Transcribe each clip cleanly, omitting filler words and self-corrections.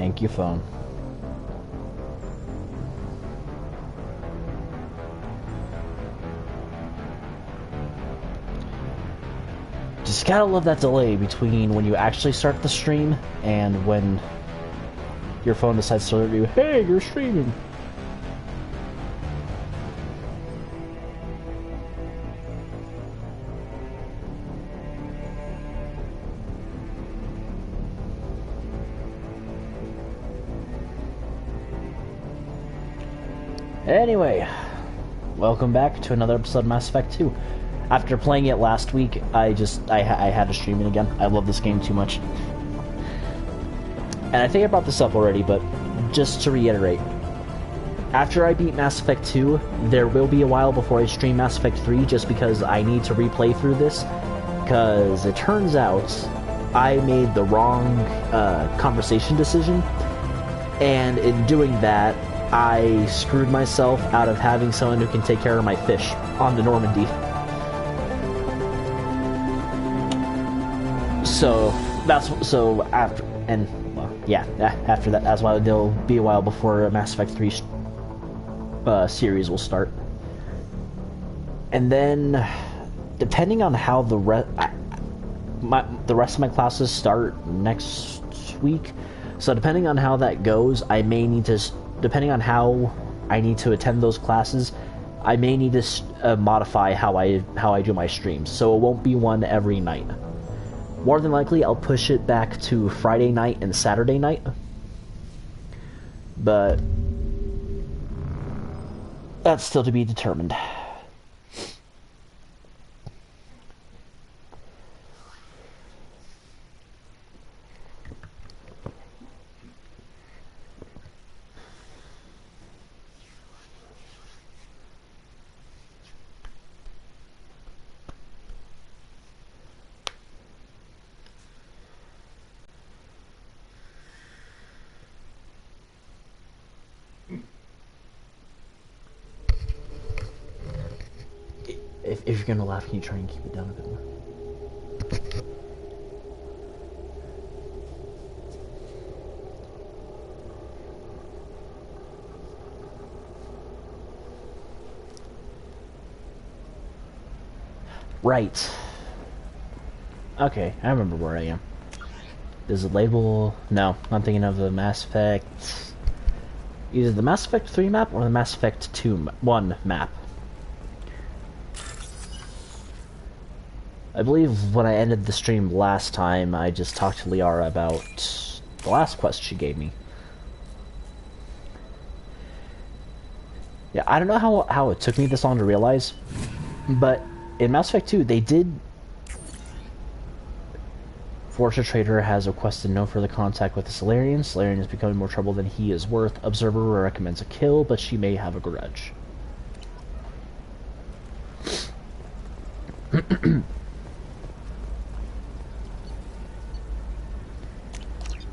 Thank you, phone. Just gotta love that delay between when you actually start the stream and when your phone decides to alert you, hey, you're streaming. Anyway, welcome back to another episode of Mass Effect 2. After playing it last week, I had to stream it again. I love this game too much. And I think I brought this up already, but just to reiterate. After I beat Mass Effect 2, there will be a while before I stream Mass Effect 3 just because I need to replay through this. Because it turns out I made the wrong conversation decision. And in doing that, I screwed myself out of having someone who can take care of my fish on the Normandy. So after that, that's why there'll be a while before Mass Effect 3 series will start. And then, depending on how the rest of my classes start next week, so depending on how that goes, I may need to, depending on how I need to attend those classes, I may need to modify how I do my streams. So it won't be one every night. More than likely, I'll push it back to Friday night and Saturday night. But that's still to be determined. If you're gonna laugh, can you try and keep it down a bit more? Right. Okay, I remember where I am. Does it label? No, I'm thinking of the Mass Effect... Either the Mass Effect 3 map or the Mass Effect 1 map. I believe when I ended the stream last time, I just talked to Liara about the last quest she gave me. Yeah, I don't know how it took me this long to realize, but in Mass Effect 2, they did... Fortune Trader has requested no further contact with the Solarian. Solarian is becoming more trouble than he is worth. Observer recommends a kill, but she may have a grudge.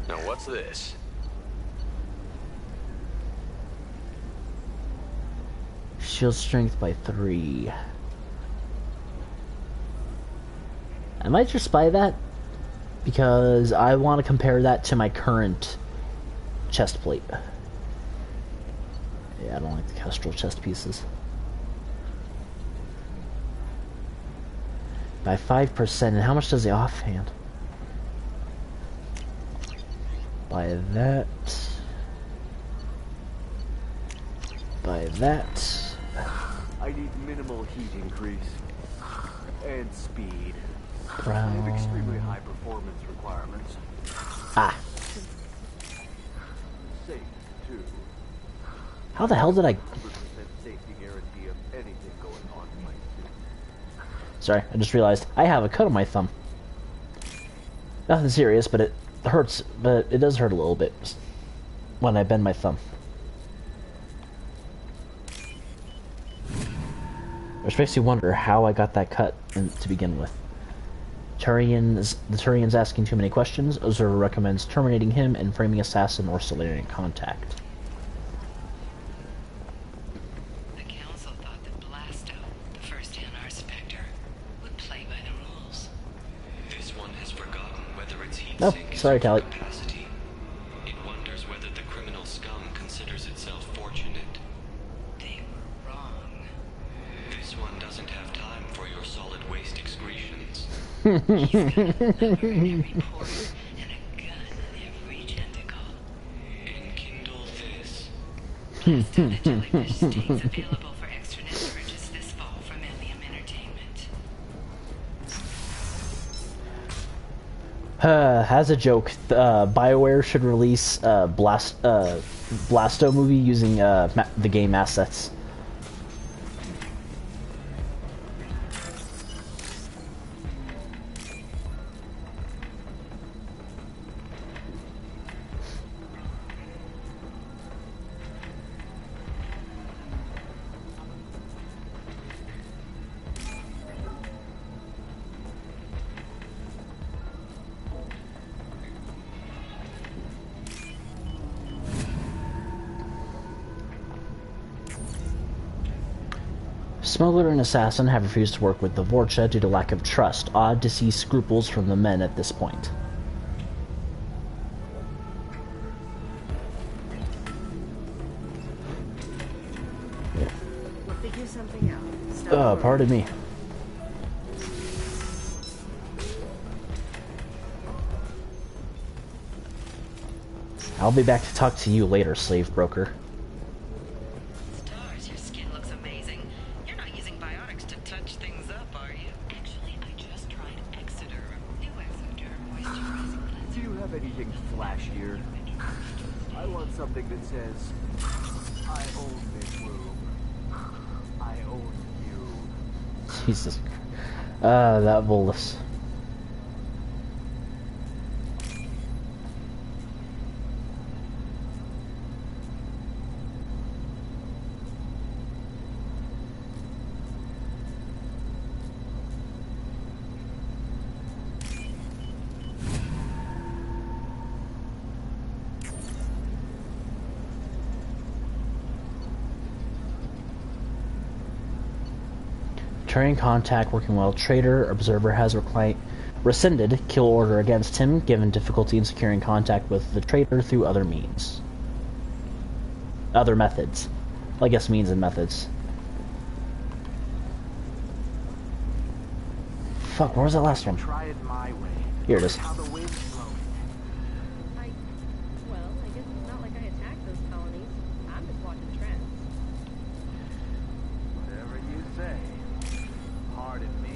Now what's this? Shield strength by 3. I might just buy that because I want to compare that to my current chest plate. Yeah, I don't like the Kestrel chest pieces. By 5%, and how much does the offhand? Buy that. Buy that. I need minimal heat increase. And speed. Brown. I have extremely high performance requirements. Ah. Safe, too. How the hell did I... 100% safety guarantee of anything going on in my suit. Sorry, I just realized I have a cut on my thumb. Nothing serious, but it hurts, but it does hurt a little bit when I bend my thumb. Which makes you wonder how I got that cut to begin with. The Turian's asking too many questions. Observer recommends terminating him and framing assassin or Solarian contact. The council thought that Blasto, the first NR Spectre, would play by the rules. This one has forgotten whether its heat Nope, sink is sorry, over Tally. capacity. It wonders He's got a lever in every port and a gun in every tentacle. Enkindle this. Blasto the jellyfish stays available for extra net purchase this fall from Ilium Entertainment. As a joke, BioWare should release Blasto movie using the game assets. Smuggler and assassin have refused to work with the Vorcha due to lack of trust. Odd to see scruples from the men at this point. We'll figure something out. Stop Pardon me. I'll be back to talk to you later, slave broker. Stars, your skin looks amazing. You're not using biotics to touch things up, are you? Actually, I just tried Exoderm. New Exoderm moisturizing Do cleanser. you have anything flashier? I want something that says, I own this room. I own you. Jesus. That Volus. Returning contact working well. Trader observer has rescinded kill order against him, given difficulty in securing contact with the trader through other means. Other methods. Well, I guess means and methods. Fuck, where was that last one? Try it my way. Here it is. How the wind's blowing. Well, I guess it's not like I attacked those colonies. I'm just watching trends. Whatever you say. Pardon me.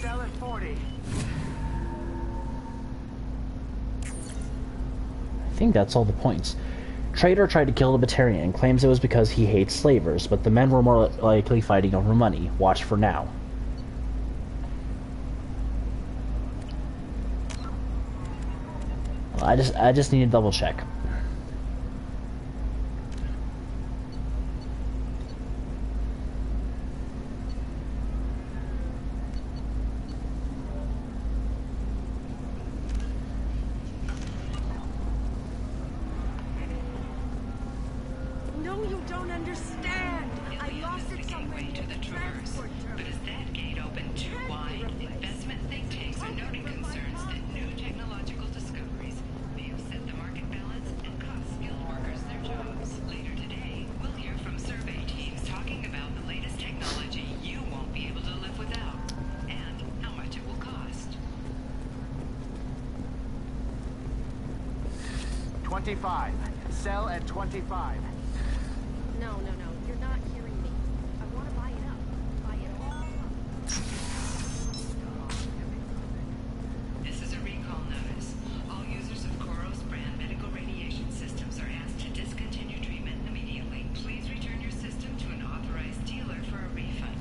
Sell at 40. I think that's all the points. Trader tried to kill the Batarian and claims it was because he hates slavers, but the men were more likely fighting over money. Watch for now. Well, I just need to double check. No, you don't understand. I Ilium lost is it the somewhere gateway near to the the traverse. transport But terminal. is that gate open too wide? Investment think tanks are noting concerns that new technological discoveries may upset the market balance and cost skilled workers their jobs. Later today, we'll hear from survey teams talking about the latest technology you won't be able to live without and how much it will cost. 25. Sell at 25. No, you're not hearing me. I want to buy it up. Buy it all up. This is a recall notice. All users of Koros brand medical radiation systems are asked to discontinue treatment immediately. Please return your system to an authorized dealer for a refund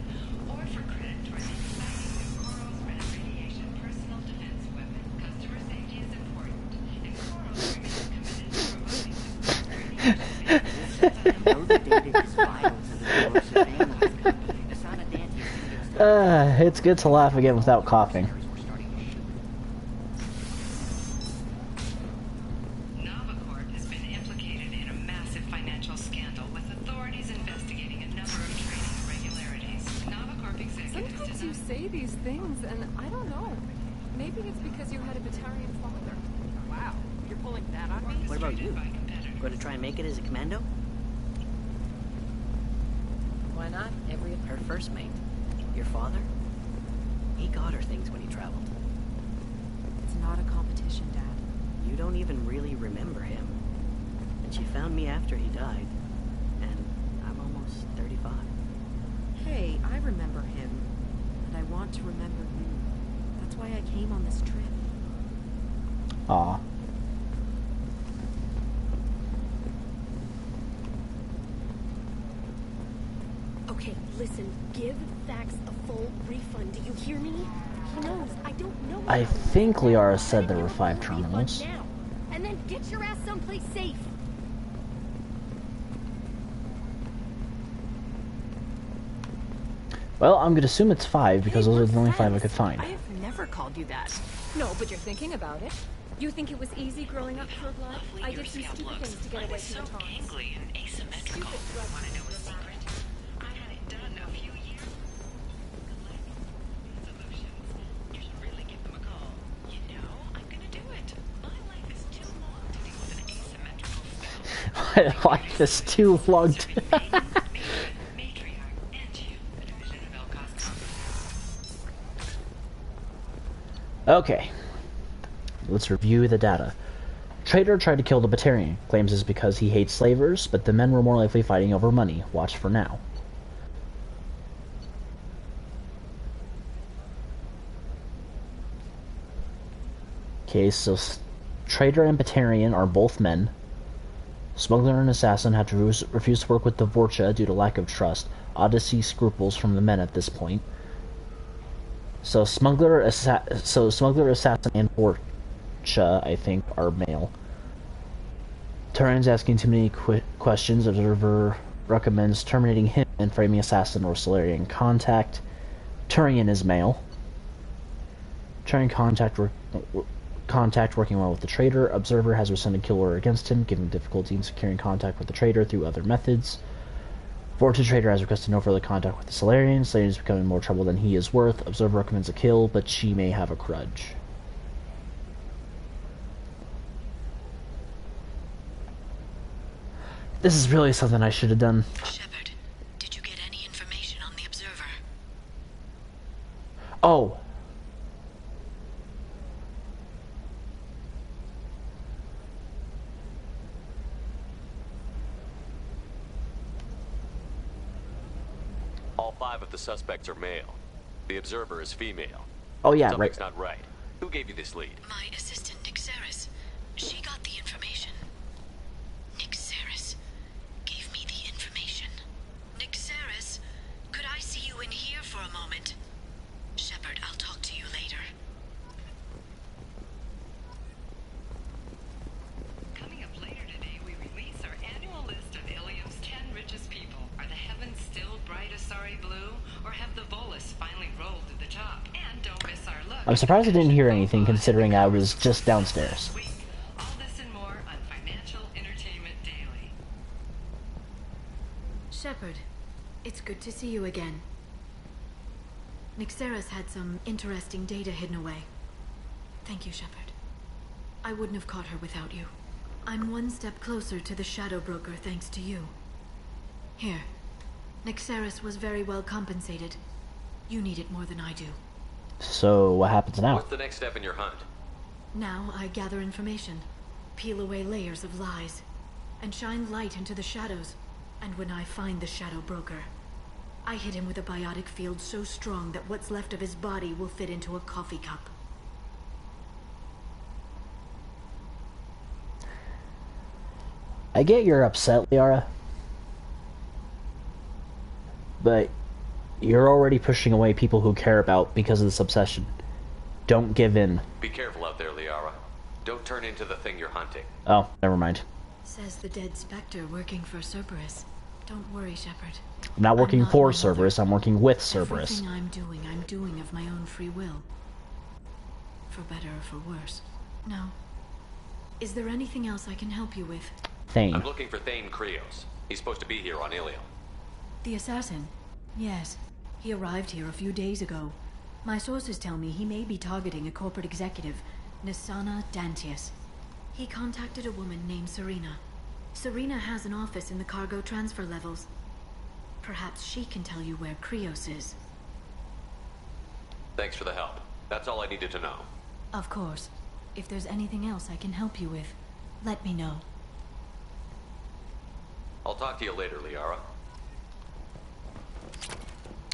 or for credit towards the exciting new Koros brand radiation personal defense weapon. Customer safety is important, and Koros remains committed to providing support for radiation safety. Know the data is vital to the growth of families. Asana Dante is It's good to laugh again without coughing. Navacorp has been implicated in a massive financial scandal, with authorities investigating a number of trading irregularities. Navacorp executives Sometimes you deny. say these things, and I don't know. Maybe it's because you had a Batarian father. Wow, you're pulling that on me? What about you? By competitors. Going to try and make it as a commando? Why not? Her first mate. Your father? He got her things when he traveled. It's not a competition, Dad. You don't even really remember him. And she found me after he died. And I'm almost 35. Hey, I remember him. And I want to remember you. That's why I came on this trip. Aw. Okay, listen, give Thax a full refund. Do you hear me? He knows. I don't know. I think Liara said there were 5 terminals. Now. And then get your ass someplace safe. Well, I'm gonna assume it's 5 because those are the only 5 I could find. I have never called you that. No, but you're thinking about it. You think it was easy growing up for blood? I did some stupid things to get away from the taunts. Gangly and asymmetrical. Want to know a secret? I had it done a few years ago. Solutions. You should really give them a call. You know, I'm gonna do it. My life is too long to deal with an asymmetrical spell. My life is too long to... Matriarch and you, the division of El Costa. Okay. Let's review the data. Traitor tried to kill the Batarian. Claims it's because he hates slavers, but the men were more likely fighting over money. Watch for now. Okay, so Traitor and Batarian are both men. Smuggler and Assassin had to refuse to work with the Vorcha due to lack of trust. Odyssey scruples from the men at this point. So Smuggler, Assassin, and Vorcha, I think, are male. Turian's asking too many questions. Observer recommends terminating him and framing Assassin or Solarian contact. Turian is male. Turian contact working well with the traitor. Observer has rescinded kill order against him, giving difficulty in securing contact with the traitor through other methods. Vorcha Traitor has requested no further contact with the Solarian. Solarian is becoming more trouble than he is worth. Observer recommends a kill, but she may have a grudge. This is really something I should have done. Shepard, did you get any information on the observer? Oh. All 5 of the suspects are male. The observer is female. Oh yeah, Something's right. not right. Who gave you this lead? My assistant, Nixeris. She got the information. Nixeris gave me the information. Nixeris, could I see you in here for a moment? Shepard, I'll talk to you later. Coming up later today, we release our annual list of Ilium's 10 richest people. Are the heavens still bright Asari blue, or have the Volus finally rolled to the top? And don't miss our look. I'm surprised I didn't hear anything considering I was just downstairs. All this and more on Financial Entertainment Daily. Shepard, it's good to see you again. Nixeris had some interesting data hidden away. Thank you, Shepard. I wouldn't have caught her without you. I'm one step closer to the Shadow Broker thanks to you. Here. Nixeris was very well compensated. You need it more than I do. So, what happens now? What's the next step in your hunt? Now I gather information, peel away layers of lies, and shine light into the shadows. And when I find the Shadow Broker, I hit him with a biotic field so strong that what's left of his body will fit into a coffee cup. I get you're upset, Liara. But you're already pushing away people who care about because of this obsession. Don't give in. Be careful out there, Liara. Don't turn into the thing you're hunting. Oh, never mind. Says the dead Spectre working for Cerberus. Don't worry, Shepard. I'm not working not for my mother. Cerberus, I'm working with Cerberus. Everything I'm doing of my own free will. For better or for worse. No. Is there anything else I can help you with? Thane. I'm looking for Thane Krios. He's supposed to be here on Ilium. The assassin? Yes. He arrived here a few days ago. My sources tell me he may be targeting a corporate executive, Nisana Dantius. He contacted a woman named Serena. Serena has an office in the cargo transfer levels. Perhaps she can tell you where Krios is. Thanks for the help. That's all I needed to know. Of course. If there's anything else I can help you with, let me know. I'll talk to you later, Liara.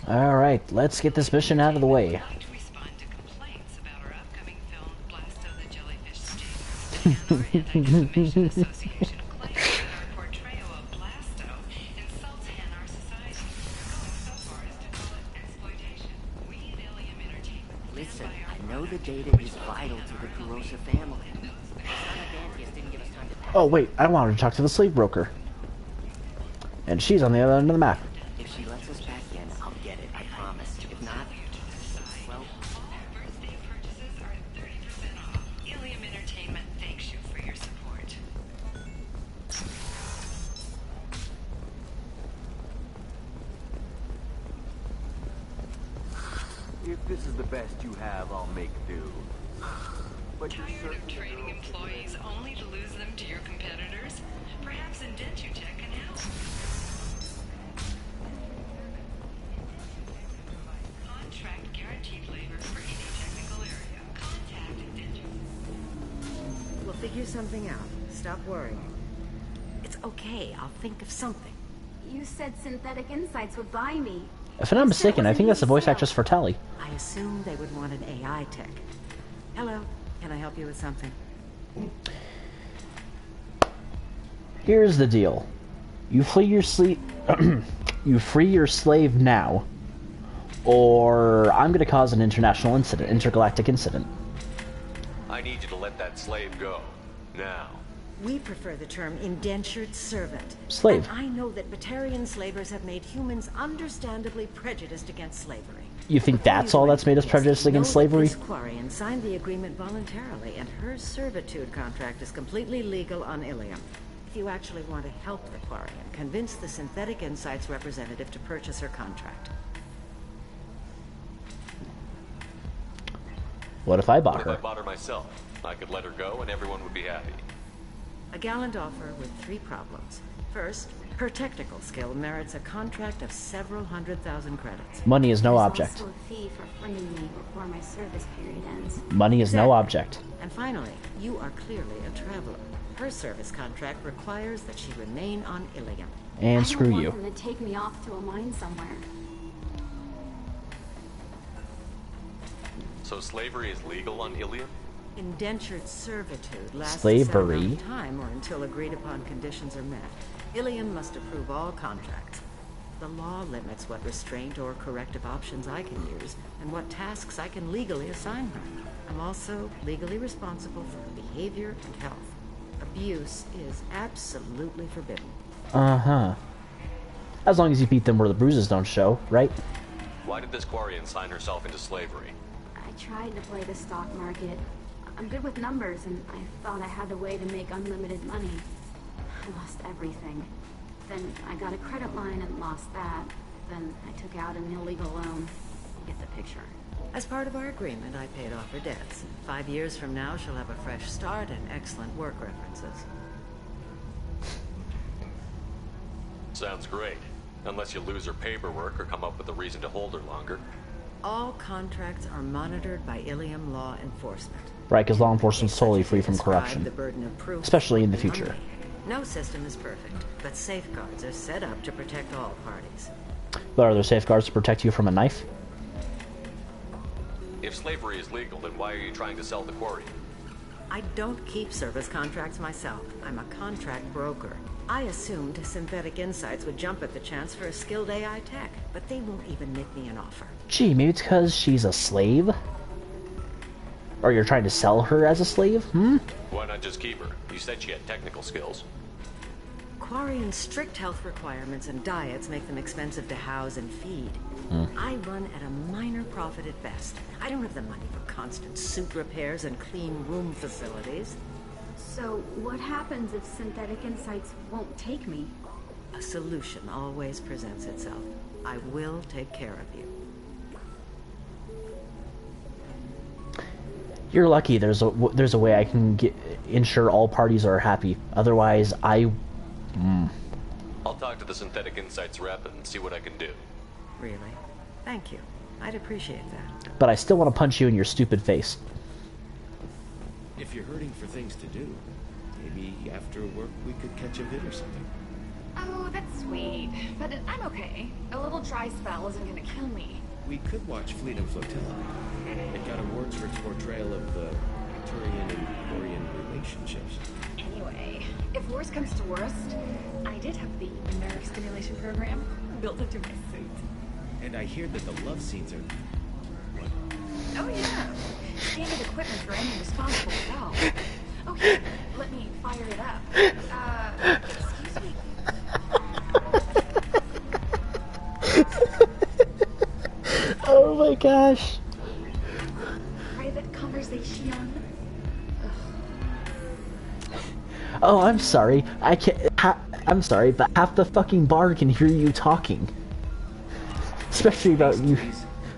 Alright, let's get this mission out of the way. I'd like to respond to complaints about our upcoming film, Blasto the Jellyfish Sting. The Anti-Defamation Association claims that our portrayal of Blasto insults Hanar society, going so far as to call it exploitation. We at Ilium Entertainment Listen, stand by our I know the product data is vital to the Corrosa family. Oh wait, I wanted to talk to the slave broker. And she's on the other end of the map. If she lets us back in, I'll get it, I promise. If not, well, all birthday purchases are 30% off. Ilium Entertainment thanks you for your support. If this is the best you have, I'll make do. But you're Tired of certain training employees only to lose them to your competitors? Perhaps Indentutech can help. Contract guaranteed labor for any technical area. Contact Indentutech. We'll figure something out. Stop worrying. It's okay. I'll think of something. You said Synthetic Insights would buy me. If I'm not mistaken, I think that's the voice actress for Tally. I assumed they would want an AI tech. Hello. Can I help you with something? Here's the deal. You flee your you free your slave now, or I'm gonna cause an international incident, intergalactic incident. I need you to let that slave go. Now. We prefer the term indentured servant. Slave. And I know that Batarian slavers have made humans understandably prejudiced against slavery. You think that's all that's made us prejudiced against slavery? This Quarian signed the agreement voluntarily, and her servitude contract is completely legal on Ilium. If you actually want to help the Quarian, convince the Synthetic Insights representative to purchase her contract. What if I bought What if her? I bought her myself? I could let her go and everyone would be happy. A gallant offer with 3 problems. First, her technical skill merits a contract of several 100,000 credits. Money is no There's object. also a fee for freeing me before my service period ends. Money is no object. And finally, you are clearly a traveler. Her service contract requires that she remain on Ilium. And screw I don't you. want them to take me off to a mine somewhere. So slavery is legal on Ilium? Indentured servitude lasts Slavery. a set amount of time or until agreed upon conditions are met. Ilium must approve all contracts. The law limits what restraint or corrective options I can use and what tasks I can legally assign her. I'm also legally responsible for her behavior and health. Abuse is absolutely forbidden. Uh-huh. As long as you beat them where the bruises don't show, right? Why did this Quarian sign herself into slavery? I tried to play the stock market. I'm good with numbers, and I thought I had a way to make unlimited money. I lost everything. Then I got a credit line and lost that. Then I took out an illegal loan. You get the picture. As part of our agreement, I paid off her debts. 5 years from now, she'll have a fresh start and excellent work references. Sounds great. Unless you lose her paperwork or come up with a reason to hold her longer. All contracts are monitored by Ilium law enforcement. Right, because law enforcement's totally free from Describe corruption. the burden of proof Especially in the on future. me. No system is perfect, but safeguards are set up to protect all parties. But are there safeguards to protect you from a knife? If slavery is legal, then why are you trying to sell the quarry? I don't keep service contracts myself. I'm a contract broker. I assumed Synthetic Insights would jump at the chance for a skilled AI tech, but they won't even make me an offer. Gee, maybe it's because she's a slave? Or you're trying to sell her as a slave? Why not just keep her? You said she had technical skills. Quarian's strict health requirements and diets make them expensive to house and feed. I run at a minor profit at best. I don't have the money for constant suit repairs and clean room facilities. So, what happens if Synthetic Insights won't take me? A solution always presents itself. I will take care of you. You're lucky there's a way I can ensure all parties are happy. Otherwise, I'll talk to the Synthetic Insights rep and see what I can do. Really? Thank you. I'd appreciate that. But I still want to punch you in your stupid face. If you're hurting for things to do, maybe after work we could catch a vid or something. Oh, that's sweet. But I'm okay. A little dry spell isn't gonna kill me. We could watch Fleet and Flotilla. It got awards for its portrayal of the Turian and Quarian relationships. Anyway, if worse comes to worst, I did have the nerve stimulation program built into my suit. And I hear that the love scenes are... what? Oh yeah. Standard equipment for any responsible adult. Oh here, let me fire it up. Excuse me. Oh my gosh. Private conversation. Oh, I'm sorry. I can't. I'm sorry, but half the fucking bar can hear you talking. Especially about you.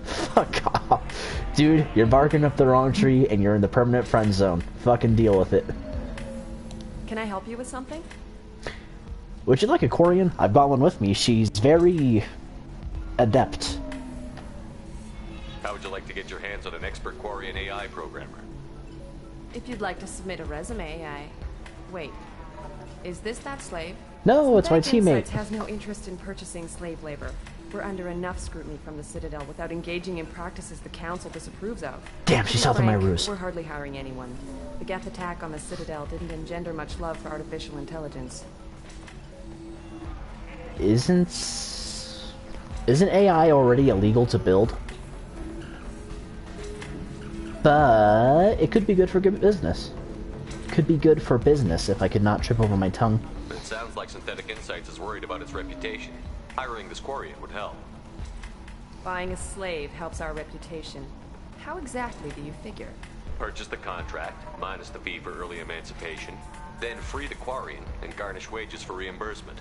Fuck off. Dude, you're barking up the wrong tree and you're in the permanent friend zone. Fucking deal with it. Can I help you with something? Would you like a Quarian? I've got one with me. She's very adept. How would you like to get your hands on an expert Quarian AI programmer? If you'd like to submit a resume, Wait. Is this that slave? No, it's my Synthetic teammate. Insights has no interest in purchasing slave labor. We're under enough scrutiny from the Citadel without engaging in practices the Council disapproves of. Damn, she saw through my ruse. We're hardly hiring anyone. The Geth attack on the Citadel didn't engender much love for artificial intelligence. Isn't AI already illegal to build? But it could be good for good business. Could be good for business if I could not trip over my tongue. It sounds like Synthetic Insights is worried about its reputation. Hiring this Quarian would help. Buying a slave helps our reputation. How exactly do you figure? Purchase the contract, minus the fee for early emancipation, then free the Quarian and garnish wages for reimbursement.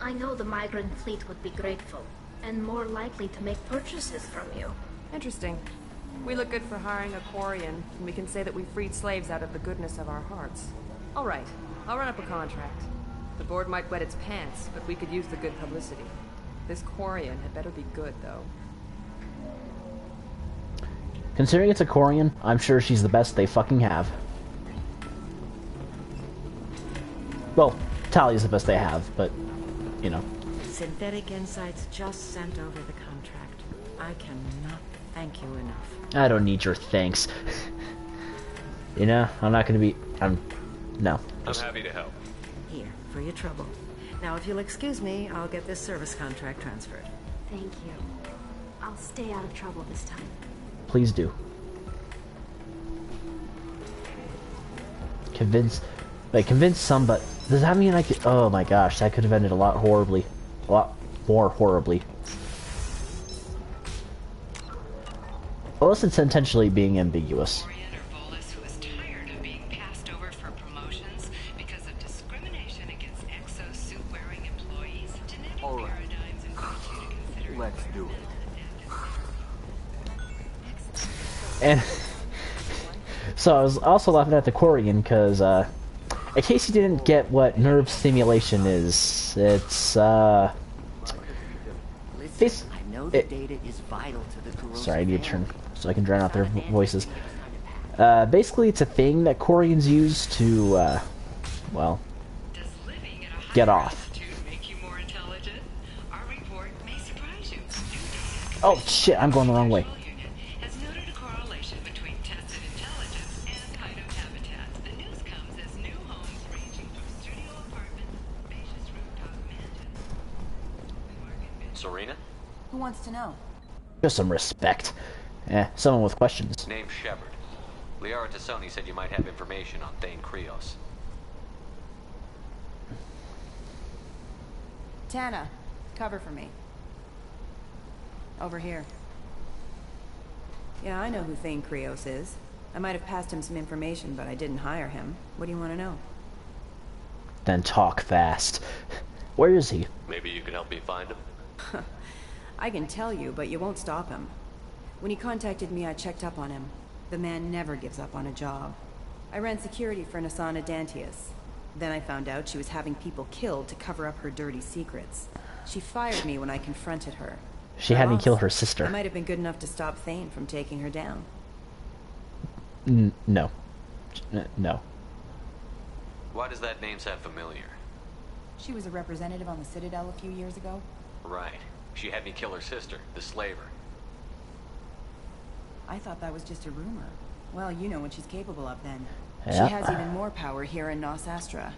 I know the migrant fleet would be grateful, and more likely to make purchases from you. Interesting. We look good for hiring a Quarian, and we can say that we freed slaves out of the goodness of our hearts. All right, I'll run up a contract. The board might wet its pants, but we could use the good publicity. This Quarian had better be good, though. Considering it's a Quarian, I'm sure she's the best they fucking have. Well, Talia's the best they have, but, you know. Synthetic Insights just sent over the contract. I cannot thank you enough. I don't need your thanks. You know, I'm not gonna be... No. I'm happy to help. Here, for your trouble. Now, if you'll excuse me, I'll get this service contract transferred. Thank you. I'll stay out of trouble this time. Please do. Convince somebody. Does that mean I could... Oh my gosh, that could have ended a lot horribly. A lot more horribly. Unless it's intentionally being ambiguous. Let's do it. And so I was also laughing at the Quarian because, in case you didn't get what nerve stimulation is, it's I know the data is vital to the corrosive. Sorry, I need to turn so I can drown out their voices. Basically, it's a thing that Quarians use to, well, get off. Oh shit, I'm going the wrong way. Serena? Who wants to know? Just some respect. Someone with questions. Name's Shepard. Liara Tassoni said you might have information on Thane Krios. Tana, cover for me. Over here. Yeah, I know who Thane Krios is. I might have passed him some information, but I didn't hire him. What do you want to know? Then talk fast. Where is he? Maybe you can help me find him? I can tell you, but you won't stop him. When he contacted me, I checked up on him. The man never gives up on a job. I ran security for Nasana Dantius. Then I found out she was having people killed to cover up her dirty secrets. She fired me when I confronted her. She Her had me loss. kill her I sister. might have been good enough to stop Thane from taking her down. No. No. Why does that name sound familiar? She was a representative on the Citadel a few years ago. Right. She had me kill her sister, the slaver. I thought that was just a rumor. Well, you know what she's capable of then. Yeah. She has even more power here in Nos Astra.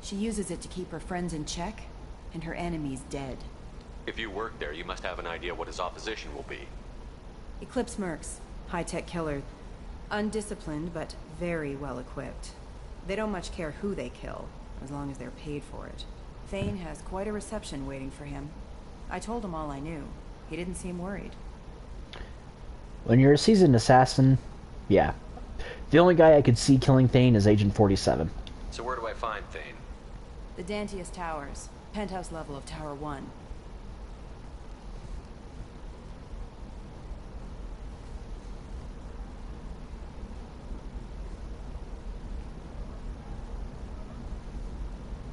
She uses it to keep her friends in check, and her enemies dead. If you work there, you must have an idea what his opposition will be. Eclipse mercs. High-tech killer. Undisciplined, but very well equipped. They don't much care who they kill, as long as they're paid for it. Thane has quite a reception waiting for him. I told him all I knew. He didn't seem worried. When you're a seasoned assassin, yeah. The only guy I could see killing Thane is Agent 47. So where do I find Thane? The Dantius Towers. Penthouse level of Tower 1.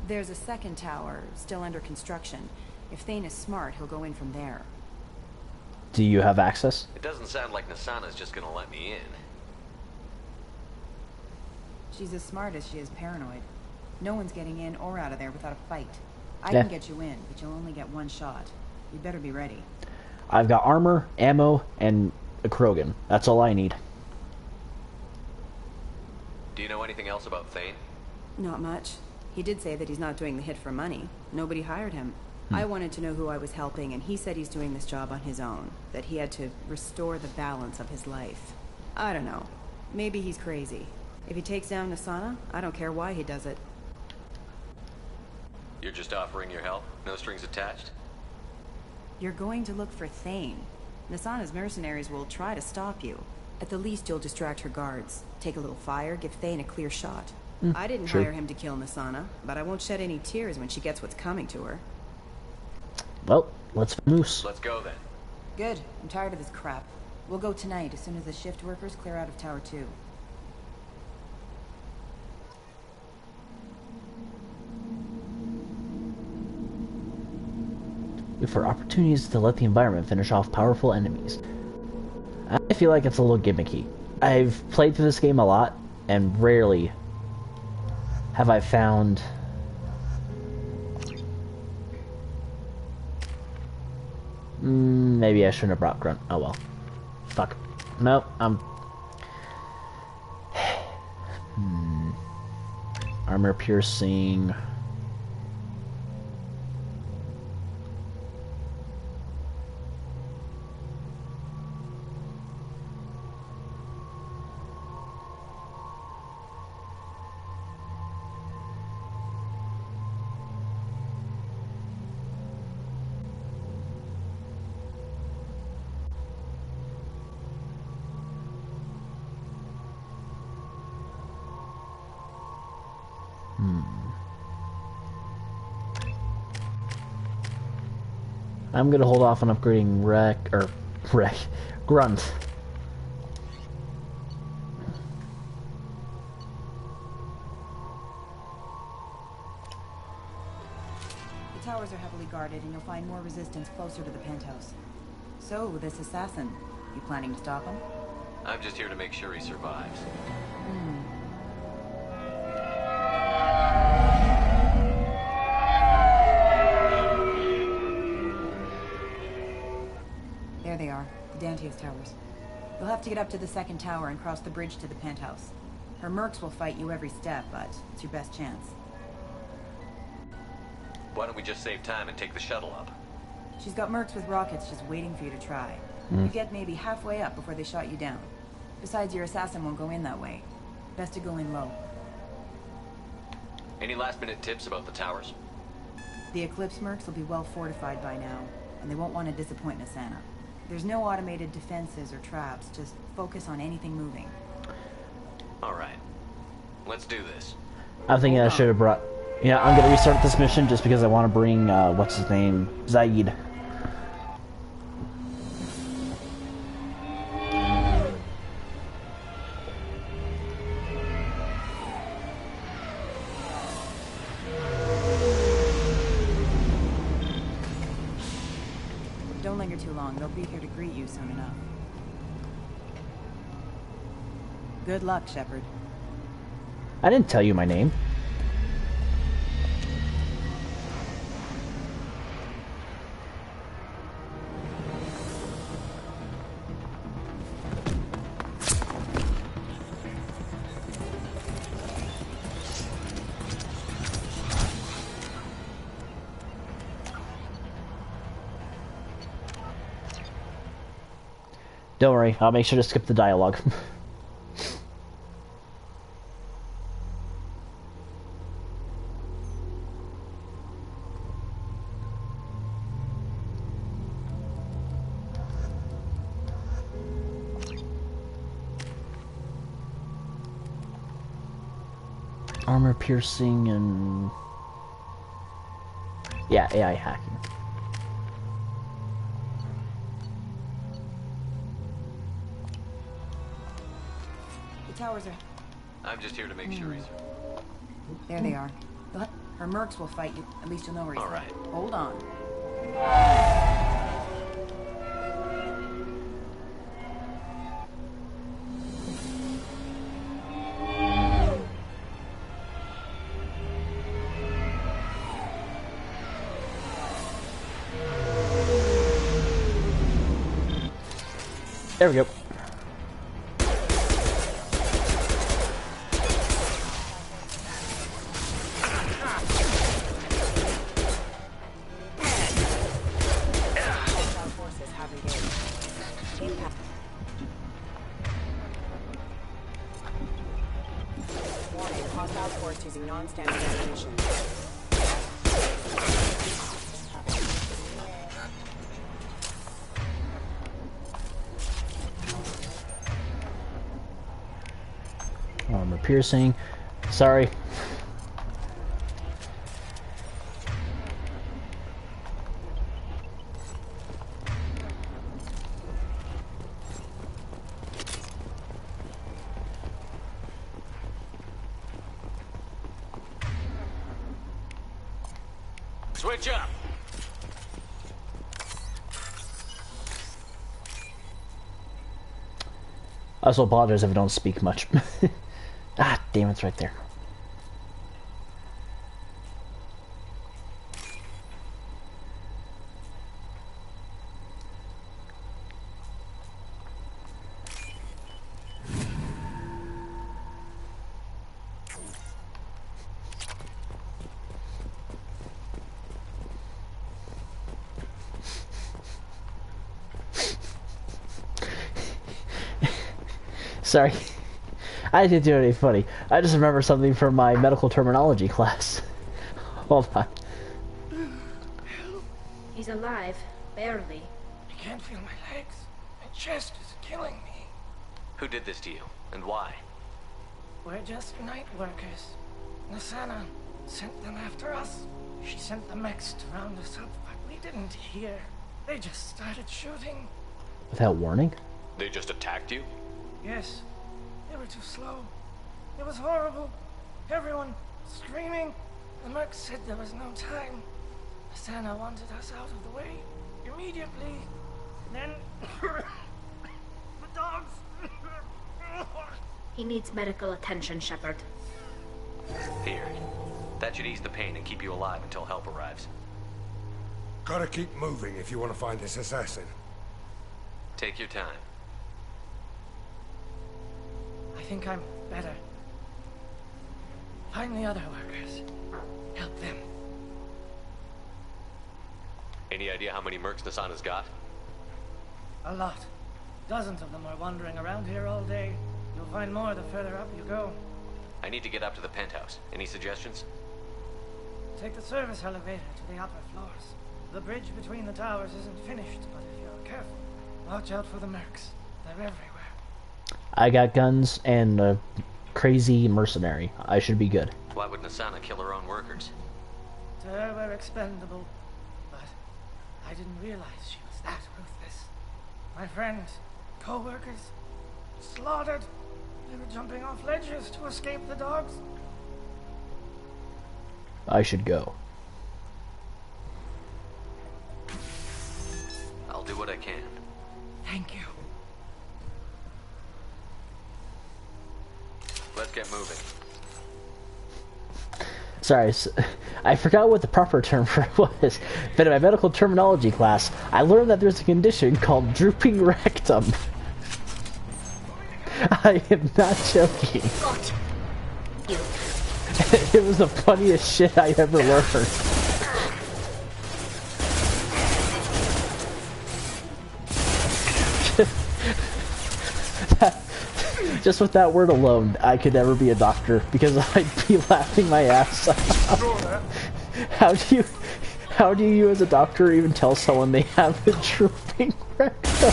There's a second tower, still under construction. If Thane is smart, he'll go in from there. Do you have access? It doesn't sound like Nasana's just gonna let me in. She's as smart as she is paranoid. No one's getting in or out of there without a fight. I Yeah. can get you in, but you'll only get one shot. You better be ready. I've got armor, ammo, and a Krogan. That's all I need. Do you know anything else about Thane? Not much. He did say that he's not doing the hit for money. Nobody hired him. I wanted to know who I was helping, and he said he's doing this job on his own. That he had to restore the balance of his life. I don't know. Maybe he's crazy. If he takes down Nasana, I don't care why he does it. You're just offering your help? No strings attached? You're going to look for Thane. Nasana's mercenaries will try to stop you. At the least, you'll distract her guards. Take a little fire, give Thane a clear shot. I didn't true. hire him to kill Nasana, but I won't shed any tears when she gets what's coming to her. Well, let's moose. Let's go then. Good. I'm tired of this crap. We'll go tonight as soon as the shift workers clear out of Tower 2. Look for opportunities to let the environment finish off powerful enemies. I feel like it's a little gimmicky. I've played through this game a lot, and rarely have I found maybe I shouldn't have brought Grunt. Oh well. Fuck. Nope, Armor piercing. I'm gonna hold off on upgrading Grunt. The towers are heavily guarded, and you'll find more resistance closer to the penthouse. So, this assassin, you planning to stop him? I'm just here to make sure he survives. There they are, the Dantius Towers. You'll have to get up to the second tower and cross the bridge to the penthouse. Her mercs will fight you every step, but it's your best chance. Why don't we just save time and take the shuttle up? She's got mercs with rockets just waiting for you to try. You get maybe halfway up before they shot you down. Besides, your assassin won't go in that way. Best to go in low. Any last-minute tips about the towers? The Eclipse mercs will be well fortified by now, and they won't want to disappoint Nasana. There's no automated defenses or traps, just focus on anything moving. All right. Let's do this. I'm thinking I should have brought... Yeah, I'm gonna restart this mission just because I want to bring, what's his name? Zaid. Don't linger too long. They'll be here to greet you soon enough. Good luck, Shepard. I didn't tell you my name. Don't worry, I'll make sure to skip the dialogue. Armor piercing and... yeah, AI hacking. The towers are... I'm just here to make sure he's... There they are. Her mercs will fight you. At least you'll know where he's at. Hold on. There we go. Armor piercing. Sorry. Switch up. I also apologize if I don't speak much. Ah, damn, it's right there. Sorry. I didn't do anything funny. I just remember something from my medical terminology class. Hold on. He's alive. Barely. I can't feel my legs. My chest is killing me. Who did this to you, and why? We're just night workers. Nasana sent them after us. She sent the mechs to round us up, but we didn't hear. They just started shooting. Without warning? They just attacked you? Yes. They were too slow. It was horrible. Everyone screaming. The merc said there was no time. Nasana wanted us out of the way immediately. Then the dogs. He needs medical attention, Shepard. Here. That should ease the pain and keep you alive until help arrives. Gotta keep moving if you want to find this assassin. Take your time. I think I'm better. Find the other workers. Help them. Any idea how many mercs Nasana's got? A lot. Dozens of them are wandering around here all day. You'll find more the further up you go. I need to get up to the penthouse. Any suggestions? Take the service elevator to the upper floors. The bridge between the towers isn't finished, but if you're careful, watch out for the mercs. They're everywhere. I got guns and a crazy mercenary. I should be good. Why would Nasana kill her own workers? To her, we're expendable. But I didn't realize she was that ruthless. My friends, co-workers, slaughtered. They were jumping off ledges to escape the dogs. I'll do Let's get moving. Sorry, I forgot what the proper term for it was, but in my medical terminology class, I learned that there's a condition called drooping rectum. I am not joking. It was the funniest shit I ever learned. Just with that word alone, I could never be a doctor because I'd be laughing my ass off. How do you as a doctor even tell someone they have a drooping rectum?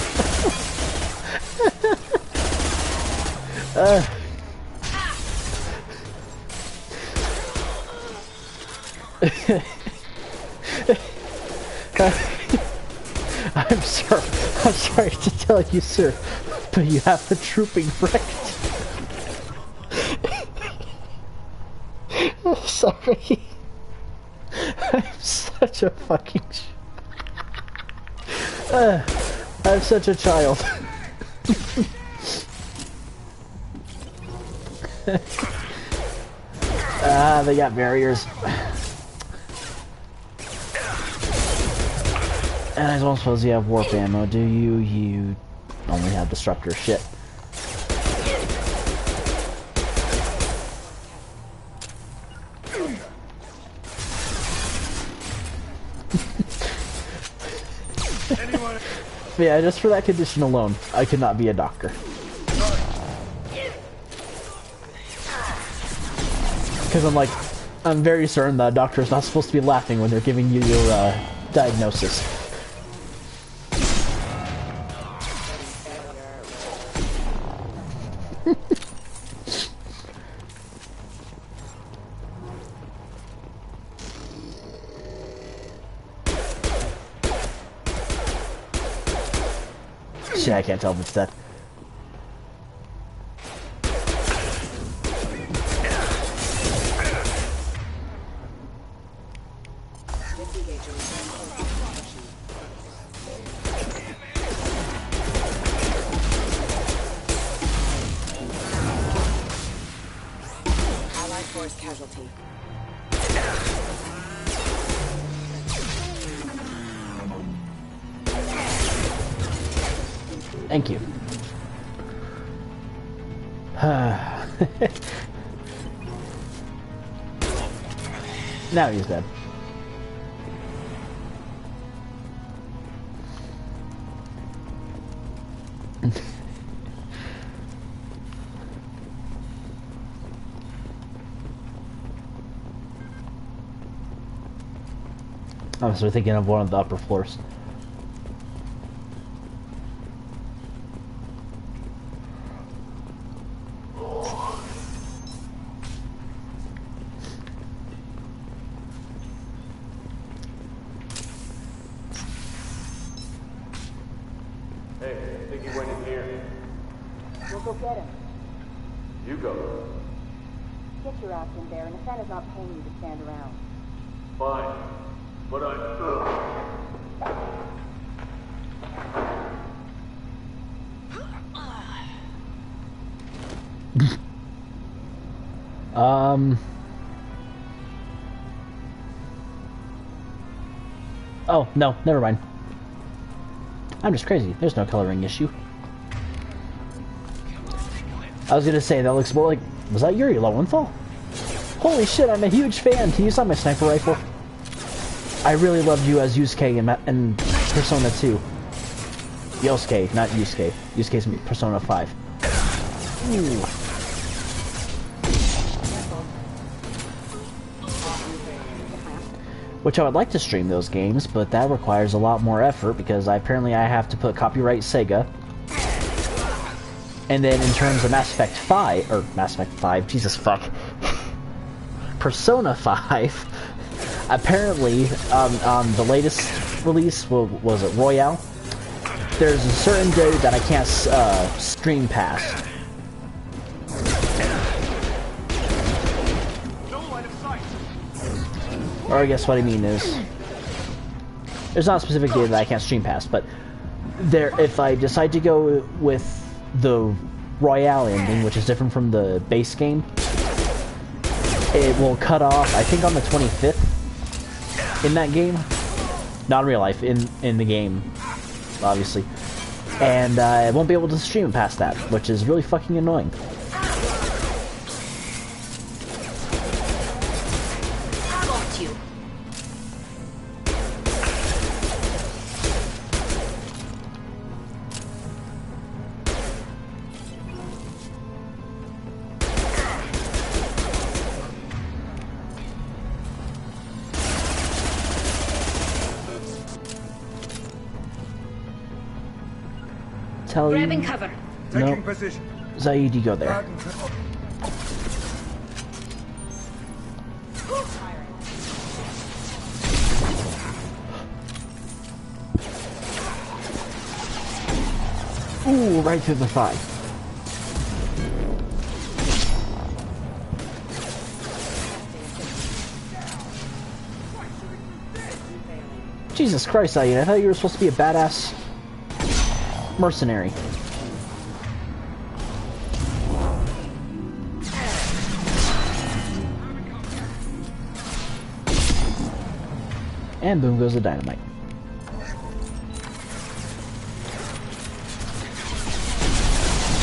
I'm sorry to tell you, sir, but you have a drooping rectum. Sorry. I'm such a fucking I'm such a child. They got barriers. And I don't suppose you have warp ammo, do you? You only have destructor shit. Yeah, just for that condition alone, I could not be a doctor. Because I'm very certain that a doctor is not supposed to be laughing when they're giving you your diagnosis. Shit, I can't tell if it's dead. Allied force casualty. Thank you. Now he's dead. I was thinking of one of the upper floors. Santa's not paying you to stand around. Fine. But Oh, no, never mind. I'm just crazy. There's no coloring issue. I was gonna say, that looks more like... Was that Yuri Lowenthal? Holy shit, I'm a huge fan! Can you saw my sniper rifle? I really loved you as Yusuke in Persona 2. Yosuke, not Yusuke. Yusuke's in Persona 5. Ooh. Which I would like to stream those games, but that requires a lot more effort because apparently I have to put copyright Sega. And then in terms of Mass Effect 5, or Mass Effect 5, Jesus fuck. Persona 5, apparently on the latest release, was it Royale? There's a certain day that I can't stream past. Or I guess what I mean is, there's not a specific day that I can't stream past, but if I decide to go with the Royale ending, which is different from the base game. It will cut off, I think, on the 25th in that game. Not in real life, in the game, obviously. And I won't be able to stream it past that, which is really fucking annoying. Grabbing cover. No. Zaid, you go there. Ooh, right through the thigh. Jesus Christ, Zaid, I thought you were supposed to be a badass mercenary. And boom goes the dynamite.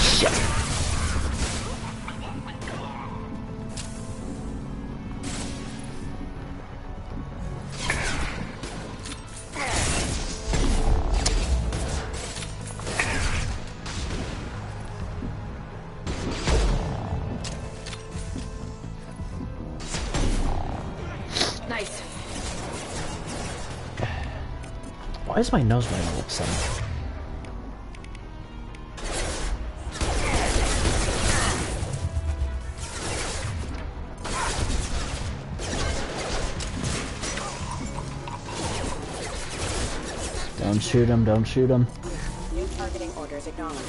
Shit. Nice. Why is my nose running all of a sudden? Don't shoot him, don't shoot him. New targeting orders acknowledged.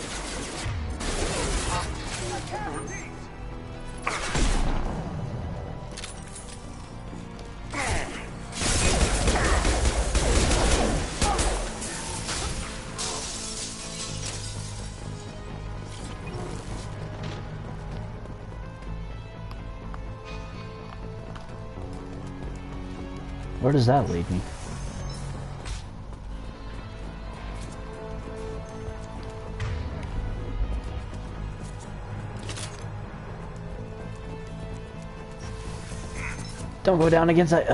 Where does that lead me? Don't go down against that.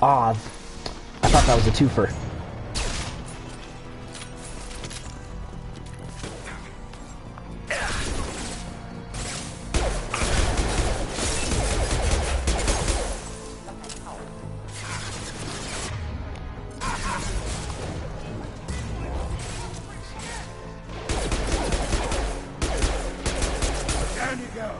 Ah, I thought that was a twofer. Down you go.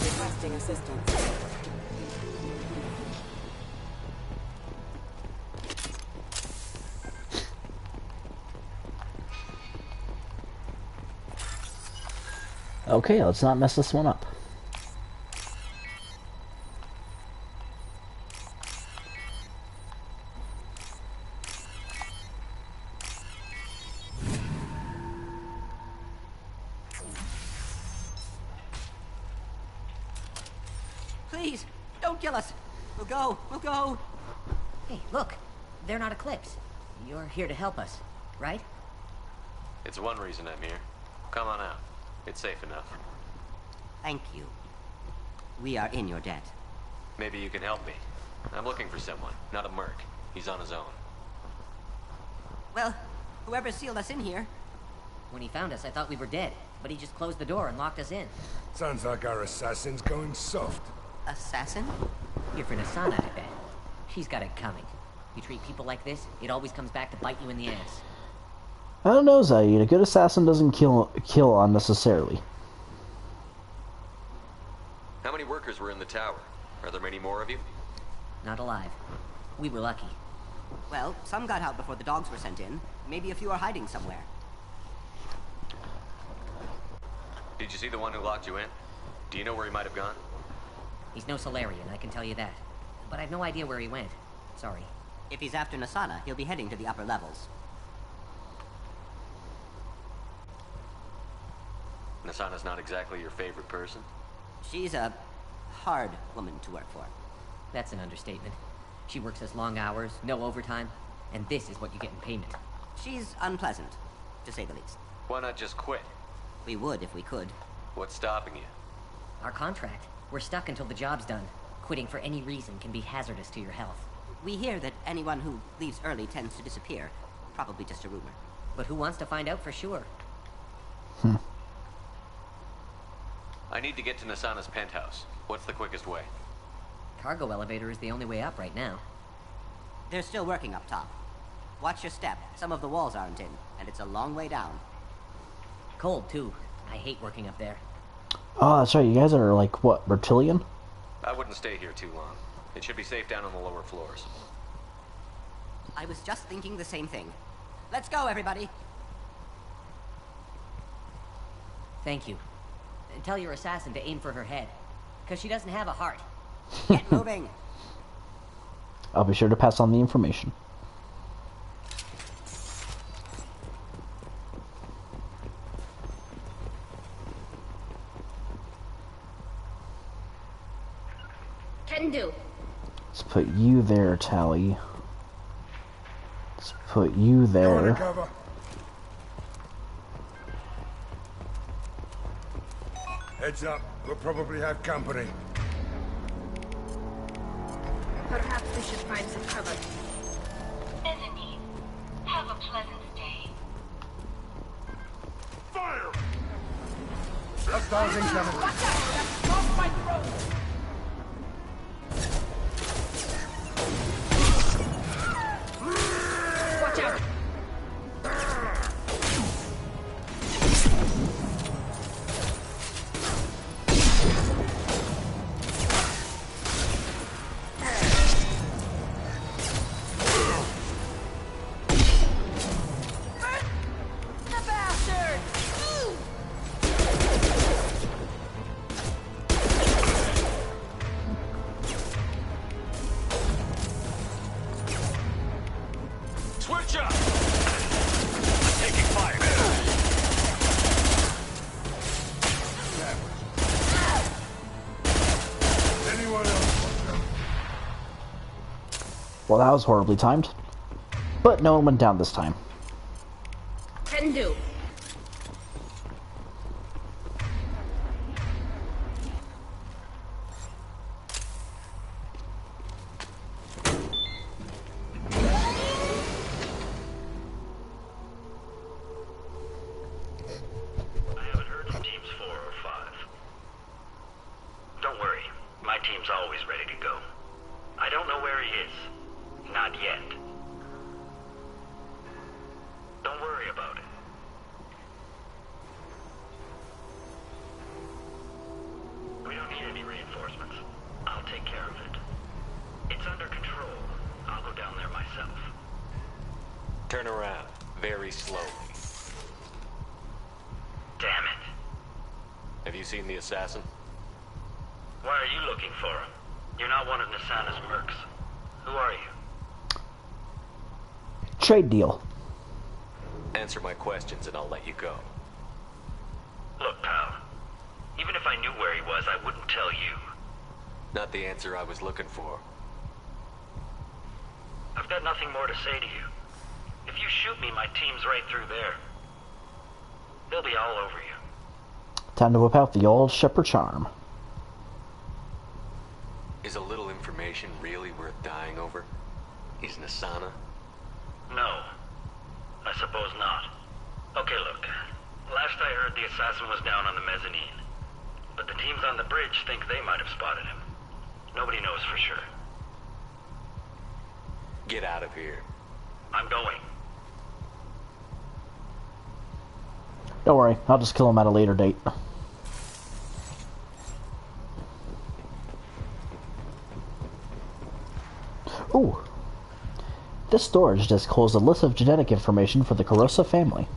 Requesting assistance. Okay, let's not mess this one up. Please, don't kill us. We'll go. We'll go. Hey, look. They're not Eclipse. You're here to help us, right? It's one reason I'm here. Come on out. It's safe enough. Thank you. We are in your debt. Maybe you can help me. I'm looking for someone, not a merc. He's on his own. Well, whoever sealed us in here. When he found us, I thought we were dead, but he just closed the door and locked us in. Sounds like our assassin's going soft. Assassin? You're for Nasana, I bet. She's got it coming. You treat people like this, it always comes back to bite you in the ass. I don't know, Zaid. A good assassin doesn't kill unnecessarily. workers were in the tower. Are there many more of you? Not alive. We were lucky. Well, some got out before the dogs were sent in. Maybe a few are hiding somewhere. Did you see the one who locked you in? Do you know where he might have gone? He's no Solarian, I can tell you that. But I've no idea where he went. Sorry. If he's after Nasana, he'll be heading to the upper levels. Nasana's not exactly your favorite person? She's a hard woman to work for. That's an understatement. She works us long hours, no overtime, and this is what you get in payment. She's unpleasant, to say the least. Why not just quit? We would if we could. What's stopping you? Our contract. We're stuck until the job's done. Quitting for any reason can be hazardous to your health. We hear that anyone who leaves early tends to disappear. Probably just a rumor. But who wants to find out for sure? I need to get to Nasana's penthouse. What's the quickest way? Cargo elevator is the only way up right now. They're still working up top. Watch your step. Some of the walls aren't in, and it's a long way down. Cold, too. I hate working up there. Oh, that's right. You guys are like, what, reptilian? I wouldn't stay here too long. It should be safe down on the lower floors. I was just thinking the same thing. Let's go, everybody! Thank you. And tell your assassin to aim for her head. Because she doesn't have a heart. Get moving! I'll be sure to pass on the information. Can do. Let's put you there, Tally. Let's put you there. Cover. Heads up, we'll probably have company. Perhaps we should find some cover. Mezzanine. Have a pleasant stay. Fire! Hostiles incoming. Watch out! That's off my throat! Watch out! Switch up! Taking fire. Anyone else? Well, that was horribly timed. But no one went down this time. Can do. I haven't heard from teams 4 or 5. Don't worry, my team's always ready to go. I don't know where he is. Not yet. Don't worry about it. We don't need any reinforcements. I'll take care of it. It's under control. I'll go down there myself. Turn around, very slowly. Damn it. Have you seen the assassin? Why are you looking for him? You're not one of Nasana's mercs. Who are you? Trade deal. Answer my questions and I'll let you go. Look, pal. Even if I knew where he was, I wouldn't tell you. Not the answer I was looking for. I've got nothing more to say to you. If you shoot me, my team's right through there. They'll be all over you. Time to whip out the old Shepherd charm. Is a little information really worth dying over? Is Nasana? No. I suppose not. Okay, look. Last I heard, the assassin was down on the mezzanine. But the teams on the bridge think they might have spotted him. Nobody knows for sure. Get out of here. I'm going. Don't worry, I'll just kill him at a later date. Ooh. This storage disk holds a list of genetic information for the corrosive family.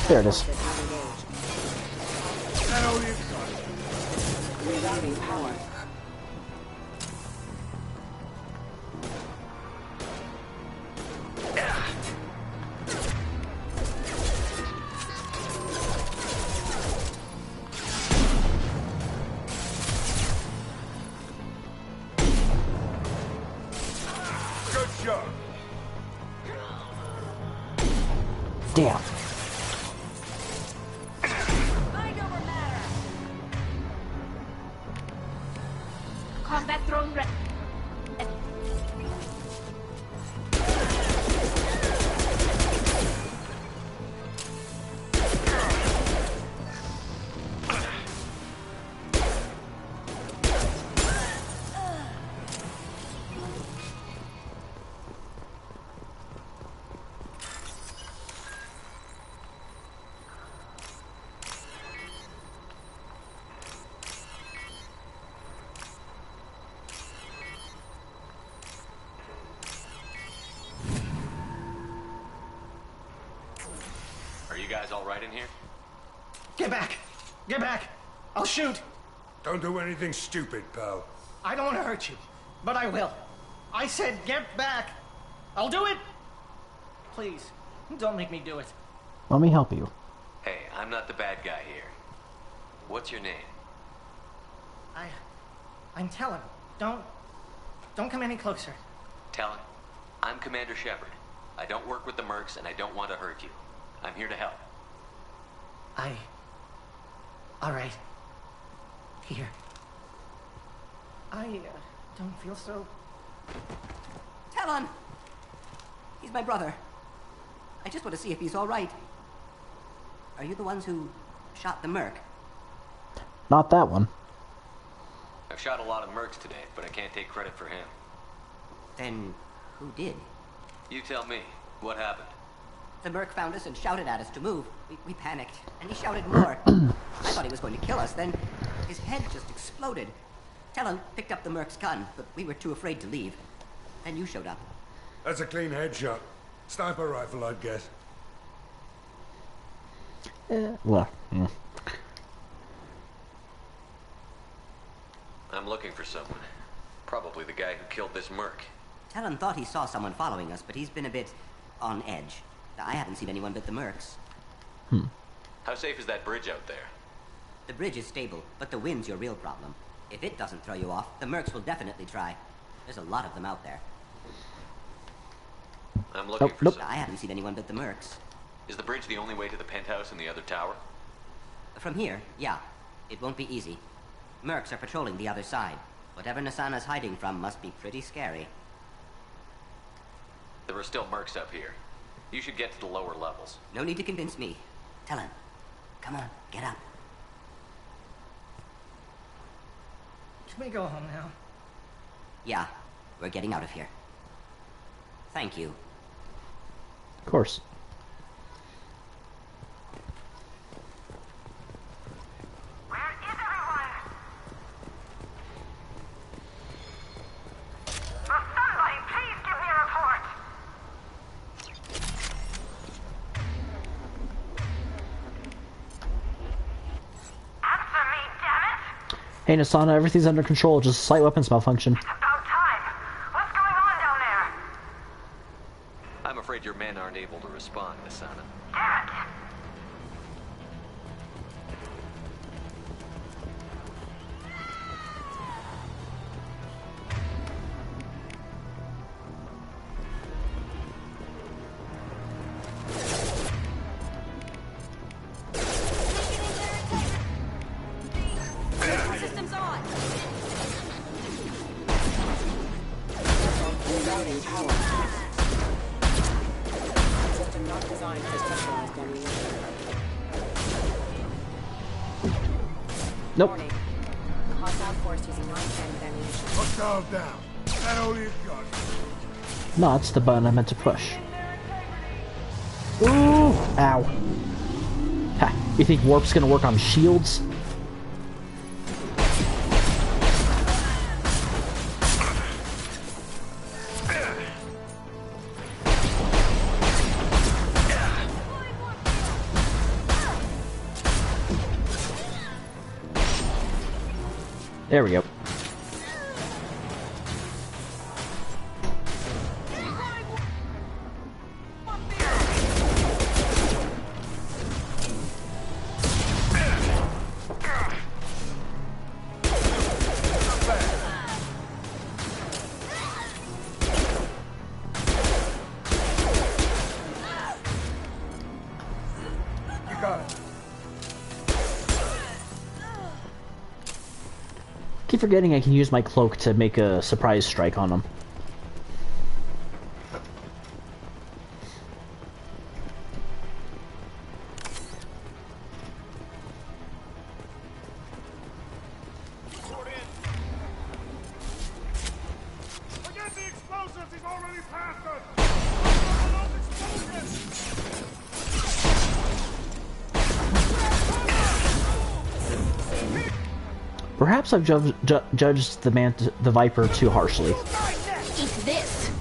There it is. Rerouting power. Good shot. Damn. Combat drone ready. Are you guys all right in here? Get back! Get back! I'll shoot! Don't do anything stupid, pal. I don't want to hurt you, but I will. I said get back! I'll do it! Please, don't make me do it. Let me help you. Hey, I'm not the bad guy here. What's your name? I'm telling. Don't come any closer. Talon, I'm Commander Shepard. I don't work with the mercs and I don't want to hurt you. I'm here to help. All right. Here. I don't feel so... Talon! He's my brother. I just want to see if he's all right. Are you the ones who shot the merc? Not that one. I've shot a lot of mercs today, but I can't take credit for him. Then who did? You tell me. What happened? The merc found us and shouted at us to move. We panicked, and he shouted more. I thought he was going to kill us, then his head just exploded. Talon picked up the merc's gun, but we were too afraid to leave. Then you showed up. That's a clean headshot. Sniper rifle, I'd guess. Well, I'm looking for someone. Probably the guy who killed this merc. Talon thought he saw someone following us, but he's been a bit on edge. I haven't seen anyone but the mercs. How safe is that bridge out there? The bridge is stable, but the wind's your real problem. If it doesn't throw you off, the mercs will definitely try. There's a lot of them out there. I'm looking for someone. I haven't seen anyone but the mercs. Is the bridge the only way to the penthouse in the other tower? From here, yeah. It won't be easy. Mercs are patrolling the other side. Whatever Nasana's hiding from must be pretty scary. There are still mercs up here. You should get to the lower levels. No need to convince me. Talon, come on, get up. Can we go home now? Yeah, we're getting out of here. Thank you. of course. Hey, Nasana, everything's under control. Just a slight weapons malfunction. I'm afraid your men aren't able to respond, Nasana. Systems on. Rerouting power. System not designed for specialized ammunition. Nope. Warning. Hostile force using non-standard ammunition. Hostile down. That all you got. No, that's the button I meant to push. Ooh! Ow. Ha, you think warp's gonna work on shields? There we go. You got it. Keep forgetting I can use my cloak to make a surprise strike on them. Forget the explosives, he's already past us! Perhaps I've judged the Viper too harshly. Eat this!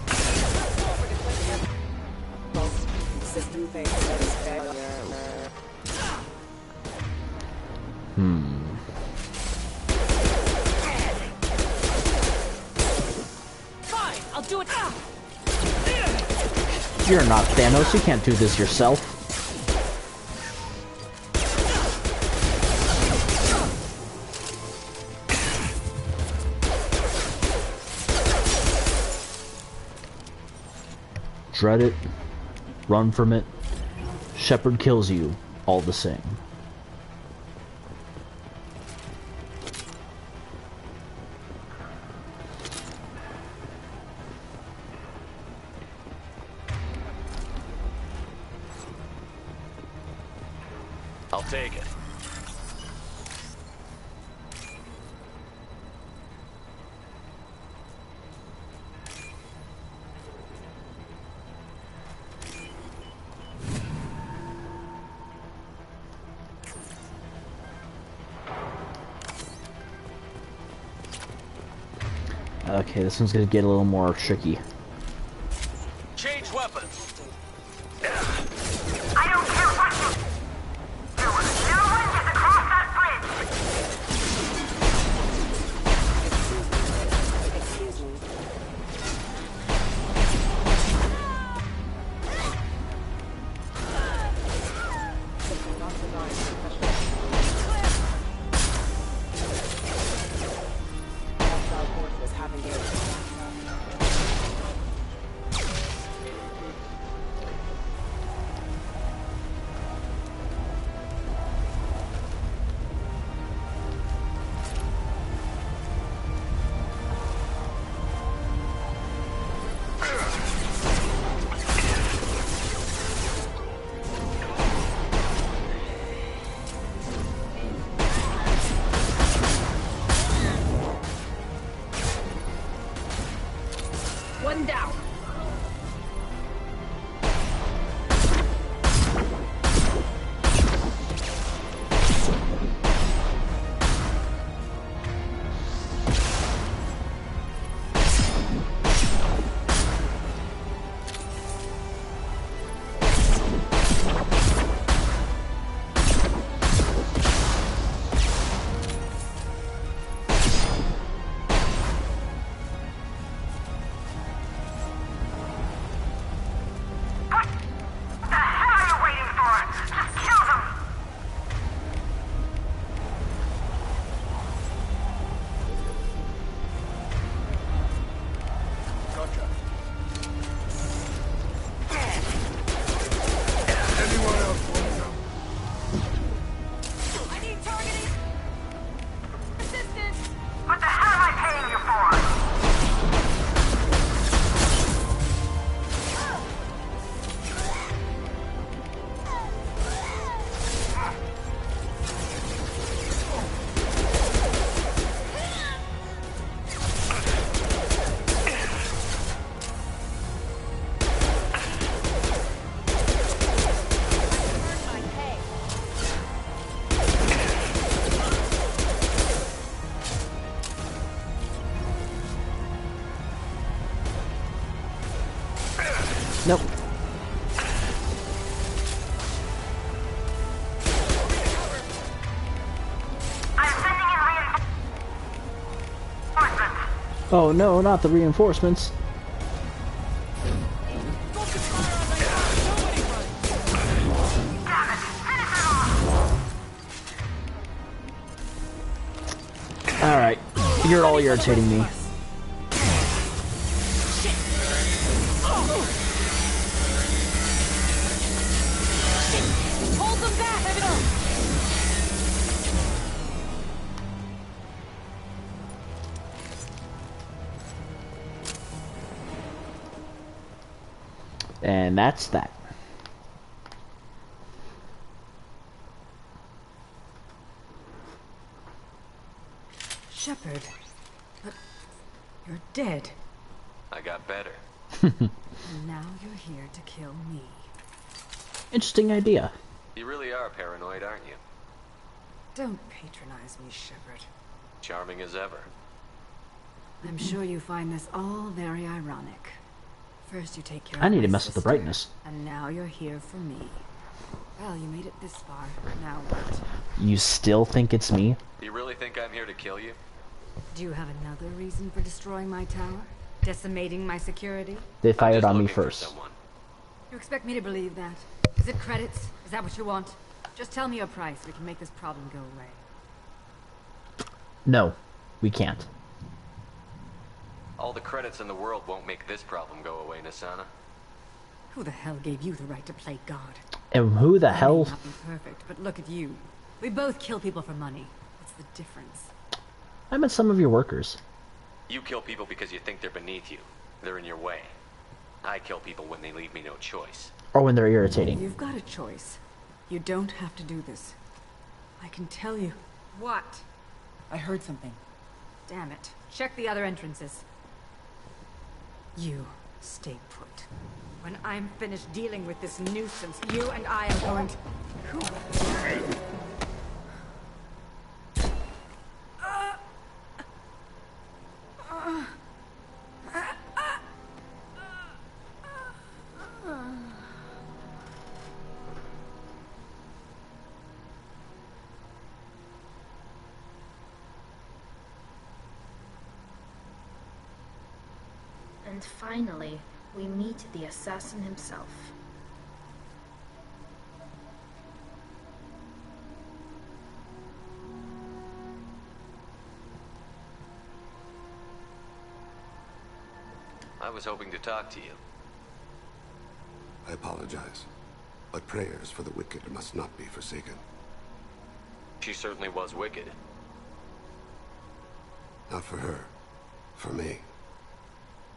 System failure. Fine, I'll do it. You're not Thanos, you can't do this yourself. Dread it, run from it, Shepard kills you, all the same. I'll take it. Okay, this one's gonna get a little more tricky. Change weapons. I don't care what you do. No one gets across that bridge. Excuse me. Hostile forces have engaged. Nope. Oh no, not the reinforcements. Alright, you're all irritating me. Hold them back, And that's that. Shepard, but you're dead. I got better. And now you're here to kill me. Interesting idea. You really are paranoid, aren't you? Don't patronize me, Shepard. Charming as ever. I'm sure you find this all very ironic. First you take care I of need to my mess with the sister, brightness. and now you're here for me. Well, you made it this far. Now what? You still think it's me? You really think I'm here to kill you? Do you have another reason for destroying my tower? Decimating my security? They fired on me first. You expect me to believe that? Is it credits? Is that what you want? Just tell me your price. We can make this problem go away. No, we can't. All the credits in the world won't make this problem go away, Nasana. Who the hell gave you the right to play God? And who the I may hell? not be perfect, but look at you. We both kill people for money. What's the difference? I met some of your workers. You kill people because you think they're beneath you. They're in your way. I kill people when they leave me no choice. Or when they're irritating. You've got a choice. You don't have to do this. I can tell you. What? I heard something. Damn it. Check the other entrances. You stay put. When I'm finished dealing with this nuisance, you and I are going to... And finally, we meet the assassin himself. I was hoping to talk to you. I apologize, but prayers for the wicked must not be forsaken. She certainly was wicked. Not for her. For me.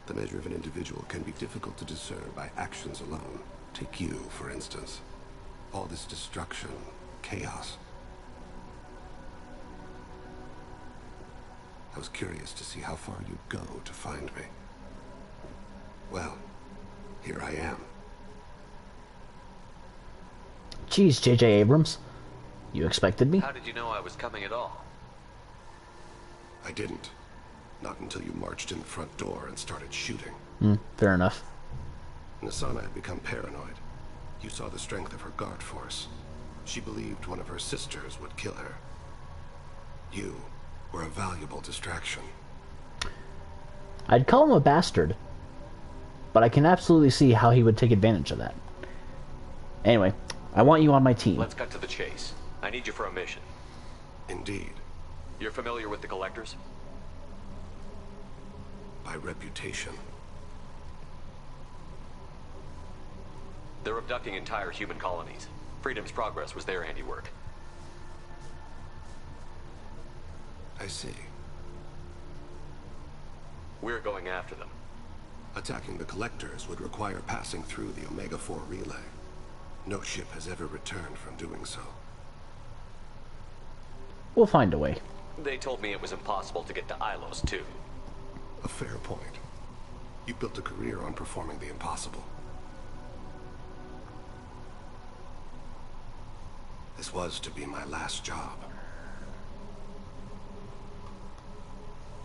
The measure of an individual can be difficult to discern by actions alone. Take you, for instance. All this destruction, chaos. I was curious to see how far you'd go to find me. Well, here I am. Jeez, J.J. Abrams. You expected me? How did you know I was coming at all? I didn't. Not until you marched in the front door and started shooting. Fair enough. Nasana had become paranoid. You saw the strength of her guard force. She believed one of her sisters would kill her. You were a valuable distraction. I'd call him a bastard, but I can absolutely see how he would take advantage of that. Anyway, I want you on my team. Let's cut to the chase. I need you for a mission. Indeed. You're familiar with the Collectors? By reputation. They're abducting entire human colonies. Freedom's Progress was their handiwork. I see. We're going after them. Attacking the Collectors would require passing through the Omega-4 relay. No ship has ever returned from doing so. We'll find a way. They told me it was impossible to get to Ilos, too. A fair point. You built a career on performing the impossible. This was to be my last job.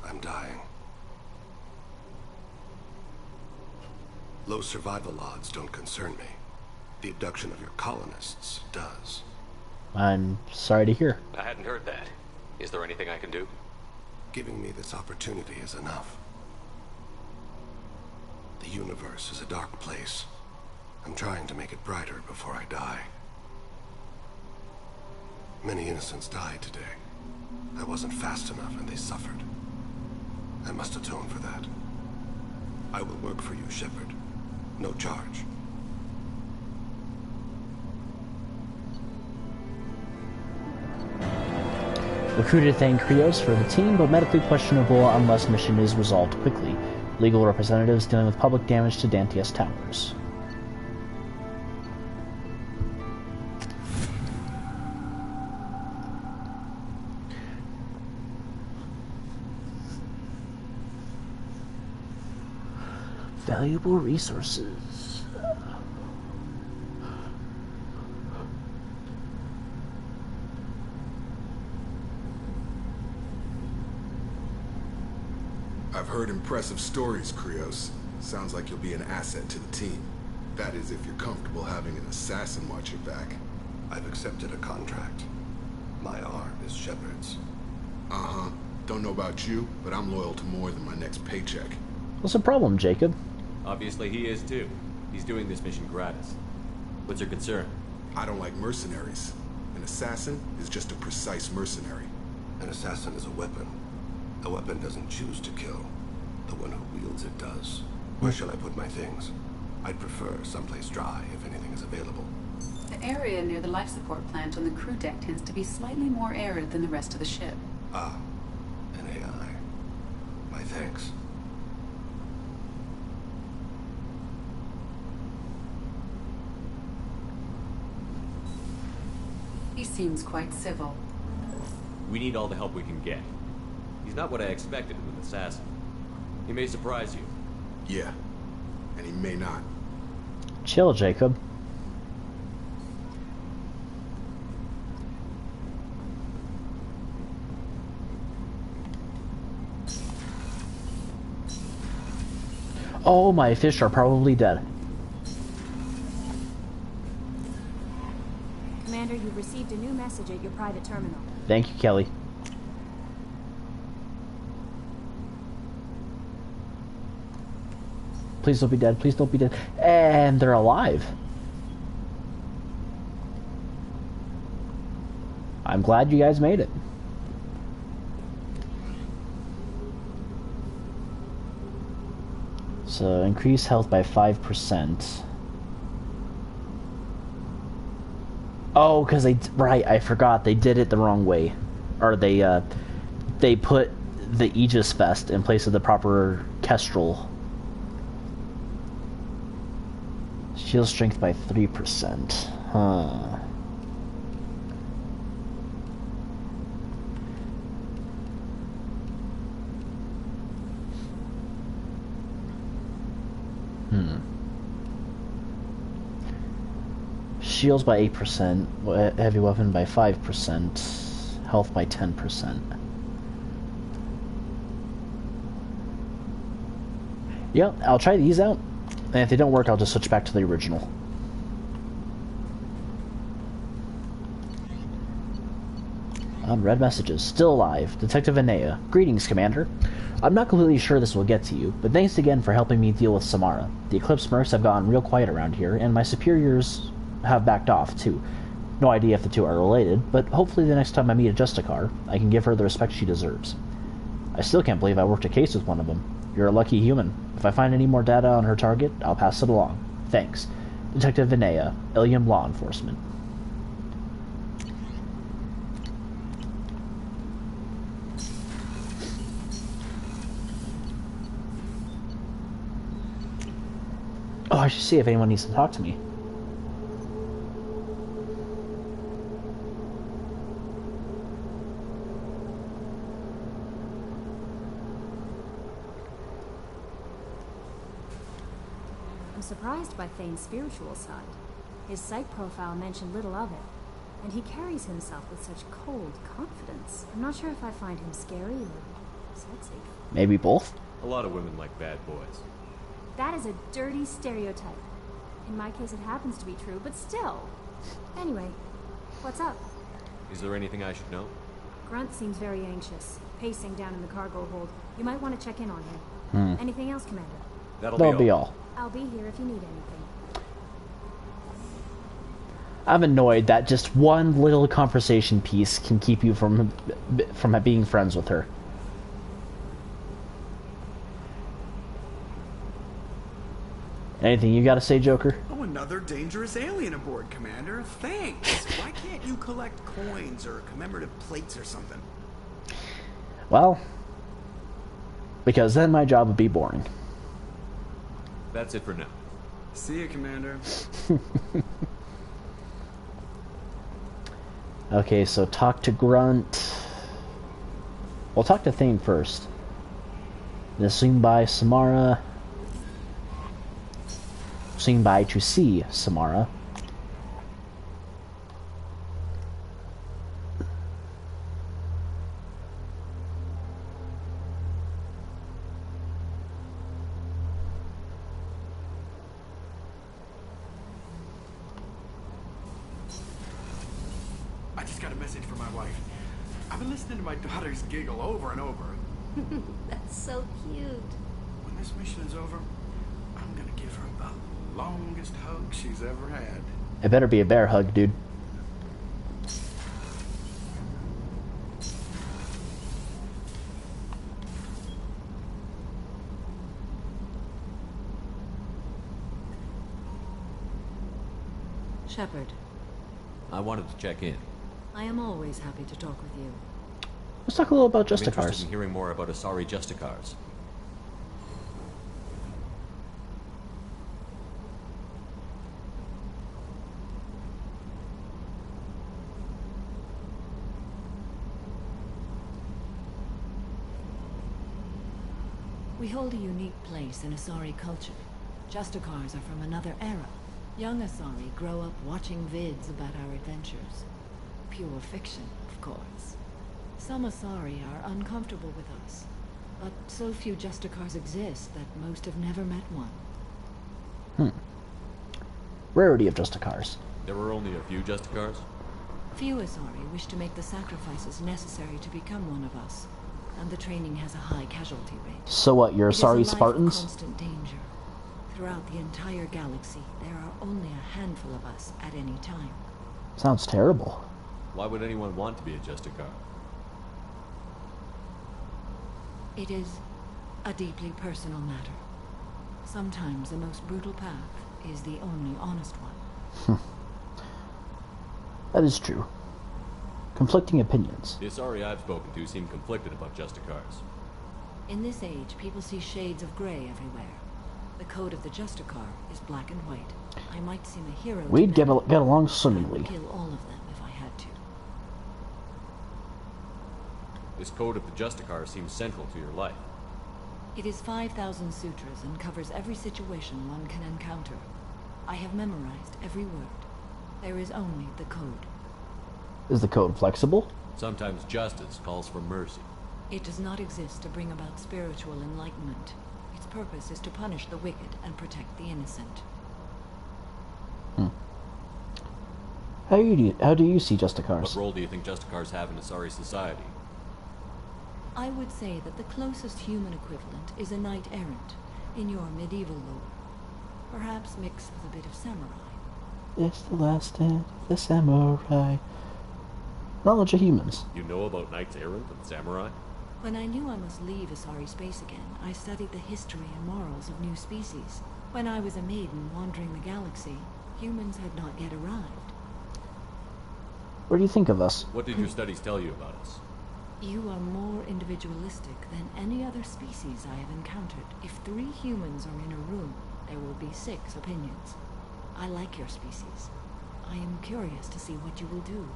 I'm dying. Low survival odds don't concern me. The abduction of your colonists does. I'm sorry to hear. I hadn't heard that. Is there anything I can do? Giving me this opportunity is enough. The universe is a dark place. I'm trying to make it brighter before I die. Many innocents died today. I wasn't fast enough and they suffered. I must atone for that. I will work for you, Shepard. No charge. Recruited Thane Krios for the team, but medically questionable unless mission is resolved quickly. Legal representatives dealing with public damage to Dantius Towers. Valuable resources. I've heard impressive stories, Krios. Sounds like you'll be an asset to the team. That is, if you're comfortable having an assassin watch your back. I've accepted a contract. My arm is Shepard's. Uh-huh. Don't know about you, but I'm loyal to more than my next paycheck. What's the problem, Jacob? Obviously he is too. He's doing this mission gratis. What's your concern? I don't like mercenaries. An assassin is just a precise mercenary. An assassin is a weapon. A weapon doesn't choose to kill. The one who wields it does. Where shall I put my things? I'd prefer someplace dry if anything is available. The area near the life support plant on the crew deck tends to be slightly more arid than the rest of the ship. Ah, an AI. My thanks. He seems quite civil. We need all the help we can get. He's not what I expected in an assassin. He may surprise you. Yeah, and he may not. Chill, Jacob. Oh, my fish are probably dead. Commander, you've received a new message at your private terminal. Thank you, Kelly. Please don't be dead. Please don't be dead. And they're alive. I'm glad you guys made it. So increase health by 5%. Oh, because right, I forgot they did it the wrong way, or they put the Aegis Vest in place of the proper Kestrel. Shield strength by 3%. Huh. Shields by 8%, heavy weapon by 5%, health by 10%. Yeah, I'll try these out, and if they don't work, I'll just switch back to the original. Unread messages. Still alive. Detective Anea. Greetings, Commander. I'm not completely sure this will get to you, but thanks again for helping me deal with Samara. The Eclipse mercs have gotten real quiet around here, and my superiors have backed off, too. No idea if the two are related, but hopefully the next time I meet a Justicar, I can give her the respect she deserves. I still can't believe I worked a case with one of them. You're a lucky human. If I find any more data on her target, I'll pass it along. Thanks. Detective Vinaya, Ilium Law Enforcement. Oh, I should see if anyone needs to talk to me. I'm surprised by Thane's spiritual side. His psych profile mentioned little of it, and he carries himself with such cold confidence. I'm not sure if I find him scary or sexy. Maybe both? A lot of women like bad boys. That is a dirty stereotype. In my case, it happens to be true, but still. Anyway, what's up? Is there anything I should know? Grunt seems very anxious, pacing down in the cargo hold. You might want to check in on him. Anything else, Commander? That'll be all. I'll be here if you need anything. I'm annoyed that just one little conversation piece can keep you from being friends with her. Anything you gotta say, Joker? Oh, another dangerous alien aboard, Commander. Thanks. Why can't you collect coins or commemorative plates or something? Well, because then my job would be boring. That's it for now. See you, Commander. Okay, so talk to Grunt. We'll talk to Thane first. Then swing by Samara. Swing by to see Samara. I just got a message from my wife. I've been listening to my daughter's giggle over and over. That's so cute. When this mission is over, I'm gonna give her the longest hug she's ever had. It better be a bear hug, dude. Shepard, I wanted to check in. I am always happy to talk with you. Let's talk a little about I'm interested Justicars. in hearing more about Asari Justicars. We hold a unique place in Asari culture. Justicars are from another era. Young Asari grow up watching vids about our adventures. Pure fiction, of course. Some Asari are uncomfortable with us, but so few Justicars exist that most have never met one. Rarity of Justicars. There were only a few Justicars? Few Asari wish to make the sacrifices necessary to become one of us, and the training has a high casualty rate. So what, you're It is a Asari life of Spartans? constant danger. Throughout the entire galaxy, there are only a handful of us at any time. Sounds terrible. Why would anyone want to be a Justicar? It is a deeply personal matter. Sometimes the most brutal path is the only honest one. That is true. Conflicting opinions. The Asari I've spoken to seem conflicted about Justicars. In this age, people see shades of gray everywhere. The code of the Justicar is black and white. I might seem a hero. We'd get to them. along I swimmingly. would kill all of them if I had to. This code of the Justicar seems central to your life. It is 5,000 sutras and covers every situation one can encounter. I have memorized every word. There is only the code. Is the code flexible? Sometimes justice calls for mercy. It does not exist to bring about spiritual enlightenment. Its purpose is to punish the wicked and protect the innocent. How do you see Justicars? What role do you think Justicars have in Asari society? I would say that the closest human equivalent is a knight-errant in your medieval lore. Perhaps mixed with a bit of samurai. It's the last stand of the samurai. Knowledge of humans. You know about knights errant and samurai? When I knew I must leave Asari space again, I studied the history and morals of new species. When I was a maiden wandering the galaxy, humans had not yet arrived. What do you think of us? What did your studies tell you about us? You are more individualistic than any other species I have encountered. If 3 humans are in a room, there will be 6 opinions. I like your species. I am curious to see what you will do.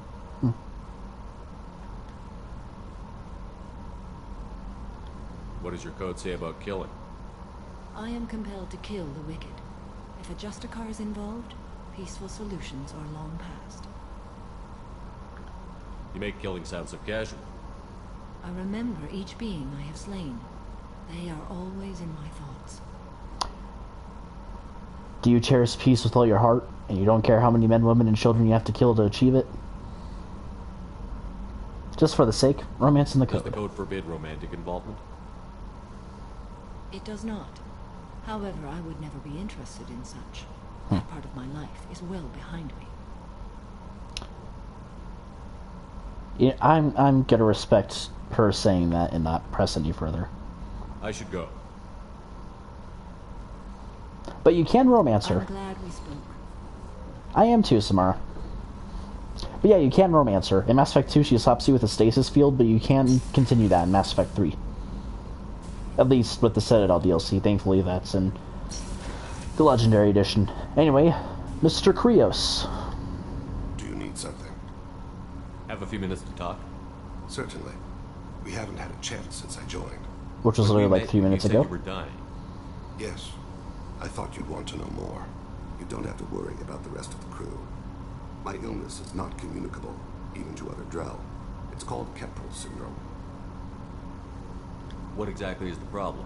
What does your code say about killing? I am compelled to kill the wicked. If a Justicar is involved, peaceful solutions are long past. You make killing sound so casual. I remember each being I have slain. They are always in my thoughts. Do you cherish peace with all your heart, and you don't care how many men, women, and children you have to kill to achieve it? Just for the sake, romance in the code. Does the code forbid romantic involvement? It does not. However, I would never be interested in such. That part of my life is well behind me. Yeah, I'm gonna respect her saying that and not press any further. I should go. But you can romance her. I'm glad we spoke. I am too, Samara. But yeah, you can romance her. In Mass Effect 2, she slaps you with a stasis field, but you can continue that in Mass Effect 3. At least with the Citadel DLC. Thankfully, that's in the Legendary Edition. Anyway, Mr. Krios. Do you need something? Have a few minutes to talk? Certainly. We haven't had a chance since I joined. Which was literally like 3 minutes ago. You were dying. Yes. I thought you'd want to know more. You don't have to worry about the rest of the crew. My illness is not communicable, even to other Drell. It's called Keppel syndrome. What exactly is the problem?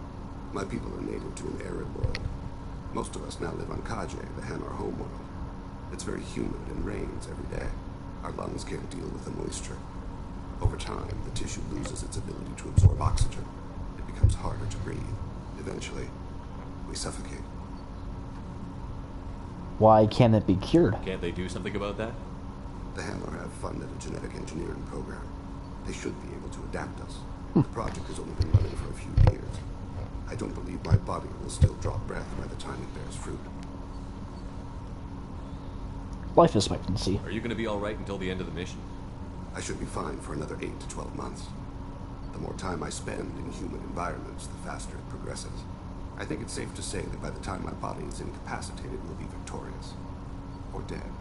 My people are native to an arid world. Most of us now live on Kaje, the Hanar homeworld. It's very humid and rains every day. Our lungs can't deal with the moisture. Over time, the tissue loses its ability to absorb oxygen. It becomes harder to breathe. Eventually, we suffocate. Why can't it be cured? Can't they do something about that? The Hanar have funded a genetic engineering program. They should be able to adapt us. The project has only been running for a few years. I don't believe my body will still draw breath by the time it bears fruit. Life expectancy. Are you going to be alright until the end of the mission? I should be fine for another 8 to 12 months. The more time I spend in human environments, the faster it progresses. I think it's safe to say that by the time my body is incapacitated, we'll be victorious. Or dead.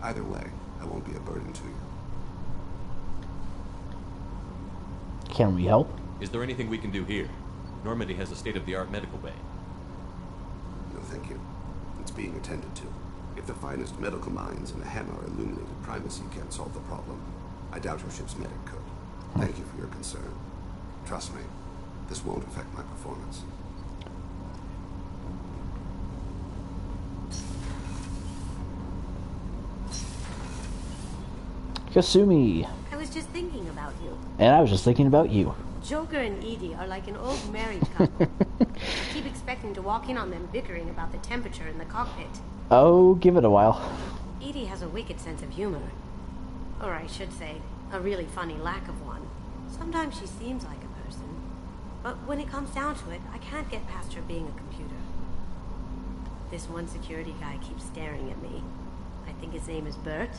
Either way, I won't be a burden to you. Can we help? Is there anything we can do here? Normandy has a state-of-the-art medical bay. No, thank you. It's being attended to. If the finest medical minds in the Hanar illuminated primacy can't solve the problem, I doubt your ship's medic could. Thank you for your concern. Trust me, this won't affect my performance. Kasumi. I was just thinking about you. And I was just thinking about you. Joker and Edie are like an old married couple. I keep expecting to walk in on them bickering about the temperature in the cockpit. Oh, give it a while. Edie has a wicked sense of humor. Or I should say, a really funny lack of one. Sometimes she seems like a person. But when it comes down to it, I can't get past her being a computer. This one security guy keeps staring at me. I think his name is Bert.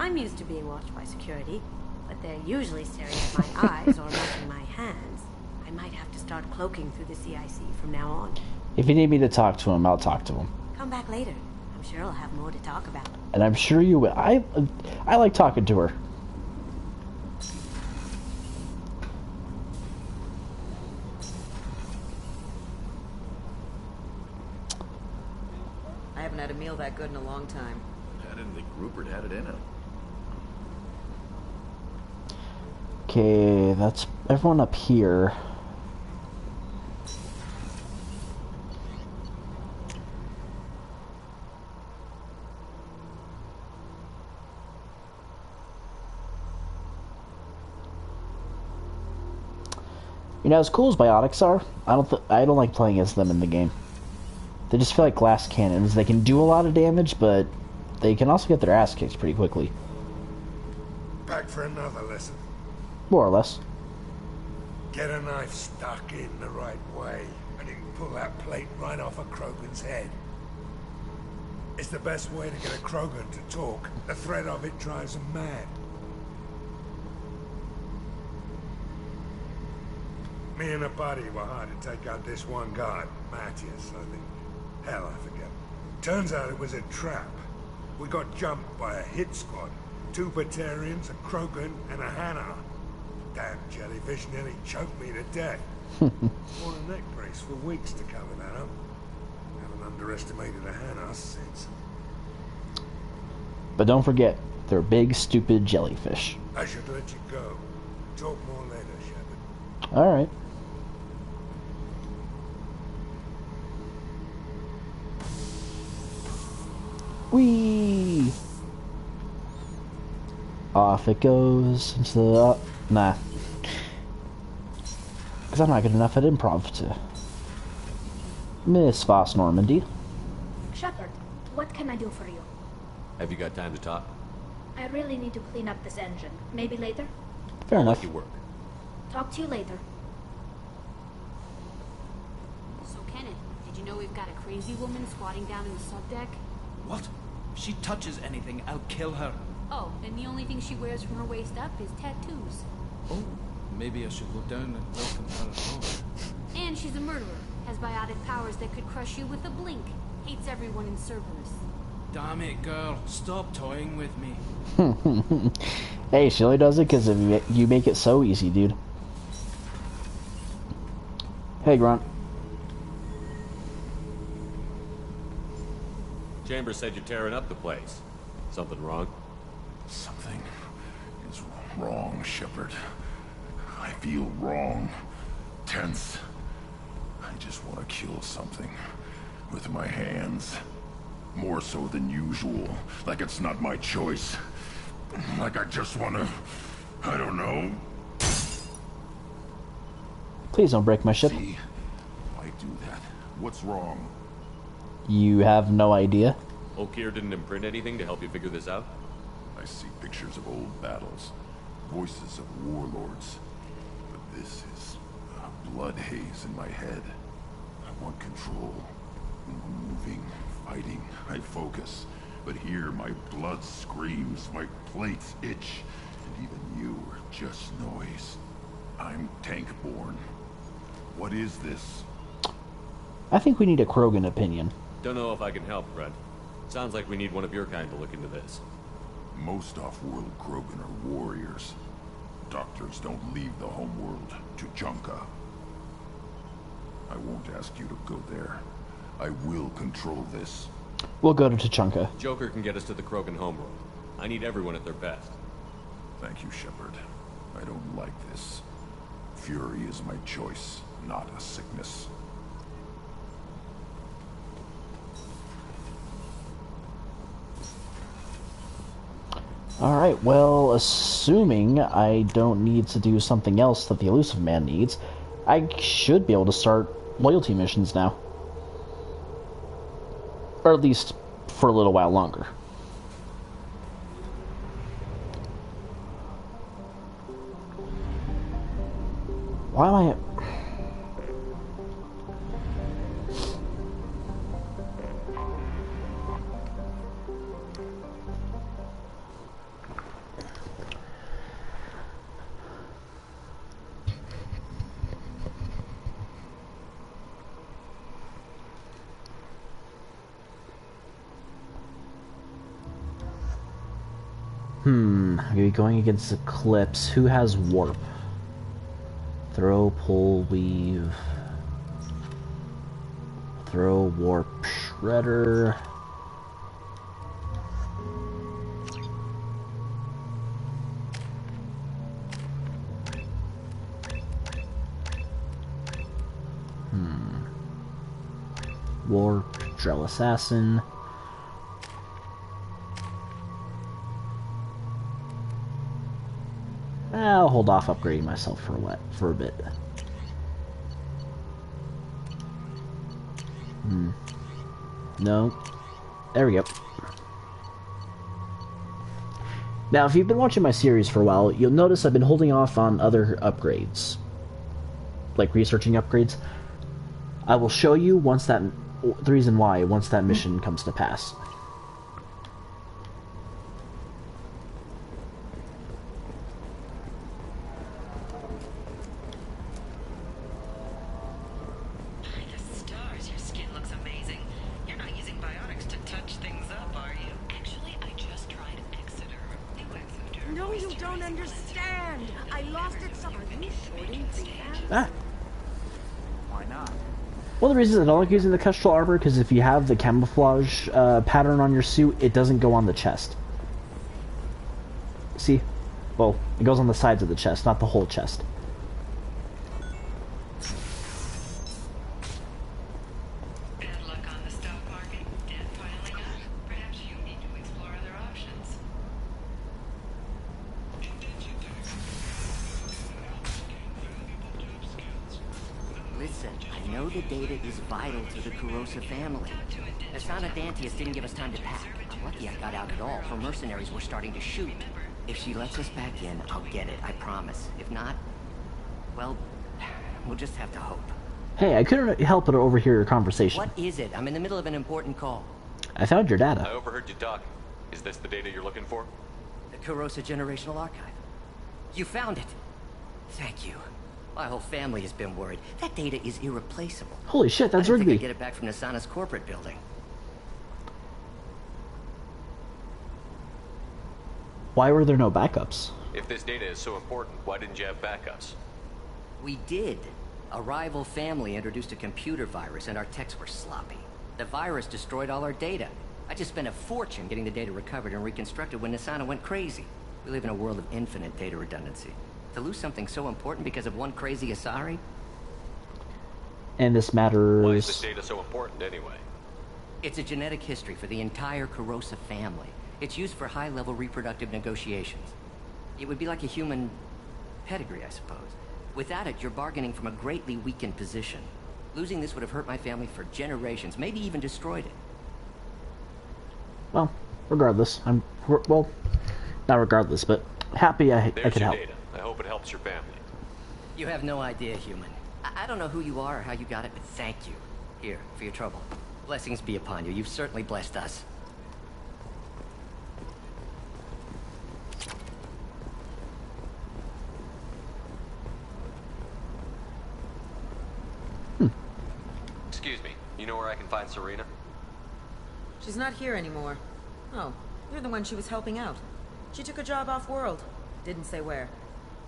I'm used to being watched by security, but they're usually staring at my eyes or watching my hands. I might have to start cloaking through the CIC from now on. If you need me to talk to him, I'll talk to him. Come back later. I'm sure I'll have more to talk about. And I'm sure you will. I like talking to her. I haven't had a meal that good in a long time. I didn't think Rupert had it in him. Okay, that's everyone up here. You know, as cool as biotics are, I don't like playing as them in the game. They just feel like glass cannons. They can do a lot of damage, but they can also get their ass kicked pretty quickly. Back for another lesson. More or less. Get a knife stuck in the right way, and you can pull that plate right off a Krogan's head. It's the best way to get a Krogan to talk. The threat of it drives them mad. Me and a buddy were hired to take out this one guy, Matthias, I think. Hell, I forget. Turns out it was a trap. We got jumped by a hit squad. 2 Batarians, a Krogan, and a Hanar. Damn jellyfish nearly choked me to death. Worn a neck brace for weeks to cover that up. Haven't underestimated a Hanar since. But don't forget, they're big, stupid jellyfish. I should let you go. Talk more later, Shepard. Alright. Whee! Off it goes into the... nah. Because I'm not good enough at improv to... Miss Voss Normandy. Shepard, what can I do for you? Have you got time to talk? I really need to clean up this engine. Maybe later? Fair enough. Let you work. Talk to you later. So, Kenneth, did you know we've got a crazy woman squatting down in the subdeck? What? If she touches anything, I'll kill her. Oh, and the only thing she wears from her waist up is tattoos. Oh, maybe I should go down and welcome her home. And she's a murderer. Has biotic powers that could crush you with a blink. Hates everyone in Cerberus. Damn it, girl. Stop toying with me. Hey, she only does it because you make it so easy, dude. Hey, Grunt. Chambers said you're tearing up the place. Something wrong? Something is wrong, Shepard. I feel wrong. Tense. I just want to kill something. With my hands. More so than usual. Like it's not my choice. Like I just want to... I don't know. Please don't break my ship. See? Why do that? What's wrong? You have no idea? Okeer didn't imprint anything to help you figure this out? I see pictures of old battles. Voices of warlords. But this is a blood haze in my head. I want control. Moving, fighting, I focus. But here my blood screams, my plates itch. And even you are just noise. I'm tank-born. What is this? I think we need a Krogan opinion. Don't know if I can help, Brent. Sounds like we need one of your kind to look into this. Most off-world Krogan are warriors. Doctors don't leave the homeworld to Junka. I won't ask you to go there. I will control this. We'll go to Tachanka. Joker can get us to the Krogan homeworld. I need everyone at their best. Thank you, Shepard. I don't like this. Fury is my choice, not a sickness. Alright, well, assuming I don't need to do something else that the Illusive Man needs, I should be able to start loyalty missions now. Or at least for a little while longer. Why am I... I'm gonna be going against Eclipse. Who has warp? Throw, pull, weave. Throw, warp, shredder. Warp, Drell Assassin. I'll hold off upgrading myself for a bit. No. There we go. Now, if you've been watching my series for a while, you'll notice I've been holding off on other upgrades. Like researching upgrades. I will show you the reason why once that mission comes to pass. One of the reasons I don't like using the Kestrel armor, because if you have the camouflage pattern on your suit, it doesn't go on the chest. See? Well, it goes on the sides of the chest, not the whole chest. know the data is vital to the Kurosa family. Asana Dantius didn't give us time to pack. I'm lucky I got out at all. Her mercenaries were starting to shoot. If she lets us back in, I'll get it, I promise. If not, well, we'll just have to hope. Hey, I couldn't help but overhear your conversation. What is it? I'm in the middle of an important call. I found your data. I overheard you talking. Is this the data you're looking for? The Kurosa Generational Archive. You found it. Thank you. My whole family has been worried. That data is irreplaceable. Holy shit, that's I didn't think Rigby. I'd get it back from Nasana's corporate building. Why were there no backups? If this data is so important, why didn't you have backups? We did. A rival family introduced a computer virus and our techs were sloppy. The virus destroyed all our data. I just spent a fortune getting the data recovered and reconstructed when Nasana went crazy. We live in a world of infinite data redundancy. To lose something so important because of one crazy Asari? And this matters... Why is this data so important anyway? It's a genetic history for the entire Kurosa family. It's used for high-level reproductive negotiations. It would be like a human pedigree, I suppose. Without it, you're bargaining from a greatly weakened position. Losing this would have hurt my family for generations, maybe even destroyed it. Well, regardless, well, not regardless, but happy I could help. Data. I hope it helps your family. You have no idea, human. I don't know who you are or how you got it, but thank you. Here, for your trouble. Blessings be upon you. You've certainly blessed us. Excuse me. You know where I can find Serena? She's not here anymore. Oh, you're the one she was helping out. She took a job off-world. Didn't say where.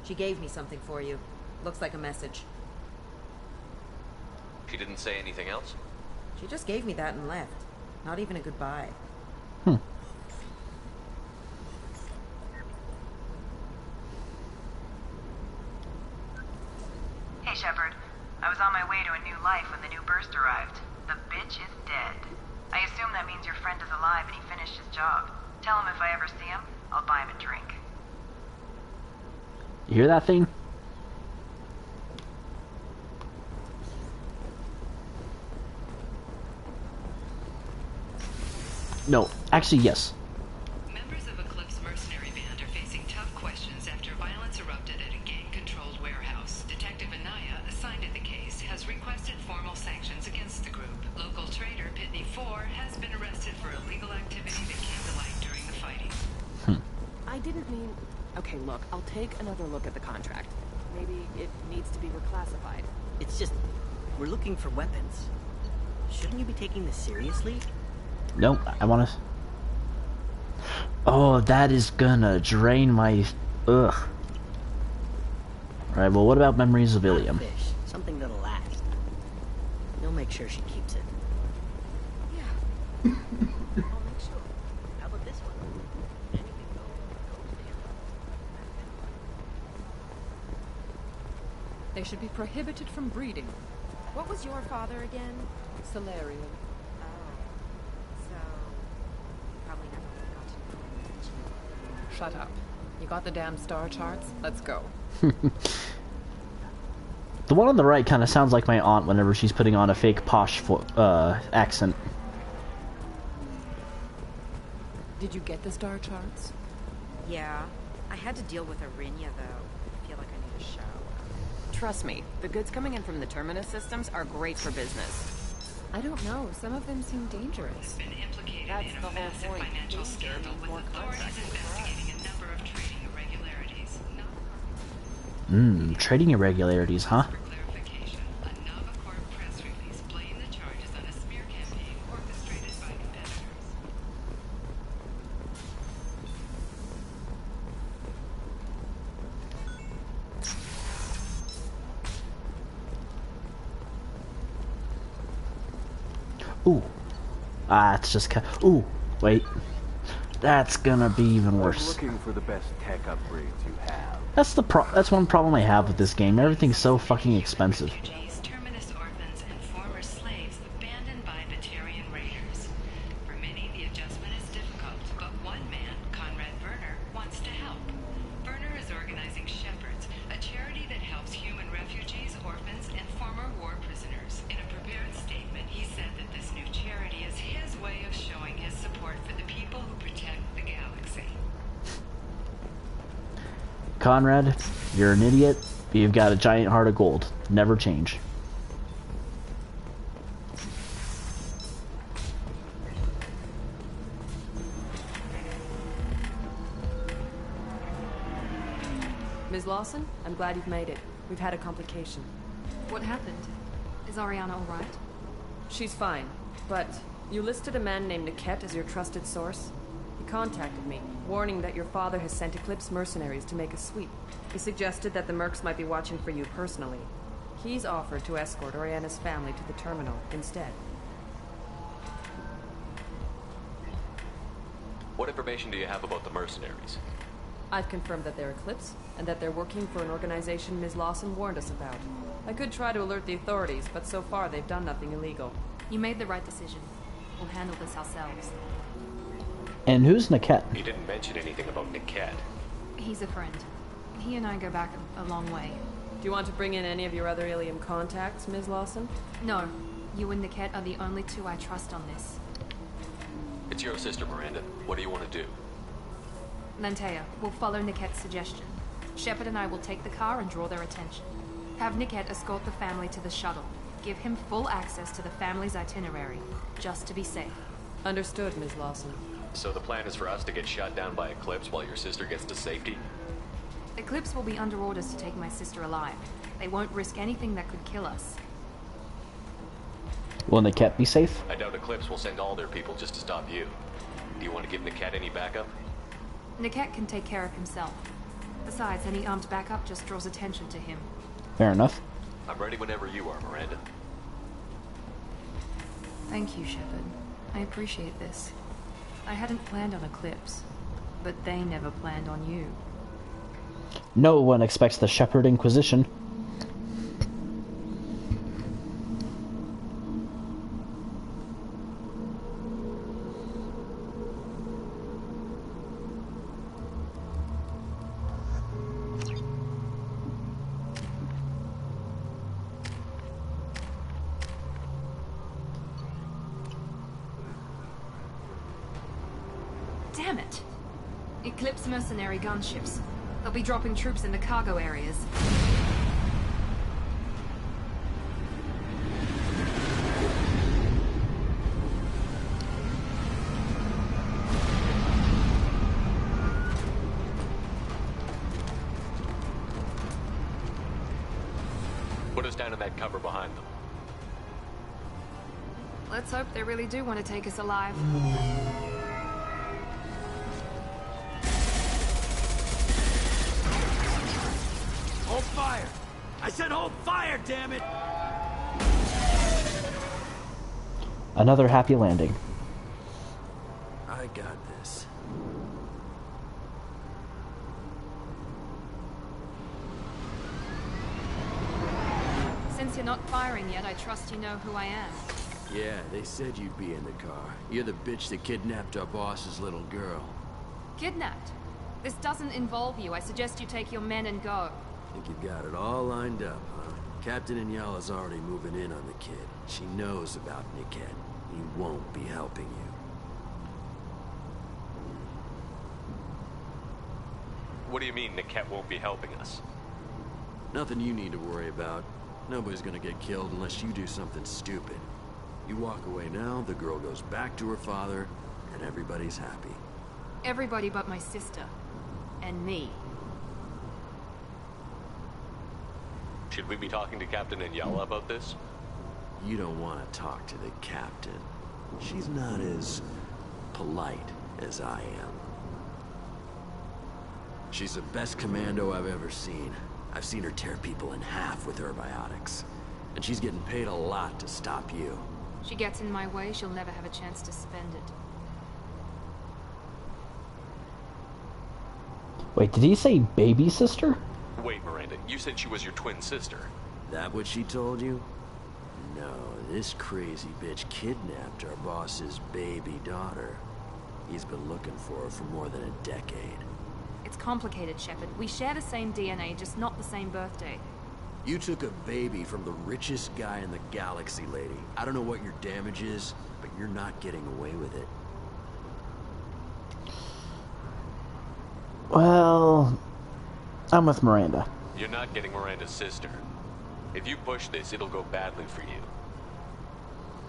She gave me something for you. Looks like a message. She didn't say anything else? She just gave me that and left. Not even a goodbye. Hey, Shepard. I was on my way to a new life when the new burst arrived. The bitch is dead. I assume that means your friend is alive and he finished his job. Tell him if I ever see him, I'll buy him a drink. You hear that thing? No, actually, yes. Members of Eclipse mercenary band are facing tough questions after violence erupted at a gang-controlled warehouse. Detective Anaya, assigned to the case, has requested formal sanctions against the group. Local trader Pitney 4 has been arrested for illegal activity that came to light during the fighting. I didn't mean... Okay, look, I'll take another look at the contract. Maybe it needs to be reclassified. It's just... we're looking for weapons. Shouldn't you be taking this seriously? Nope, I want to... Oh, that is gonna drain my... Ugh. Alright, well, what about Memories of Ilium? Fish. Something that'll last. You'll make sure she keeps it. Yeah. I'll make sure. How about this one? They should be prohibited from breeding. What was your father again? Solarium. Probably never would have got to know him. Shut up. You got the damn star charts? Let's go. The one on the right kind of sounds like my aunt whenever she's putting on a fake posh accent. Did you get the star charts? Yeah. I had to deal with Arinya, though. I feel like I need a shower. Trust me, the goods coming in from the Terminus systems are great for business. I don't know. Some of them seem dangerous. That's the whole point. Financial scandal with authorities investigating a number of trading irregularities. Trading irregularities, huh? Ooh. It's just ooh, wait. That's gonna be even worse. Looking for the best tech upgrades you have. That's one problem I have with this game. Everything's so fucking expensive. Terminus orphans and former slaves abandoned by Batarian raiders. For many, the adjustment is difficult, but one man, Conrad Werner, wants to help. Werner is organizing Shepherds, a charity that helps human refugees, orphans, and former war prisoners in a Conrad, you're an idiot, but you've got a giant heart of gold. Never change. Ms. Lawson, I'm glad you've made it. We've had a complication. What happened? Is Ariana all right? She's fine, but you listed a man named Niket as your trusted source. He contacted me, warning that your father has sent Eclipse mercenaries to make a sweep. He suggested that the Mercs might be watching for you personally. He's offered to escort Oriana's family to the terminal instead. What information do you have about the mercenaries? I've confirmed that they're Eclipse, and that they're working for an organization Ms. Lawson warned us about. I could try to alert the authorities, but so far they've done nothing illegal. You made the right decision. We'll handle this ourselves. And who's Niket? He didn't mention anything about Niket. He's a friend. He and I go back a long way. Do you want to bring in any of your other Ilium contacts, Ms. Lawson? No. You and Niket are the only two I trust on this. It's your sister, Miranda. What do you want to do? Lantea, we'll follow Niket's suggestion. Shepard and I will take the car and draw their attention. Have Niket escort the family to the shuttle. Give him full access to the family's itinerary, just to be safe. Understood, Ms. Lawson. So the plan is for us to get shot down by Eclipse while your sister gets to safety? Eclipse will be under orders to take my sister alive. They won't risk anything that could kill us. Will Niket be safe? I doubt Eclipse will send all their people just to stop you. Do you want to give Niket any backup? Niket can take care of himself. Besides, any armed backup just draws attention to him. Fair enough. I'm ready whenever you are, Miranda. Thank you, Shepard. I appreciate this. I hadn't planned on Eclipse, but they never planned on you. No one expects the Shepherd Inquisition. Damn it! Eclipse mercenary gunships. They'll be dropping troops in the cargo areas. Put us down in that cover behind them. Let's hope they really do want to take us alive. Hold fire! I said hold fire, damn it! Another happy landing. I got this. Since you're not firing yet, I trust you know who I am. Yeah, they said you'd be in the car. You're the bitch that kidnapped our boss's little girl. Kidnapped? This doesn't involve you. I suggest you take your men and go. Think you've got it all lined up, huh? Captain Inyala's already moving in on the kid. She knows about Niket. He won't be helping you. What do you mean Niket won't be helping us? Nothing you need to worry about. Nobody's gonna get killed unless you do something stupid. You walk away now, the girl goes back to her father, and everybody's happy. Everybody but my sister. And me. Should we be talking to Captain Inyala about this? You don't want to talk to the captain. She's not as polite as I am. She's the best commando I've ever seen. I've seen her tear people in half with her biotics. And she's getting paid a lot to stop you. She gets in my way, she'll never have a chance to spend it. Wait, did he say baby sister? Wait, Miranda, you said she was your twin sister. That what she told you? No, this crazy bitch kidnapped our boss's baby daughter. He's been looking for her for more than a decade. It's complicated, Shepard. We share the same DNA, just not the same birthday. You took a baby from the richest guy in the galaxy, lady. I don't know what your damage is, but you're not getting away with it. Well, I I'm with Miranda. You're not getting Miranda's sister. If you push this, it'll go badly for you.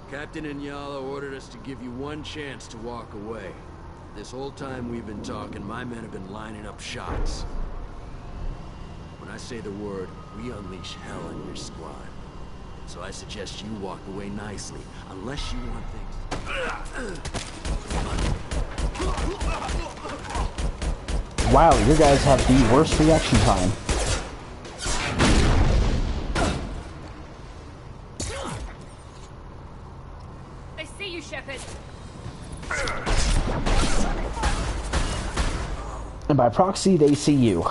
Captain Inyala ordered us to give you one chance to walk away. This whole time we've been talking, my men have been lining up shots. When I say the word, we unleash hell on your squad. So I suggest you walk away nicely, unless you want things... Wow, you guys have the worst reaction time. I see you, Shepard. And by proxy, they see you.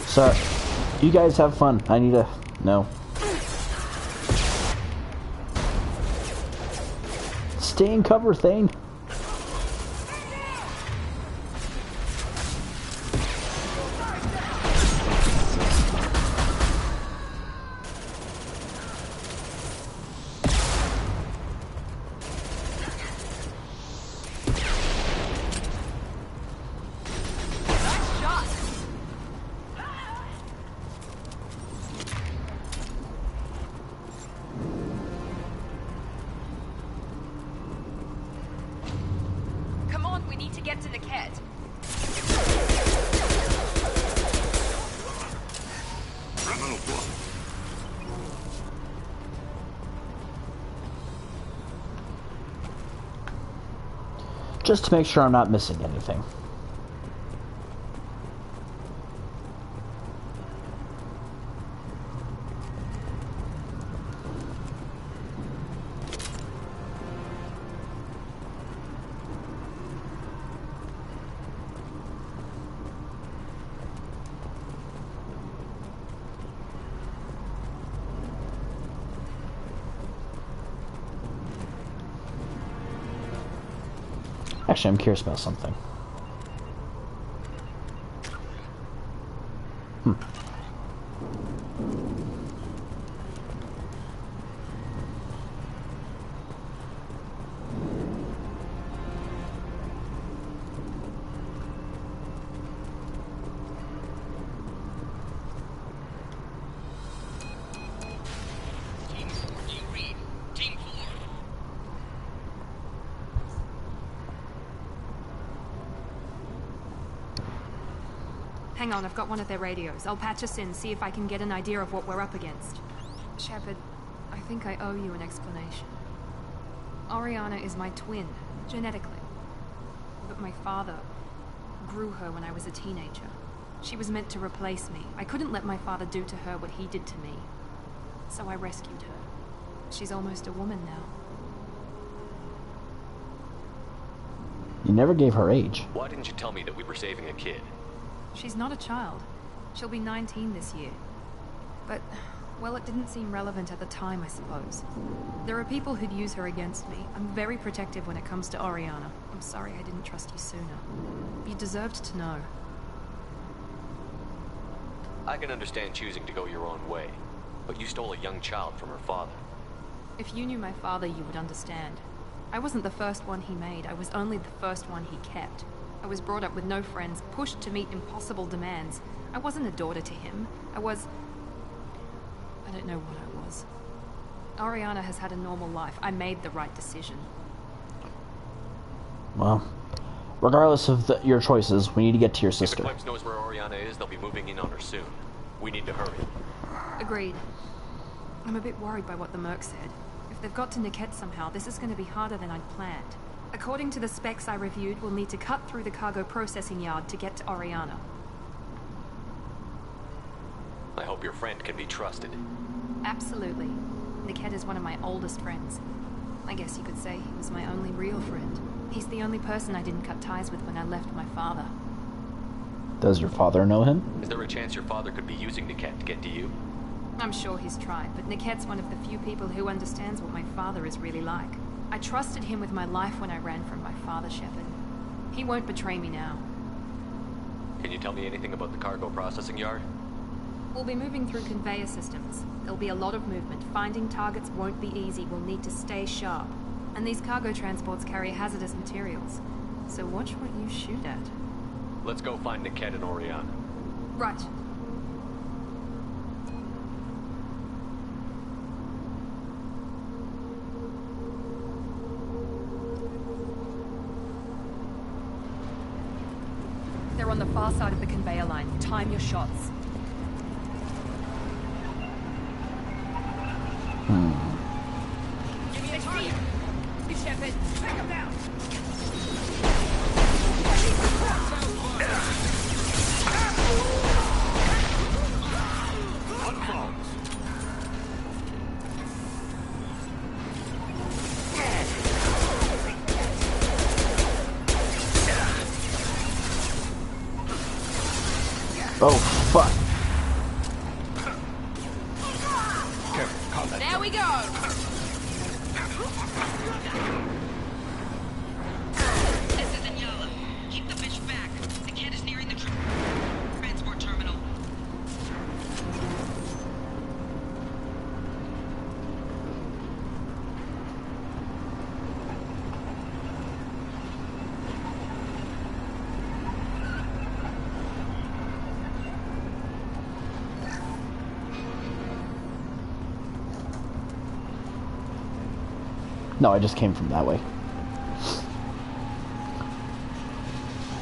So, you guys have fun. I need to know. Stay in cover, Thane. Just to make sure I'm not missing anything. Actually, I'm curious about something. Hang on, I've got one of their radios. I'll patch us in, see if I can get an idea of what we're up against. Shepard, I think I owe you an explanation. Oriana is my twin, genetically. But my father grew her when I was a teenager. She was meant to replace me. I couldn't let my father do to her what he did to me. So I rescued her. She's almost a woman now. You never gave her age. Why didn't you tell me that we were saving a kid? She's not a child. She'll be 19 this year. But, well, it didn't seem relevant at the time, I suppose. There are people who'd use her against me. I'm very protective when it comes to Oriana. I'm sorry I didn't trust you sooner. You deserved to know. I can understand choosing to go your own way, but you stole a young child from her father. If you knew my father, you would understand. I wasn't the first one he made. I was only the first one he kept. I was brought up with no friends, pushed to meet impossible demands. I wasn't a daughter to him. I don't know what I was. Oriana has had a normal life. I made the right decision. Well, regardless of your choices, we need to get to your sister. If the Eclipse knows where Oriana is, they'll be moving in on her soon. We need to hurry. Agreed. I'm a bit worried by what the Merc said. If they've got to Niket somehow, this is going to be harder than I'd planned. According to the specs I reviewed, we'll need to cut through the cargo processing yard to get to Oriana. I hope your friend can be trusted. Absolutely. Niket is one of my oldest friends. I guess you could say he was my only real friend. He's the only person I didn't cut ties with when I left my father. Does your father know him? Is there a chance your father could be using Niket to get to you? I'm sure he's tried, but Niket's one of the few people who understands what my father is really like. I trusted him with my life when I ran from my father, Shepard. He won't betray me now. Can you tell me anything about the cargo processing yard? We'll be moving through conveyor systems. There'll be a lot of movement. Finding targets won't be easy. We'll need to stay sharp. And these cargo transports carry hazardous materials. So watch what you shoot at. Let's go find Niket and Oriana. Right. They're on the far side of the conveyor line. Time your shots. Give me a target. Shepard, take him down. Oh, fuck. There we go. This is Inyala. Keep the bitch back. The kid is nearing the transport terminal. No, I just came from that way.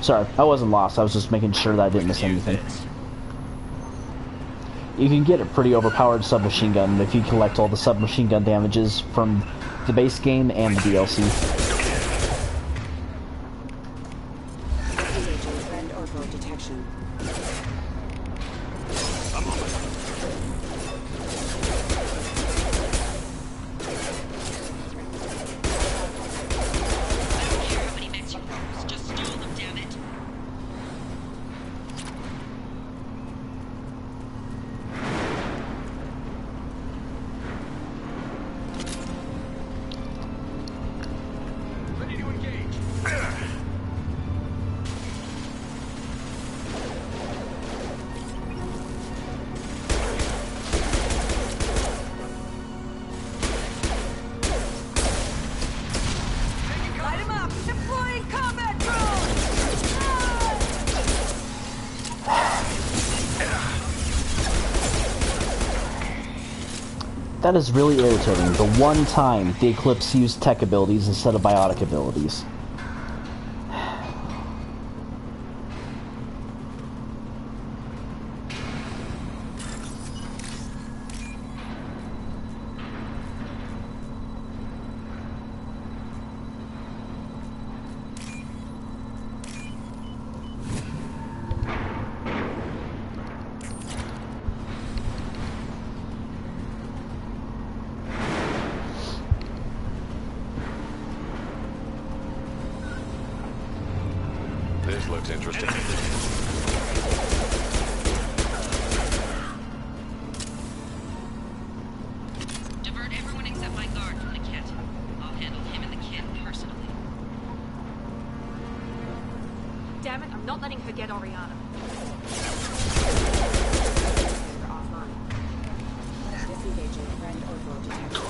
Sorry, I wasn't lost. I was just making sure that I didn't miss anything. You can get a pretty overpowered submachine gun if you collect all the submachine gun damages from the base game and the DLC. Detection. That is really irritating. The one time the Eclipse used tech abilities instead of biotic abilities. This looks interesting. Divert everyone except my guard from the kit. I'll handle him and the kid personally. Damn it, I'm not letting her get Oriana. Offline. Disengaging friend or foe detection.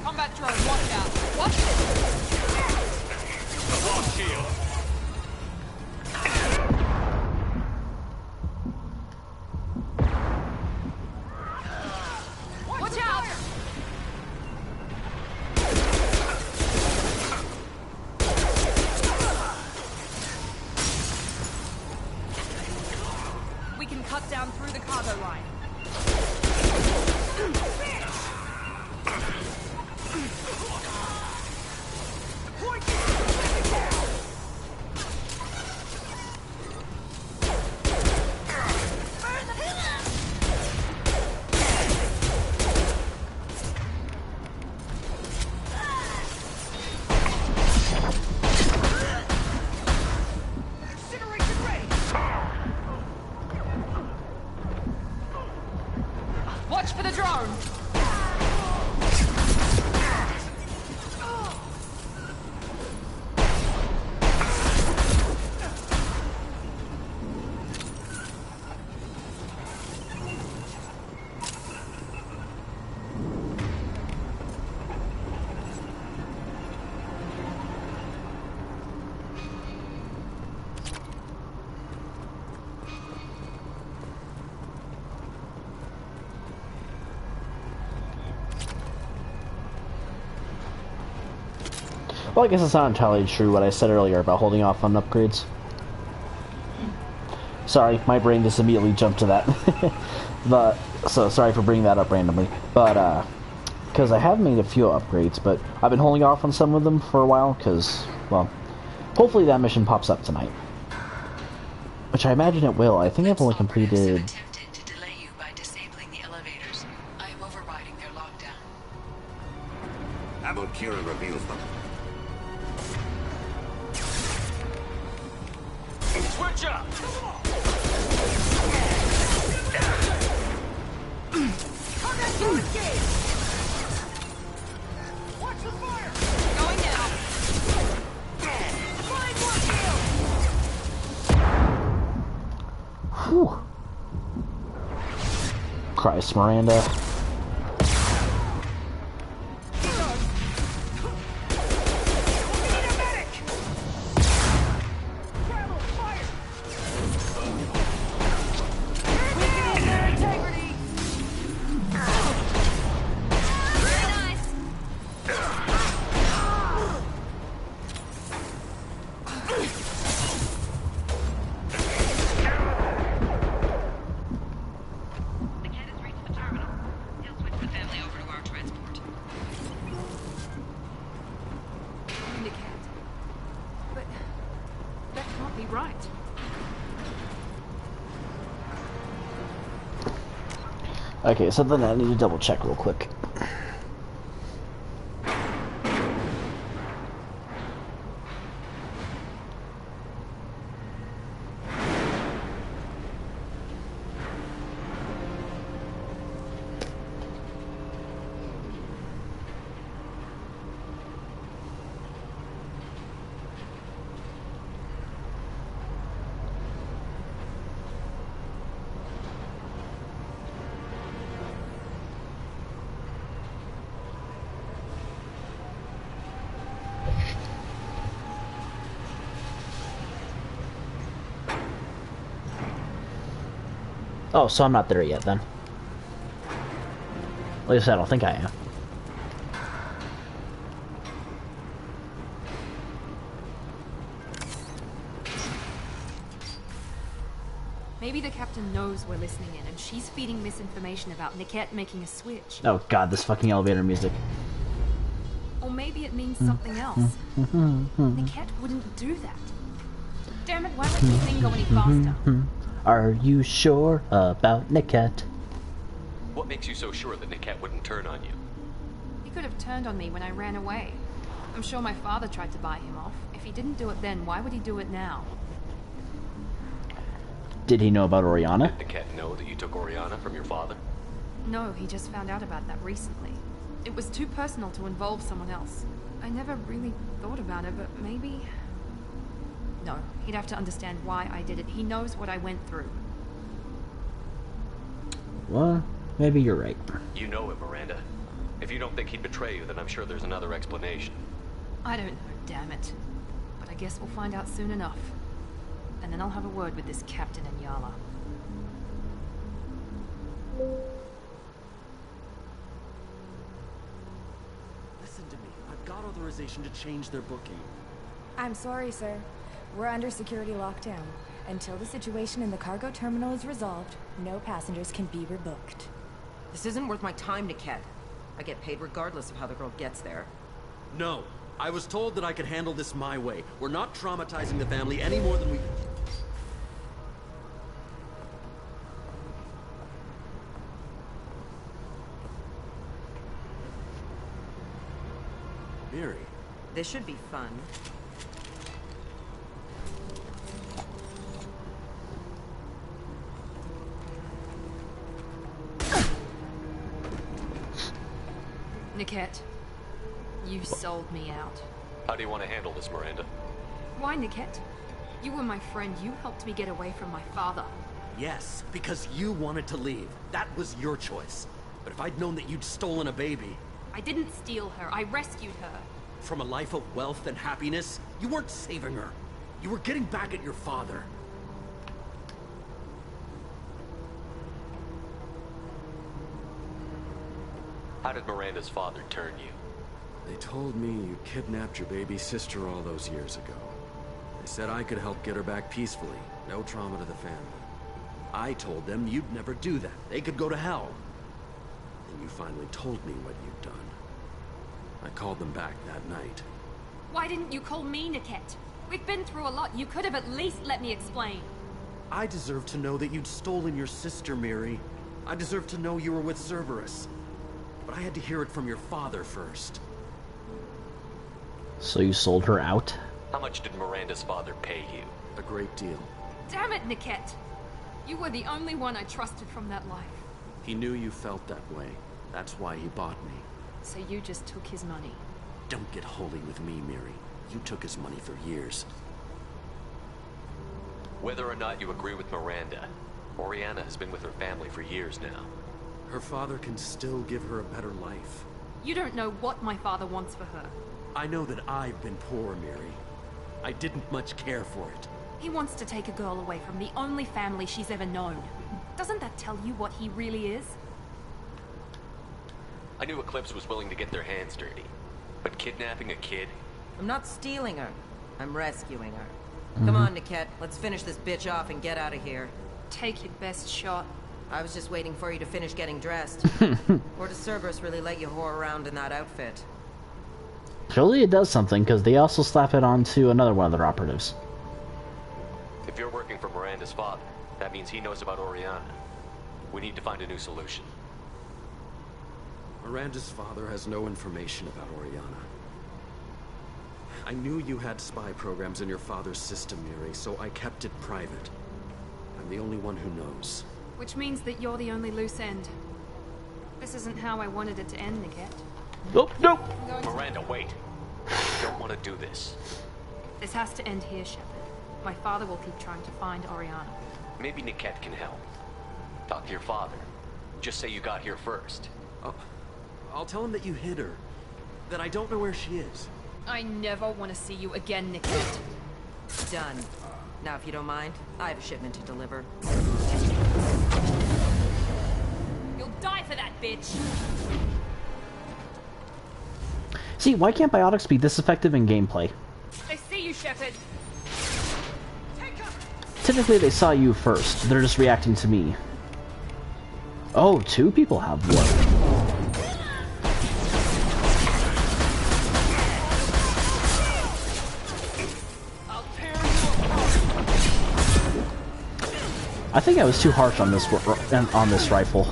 Combat drone, watch out. Watch it. I've lost shield. Watch out. We can cut down through the cargo line. Well, I guess it's not entirely true what I said earlier about holding off on upgrades. Sorry, my brain just immediately jumped to that. But, so sorry for bringing that up randomly. But, because I have made a few upgrades, but I've been holding off on some of them for a while, because, well, hopefully that mission pops up tonight. Which I imagine it will. I think I've only completed... Kira reveals them. Switch up! Watch the fire! Going down! Find one kill! Whew. Christ, Miranda. Okay, so then I need to double check real quick. Oh, so I'm not there yet then. At least I don't think I am. Maybe the captain knows we're listening in, and she's feeding misinformation about Niket making a switch. Oh god, this fucking elevator music. Or maybe it means something else. Niket wouldn't do that. Damn it, why won't this thing go any faster? Are you sure about Niket? What makes you so sure that Niket wouldn't turn on you? He could have turned on me when I ran away. I'm sure my father tried to buy him off. If he didn't do it then, why would he do it now? Did he know about Oriana? Did Niket know that you took Oriana from your father? No, he just found out about that recently. It was too personal to involve someone else. I never really thought about it, but maybe... No, he'd have to understand why I did it. He knows what I went through. Well, maybe you're right. You know him, Miranda. If you don't think he'd betray you, then I'm sure there's another explanation. I don't know, damn it. But I guess we'll find out soon enough. And then I'll have a word with this captain in Yala. Listen to me. I've got authorization to change their booking. I'm sorry, sir. We're under security lockdown. Until the situation in the cargo terminal is resolved, no passengers can be rebooked. This isn't worth my time, Niket. I get paid regardless of how the girl gets there. No. I was told that I could handle this my way. We're not traumatizing the family any more than we... Miri. This should be fun. Niket, you sold me out. How do you want to handle this, Miranda? Why, Niket? You were my friend. You helped me get away from my father. Yes, because you wanted to leave. That was your choice. But if I'd known that you'd stolen a baby... I didn't steal her. I rescued her. From a life of wealth and happiness, you weren't saving her. You were getting back at your father. How did Miranda's father turn you? They told me you kidnapped your baby sister all those years ago. They said I could help get her back peacefully. No trauma to the family. I told them you'd never do that. They could go to hell. And you finally told me what you'd done. I called them back that night. Why didn't you call me, Niket? We've been through a lot. You could have at least let me explain. I deserve to know that you'd stolen your sister, Miri. I deserve to know you were with Cerberus. But I had to hear it from your father first. So you sold her out? How much did Miranda's father pay you? A great deal. Damn it, Niket! You were the only one I trusted from that life. He knew you felt that way. That's why he bought me. So you just took his money? Don't get holy with me, Miri. You took his money for years. Whether or not you agree with Miranda, Oriana has been with her family for years now. Her father can still give her a better life. You don't know what my father wants for her. I know that I've been poor, Miri. I didn't much care for it. He wants to take a girl away from the only family she's ever known. Doesn't that tell you what he really is? I knew Eclipse was willing to get their hands dirty. But kidnapping a kid? I'm not stealing her. I'm rescuing her. Come on, Niket. Let's finish this bitch off and get out of here. Take your best shot. I was just waiting for you to finish getting dressed. Or does Cerberus really let you whore around in that outfit? Surely it does something, because they also slap it onto another one of their operatives. If you're working for Miranda's father, that means he knows about Oriana. We need to find a new solution. Miranda's father has no information about Oriana. I knew you had spy programs in your father's system, Miri, so I kept it private. I'm the only one who knows. Which means that you're the only loose end. This isn't how I wanted it to end, Niket. Nope, nope. Miranda, wait. You don't want to do this. This has to end here, Shepard. My father will keep trying to find Oriana. Maybe Niket can help. Talk to your father. Just say you got here first. I'll tell him that you hid her. That I don't know where she is. I never want to see you again, Niket. Done. Now, if you don't mind, I have a shipment to deliver. You'll die for that, bitch! See, why can't biotics be this effective in gameplay? I see you, Shepard! Typically they saw you first. They're just reacting to me. Oh, two people have one. I think I was too harsh on this rifle.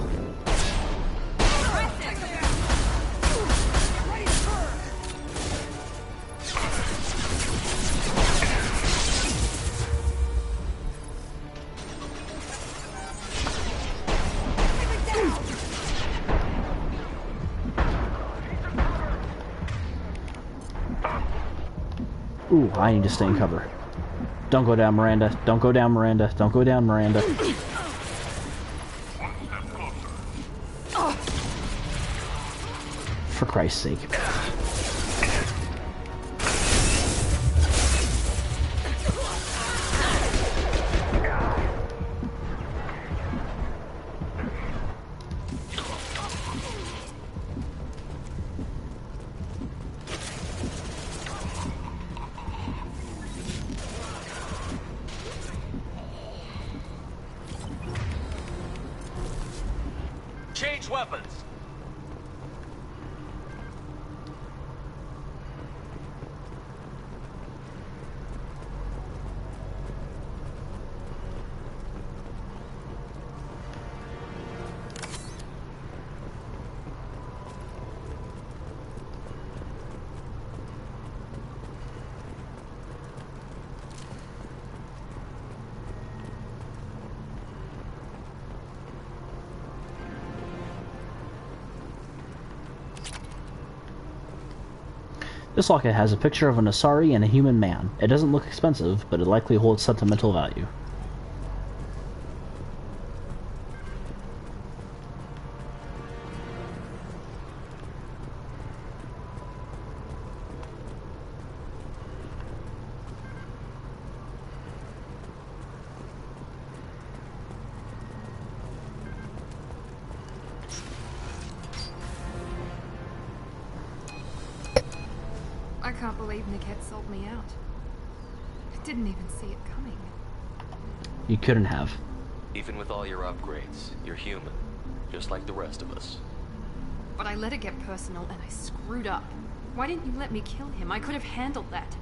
Ooh, I need to stay in cover. Don't go down, Miranda. Don't go down, Miranda. Don't go down, Miranda. For Christ's sake. Change weapons. This locket has a picture of an Asari and a human man. It doesn't look expensive, but it likely holds sentimental value. can't believe Niket sold me out. I didn't even see it coming. You couldn't have. Even with all your upgrades, you're human, just like the rest of us. But I let it get personal and I screwed up. Why didn't you let me kill him? I could have handled that.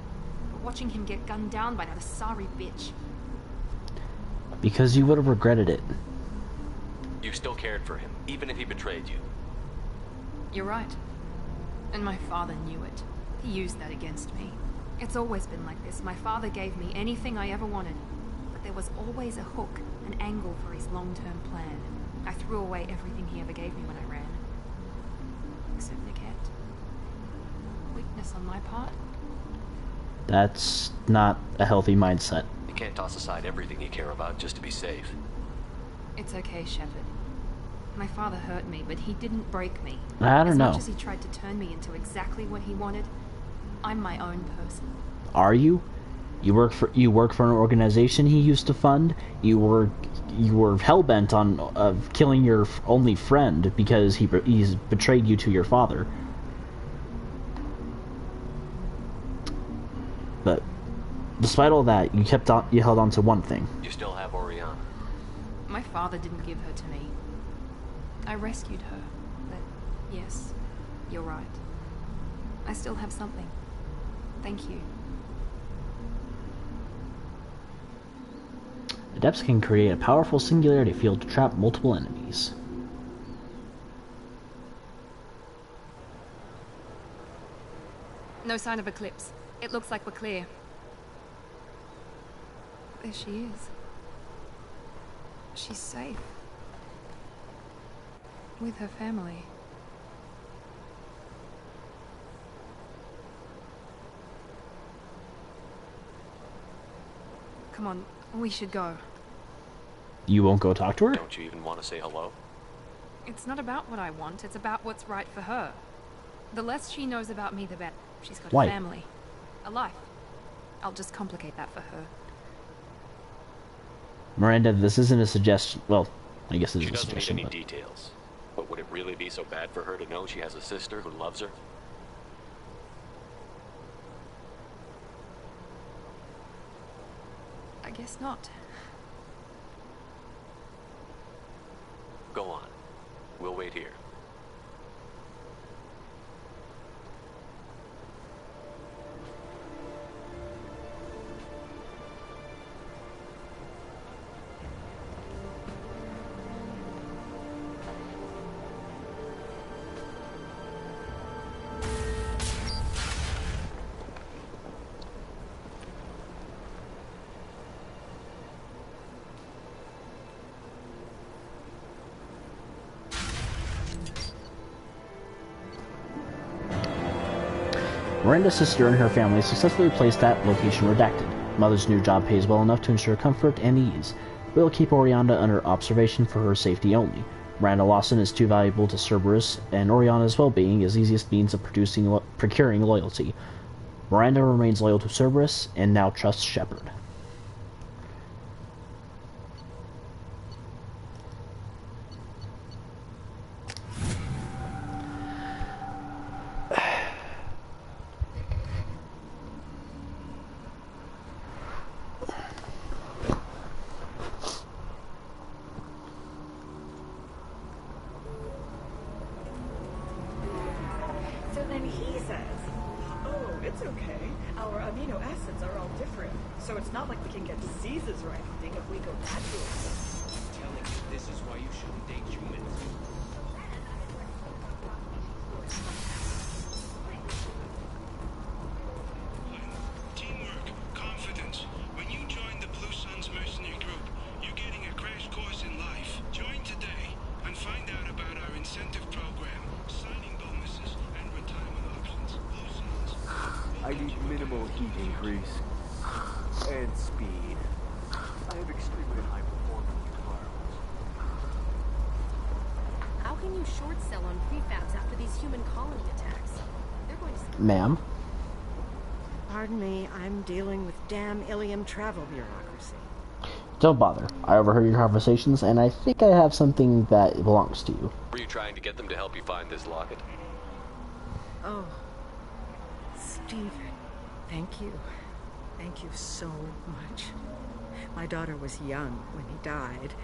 But watching him get gunned down by that Asari bitch. Because you would have regretted it. You still cared for him, even if he betrayed you. You're right. And my father knew it. He used that against me. It's always been like this. My father gave me anything I ever wanted. But there was always a hook, an angle for his long-term plan. I threw away everything he ever gave me when I ran. Except Niket. Weakness on my part. That's not a healthy mindset. You can't toss aside everything you care about just to be safe. It's okay, Shepard. My father hurt me, but he didn't break me. I don't know. As much as he tried to turn me into exactly what he wanted, I'm my own person. Are you? You work for an organization he used to fund. You were hell-bent on killing your only friend because he's betrayed you to your father. But despite all that, you held on to one thing. You still have Oriana. My father didn't give her to me. I rescued her, but yes, you're right. I still have something. Thank you. Adepts can create a powerful singularity field to trap multiple enemies. No sign of Eclipse. It looks like we're clear. There she is. She's safe. With her family. Come on, we should go. You won't go talk to her? Don't you even want to say hello? It's not about what I want, it's about what's right for her. The less she knows about me, the better. She's got Why? a family. A life. I'll just complicate that for her. Miranda, this isn't a suggestion. Well, I guess it is a She suggestion. doesn't need any details. But would it really be so bad for her to know she has a sister who loves her? I guess not. Go on. We'll wait here. Miranda's sister and her family successfully placed that location redacted. Mother's new job pays well enough to ensure comfort and ease. We'll keep Oriana under observation for her safety only. Miranda Lawson is too valuable to Cerberus, and Oriana's well-being is the easiest means of procuring loyalty. Miranda remains loyal to Cerberus, and now trusts Shepard. So then he says, oh, it's okay. Our amino acids are all different. So it's not like we can get diseases or anything if we go that direction. I'm telling you, this is why you shouldn't date humans. Teamwork, confidence. When you join the Blue Suns mercenary group, you're getting a crash course in life. Join today and find out about our incentive program, signing bonuses, and retirement options. Blue Suns. I need minimal heat increase and speed. I have extremely high performance requirements. How can you short sell on prefabs after these human colony attacks? They're going to... Ma'am? Pardon me, I'm dealing with damn Ilium travel bureaucracy. Don't bother. I overheard your conversations, and I think I have something that belongs to you. Were you trying to get them to help you find this locket? Oh. David, thank you. Thank you so much. My daughter was young when he died.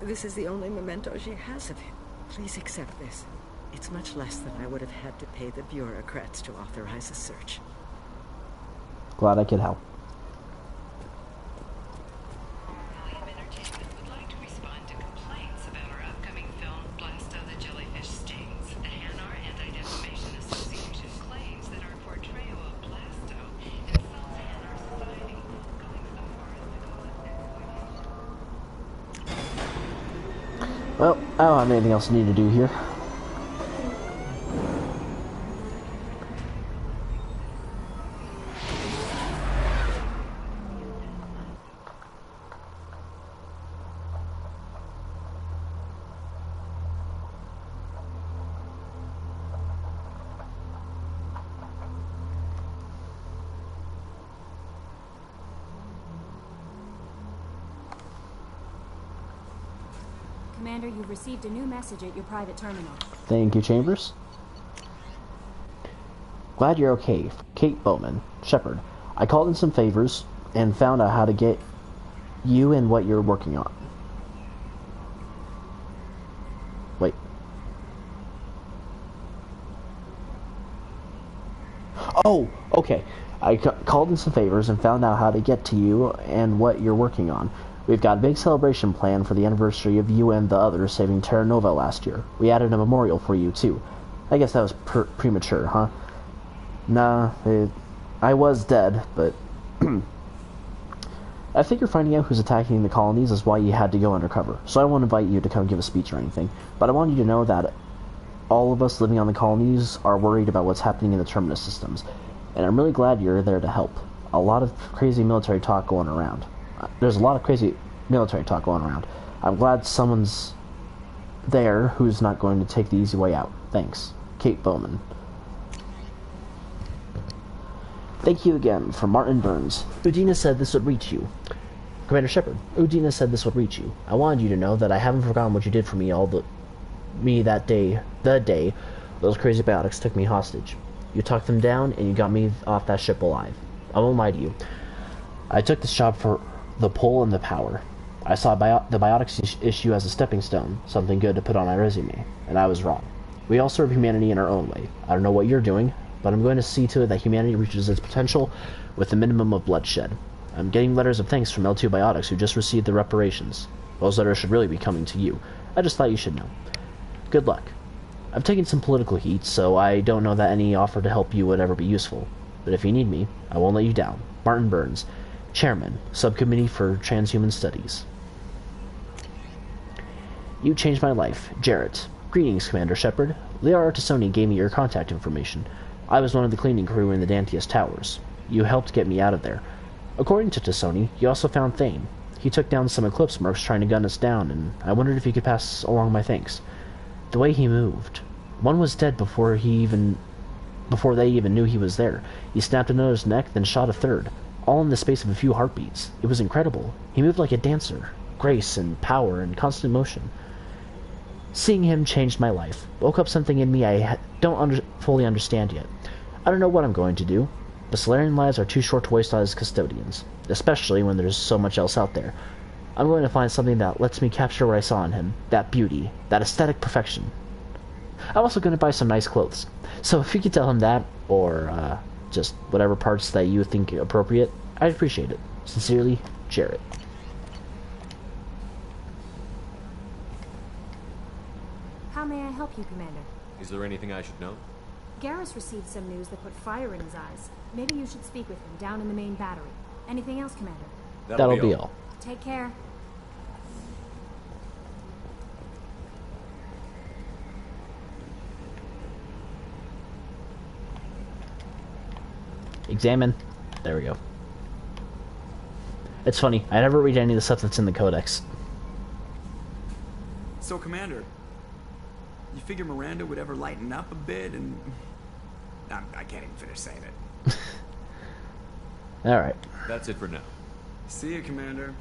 This is the only memento she has of him. Please accept this. It's much less than I would have had to pay the bureaucrats to authorize a search. Glad I could help. Well, I don't have anything else I need to do here. Commander, you've received a new message at your private terminal. Thank you, Chambers. Glad you're okay. Kate Bowman, Shepard. I called in some favors and found out how to get you and what you're working on. Wait. Oh, okay. I called in some favors and found out how to get to you and what you're working on. We've got a big celebration planned for the anniversary of you and the others saving Terra Nova last year. We added a memorial for you, too. I guess that was premature, huh? Nah, I was dead, but... I figure finding out who's attacking the colonies is why you had to go undercover, so I won't invite you to come give a speech or anything. But I want you to know that all of us living on the colonies are worried about what's happening in the Terminus systems, and I'm really glad you're there to help. A lot of crazy military talk going around. There's a lot of crazy military talk going around. I'm glad someone's there who's not going to take the easy way out. Thanks. Kate Bowman. Thank you again from Martin Burns. Udina said this would reach you. Commander Shepard, Udina said this would reach you. I wanted you to know that I haven't forgotten what you did for me that day, the day those crazy biotics took me hostage. You talked them down and you got me off that ship alive. I won't lie to you. I took this job for the pull and the power. I saw the biotics issue as a stepping stone, something good to put on my resume, and I was wrong. We all serve humanity in our own way. I don't know what you're doing, but I'm going to see to it that humanity reaches its potential with a minimum of bloodshed. I'm getting letters of thanks from L2 Biotics who just received the reparations. Those letters should really be coming to you. I just thought you should know. Good luck. I've taken some political heat, so I don't know that any offer to help you would ever be useful. But if you need me, I won't let you down. Martin Burns, Chairman, Subcommittee for Transhuman Studies. You changed my life. Jarrett. Greetings, Commander Shepard. Liara Tassoni gave me your contact information. I was one of the cleaning crew in the Dantius Towers. You helped get me out of there. According to Tassoni, you also found Thane. He took down some Eclipse mercs trying to gun us down, and I wondered if you could pass along my thanks. The way he moved. One was dead before they even knew he was there. He snapped another's neck, then shot a third. All in the space of a few heartbeats. It was incredible. He moved like a dancer. Grace and power and constant motion. Seeing him changed my life. Woke up something in me I don't fully understand yet. I don't know what I'm going to do. The Solarian lives are too short to waste as custodians. Especially when there's so much else out there. I'm going to find something that lets me capture what I saw in him. That beauty. That aesthetic perfection. I'm also going to buy some nice clothes. So if you could tell him that, or just whatever parts that you think appropriate, I'd appreciate it. Sincerely, Jarrett. How may I help you, Commander? Is there anything I should know? Garrus received some news that put fire in his eyes. Maybe you should speak with him down in the main battery. Anything else, Commander? That'll be all. Take care. Examine. There we go. It's funny. I never read any of the stuff that's in the Codex. So, Commander, you figure Miranda would ever lighten up a bit and... I can't even finish saying it. Alright. That's it for now. See you, Commander.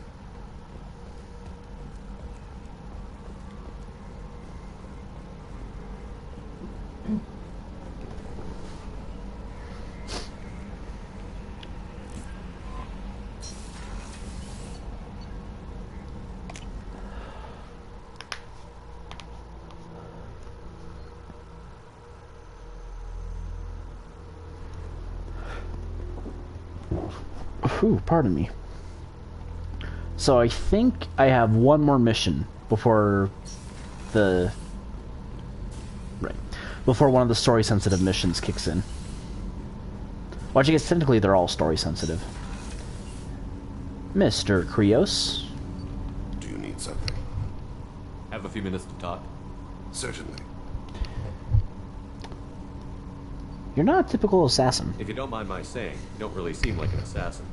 Whew, pardon me. So I think I have one more mission before the... Right. Before one of the story-sensitive missions kicks in. Well, I guess technically they're all story-sensitive. Mr. Krios? Do you need something? Have a few minutes to talk? Certainly. You're not a typical assassin. If you don't mind my saying, you don't really seem like an assassin.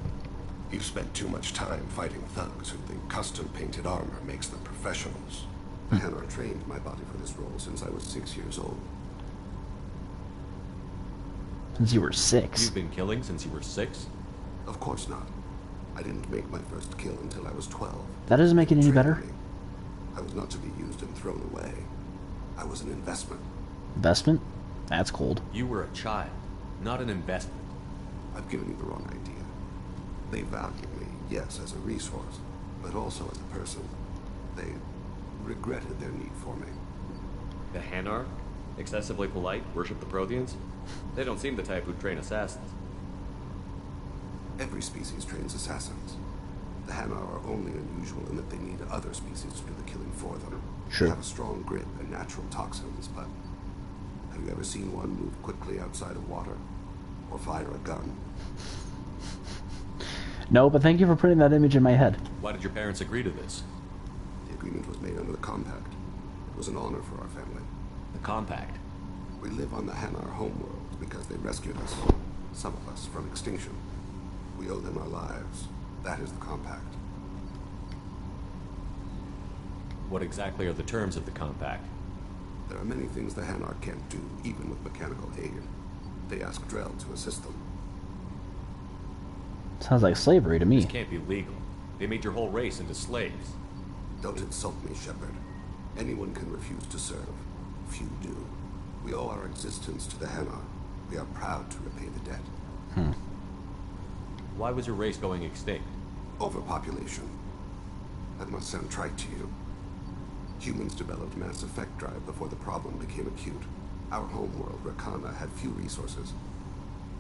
You've spent too much time fighting thugs who think custom-painted armor makes them professionals. The Hanar trained my body for this role since I was 6 years old. Since you were 6? You've been killing since you were 6? Of course not. I didn't make my first kill until I was 12. That doesn't make it any better. I was not to be used and thrown away. I was an investment. Investment? That's cold. You were a child, not an investment. I've given you the wrong idea. They value me, yes, as a resource, but also as a person. They regretted their need for me. The Hanar? Excessively polite, worship the Protheans? They don't seem the type who'd train assassins. Every species trains assassins. The Hanar are only unusual in that they need other species to do the killing for them. Sure. They have a strong grip and natural toxins, but have you ever seen one move quickly outside of water? Or fire a gun? No, but thank you for putting that image in my head. Why did your parents agree to this? The agreement was made under the compact. It was an honor for our family. The compact? We live on the Hanar homeworld because they rescued us, some of us, from extinction. We owe them our lives. That is the compact. What exactly are the terms of the compact? There are many things the Hanar can't do, even with mechanical aid. They ask Drell to assist them. Sounds like slavery to me. This can't be legal. They made your whole race into slaves. Don't insult me, Shepard. Anyone can refuse to serve. Few do. We owe our existence to the Hanar. We are proud to repay the debt. Why was your race going extinct? Overpopulation. That must sound trite to you. Humans developed Mass Effect Drive before the problem became acute. Our homeworld, Rakana, had few resources.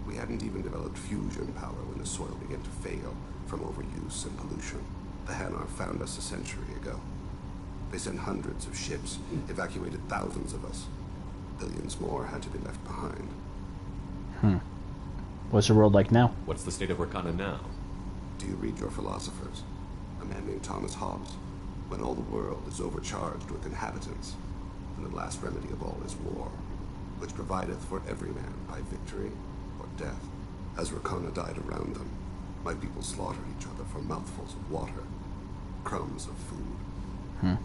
We hadn't even developed fusion power when the soil began to fail from overuse and pollution. The Hanar found us a century ago. They sent hundreds of ships, evacuated thousands of us. Billions more had to be left behind. What's the world like now? What's the state of Rakana now? Do you read your philosophers? A man named Thomas Hobbes. When all the world is overcharged with inhabitants, then the last remedy of all is war, which provideth for every man by victory or death. As Rakana died around them, my people slaughtered each other for mouthfuls of water, crumbs of food.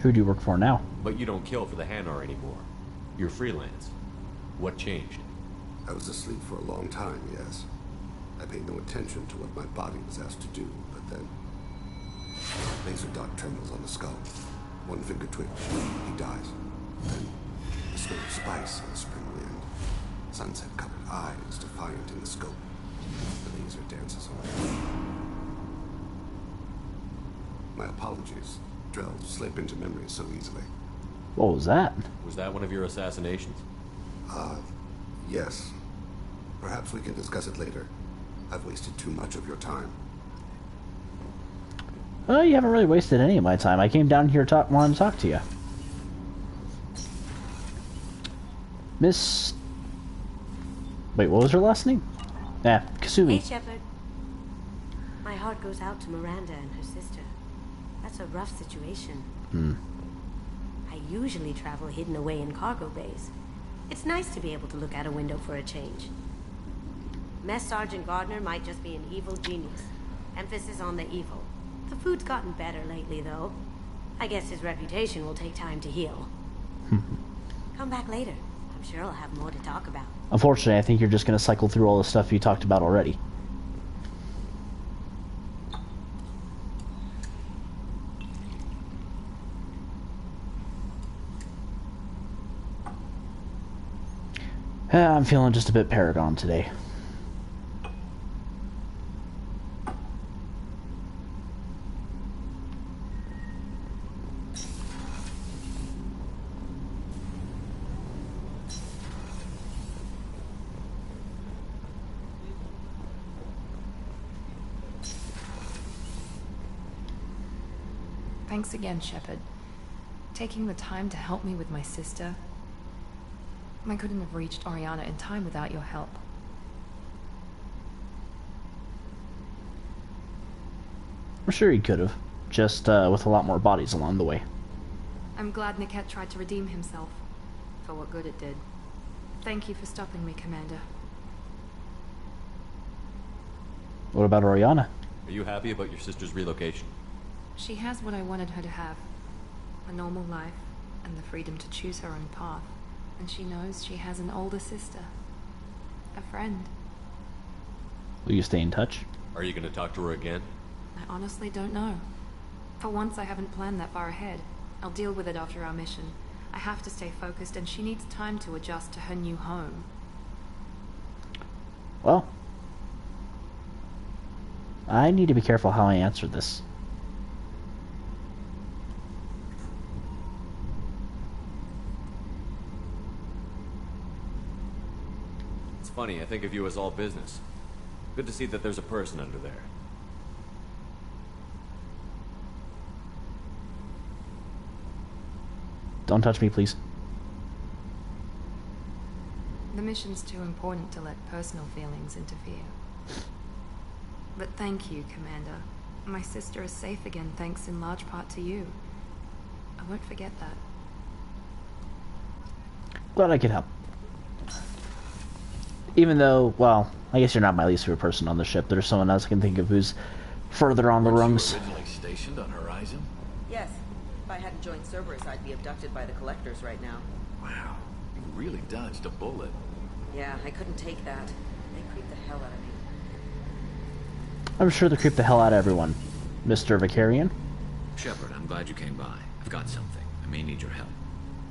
Who do you work for now? But you don't kill for the Hanar anymore. You're freelance. What changed? I was asleep for a long time, yes. I paid no attention to what my body was asked to do, but then... laser dot trembles on the skull. One finger twitch. He dies. Then the smell of spice on the spring wind. Sunset-colored eyes defiant in the scope. The laser dances away. My apologies. Drell slip into memory so easily. What was that? Was that one of your assassinations? Yes. Perhaps we can discuss it later. I've wasted too much of your time. You haven't really wasted any of my time. I came down here wanting to talk to you. Miss... Wait, what was her last name? Kasumi. Hey, Shepard. My heart goes out to Miranda and her sister. That's a rough situation. I usually travel hidden away in cargo bays. It's nice to be able to look out a window for a change. Mess Sergeant Gardner might just be an evil genius. Emphasis on the evil. The food's gotten better lately, though. I guess his reputation will take time to heal. Come back later. I'm sure I'll have more to talk about. Unfortunately, I think you're just going to cycle through all the stuff you talked about already. I'm feeling just a bit Paragon today. Thanks again, Shepard. Taking the time to help me with my sister. I couldn't have reached Oriana in time without your help. I'm sure he could have, just with a lot more bodies along the way. I'm glad Niket tried to redeem himself, for what good it did. Thank you for stopping me, Commander. What about Oriana? Are you happy about your sister's relocation? She has what I wanted her to have. A normal life, and the freedom to choose her own path. And she knows she has an older sister. A friend. Will you stay in touch? Are you going to talk to her again? I honestly don't know. For once, I haven't planned that far ahead. I'll deal with it after our mission. I have to stay focused, and she needs time to adjust to her new home. Well, I need to be careful how I answer this. It's funny, I think of you as all business. Good to see that there's a person under there. Don't touch me, please. The mission's too important to let personal feelings interfere. But thank you, Commander. My sister is safe again thanks in large part to you. I won't forget that. Glad I could help. Even though, well, I guess you're not my least favorite person on the ship. There's someone else I can think of who's further on the rungs. Originally stationed on Horizon? Yes. If I hadn't joined Cerberus, I'd be abducted by the Collectors right now. Wow. You really dodged a bullet. Yeah, I couldn't take that. They creeped the hell out of me. I'm sure they creep the hell out of everyone. Mr. Vicarian? Shepard, I'm glad you came by. I've got something. I may need your help.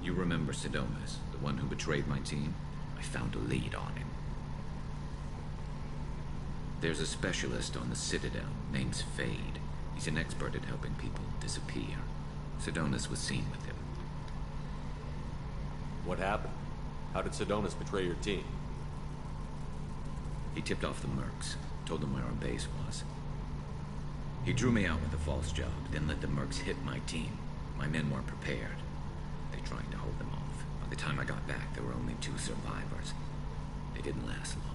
You remember Sidonis, the one who betrayed my team? I found a lead on him. There's a specialist on the Citadel, name's Fade. He's an expert at helping people disappear. Sidonis was seen with him. What happened? How did Sidonis betray your team? He tipped off the mercs, told them where our base was. He drew me out with a false job, then let the mercs hit my team. My men weren't prepared. They tried to hold them off. By the time I got back, there were only 2 survivors. They didn't last long.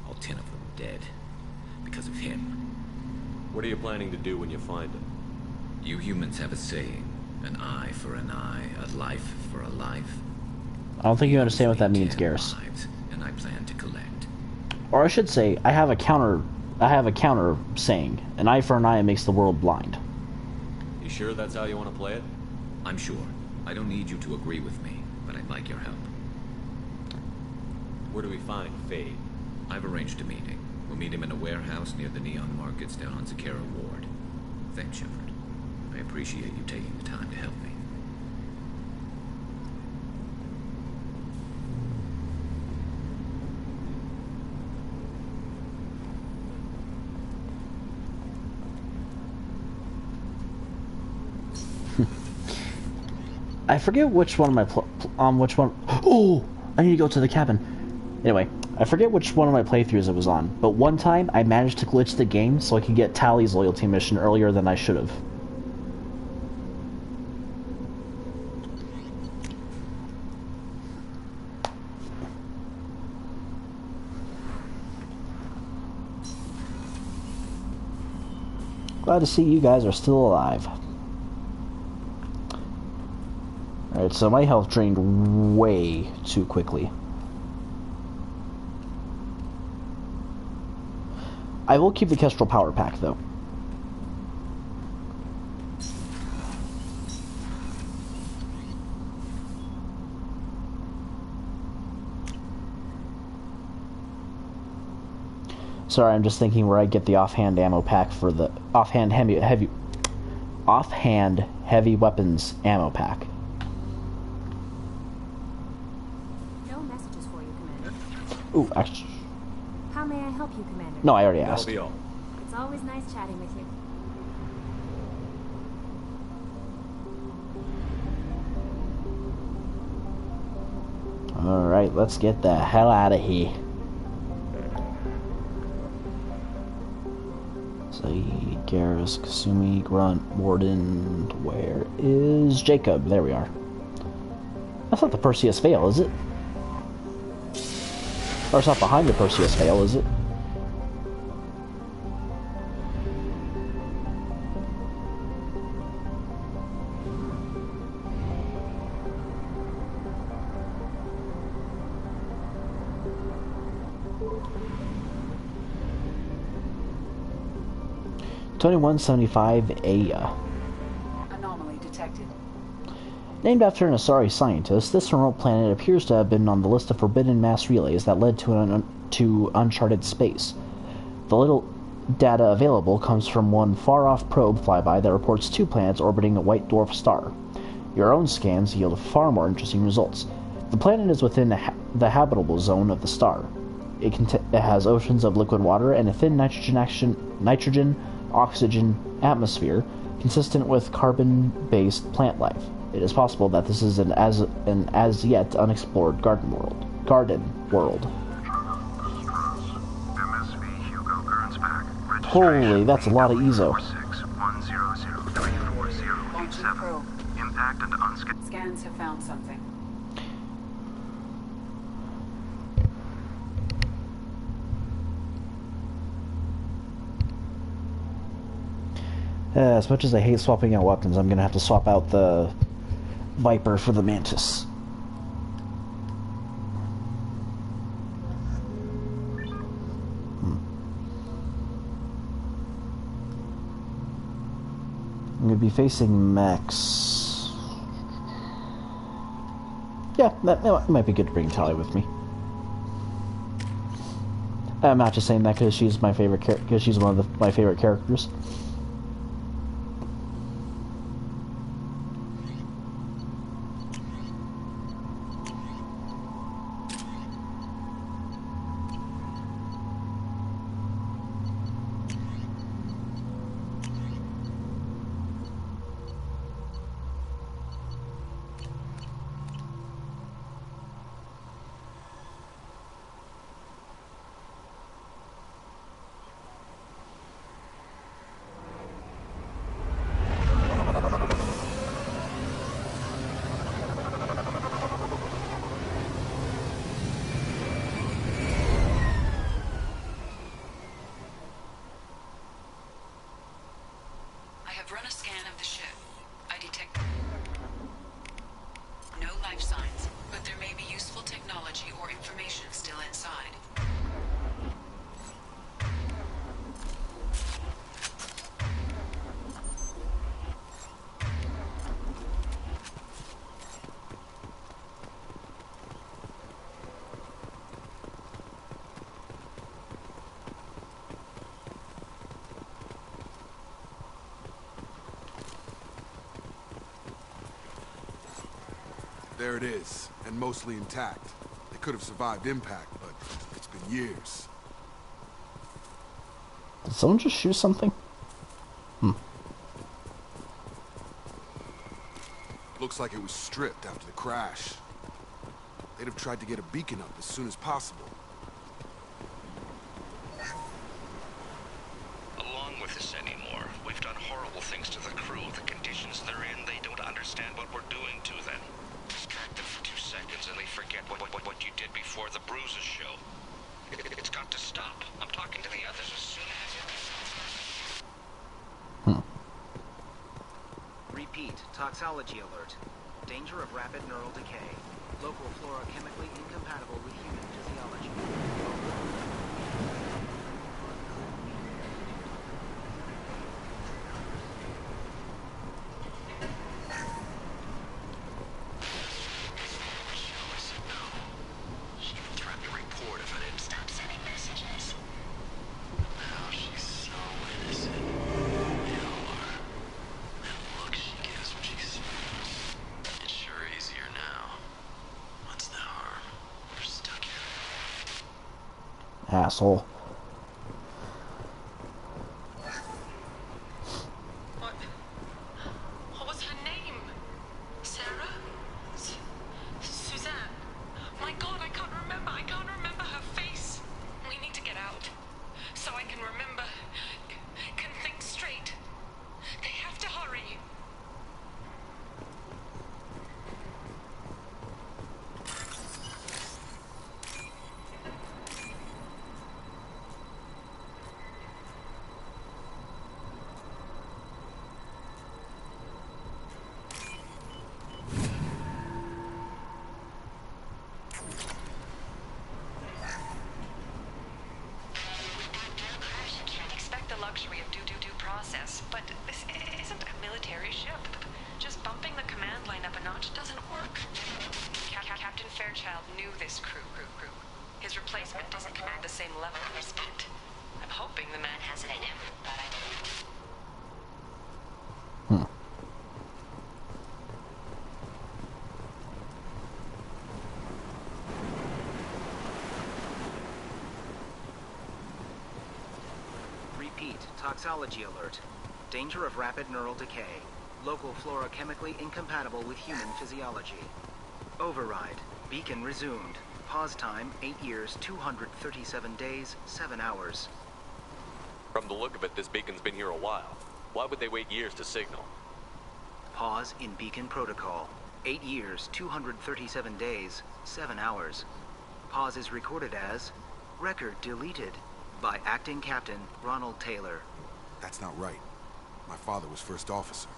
All 10 of them dead. Because of him. What are you planning to do when you find him? You humans have a saying. An eye for an eye, a life for a life. I don't think you understand what that means, Garrus. And I plan to collect. Or I should say, I have a counter saying. An eye for an eye makes the world blind. You sure that's how you want to play it? I'm sure. I don't need you to agree with me, but I'd like your help. Where do we find Fade? I've arranged a meeting. We'll meet him in a warehouse near the Neon Markets down on Zakera Ward. Thanks, Shepard. I appreciate you taking the time to help me. I forget which one of my which one. Oh, I need to go to the cabin. Anyway, I forget which one of my playthroughs it was on, but one time I managed to glitch the game so I could get Tally's loyalty mission earlier than I should have. Glad to see you guys are still alive. Alright, so my health drained way too quickly. I will keep the Kestrel power pack, though. Sorry, I'm just thinking where I get the offhand ammo pack for the offhand heavy weapons ammo pack. No messages for you, Commander. Ooh, actually. How may I help you, Commander? No, I already asked. That'll be all. It's always nice chatting with you. Alright, let's get the hell out of here. Zaid, Garrus, Kasumi, Grunt, Warden. Where is Jacob? There we are. That's not the Perseus Veil, is it? Or it's not behind the Perseus Veil, is it? $2175 Anomaly detected. Named after an Asari scientist, this remote planet appears to have been on the list of forbidden mass relays that led to uncharted space. The little data available comes from one far-off probe flyby that reports 2 planets orbiting a white dwarf star. Your own scans yield far more interesting results. The planet is within the habitable zone of the star. It has oceans of liquid water and a thin nitrogen, oxygen atmosphere consistent with carbon-based plant life. It is possible that this is an as yet unexplored garden world. Holy, that's a lot of EZO. Launching probe. Impact and unscheduled. Scans have found something. As much as I hate swapping out weapons, I'm gonna have to swap out the Viper for the Mantis. I'm gonna be facing Max. Yeah, that might be good to bring Tali with me. I'm not just saying that because she's my favorite because she's one of my favorite characters. Run a scan of the ship. I detect no life signs, but there may be useful technology or information still inside. There it is, and mostly intact. It could have survived impact, but it's been years. Did someone just shoot something? Looks like it was stripped after the crash. They'd have tried to get a beacon up as soon as possible. Along with this anymore. We've done horrible things to the crew. The conditions they're in, they don't understand what we're doing to them. Distract them for 2 seconds and they forget what you did before the bruises show. It's got to stop. I'm talking to the others as soon as it... Repeat, toxology alert. Danger of rapid neural decay. Local flora chemically incompatible with human physiology. Asshole. What was her name? Sarah? Suzanne? My God, I can't remember. I can't remember her face. We need to get out. So I can remember. Can luxury of due process, but this isn't a military ship. Just bumping the command line up a notch doesn't work. Captain Fairchild knew this crew. His replacement doesn't command the same level of respect. I'm hoping the man has it in him, but I don't know. Repeat, toxology alert. Danger of rapid neural decay. Local flora chemically incompatible with human physiology. Override. Beacon resumed. Pause time, 8 years, 237 days, 7 hours. From the look of it, this beacon's been here a while. Why would they wait years to signal? Pause in beacon protocol. 8 years, 237 days, 7 hours. Pause is recorded as record deleted by Acting Captain Ronald Taylor. That's not right. My father was first officer.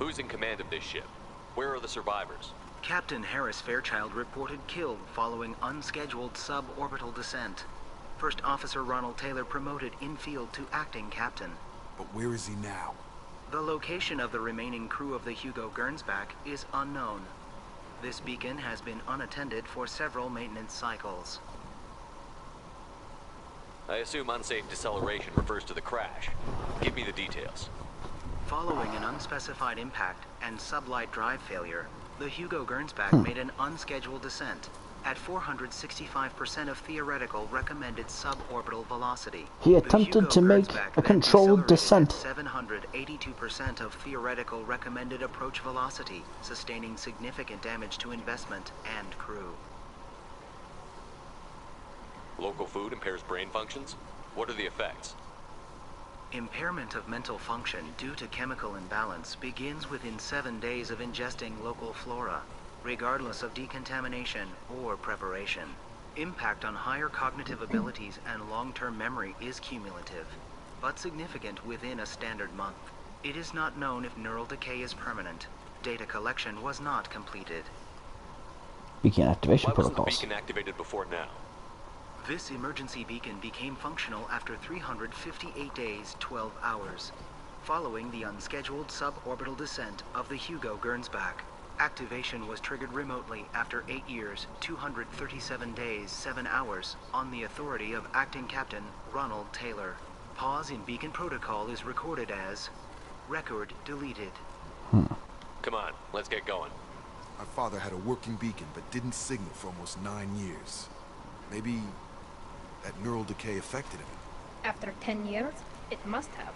Who's in command of this ship? Where are the survivors? Captain Harris Fairchild reported killed following unscheduled suborbital descent. First Officer Ronald Taylor promoted in-field to acting captain. But where is he now? The location of the remaining crew of the Hugo Gernsback is unknown. This beacon has been unattended for several maintenance cycles. I assume unsafe deceleration refers to the crash. Give me the details. Following an unspecified impact and sublight drive failure, the Hugo Gernsback made an unscheduled descent at 465% of theoretical recommended suborbital velocity. He attempted to make a controlled descent. 782% of theoretical recommended approach velocity, sustaining significant damage to investment and crew. Local food impairs brain functions? What are the effects? Impairment of mental function due to chemical imbalance begins within 7 days of ingesting local flora, regardless of decontamination or preparation. Impact on higher cognitive abilities and long-term memory is cumulative, but significant within a standard month. It is not known if neural decay is permanent. Data collection was not completed. Beacon activation Why wasn't protocols. the beacon activated before now? This emergency beacon became functional after 358 days, 12 hours, following the unscheduled suborbital descent of the Hugo Gernsback. Activation was triggered remotely after 8 years, 237 days, 7 hours, on the authority of Acting Captain Ronald Taylor. Pause in beacon protocol is recorded as record deleted. Come on, let's get going. My father had a working beacon but didn't signal for almost 9 years. Maybe that neural decay affected him. After 10 years, it must have.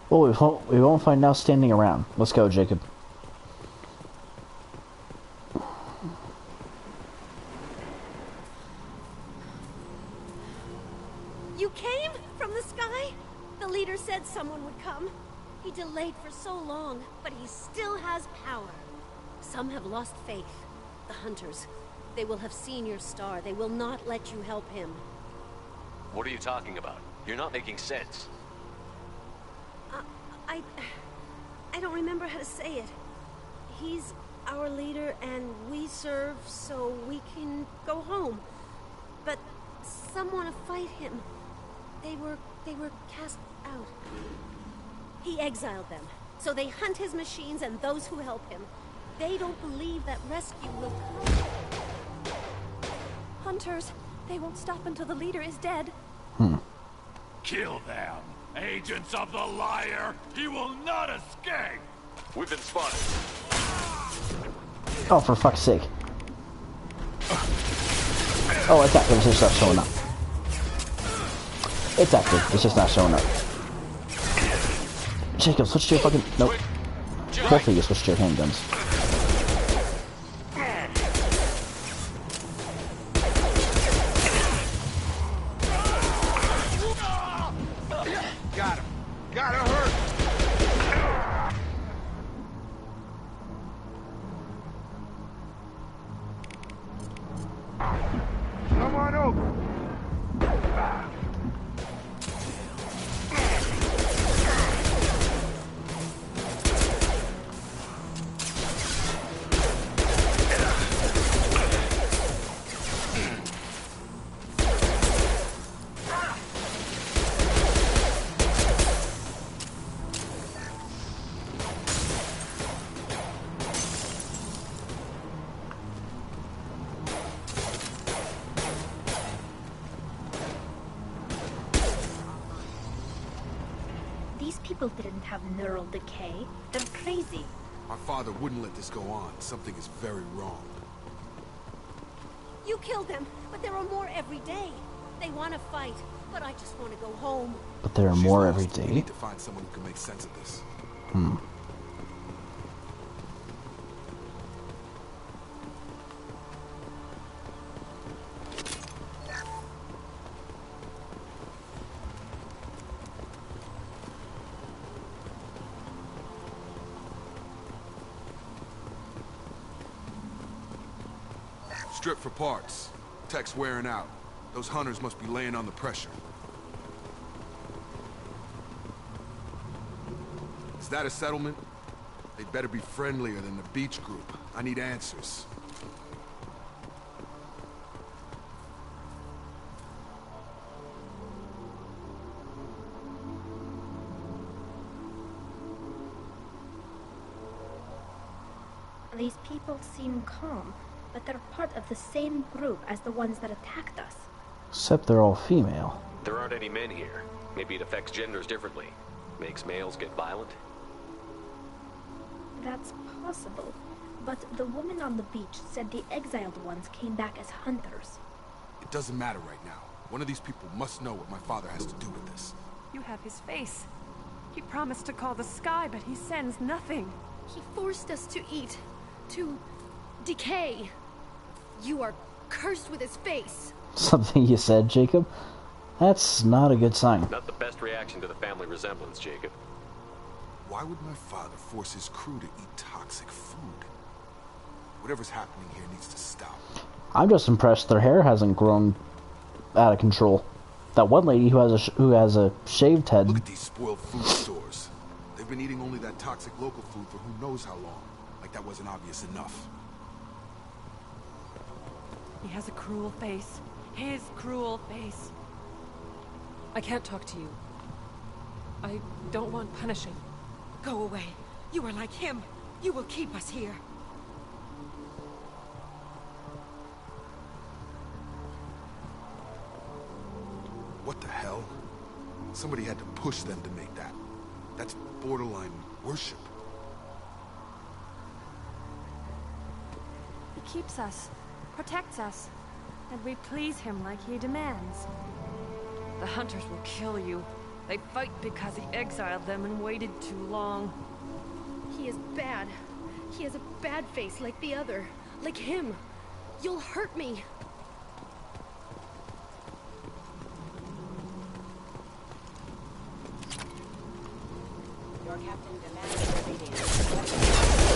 Well, we won't find out standing around. Let's go, Jacob. You came from the sky? The leader said someone would come. He delayed for so long, but he still has power. Some have lost faith. The hunters. They will have seen your star. They will not let you help him. What are you talking about? You're not making sense. I don't remember how to say it. He's our leader and we serve so we can go home. But some want to fight him. They were cast out. He exiled them. So they hunt his machines and those who help him. They don't believe that rescue will come. Hunters, they won't stop until the leader is dead. Kill them! Agents of the liar! He will not escape! We've been spotted. Oh, for fuck's sake. Oh, it's active. It's just not showing up. It's active. It's just not showing up. Jacob, switch to your fucking... Nope. Both of you switch to your handguns. Got him! Got her hurt! Come on over! These people didn't have neural decay. They're crazy. My father wouldn't let this go on. Something is very wrong. You killed them, but there are more every day. They want to fight, but I just want to go home. But there are more every We day. need to find someone who can make sense of this. Strip for parts. Tech's wearing out. Those hunters must be laying on the pressure. Is that a settlement? They'd better be friendlier than the beach group. I need answers. These people seem calm, but they're part of the same group as the ones that attacked us. Except they're all female. There aren't any men here. Maybe it affects genders differently. Makes males get violent. That's possible, but the woman on the beach said the exiled ones came back as hunters. It doesn't matter right now. One of these people must know what my father has to do with this. You have his face. He promised to call the sky, but he sends nothing. He forced us to eat, to decay. You are cursed with his face. Something you said, Jacob? That's not a good sign. Not the best reaction to the family resemblance, Jacob. Why would my father force his crew to eat toxic food? Whatever's happening here needs to stop. I'm just impressed their hair hasn't grown out of control. That one lady who has a shaved head. Look at these spoiled food stores. They've been eating only that toxic local food for who knows how long. Like that wasn't obvious enough. He has a cruel face. His cruel face. I can't talk to you. I don't want punishing. Go away. You are like him. You will keep us here. What the hell? Somebody had to push them to make that. That's borderline worship. He keeps us, protects us, and we please him like he demands. The hunters will kill you. They fight because he exiled them and waited too long. He is bad. He has a bad face like the other. Like him. You'll hurt me. Your captain demands obedience.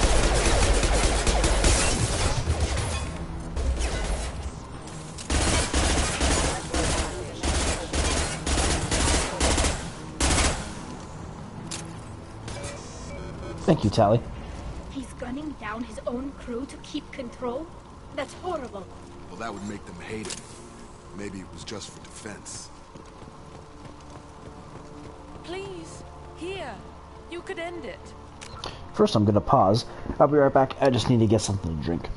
Thank you, Tally. He's gunning down his own crew to keep control? That's horrible. Well, that would make them hate him. Maybe it was just for defense. Please, here. You could end it. First, I'm gonna pause. I'll be right back. I just need to get something to drink.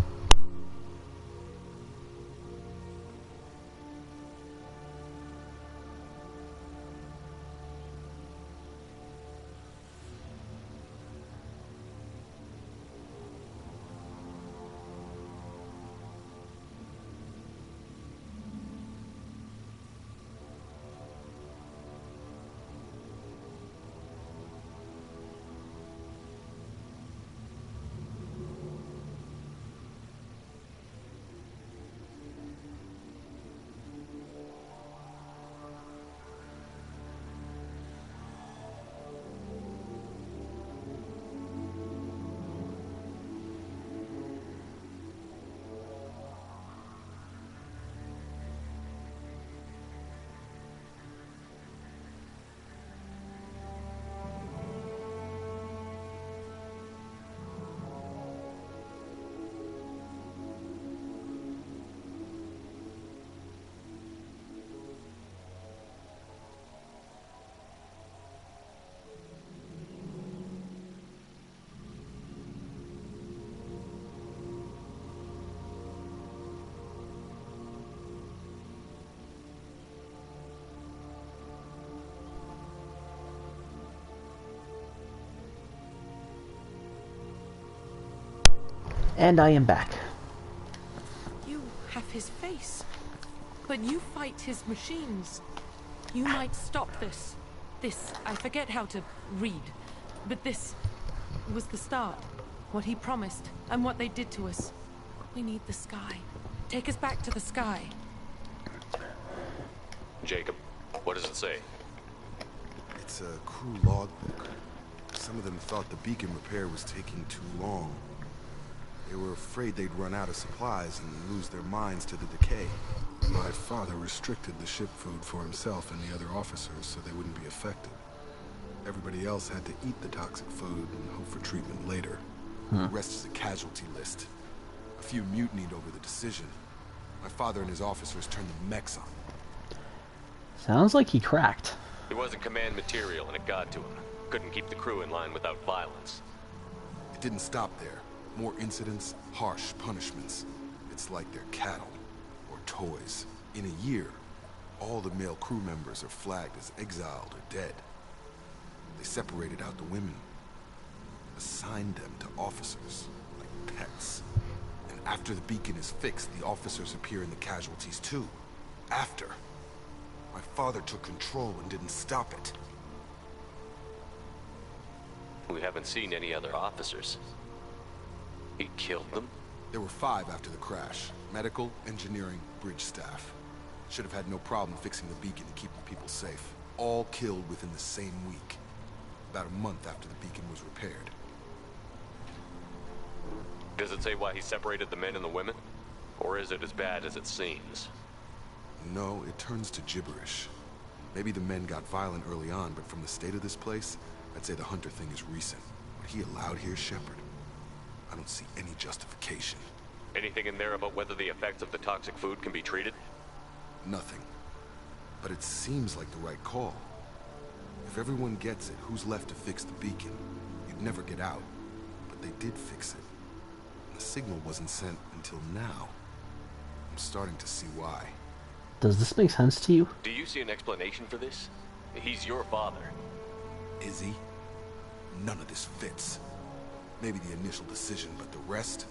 And I am back. You have his face, but you fight his machines. You might stop this. This, I forget how to read, but this was the start. What he promised, and what they did to us. We need the sky. Take us back to the sky. Jacob, what does it say? It's a crew logbook. Some of them thought the beacon repair was taking too long. They were afraid they'd run out of supplies and lose their minds to the decay. My father restricted the ship food for himself and the other officers so they wouldn't be affected. Everybody else had to eat the toxic food and hope for treatment later. The rest is a casualty list. A few mutinied over the decision. My father and his officers turned the mechs on. Sounds like he cracked. He wasn't command material and it got to him. Couldn't keep the crew in line without violence. It didn't stop there. More incidents, harsh punishments. It's like they're cattle or toys. In a year, all the male crew members are flagged as exiled or dead. They separated out the women, assigned them to officers, like pets. And after the beacon is fixed, the officers appear in the casualties too. After. My father took control and didn't stop it. We haven't seen any other officers. He killed them? There were 5 after the crash. Medical, engineering, bridge staff. Should have had no problem fixing the beacon and keeping people safe. All killed within the same week. About a month after the beacon was repaired. Does it say why he separated the men and the women? Or is it as bad as it seems? No, it turns to gibberish. Maybe the men got violent early on, but from the state of this place, I'd say the Hunter thing is recent. What he allowed here, Shepard, I don't see any justification. Anything in there about whether the effects of the toxic food can be treated? Nothing. But it seems like the right call. If everyone gets it, who's left to fix the beacon? You'd never get out. But they did fix it. The signal wasn't sent until now. I'm starting to see why. Does this make sense to you? Do you see an explanation for this? He's your father. Is he? None of this fits. Maybe the initial decision, but the rest?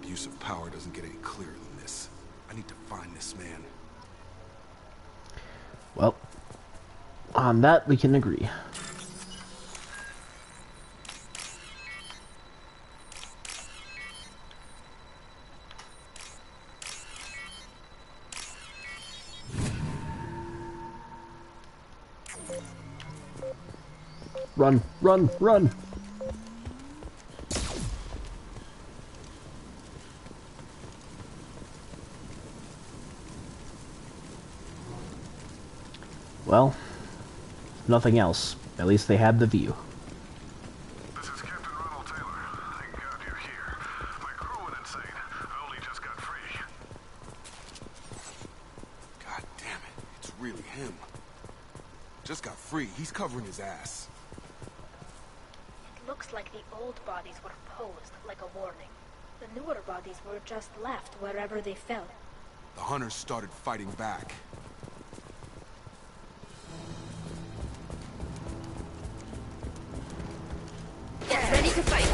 Abuse of power doesn't get any clearer than this. I need to find this man. Well, on that we can agree. Run, run, run! Well, nothing else. At least they had the view. This is Captain Ronald Taylor. Thank God you're here. My crew went insane. I only just got free. God damn it. It's really him. Just got free. He's covering his ass. It looks like the old bodies were posed, like a warning. The newer bodies were just left wherever they fell. The hunters started fighting back. Get ready to fight.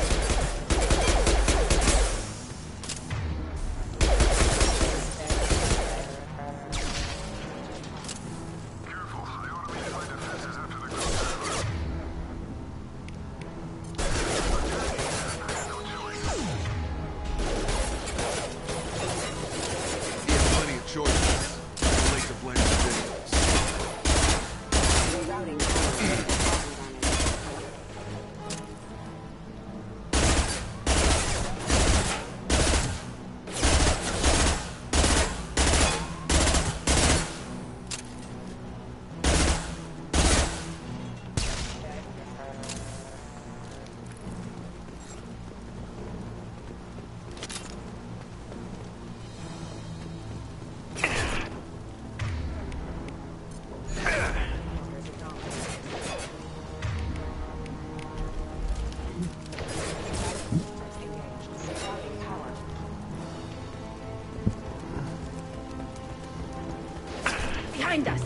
Behind us!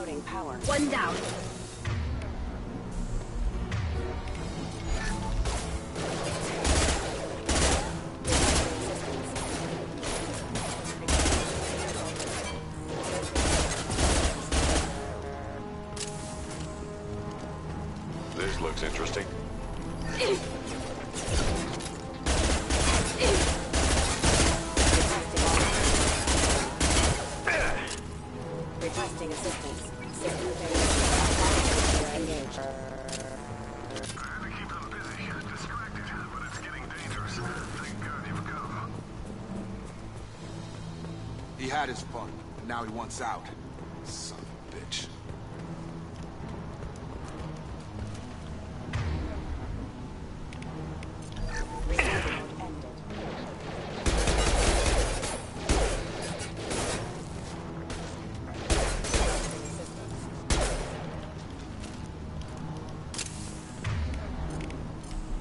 Routing power. One down. This looks interesting. Requesting assistance. Engaged. He had his fun, but now he wants out. Son of a bitch.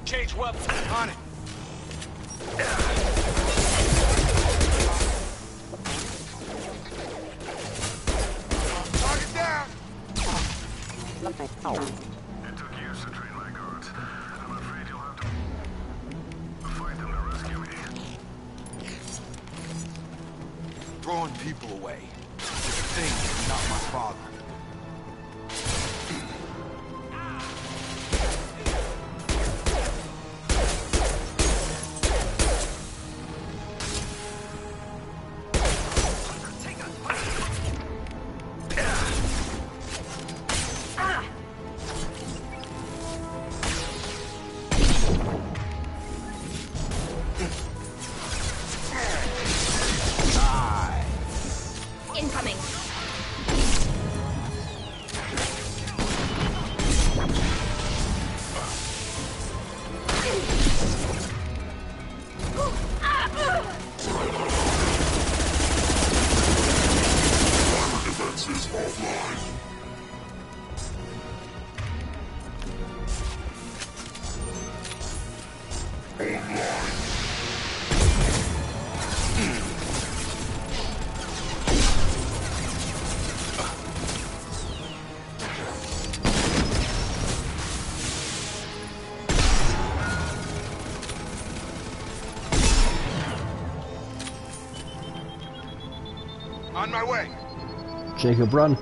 Change weapons. On it. Target down. It took years to train my guards. I'm afraid you'll have to fight them to rescue me. Throwing people away. It's a thing, not my father. Incoming. Defenses offline. On my way. Jacob, run.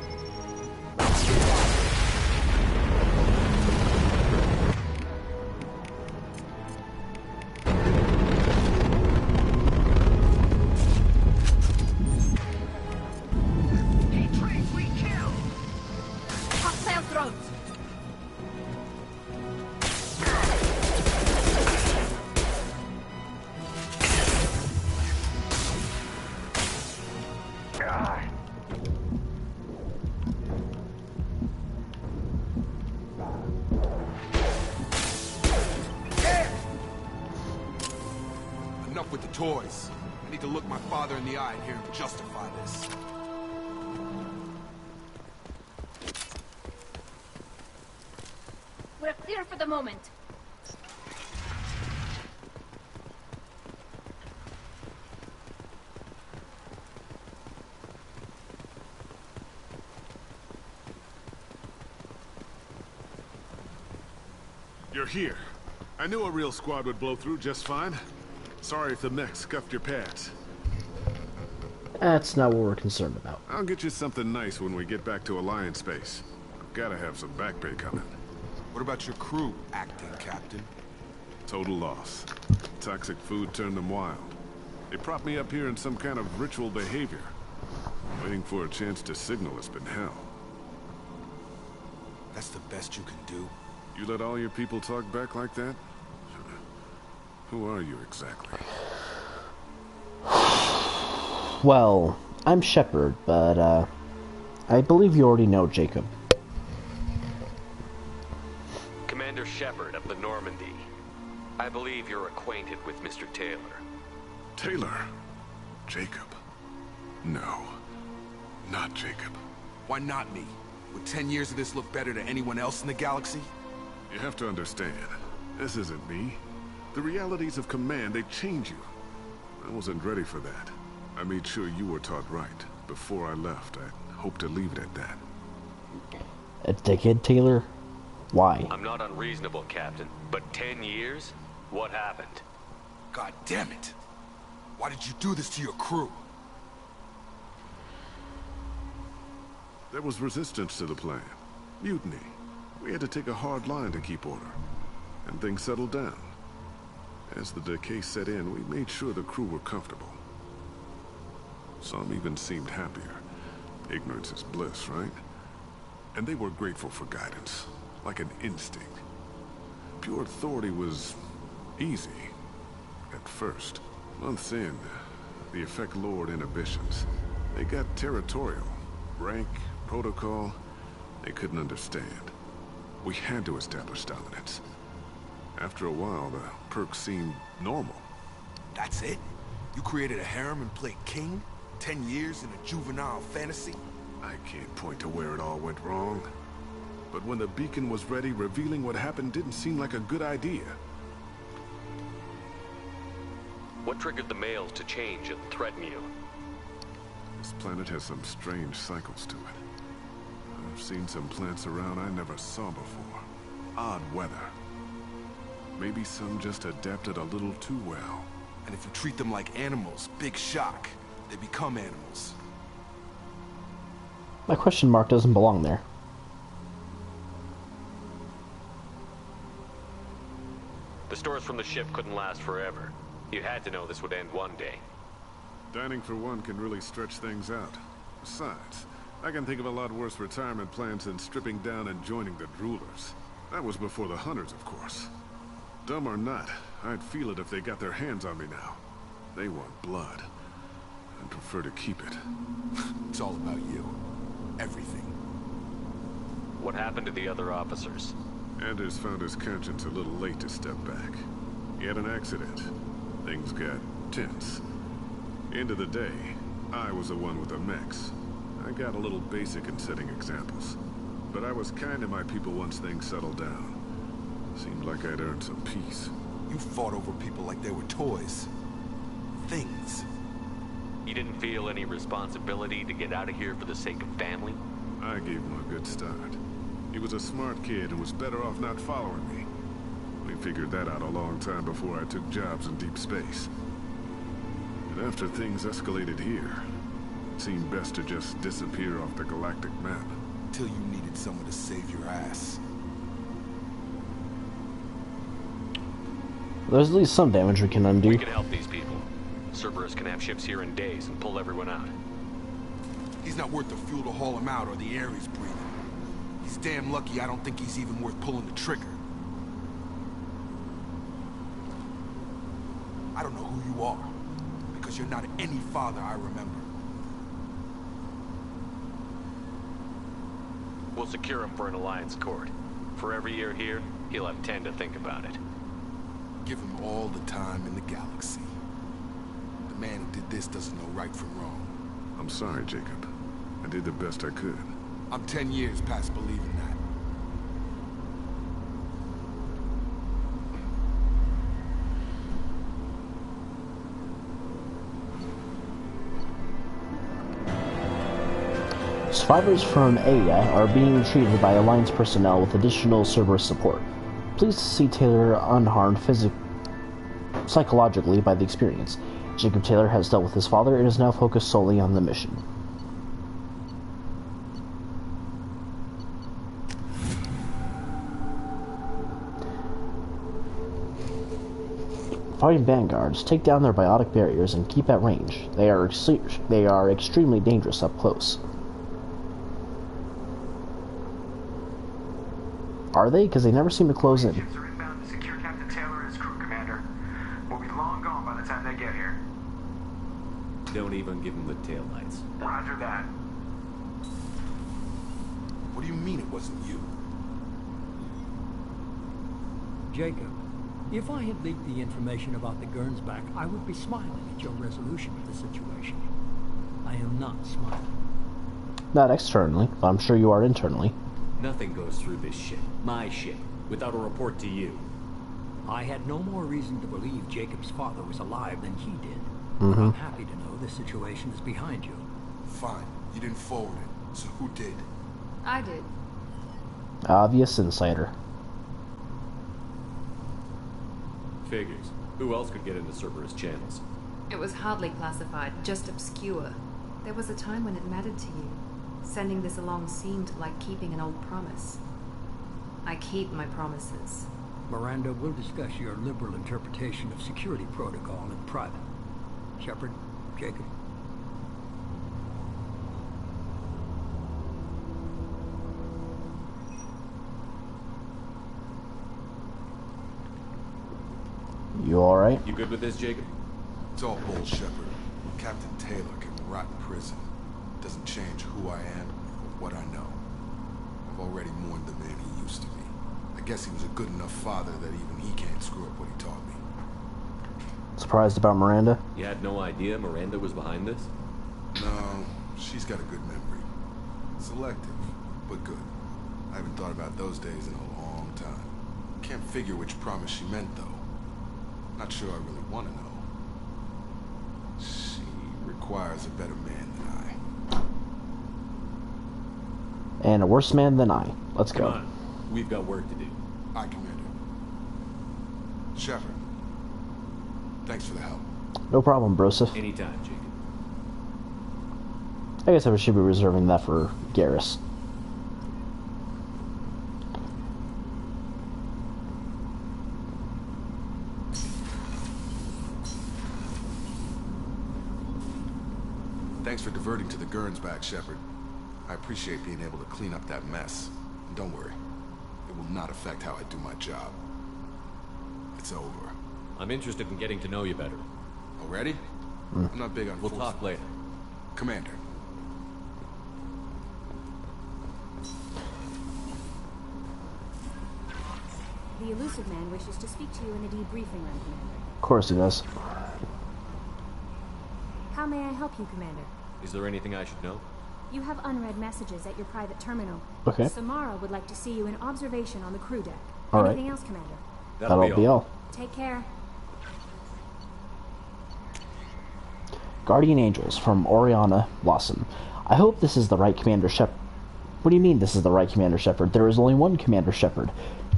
Hostile drones. Enough with the toys. I need to look my father in the eye and hear him justify this. We're clear for the moment. You're here. I knew a real squad would blow through just fine. Sorry if the mech scuffed your pads. That's not what we're concerned about. I'll get you something nice when we get back to Alliance Base. Gotta have some back pay coming. What about your crew, acting captain? Total loss. Toxic food turned them wild. They propped me up here in some kind of ritual behavior. Waiting for a chance to signal has been hell. That's the best you can do? You let all your people talk back like that? Who are you exactly? Well, I'm Shepard, but, I believe you already know Jacob. Commander Shepard of the Normandy. I believe you're acquainted with Mr. Taylor. Taylor? Jacob? No. Not Jacob. Why not me? Would 10 years of this look better to anyone else in the galaxy? You have to understand, this isn't me. The realities of command, they change you. I wasn't ready for that. I made sure you were taught right. Before I left, I hope to leave it at that. A decade, Taylor? Why? I'm not unreasonable, Captain, but 10 years? What happened? God damn it! Why did you do this to your crew? There was resistance to the plan. Mutiny. We had to take a hard line to keep order. And things settled down. As the decay set in, we made sure the crew were comfortable. Some even seemed happier. Ignorance is bliss, right? And they were grateful for guidance, like an instinct. Pure authority was easy, at first. Months in, the effect lowered inhibitions. They got territorial. Rank, protocol, they couldn't understand. We had to establish dominance. After a while, the perks seemed normal. That's it? You created a harem and played king? 10 years in a juvenile fantasy? I can't point to where it all went wrong. But when the beacon was ready, revealing what happened didn't seem like a good idea. What triggered the males to change and threaten you? This planet has some strange cycles to it. I've seen some plants around I never saw before. Odd weather. Maybe some just adapted a little too well. And if you treat them like animals, big shock. They become animals. My question mark doesn't belong there. The stores from the ship couldn't last forever. You had to know this would end one day. Dining for one can really stretch things out. Besides, I can think of a lot worse retirement plans than stripping down and joining the droolers. That was before the hunters, of course. Dumb or not, I'd feel it if they got their hands on me now. They want blood. I'd prefer to keep it. It's all about you. Everything. What happened to the other officers? Anders found his conscience a little late to step back. He had an accident. Things got tense. End of the day, I was the one with the mechs. I got a little basic in setting examples. But I was kind to my people once things settled down. Seemed like I'd earned some peace. You fought over people like they were toys. Things. You didn't feel any responsibility to get out of here for the sake of family? I gave him a good start. He was a smart kid and was better off not following me. We figured that out a long time before I took jobs in deep space. And after things escalated here, it seemed best to just disappear off the galactic map. Till you needed someone to save your ass. There's at least some damage we can undo. We can help these people. Cerberus can have ships here in days and pull everyone out. He's not worth the fuel to haul him out or the air he's breathing. He's damn lucky I don't think he's even worth pulling the trigger. I don't know who you are, because you're not any father I remember. We'll secure him for an alliance court. For every year here, he'll have 10 to think about it. Give him all the time in the galaxy. The man who did this doesn't know right from wrong. I'm sorry, Jacob. I did the best I could. I'm 10 years past believing that. Survivors from Ada are being treated by Alliance personnel with additional Cerberus support. Pleased to see Taylor unharmed psychologically by the experience. Jacob Taylor has dealt with his father and is now focused solely on the mission. Fighting vanguards, take down their biotic barriers and keep at range. They are extremely dangerous up close. Are they? Because they never seem to close in. Ships are inbound to secure Captain Taylor and his crew, Commander. We'll be long gone by the time they get here. Don't even give them the taillights. Roger that. What do you mean it wasn't you? Jacob, if I had leaked the information about the Gernsback, I would be smiling at your resolution of the situation. I am not smiling. Not externally, but I'm sure you are internally. Nothing goes through this ship, my ship, without a report to you. I had no more reason to believe Jacob's father was alive than he did. Mm-hmm. But I'm happy to know the situation is behind you. Fine. You didn't forward it. So who did? I did. Obvious insider. Figures. Who else could get into Cerberus channels? It was hardly classified, just obscure. There was a time when it mattered to you. Sending this along seemed like keeping an old promise. I keep my promises. Miranda, we'll discuss your liberal interpretation of security protocol in private. Shepard, Jacob. You alright? You good with this, Jacob? It's all bull, Shepard. Captain Taylor can rot in prison. Doesn't change who I am or what I know. I've already mourned the man he used to be. I guess he was a good enough father that even he can't screw up what he taught me. Surprised about Miranda? You had no idea Miranda was behind this? No, she's got a good memory. Selective, but good. I haven't thought about those days in a long time. Can't figure which promise she meant, though. Not sure I really want to know. She requires a better man than I. And a worse man than I. Let's go. Come on. We've got work to do. Aye, Commander. Shepard, thanks for the help. No problem, Broseph. Anytime, Jacob. I guess I should be reserving that for Garrus. Thanks for diverting to the Gernsback, Shepard. I appreciate being able to clean up that mess. And don't worry, it will not affect how I do my job. It's over. I'm interested in getting to know you better. Already? I'm not big on We'll talk later. Commander. The Illusive man wishes to speak to you in the debriefing room, Commander. Of course he does. How may I help you, Commander? Is there anything I should know? You have unread messages at your private terminal. Okay. Samara would like to see you in observation on the crew deck. All right. Anything else, Commander? That'll be all. Take care. Guardian Angels from Oriana Lawson. I hope this is the right Commander Shepard. What do you mean this is the right Commander Shepard? There is only one Commander Shepard.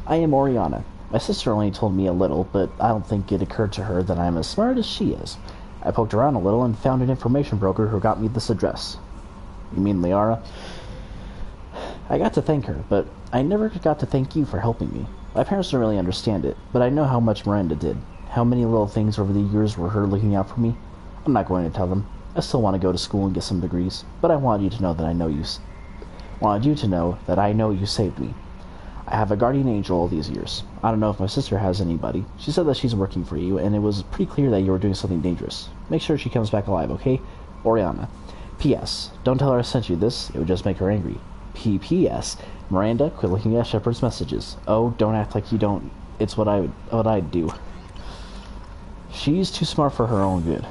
I am Oriana. My sister only told me a little, but I don't think it occurred to her that I am as smart as she is. I poked around a little and found an information broker who got me this address. You mean Liara? I got to thank her, but I never got to thank you for helping me. My parents don't really understand it, but I know how much Miranda did. How many little things over the years were her looking out for me. I'm not going to tell them. I still want to go to school and get some degrees, but I wanted you to know that I know you. Wanted you to know that I know you saved me. I have a guardian angel all these years. I don't know if my sister has anybody. She said that she's working for you, and it was pretty clear that you were doing something dangerous. Make sure she comes back alive, okay? Oriana. P.S. Don't tell her I sent you this. It would just make her angry. P.P.S. Miranda, quit looking at Shepard's messages. Oh, don't act like you don't. It's what I'd do. She's too smart for her own good.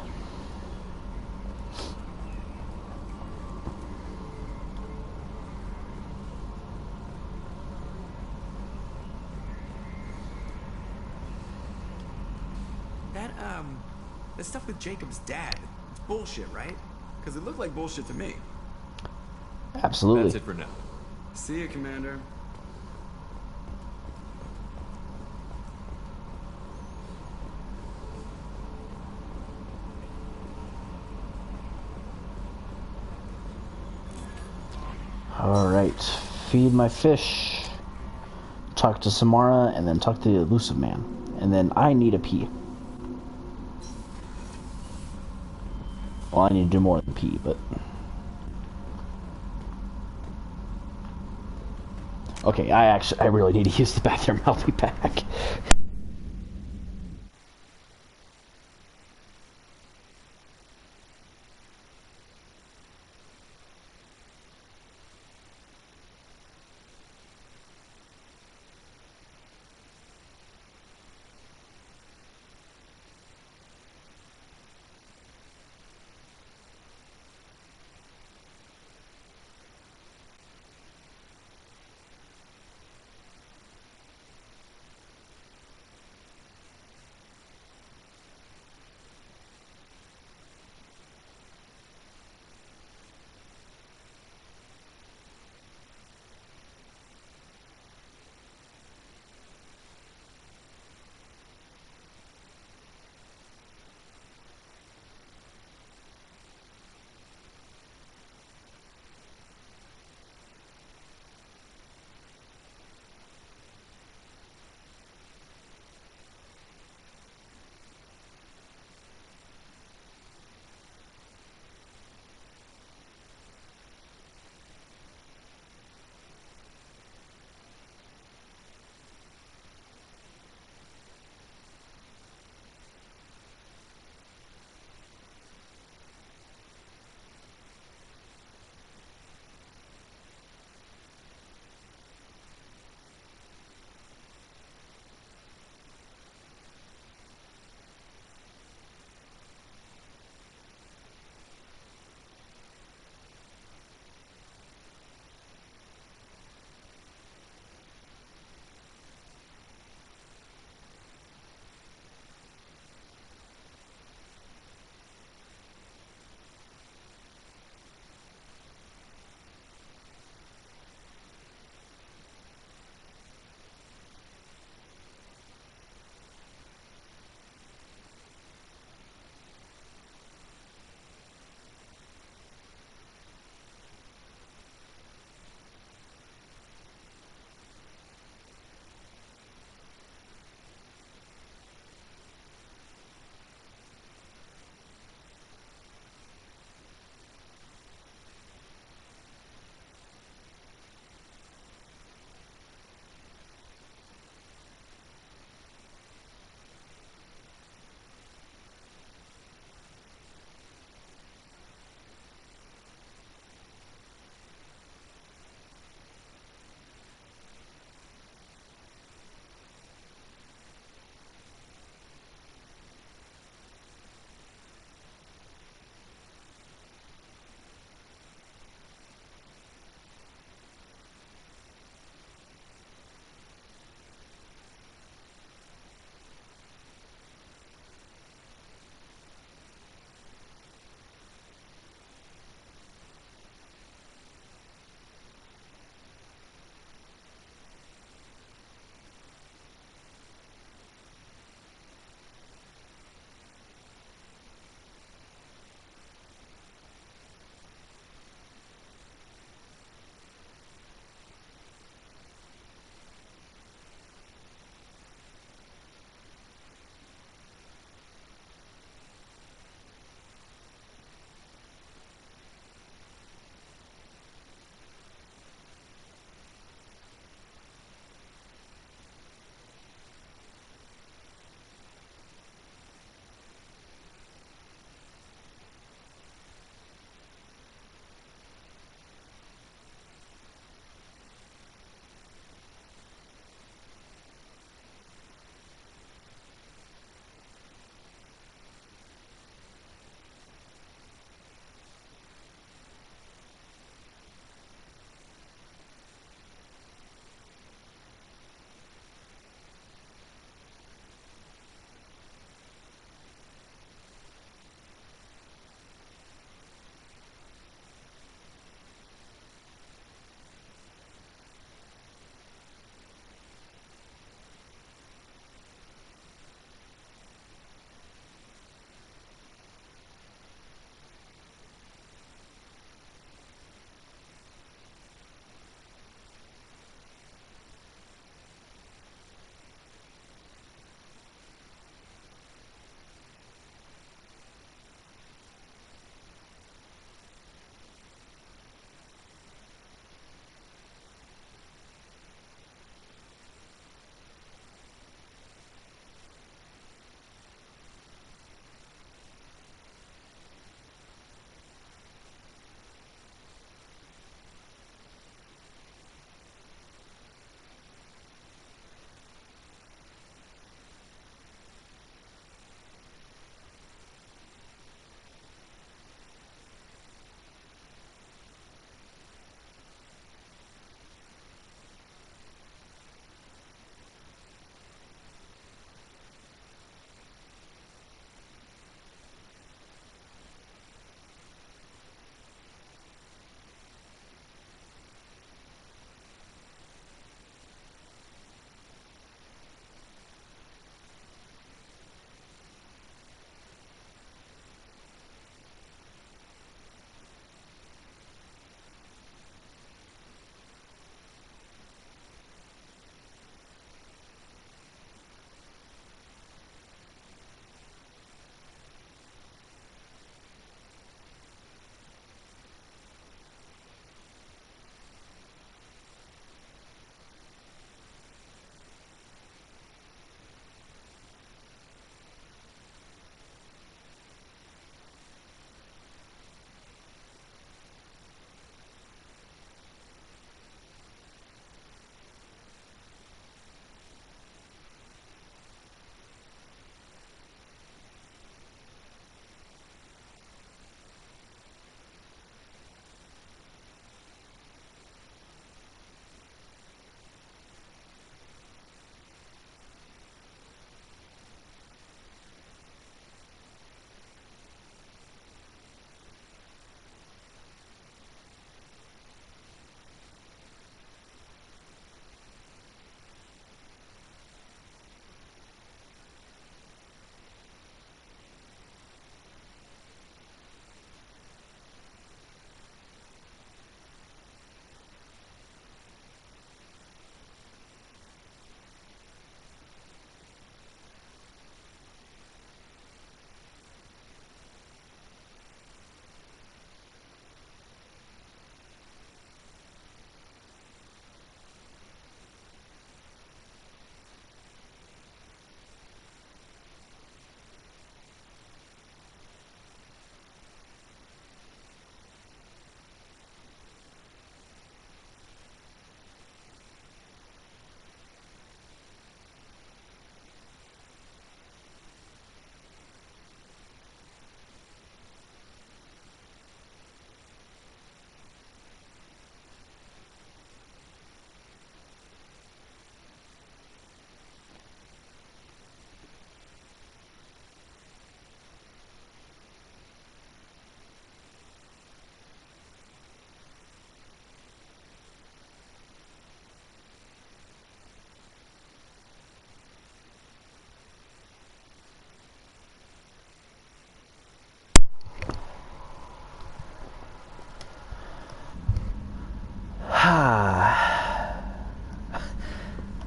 The stuff with Jacob's dad, it's bullshit, right? Because it looked like bullshit to me. Absolutely. That's it for now. See you, Commander. Alright. Feed my fish. Talk to Samara, and then talk to the Illusive man. And then I need a pee. Well, I need to do more than pee, but... Okay, I really need to use the bathroom. I'll be back.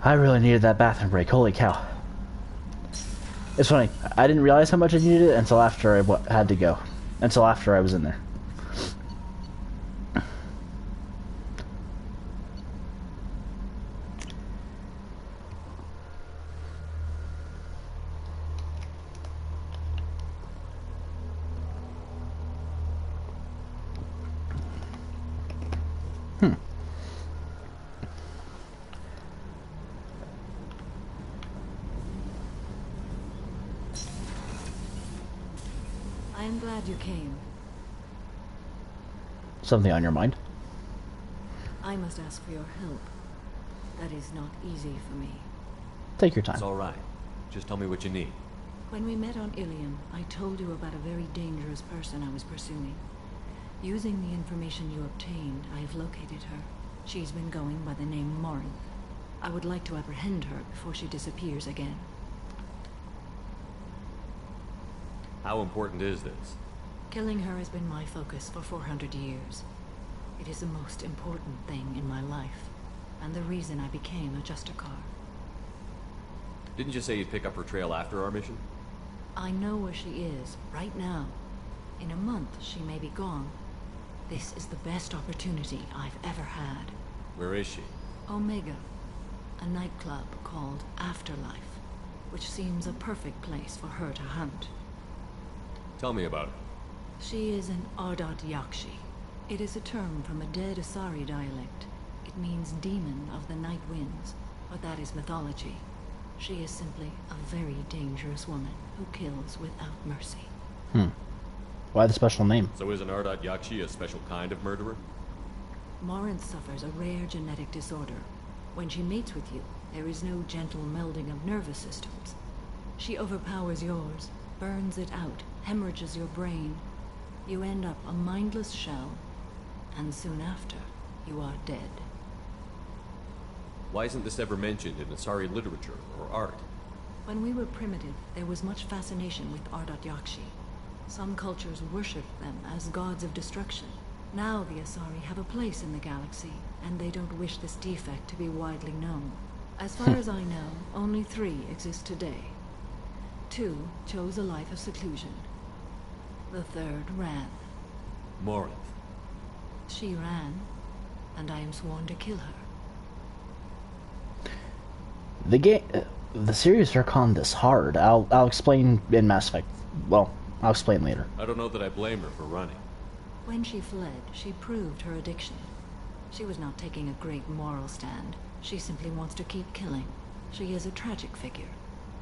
I really needed that bathroom break. Holy cow. It's funny. I didn't realize how much I needed it until after I had to go. Until after I was in there. I am glad you came. Something on your mind? I must ask for your help. That is not easy for me. Take your time. It's all right. Just tell me what you need. When we met on Ilium, I told you about a very dangerous person I was pursuing. Using the information you obtained, I have located her. She's been going by the name Morinth. I would like to apprehend her before she disappears again. How important is this? Killing her has been my focus for 400 years. It is the most important thing in my life, and the reason I became a Justicar. Didn't you say you'd pick up her trail after our mission? I know where she is, right now. In a month, she may be gone. This is the best opportunity I've ever had. Where is she? Omega, a nightclub called Afterlife, which seems a perfect place for her to hunt. Tell me about her. She is an Ardat Yakshi. It is a term from a dead Asari dialect. It means demon of the night winds, but that is mythology. She is simply a very dangerous woman who kills without mercy. Why the special name? So is an Ardat Yakshi a special kind of murderer? Morinth suffers a rare genetic disorder. When she mates with you, there is no gentle melding of nervous systems. She overpowers yours, burns it out, hemorrhages your brain. You end up a mindless shell, and soon after, you are dead. Why isn't this ever mentioned in Asari literature or art? When we were primitive, there was much fascination with Ardat Yakshi. Some cultures worshipped them as gods of destruction. Now the Asari have a place in the galaxy, and they don't wish this defect to be widely known. As far as I know, only 3 exist today. 2 chose a life of seclusion. The 3rd ran. Morinth. She ran, and I am sworn to kill her. The series are calling this hard. I'll explain in Mass Effect. Well, I'll explain later. I don't know that I blame her for running. When she fled, she proved her addiction. She was not taking a great moral stand. She simply wants to keep killing. She is a tragic figure,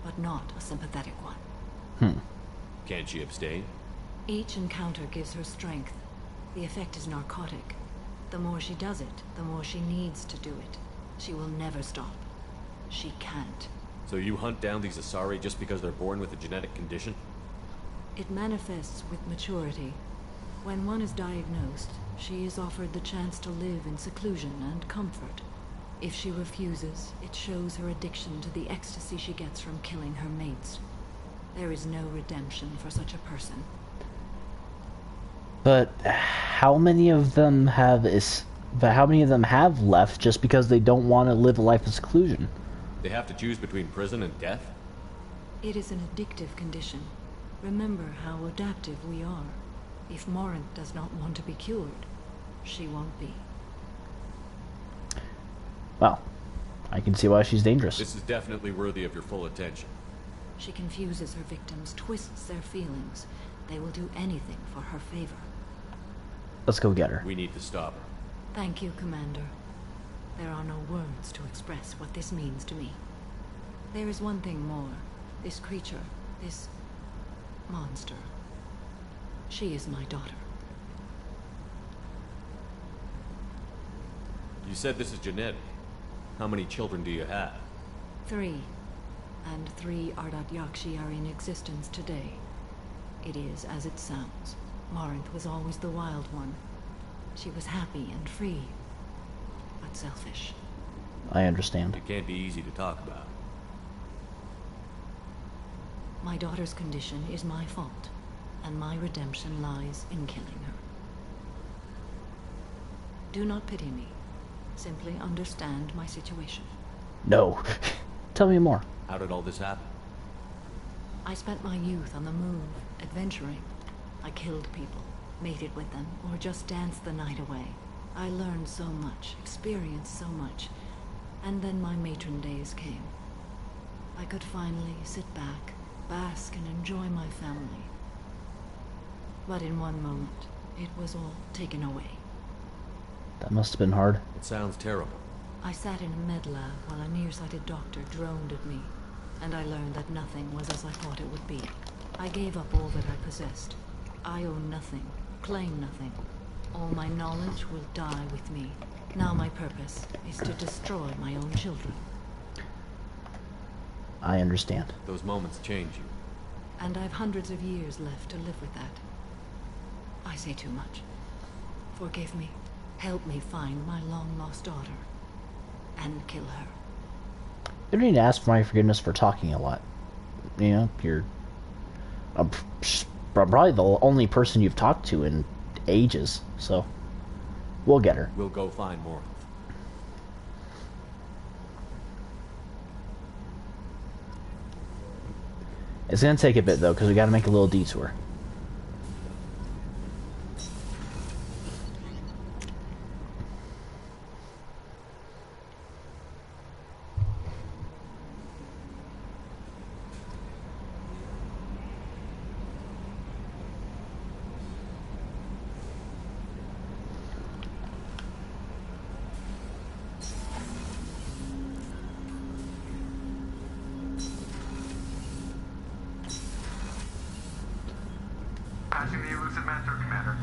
but not a sympathetic one. Can't she abstain? Each encounter gives her strength. The effect is narcotic. The more she does it, the more she needs to do it. She will never stop. She can't. So you hunt down these Asari just because they're born with a genetic condition? It manifests with maturity. When one is diagnosed, she is offered the chance to live in seclusion and comfort. If she refuses, it shows her addiction to the ecstasy she gets from killing her mates. There is no redemption for such a person. But how many of them have left just because they don't want to live a life of seclusion? They have to choose between prison and death? It is an addictive condition. Remember how adaptive we are. If Morinth does not want to be cured, she won't be. Well, I can see why she's dangerous. This is definitely worthy of your full attention. She confuses her victims, twists their feelings. They will do anything for her favor. Let's go get her. We need to stop her. Thank you, Commander. There are no words to express what this means to me. There is one thing more. This creature, this monster. She is my daughter. You said this is genetic. How many children do you have? 3. And 3 Ardat Yakshi are in existence today. It is as it sounds. Morinth was always the wild one. She was happy and free, but selfish. I understand. It can't be easy to talk about. My daughter's condition is my fault, and my redemption lies in killing her. Do not pity me. Simply understand my situation. No. Tell me more. How did all this happen? I spent my youth on the move, adventuring. I killed people, mated with them, or just danced the night away. I learned so much, experienced so much, and then my matron days came. I could finally sit back, bask and enjoy my family. But in one moment, it was all taken away. That must have been hard. It sounds terrible. I sat in a med lab while a nearsighted doctor droned at me, and I learned that nothing was as I thought it would be. I gave up all that I possessed. I own nothing, claim nothing. All my knowledge will die with me. Now my purpose is to destroy my own children. I understand. Those moments change you. And I've hundreds of years left to live with that. I say too much. Forgive me. Help me find my long-lost daughter. And kill her. You don't need to ask for my forgiveness for talking a lot. You know, you're probably the only person you've talked to in ages, so we'll get her. We'll go find more. It's gonna take a bit though, because we gotta make a little detour. Passing the Illusive Mentor, Commander.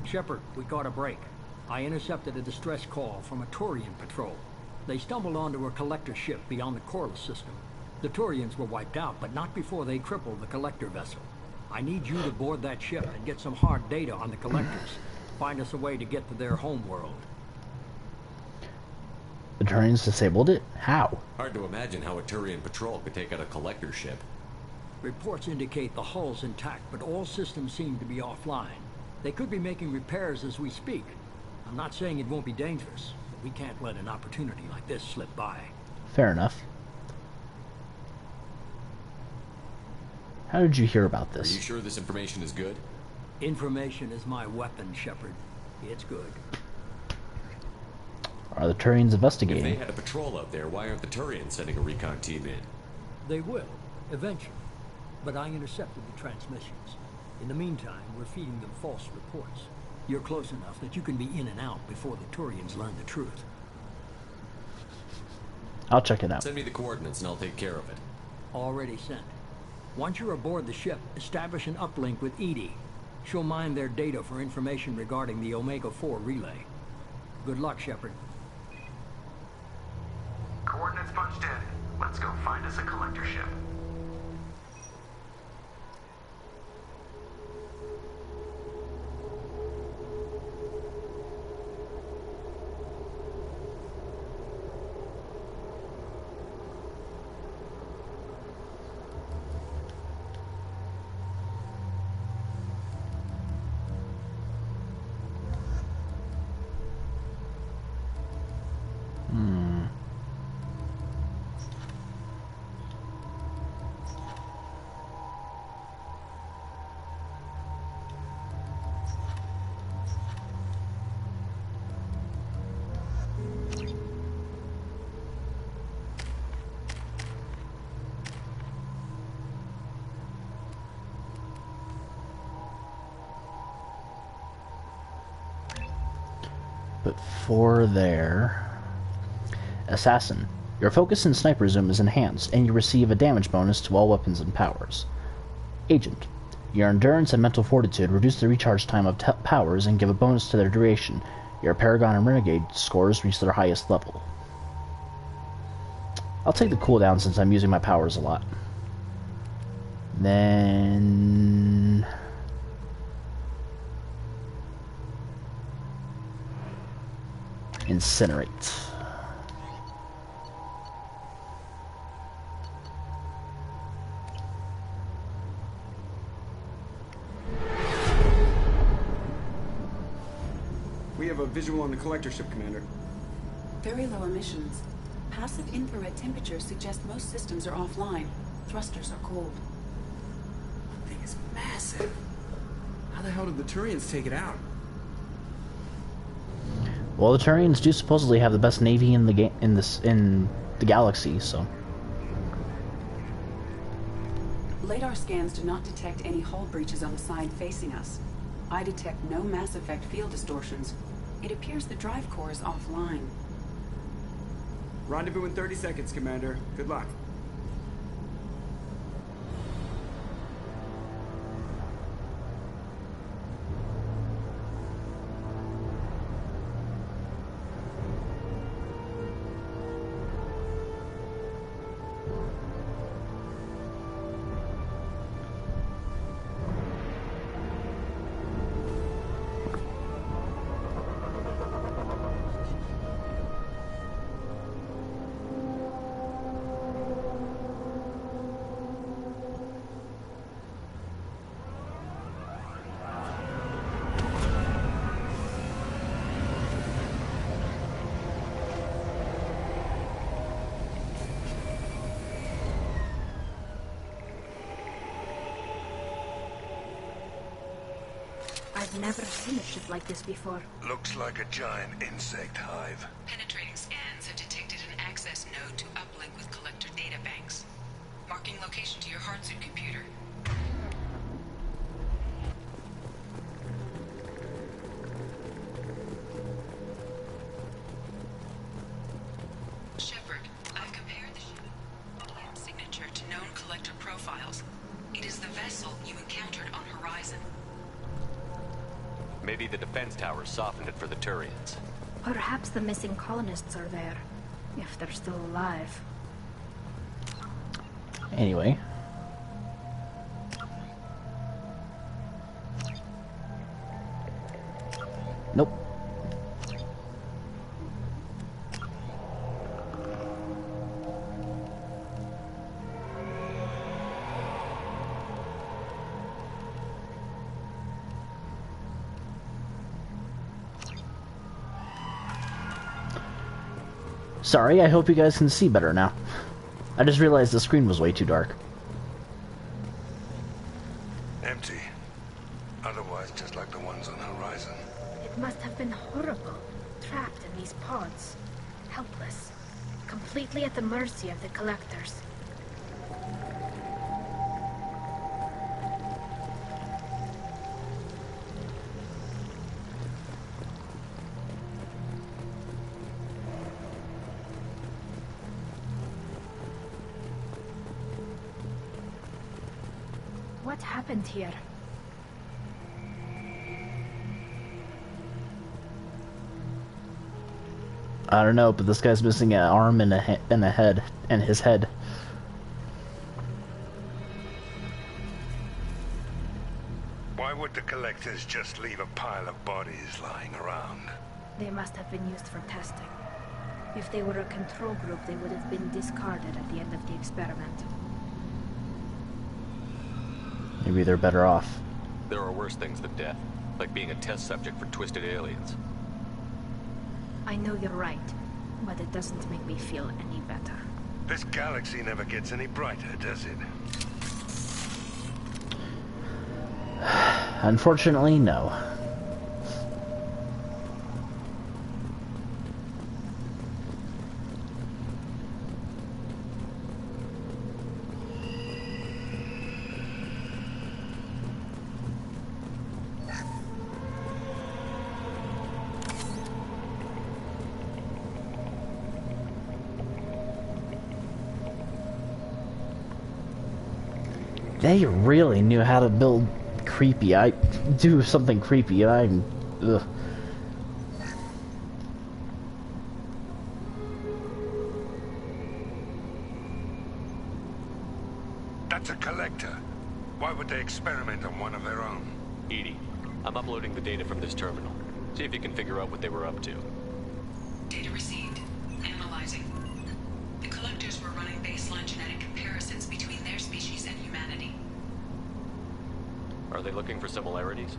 Shepard, we caught a break. I intercepted a distress call from a Turian patrol. They stumbled onto a collector ship beyond the Corliss system. The Turians were wiped out, but not before they crippled the collector vessel. I need you to board that ship and get some hard data on the collectors. Find us a way to get to their homeworld. The Turians disabled it? How? Hard to imagine how a Turian patrol could take out a collector ship. Reports indicate the hull's intact, but all systems seem to be offline. They could be making repairs as we speak. I'm not saying it won't be dangerous, but we can't let an opportunity like this slip by. Fair enough. How did you hear about this? Are you sure this information is good? Information is my weapon, Shepard. It's good. Are the Turians investigating? If they had a patrol out there, why aren't the Turians sending a recon team in? They will, eventually. But I intercepted the transmissions. In the meantime, we're feeding them false reports. You're close enough that you can be in and out before the Turians learn the truth. I'll check it out. Send me the coordinates and I'll take care of it. Already sent. Once you're aboard the ship, establish an uplink with Edie. She'll mine their data for information regarding the Omega-4 relay. Good luck, Shepard. Coordinates punched in. Let's go find us a collector ship. But for there... Assassin. Your focus in Sniper Zoom is enhanced, and you receive a damage bonus to all weapons and powers. Agent. Your endurance and mental fortitude reduce the recharge time of powers and give a bonus to their duration. Your Paragon and Renegade scores reach their highest level. I'll take the cooldown since I'm using my powers a lot. Then... Incinerate. We have a visual on the collector ship, Commander. Very low emissions. Passive infrared temperatures suggest most systems are offline. Thrusters are cold. That thing is massive. How the hell did the Turians take it out? Well, the Turians do supposedly have the best navy in the in the galaxy, so. Radar scans do not detect any hull breaches on the side facing us. I detect no Mass Effect field distortions. It appears the drive core is offline. Rendezvous in 30 seconds, Commander. Good luck. I've never seen a ship like this before. Looks like a giant insect hive. Penetrating scans have detected an access node to uplink with collector data banks. Marking location to your hardsuit computer. Shepard, I've compared the ship signature to known collector profiles. It is the vessel you encountered on Horizon. Maybe the defense towers softened it for the Turians. Perhaps the missing colonists are there, if they're still alive. Anyway. Nope. Sorry, I hope you guys can see better now. I just realized the screen was way too dark. Empty. Otherwise, just like the ones on Horizon. It must have been horrible, trapped in these pods. Helpless. Completely at the mercy of the collectors. What happened here? I don't know, but this guy's missing an arm and a head, and his head. Why would the collectors just leave a pile of bodies lying around? They must have been used for testing. If they were a control group, they would have been discarded at the end of the experiment. Maybe they're better off. There are worse things than death, like being a test subject for twisted aliens. I know you're right, but it doesn't make me feel any better. This galaxy never gets any brighter, does it? Unfortunately, no. They really knew how to build creepy. Do something creepy. Ugh. That's a collector. Why would they experiment on one of their own? Edie, I'm uploading the data from this terminal. See if you can figure out what they were up to. Data received. Analyzing. The collectors were running baseline genetic comparisons between their species and humanity. Are they looking for similarities?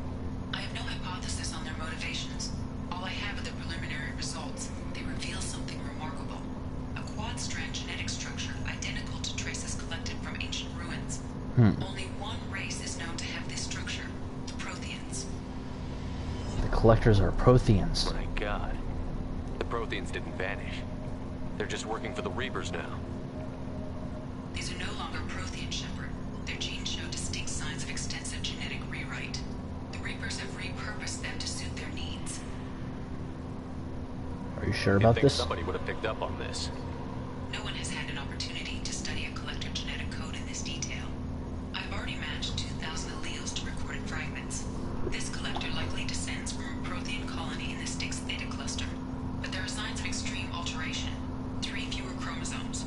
I have no hypothesis on their motivations. All I results, they reveal something remarkable. A quad-strand genetic structure identical to traces collected from ancient ruins. Only one race is known to have this structure, the Protheans. The Collectors are Protheans. My God. The Protheans didn't vanish. They're just working for the Reapers now. These are no longer Prothean, Shepard. Their genes show distinct signs of extensive genetic rewrite. The Reapers have repurposed them to suit their needs. Are you sure about this? Somebody would have picked up on this. No one has had an opportunity to study a Collector genetic code in this detail. I've already matched 2,000 alleles to recorded fragments. This Collector likely descends from a Prothean colony in the Styx Theta cluster. But there are signs of extreme alteration. 3 fewer chromosomes.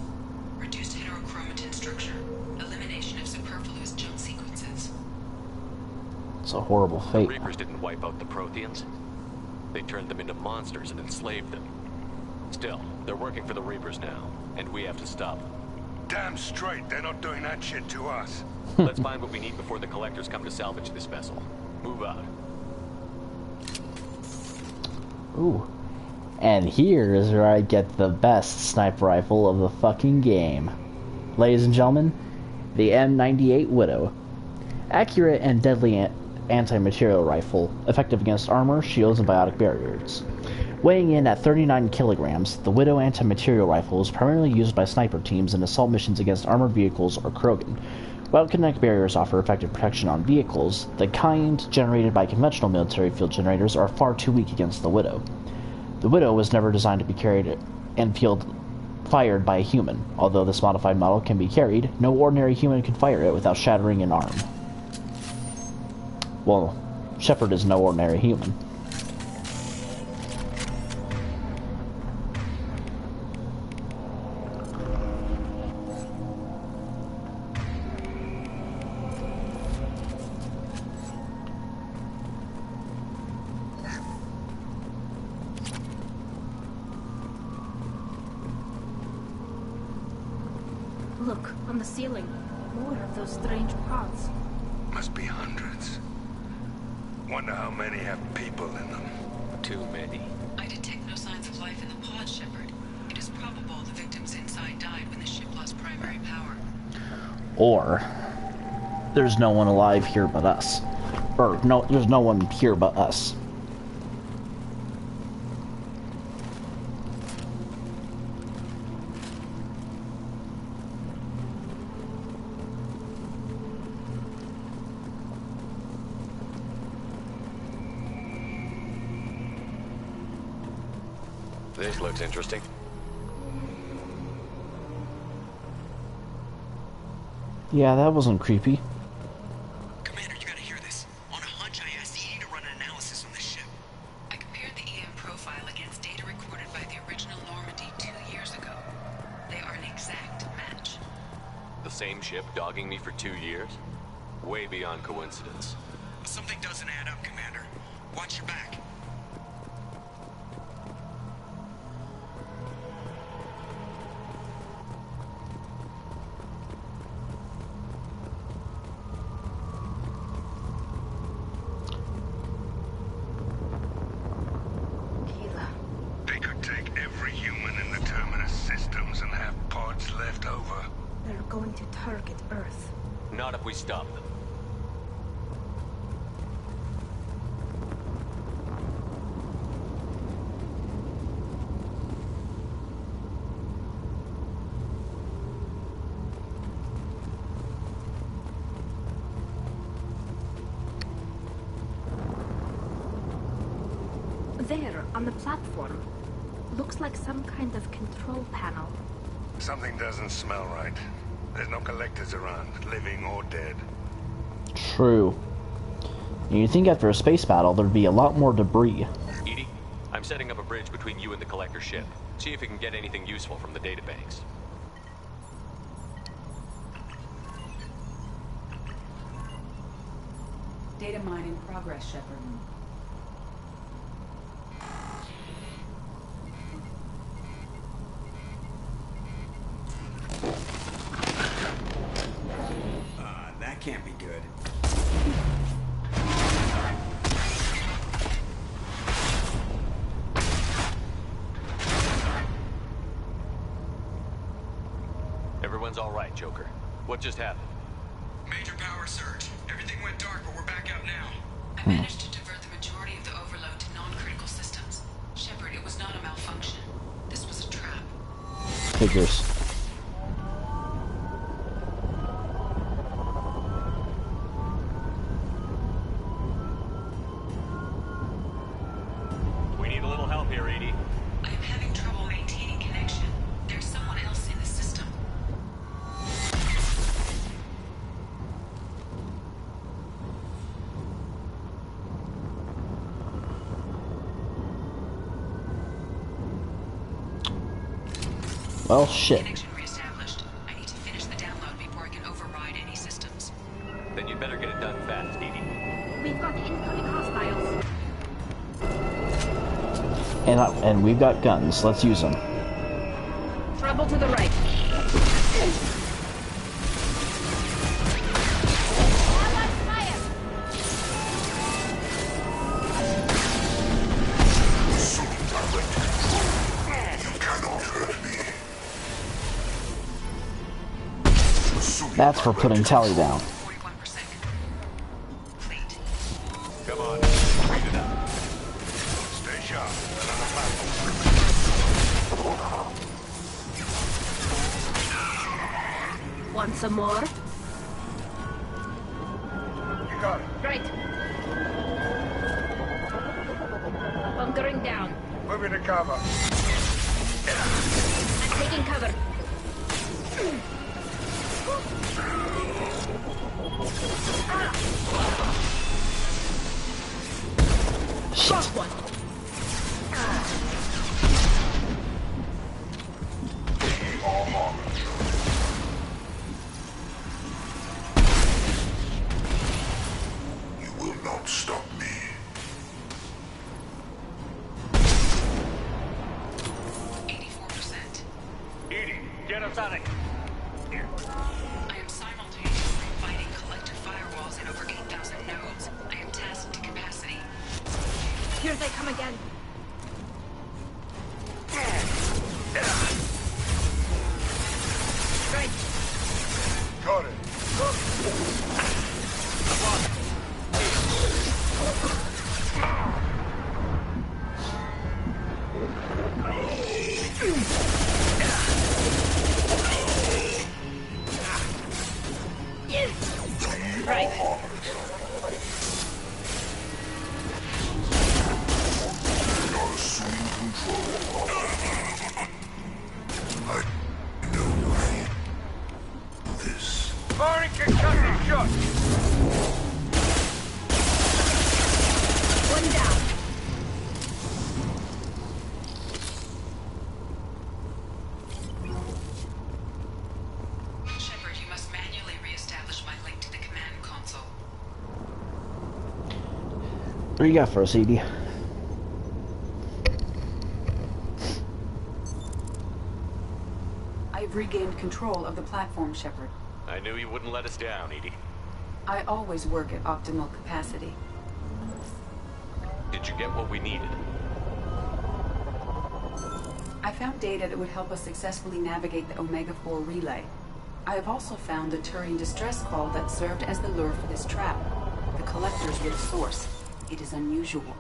Reduced heterochromatin structure. Elimination of superfluous jump sequences. It's a horrible fate. The Reapers didn't wipe out the Protheans. They turned them into monsters and enslaved them. Still, they're working for the Reapers now, and we have to stop them. Damn straight, they're not doing that shit to us. Let's find what we need before the Collectors come to salvage this vessel. Move out. Ooh. And here is where I get the best sniper rifle of the fucking game. Ladies and gentlemen, the M98 Widow. Accurate and deadly anti-material rifle, effective against armor, shields, and biotic barriers. Weighing in at 39 kilograms, the Widow anti-material rifle is primarily used by sniper teams in assault missions against armored vehicles or Krogan. While kinetic barriers offer effective protection on vehicles, the kind generated by conventional military field generators are far too weak against the Widow. The Widow was never designed to be carried and fired by a human. Although this modified model can be carried, no ordinary human can fire it without shattering an arm. Well, Shepard is no ordinary human. Look, on the ceiling. More of those strange pods. Must be hundreds. Wonder how many have people in them. Too many. I detect no signs of life in the pod, Shepard. It is probable the victims inside died when the ship lost primary power. Or there's no one alive here but us. Or no, there's no one here but us. This looks interesting. Yeah, that wasn't creepy. Commander, you gotta hear this. On a hunch, I asked Edie to run an analysis on this ship. I compared the EM profile against data recorded by the original Normandy 2 years ago. They are an exact match. The same ship dogging me for 2 years? Way beyond coincidence. Something doesn't add up, Commander. Watch your back. They could take every human in the Terminus systems and have pods left over. They're going to target Earth. Not if we stop them. There, on the platform. Looks like some kind of control panel. Something doesn't smell right. There's no collectors around, living or dead. True. And you'd think after a space battle there'd be a lot more debris. Edie, I'm setting up a bridge between you and the Collector ship. See if you can get anything useful from the databanks. Data mine in progress, Shepard. That can't be good. Sounds all right, Joker. What just happened? Major power surge. Everything went dark, but we're back up now. I managed to divert the majority of the overload to non-critical systems. Shepard, it was not a malfunction. This was a trap. Figures. We need a little help here, Edie. I am having trouble maintaining connection. There's someone else in the system. Well, shit. Connection reestablished. I need to finish the download before I can override any systems. Then you better get it done fast, Edie. We've got incoming hostiles. And we've got guns. Let's use them. Trouble to the right. That's for putting Tally down. Come on, read it up. Stay sharp. Want some more? You got it. Right. Bunkering down. Moving to cover. I'm taking cover. Shit. One. You will not stop me. Edie, get us out of here. I am simultaneously fighting collective firewalls in over 8,000 nodes. I am tasked to capacity. Here they come again. Right. Got it. Right. You're assuming control. I know this. Firing concussing shot. One down. Shepard, you must manually re-establish my link to the command console. What do you got for us, Edie? I've regained control of the platform, Shepard. I knew you wouldn't let us down, Edie. I always work at optimal capacity. Did you get what we needed? I found data that would help us successfully navigate the Omega-4 relay. I have also found a Turian distress call that served as the lure for this trap. The collectors were the source. It is unusual.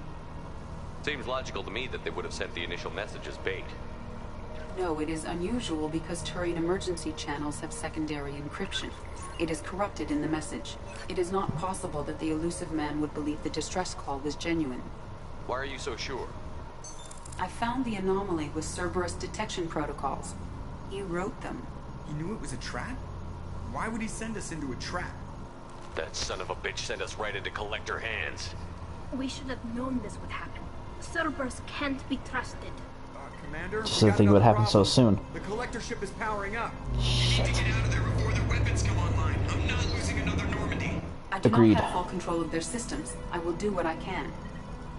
Seems logical to me that they would have sent the initial message as bait. No, it is unusual because Turian emergency channels have secondary encryption. It is corrupted in the message. It is not possible that the Illusive man would believe the distress call was genuine. Why are you so sure? I found the anomaly with Cerberus detection protocols. He wrote them. He knew it was a trap? Why would he send us into a trap? That son of a bitch sent us right into collector hands. We should have known this would happen. Cerberus can't be trusted. Commander, Just didn't think it would happen so soon. The collector ship is powering up. Shit. We need to get out of there before their weapons come online. I'm not losing another Normandy. I do Agreed. not have full control of their systems. I will do what I can.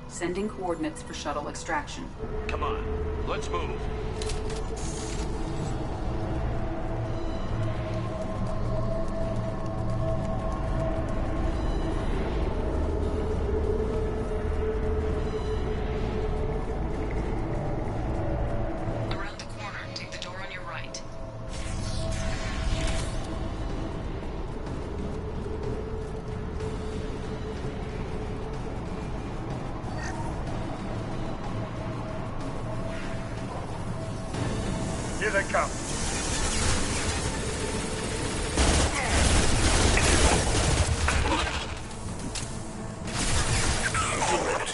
Sending coordinates for shuttle extraction. Come on, let's move. Around the corner, take the door on your right. they come.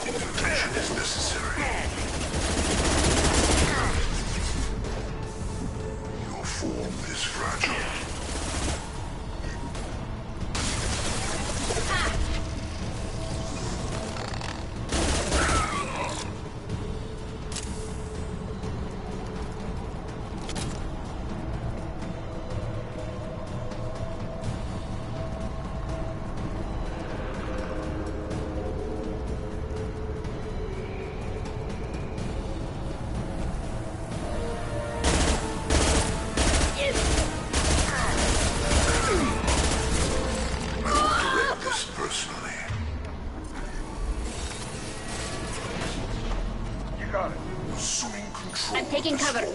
Intervention is necessary. Your form is fragile. I'm taking cover.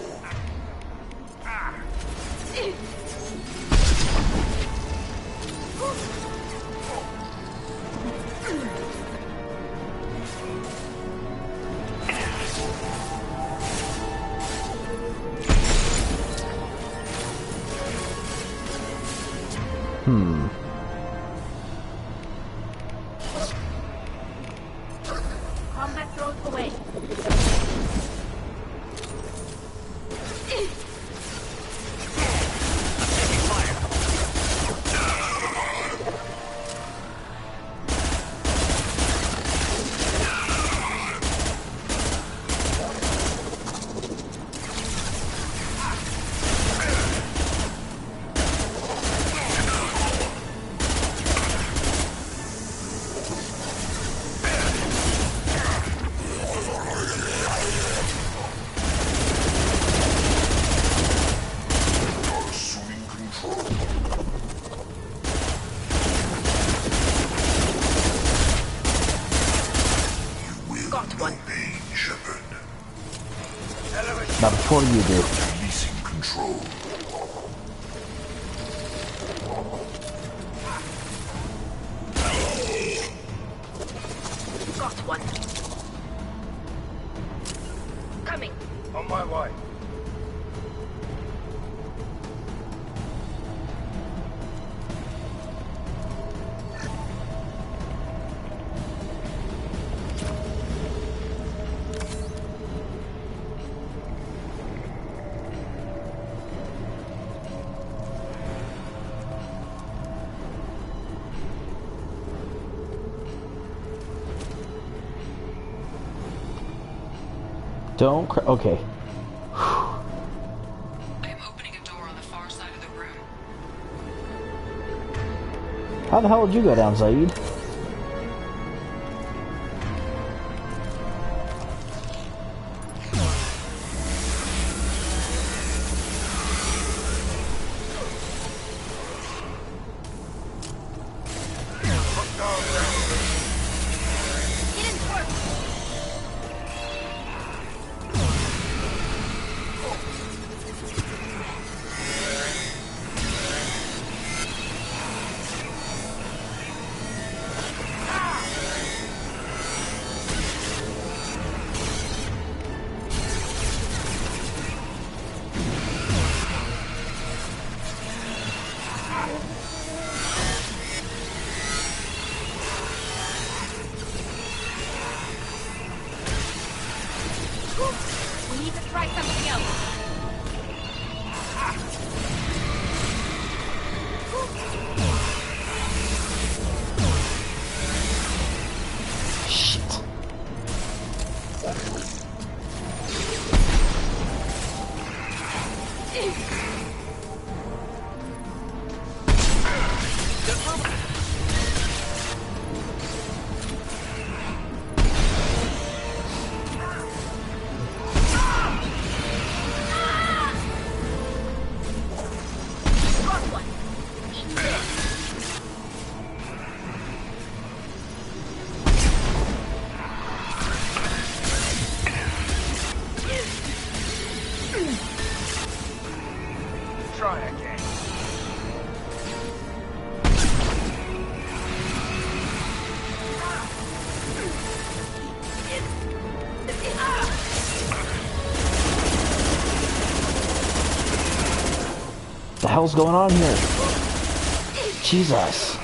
Combat throws away. Now before you do. Releasing control. Got one. Coming. On my way. Don't okay. I'm opening a door on the far side of the room. How the hell did you go down, Zaid? hell's going on here? Jesus.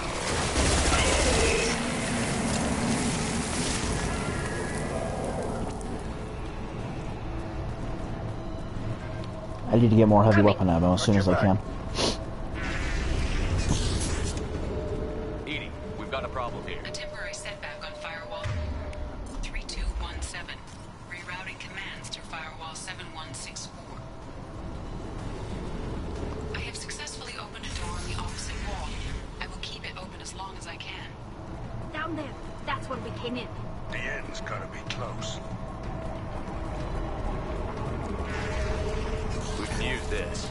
I need to get more heavy weapon ammo as soon as I can. Edie, we've got a problem here. A temporary setback on firewall 3217. Rerouting commands to firewall 7164. I have successfully opened a door on the opposite wall. I will keep it open as long as I can. Down there. That's where we came in. The end's gotta be close. We can use this.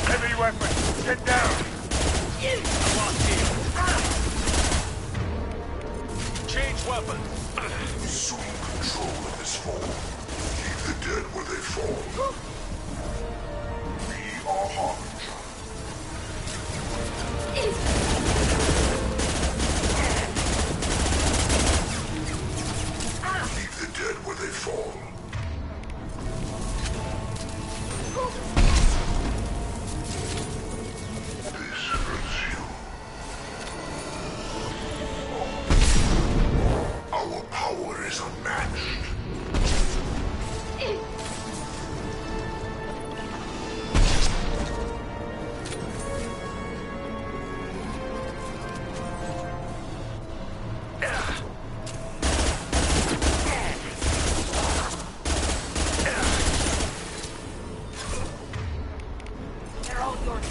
Heavy weapon, get down! I lost you. Change weapons. Assume control of this fall. Keep the dead where they fall. We are harmed. Leave the dead where they fall. This hurts you. Our power is unmatched. They're all yours.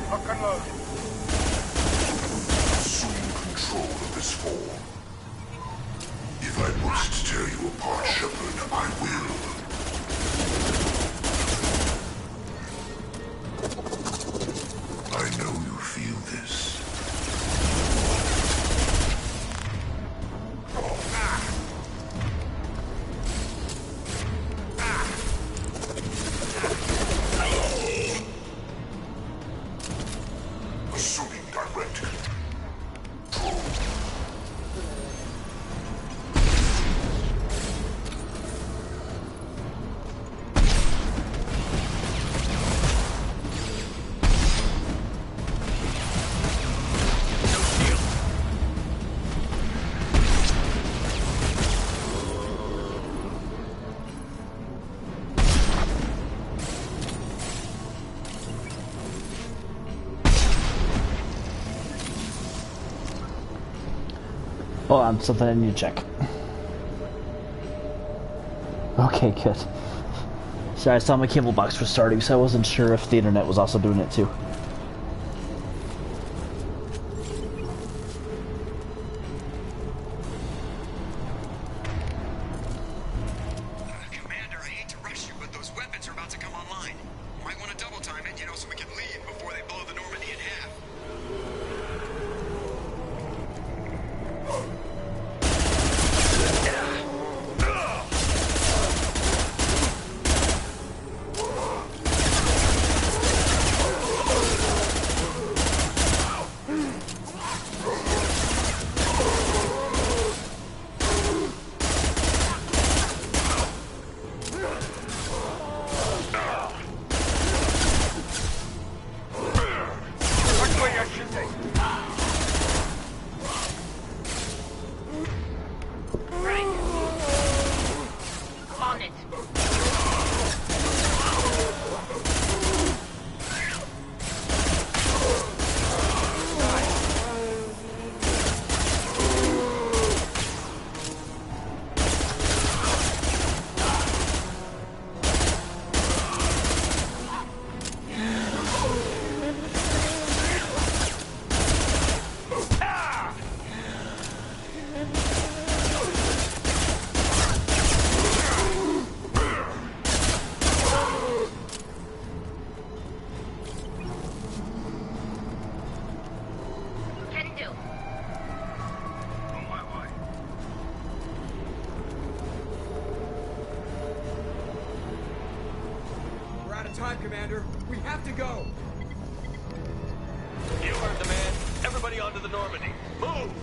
Lock and load. Assume control of this fall. If I must tear you apart, Shepard, I will. I know you feel this. Assuming direct control. Hold on, something I need to check. Okay, good. Sorry, I saw my cable box was starting, so I wasn't sure if the internet was also doing it too. Commander, I hate to rush you, but those weapons are about to come online. Might want to double time it, so we can leave before they blow the Normandy in half. time, Commander. We have to go. You heard the man. Everybody onto the Normandy. Move!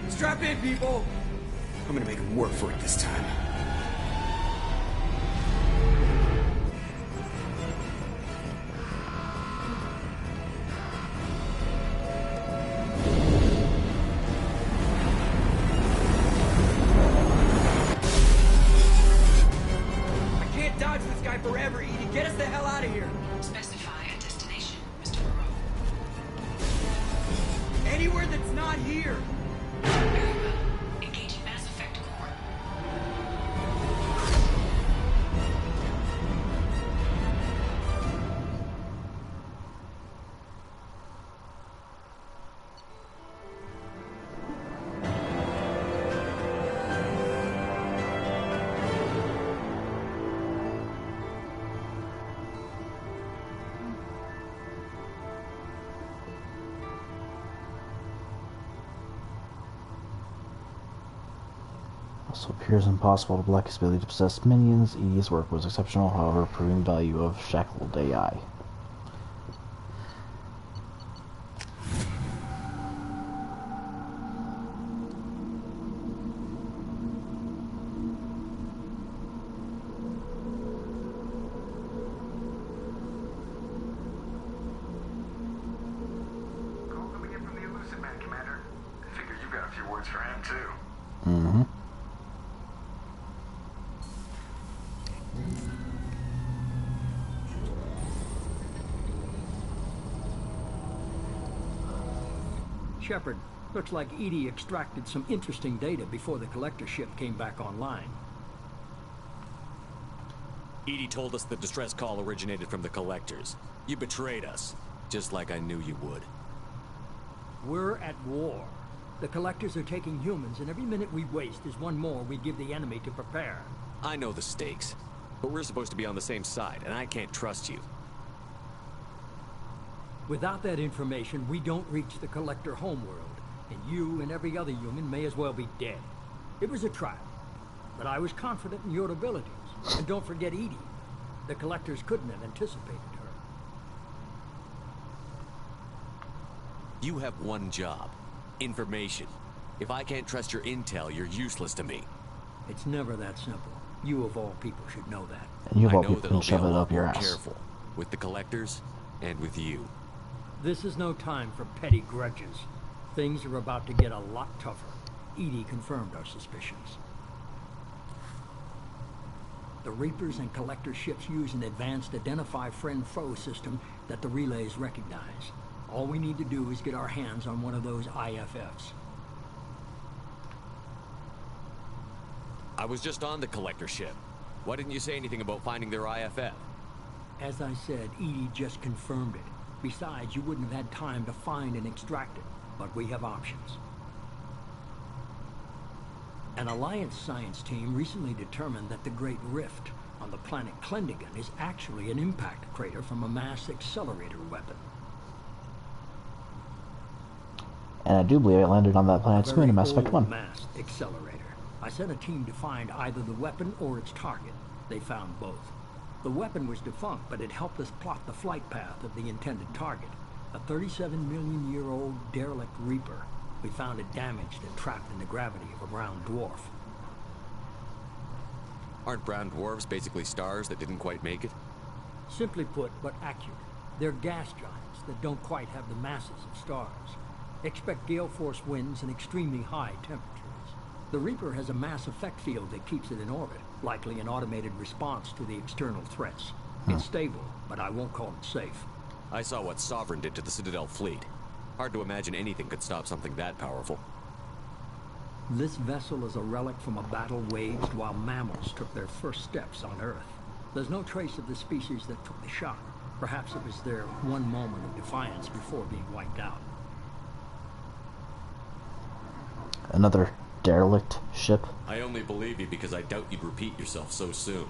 Strap in, people! I'm gonna make him work for it this time. I can't dodge this guy forever, Edie. Get us the hell out of here. Specify a destination, Mr. Moreau. Anywhere that's not here. Very well. Engaging Mass Effect core. Also appears impossible to block his ability to possess minions. Edie's work was exceptional, however, proving value of shackled AI. Call coming in from the Illusive man, Commander. I figure you got a few words for him, too. Mm-hmm. Shepard, looks like Edie extracted some interesting data before the collector ship came back online. Edie told us the distress call originated from the collectors. You betrayed us, just like I knew you would. We're at war. The collectors are taking humans, and every minute we waste is one more we give the enemy to prepare. I know the stakes, but we're supposed to be on the same side, and I can't trust you. Without that information, we don't reach the collector homeworld, and you and every other human may as well be dead. It was a trap, but I was confident in your abilities. And don't forget Edie. The collectors couldn't have anticipated her. You have one job. Information. If I can't trust your intel, you're useless to me. It's never that simple. You of all people should know that. And you of I all know people that can I'll be shove a it lot up your more ass. careful with the collectors and with you. This is no time for petty grudges. Things are about to get a lot tougher. Edie confirmed our suspicions. The Reapers and Collector ships use an advanced identify friend-foe system that the relays recognize. All we need to do is get our hands on one of those IFFs. I was just on the collector ship. Why didn't you say anything about finding their IFF? As I said, Edie just confirmed it. Besides, you wouldn't have had time to find and extract it. But we have options. An Alliance science team recently determined that the Great Rift on the planet Klendigan is actually an impact crater from a mass accelerator weapon. And I do believe it landed on that planet's moon in Mass Effect 1. Mass accelerator. I sent a team to find either the weapon or its target. They found both. The weapon was defunct, but it helped us plot the flight path of the intended target. A 37-million-year-old derelict Reaper. We found it damaged and trapped in the gravity of a brown dwarf. Aren't brown dwarves basically stars that didn't quite make it? Simply put, but accurate. They're gas giants that don't quite have the masses of stars. Expect gale force winds and extremely high temperatures. The Reaper has a mass effect field that keeps it in orbit, likely an automated response to the external threats. It's stable, but I won't call it safe. I saw what Sovereign did to the Citadel fleet. Hard to imagine anything could stop something that powerful. This vessel is a relic from a battle waged while mammals took their first steps on Earth. There's no trace of the species that took the shock. Perhaps it was their one moment of defiance before being wiped out. Another derelict ship? I only believe you because I doubt you'd repeat yourself so soon.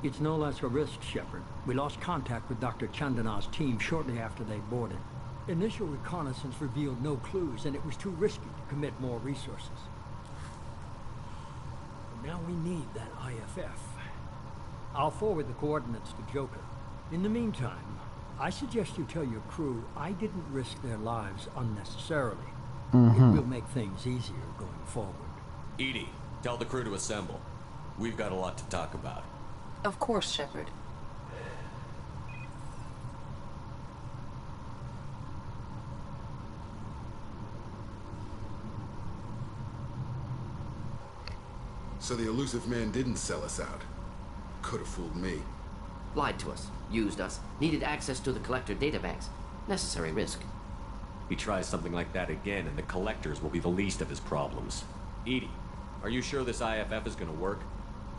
It's no less a risk, Shepard. We lost contact with Dr. Chandana's team shortly after they boarded. Initial reconnaissance revealed no clues, and it was too risky to commit more resources. Now we need that IFF. I'll forward the coordinates to Joker. In the meantime, I suggest you tell your crew I didn't risk their lives unnecessarily. It will make things easier going forward. Edie, tell the crew to assemble. We've got a lot to talk about. Of course, Shepard. So the Illusive man didn't sell us out. Could have fooled me. Lied to us, used us, needed access to the Collector databanks. Necessary risk. He tries something like that again, and the Collectors will be the least of his problems. Edie, are you sure this IFF is gonna work?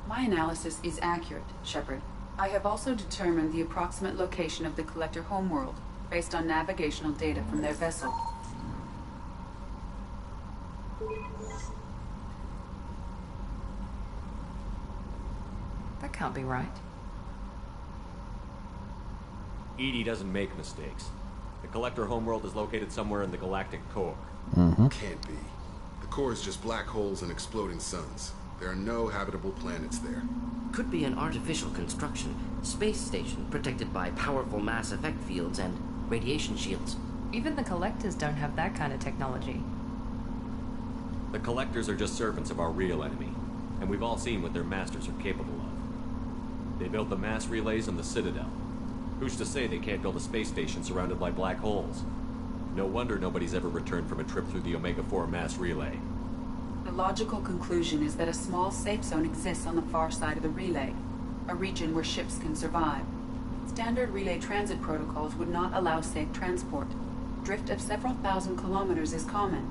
My analysis is accurate, Shepard. I have also determined the approximate location of the Collector homeworld, based on navigational data from their vessel. That can't be right. Edie doesn't make mistakes. The Collector homeworld is located somewhere in the galactic core. Can't be. The core is just black holes and exploding suns. There are no habitable planets there. Could be an artificial construction, space station protected by powerful mass effect fields and radiation shields. Even the Collectors don't have that kind of technology. The Collectors are just servants of our real enemy, and we've all seen what their masters are capable of. They built the mass relays on the Citadel. Who's to say they can't build a space station surrounded by black holes? No wonder nobody's ever returned from a trip through the Omega-4 mass relay. The logical conclusion is that a small safe zone exists on the far side of the relay, a region where ships can survive. Standard relay transit protocols would not allow safe transport. Drift of several thousand kilometers is common,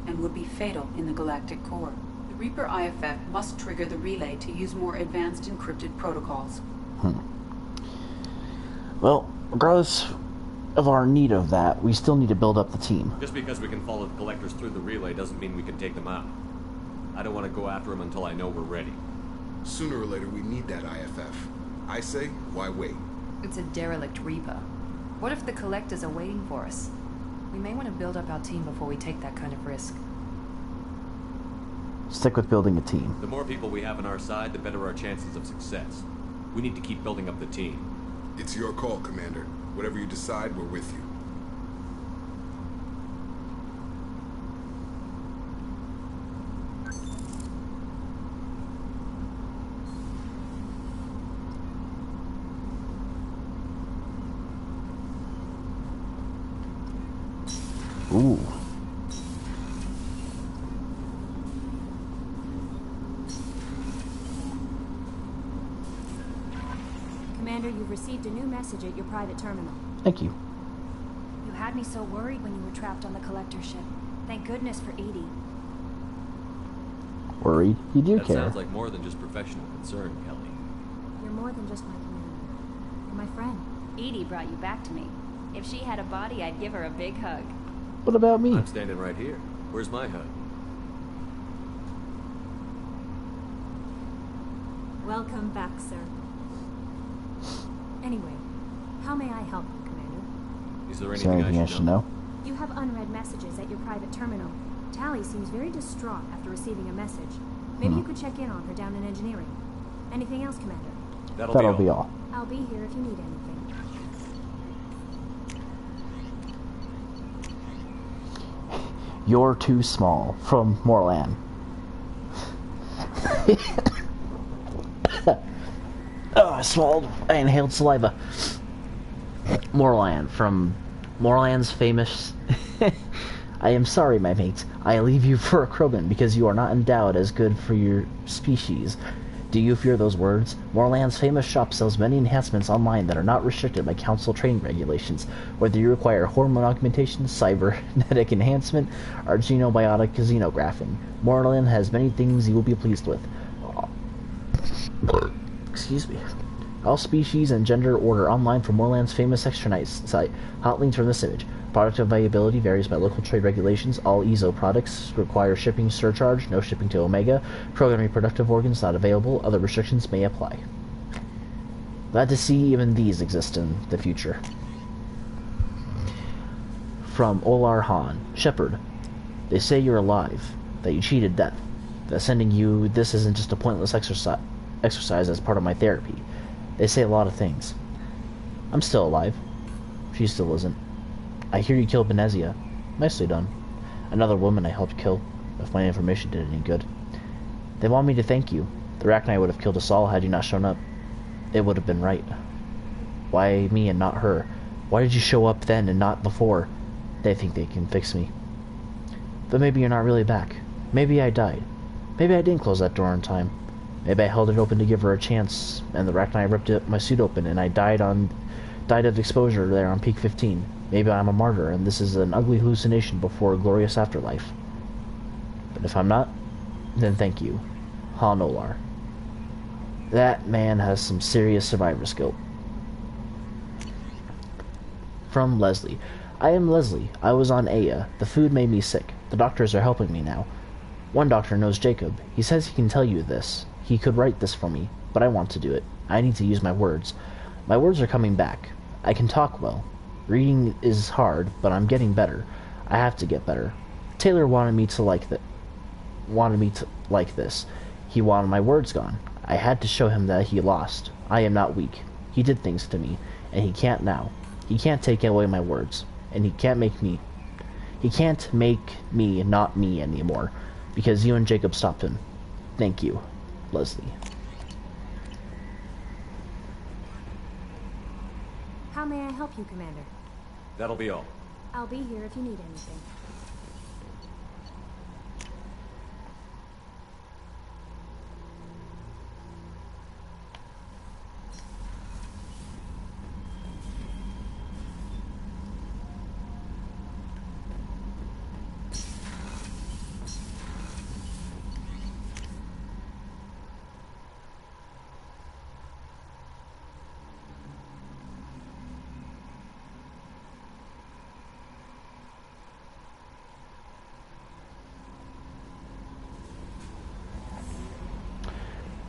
and would be fatal in the galactic core. The Reaper IFF must trigger the relay to use more advanced encrypted protocols. Well, regardless of our need of that, we still need to build up the team. Just because we can follow the Collectors through the relay doesn't mean we can take them out. I don't want to go after them until I know we're ready. Sooner or later, we need that IFF. I say, why wait? It's a derelict Reaper. What if the Collectors are waiting for us? We may want to build up our team before we take that kind of risk. Stick with building a team. The more people we have on our side, the better our chances of success. We need to keep building up the team. It's your call, Commander. Whatever you decide, we're with you. Ooh. Commander, you've received a new message at your private terminal. Thank you. You had me so worried when you were trapped on the Collector ship. Thank goodness for Edie. Worried? You do That care. sounds like more than just professional concern, Kelly. You're more than just my commander. You're my friend. Edie brought you back to me. If she had a body, I'd give her a big hug. What about me? I'm standing right here. Where's my hug? Welcome back, sir. Anyway, how may I help you, Commander? Is there Is there anything I should know? You have unread messages at your private terminal. Tally seems very distraught after receiving a message. Maybe you could check in on her down in engineering. Anything else, Commander? That'll be all. I'll be here if you need anything. You're too small. From Morlan. Oh, I swallowed. I inhaled saliva. Morlan from Morlan's famous. I am sorry, my mates. I leave you for a Krogan because you are not endowed as good for your species. Do you fear those words? Morlan's famous shop sells many enhancements online that are not restricted by council training regulations. Whether you require hormone augmentation, cybernetic enhancement, or genobiotic xenographing, Morlan has many things you will be pleased with. Excuse me. All species and gender order online from Morlan's famous extranite site. Hot links from this image. Product availability varies by local trade regulations. All EZO products require shipping surcharge. No shipping to Omega. Program reproductive organs not available. Other restrictions may apply. Glad to see even these exist in the future. From Olar Han. Shepard. They say you're alive. That you cheated death. that sending you this isn't just a pointless exercise as part of my therapy. They say a lot of things. I'm still alive. She still isn't. I hear you killed Benezia. Nicely done. Another woman I helped kill, if my information did any good. They want me to thank you. The Arachnite would have killed us all had you not shown up. It would have been right. Why me and not her? Why did you show up then and not before? They think they can fix me. But maybe you're not really back. Maybe I died. Maybe I didn't close that door in time. Maybe I held it open to give her a chance, and the Arachnite ripped my suit open, and I died of exposure there on Peak 15. Maybe I'm a martyr, and this is an ugly hallucination before a glorious afterlife. But if I'm not, then thank you, Han Olar. That man has some serious survivor's guilt. From Leslie. I am Leslie. I was on Aya. The food made me sick. The doctors are helping me now. One doctor knows Jacob. He says he can tell you this. He could write this for me, but I want to do it. I need to use my words. My words are coming back. I can talk well. Reading is hard, but I'm getting better. I have to get better. Taylor wanted me to like this. He wanted my words gone. I had to show him that he lost. I am not weak. He did things to me, and he can't now. He can't take away my words, and he can't make me not me anymore, because you and Jacob stopped him. Thank you, Leslie. How may I help you, Commander? That'll be all. I'll be here if you need anything.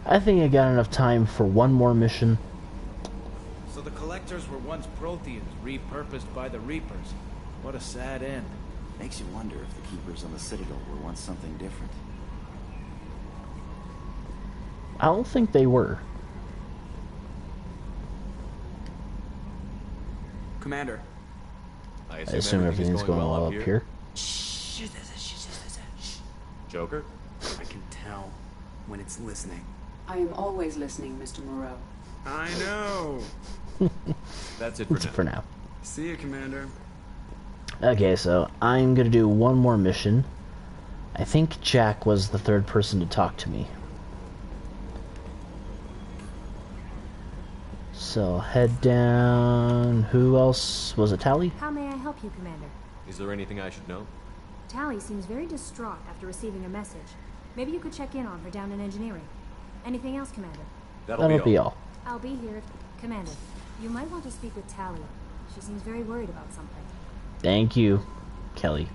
I think I got enough time for one more mission. So the Collectors were once Protheans, repurposed by the Reapers. What a sad end. Makes you wonder if the Keepers on the Citadel were once something different. I don't think they were. Commander. I assume everything's going well up here. Joker? I can tell when it's listening. I am always listening, Mr. Moreau. I know. That's it for now. See you, Commander. Okay, so I'm gonna do one more mission. I think Jack was the third person to talk to me. So head down. Who else? Was it Tally? How may I help you, Commander? Is there anything I should know? Tally seems very distraught after receiving a message. Maybe you could check in on her down in engineering. Anything else, Commander? That'll be all. I'll be here. Commander, you might want to speak with Tally. She seems very worried about something. Thank you, Kelly.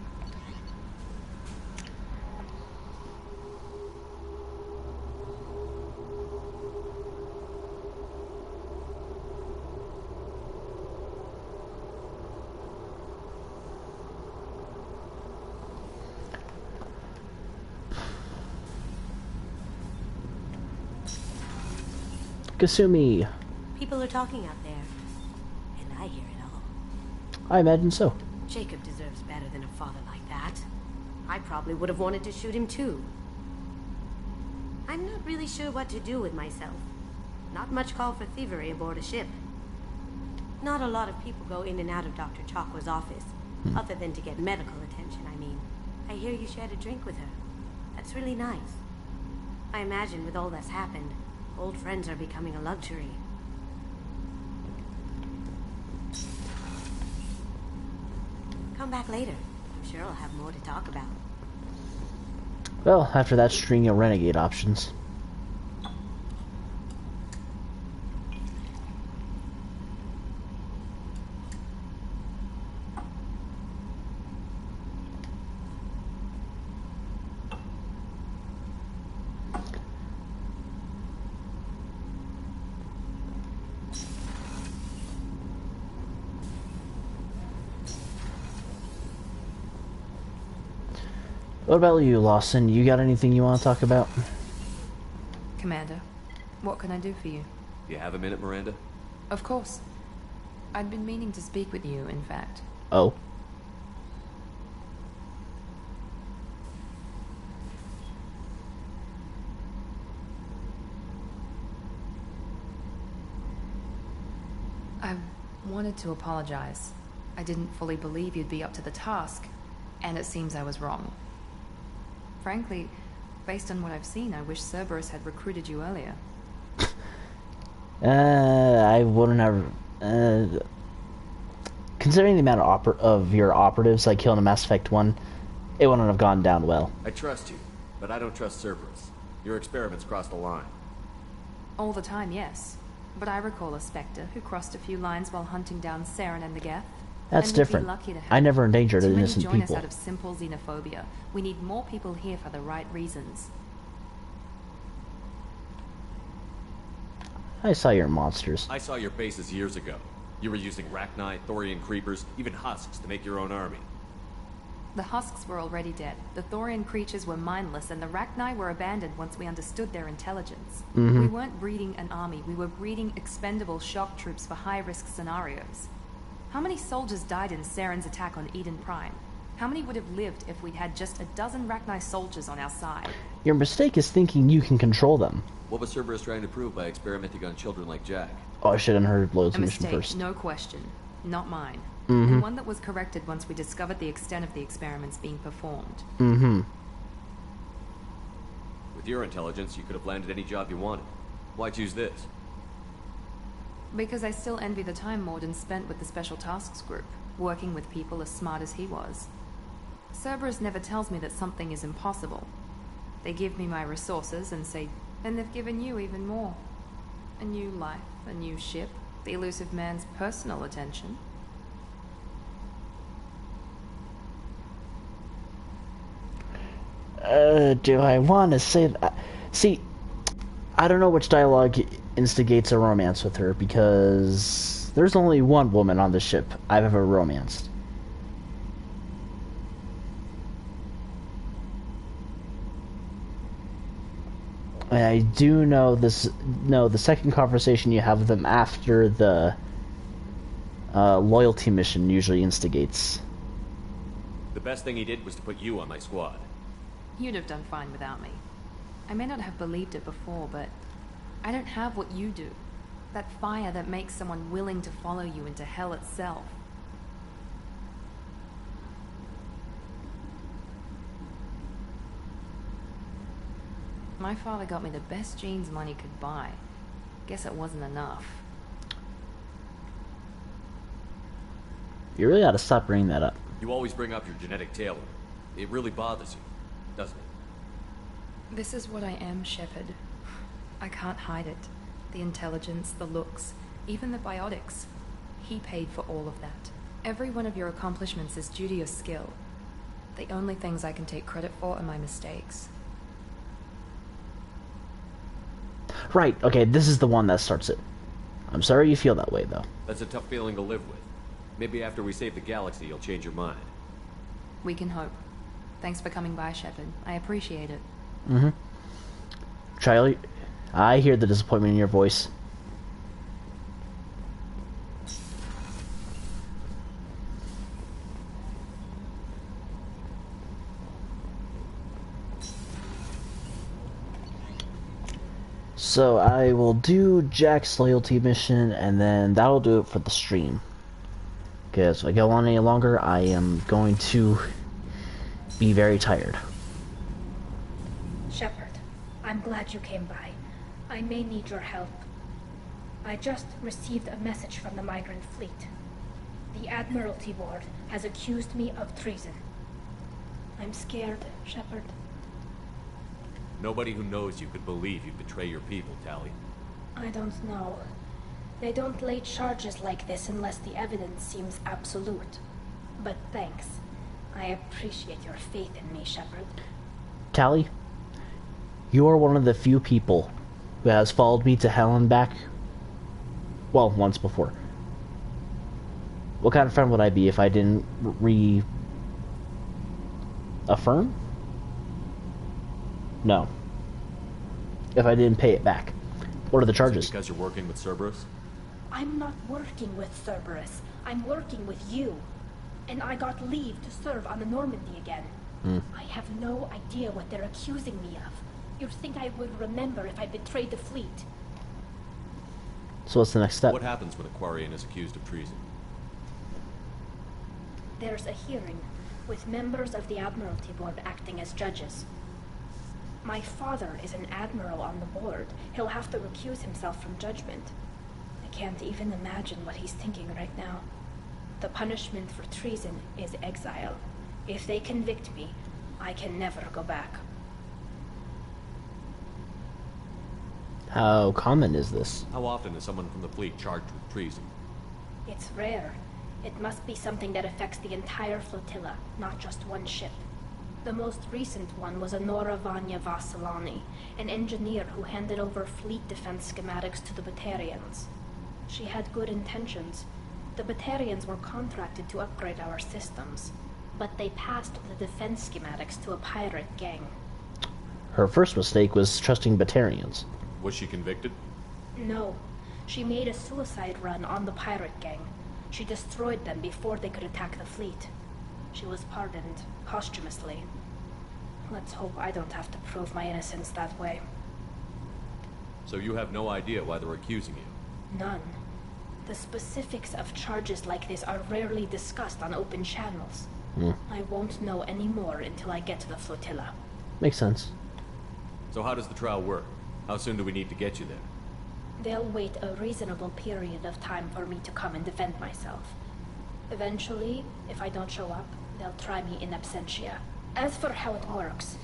Kasumi. People are talking out there, and I hear it all. I imagine so. Jacob deserves better than a father like that. I probably would have wanted to shoot him too. I'm not really sure what to do with myself. Not much call for thievery aboard a ship. Not a lot of people go in and out of Dr. Chakwa's office, other than to get medical attention, I mean. I hear you shared a drink with her. That's really nice. I imagine with all that's happened, old friends are becoming a luxury. Come back later. I'm sure I'll have more to talk about. Well, after that string of renegade options. What about you, Lawson? You got anything you want to talk about? Commander, what can I do for you? You have a minute, Miranda? Of course. I'd been meaning to speak with you, in fact. Oh. I wanted to apologize. I didn't fully believe you'd be up to the task, and it seems I was wrong. Frankly, based on what I've seen, I wish Cerberus had recruited you earlier. I wouldn't have... considering the amount of your operatives I killed in Mass Effect 1, it wouldn't have gone down well. I trust you, but I don't trust Cerberus. Your experiments crossed the line. All the time, yes. But I recall a Spectre who crossed a few lines while hunting down Saren and the Geth. That's and different. We'd be lucky to have I never endangered innocent join people. us out of simple xenophobia. We need more people here for the right reasons. I saw your monsters. I saw your bases years ago. You were using Rachni, Thorian creepers, even husks to make your own army. The husks were already dead. The Thorian creatures were mindless, and the Rachni were abandoned once we understood their intelligence. Mm-hmm. We weren't breeding an army, we were breeding expendable shock troops for high-risk scenarios. How many soldiers died in Saren's attack on Eden Prime? How many would have lived if we'd had just a dozen Rachni soldiers on our side? Your mistake is thinking you can control them. What was Cerberus trying to prove by experimenting on children like Jack? Oh, I should have heard Loyalty A mission mistake, first. no question. Not mine. Mm-hmm. And one that was corrected once we discovered the extent of the experiments being performed. Mm-hmm. With your intelligence, you could have landed any job you wanted. Why choose this? Because I still envy the time Morden spent with the Special Tasks Group, working with people as smart as he was. Cerberus never tells me that something is impossible. They give me my resources and say, and they've given you even more. A new life, a new ship, the Illusive man's personal attention. Do I want to say that? See, I don't know which dialogue instigates a romance with her, because there's only one woman on the ship I've ever romanced. And I do know the second conversation you have with them after the loyalty mission usually instigates. The best thing he did was to put you on my squad. You'd have done fine without me. I may not have believed it before, but I don't have what you do. That fire that makes someone willing to follow you into hell itself. My father got me the best genes money could buy. Guess it wasn't enough. You really ought to stop bringing that up. You always bring up your genetic tailor. It really bothers you, doesn't it? This is what I am, Shepard. I can't hide it. The intelligence, the looks, even the biotics. He paid for all of that. Every one of your accomplishments is due to your skill. The only things I can take credit for are my mistakes. Right, okay, this is the one that starts it. I'm sorry you feel that way, though. That's a tough feeling to live with. Maybe after we save the galaxy, you'll change your mind. We can hope. Thanks for coming by, Shepard. I appreciate it. Mm-hmm. Charlie, I hear the disappointment in your voice. So I will do Jack's loyalty mission, and then that'll do it for the stream. Because if I go on any longer, I am going to be very tired. Shepard, I'm glad you came by. I may need your help. I just received a message from the migrant fleet. The Admiralty Board has accused me of treason. I'm scared, Shepard. Nobody who knows you could believe you'd betray your people, Tali. I don't know. They don't lay charges like this unless the evidence seems absolute. But thanks. I appreciate your faith in me, Shepard. Tali, you are one of the few people who has followed me to hell and back. Well, once before. What kind of friend would I be if I didn't reaffirm? No. If I didn't pay it back. What are the charges? Because you're working with Cerberus? I'm not working with Cerberus. I'm working with you. And I got leave to serve on the Normandy again. I have no idea what they're accusing me of. You'd think I would remember if I betrayed the fleet. So what's the next step? What happens when a Quarian is accused of treason? There's a hearing, with members of the Admiralty Board acting as judges. My father is an admiral on the board. He'll have to recuse himself from judgment. I can't even imagine what he's thinking right now. The punishment for treason is exile. If they convict me, I can never go back. How common is this? How often is someone from the fleet charged with treason? It's rare. It must be something that affects the entire flotilla, not just one ship. The most recent one was Honora Vanya Vassilani, an engineer who handed over fleet defense schematics to the Batarians. She had good intentions. The Batarians were contracted to upgrade our systems, but they passed the defense schematics to a pirate gang. Her first mistake was trusting Batarians. Was she convicted? No. She made a suicide run on the pirate gang. She destroyed them before they could attack the fleet. She was pardoned posthumously. Let's hope I don't have to prove my innocence that way. So you have no idea why they're accusing you? None. The specifics of charges like this are rarely discussed on open channels. I won't know any more until I get to the flotilla. Makes sense. So how does the trial work? How soon do we need to get you there? They'll wait a reasonable period of time for me to come and defend myself. Eventually, if I don't show up, they'll try me in absentia. As for how it works,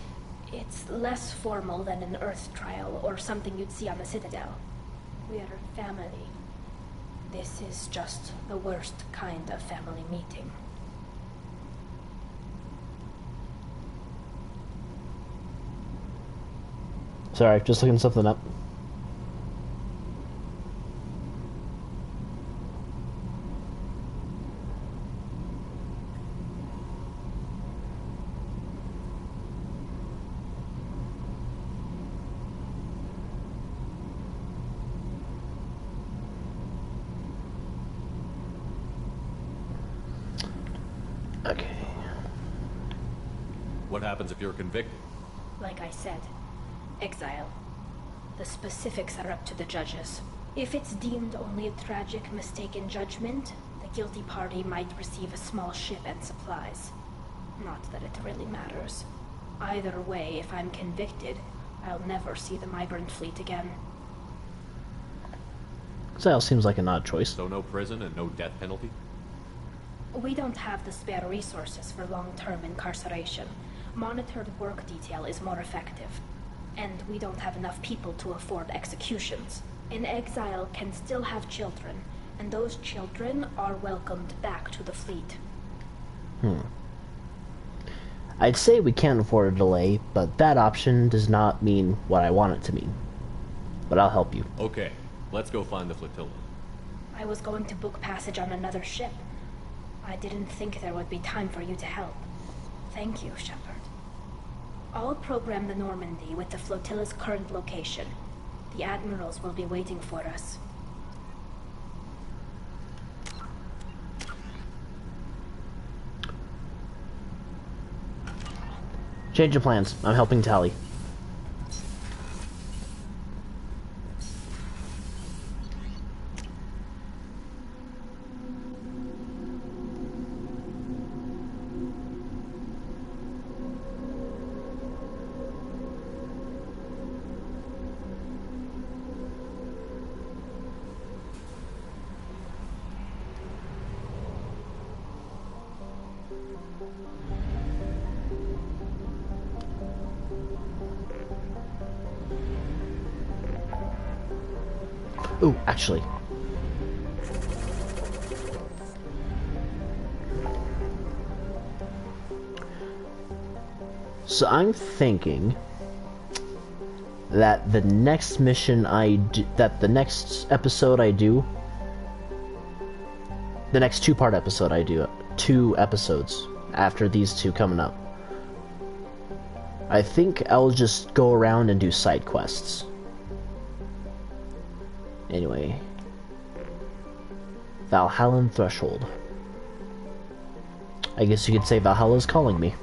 it's less formal than an Earth trial or something you'd see on the Citadel. We're family. This is just the worst kind of family meeting. Sorry, just looking something up. Okay. What happens if you're convicted? Like I said, exile. The specifics are up to the judges. If it's deemed only a tragic mistake in judgment, the guilty party might receive a small ship and supplies. Not that it really matters. Either way, if I'm convicted, I'll never see the migrant fleet again. Exile seems like an odd choice. So no prison and no death penalty? We don't have the spare resources for long-term incarceration. Monitored work detail is more effective. And we don't have enough people to afford executions. An exile can still have children, and those children are welcomed back to the fleet. I'd say we can't afford a delay, but that option does not mean what I want it to mean. But I'll help you. Okay, let's go find the flotilla. I was going to book passage on another ship. I didn't think there would be time for you to help. Thank you, Shepard. I'll program the Normandy with the flotilla's current location. The admirals will be waiting for us. Change of plans. I'm helping Tally. Ooh, actually. So I'm thinking that the next mission the next episode I do, the next two-part episode I do, 2 episodes after these two coming up, I think I'll just go around and do side quests. Anyway. Valhallan Threshold. I guess you could say Valhalla's calling me.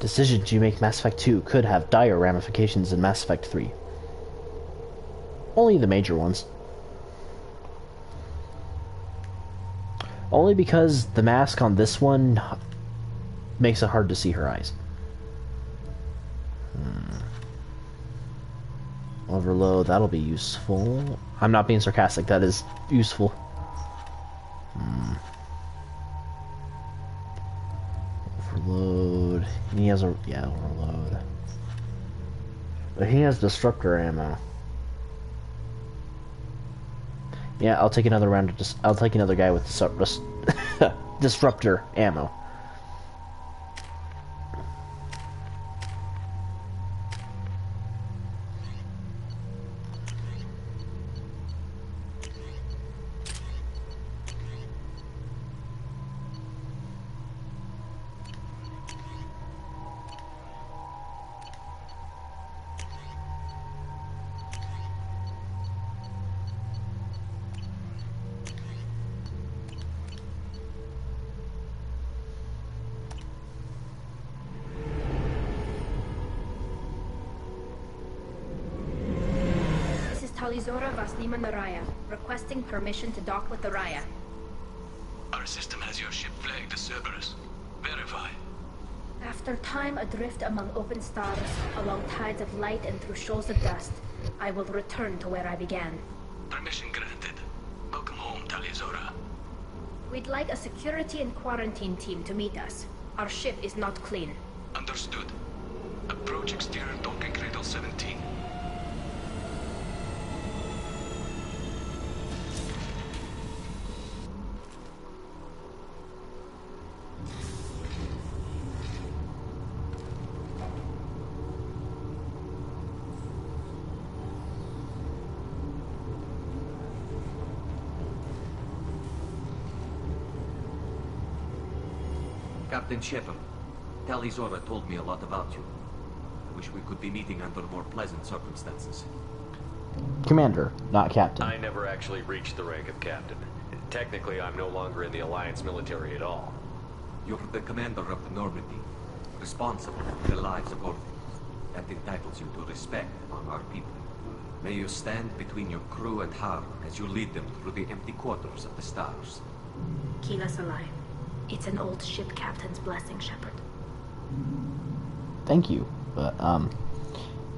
Decisions you make in Mass Effect 2 could have dire ramifications in Mass Effect 3. Only the major ones. Only because the mask on this one makes it hard to see her eyes. Overload, that'll be useful. I'm not being sarcastic, that is useful. Overload. He has a... yeah, overload. But he has disruptor ammo. Yeah, I'll take another round of I'll take another guy with disruptor ammo. Talizora Vaslima Naraya, requesting permission to dock with the Raya. Our system has your ship flagged as Cerberus. Verify. After time adrift among open stars, along tides of light and through shoals of dust, I will return to where I began. Permission granted. Welcome home, Talizora. We'd like a security and quarantine team to meet us. Our ship is not clean. Understood. Approach exterior docking cradle 17. Captain Shepard, Talizora told me a lot about you. I wish we could be meeting under more pleasant circumstances. Commander, not Captain. I never actually reached the rank of Captain. Technically, I'm no longer in the Alliance military at all. You're the commander of the Normandy, responsible for the lives of Orphans. That entitles you to respect among our people. May you stand between your crew and harm as you lead them through the empty quarters of the stars. Keep us alive. It's an old ship captain's blessing, Shepard. Thank you, but,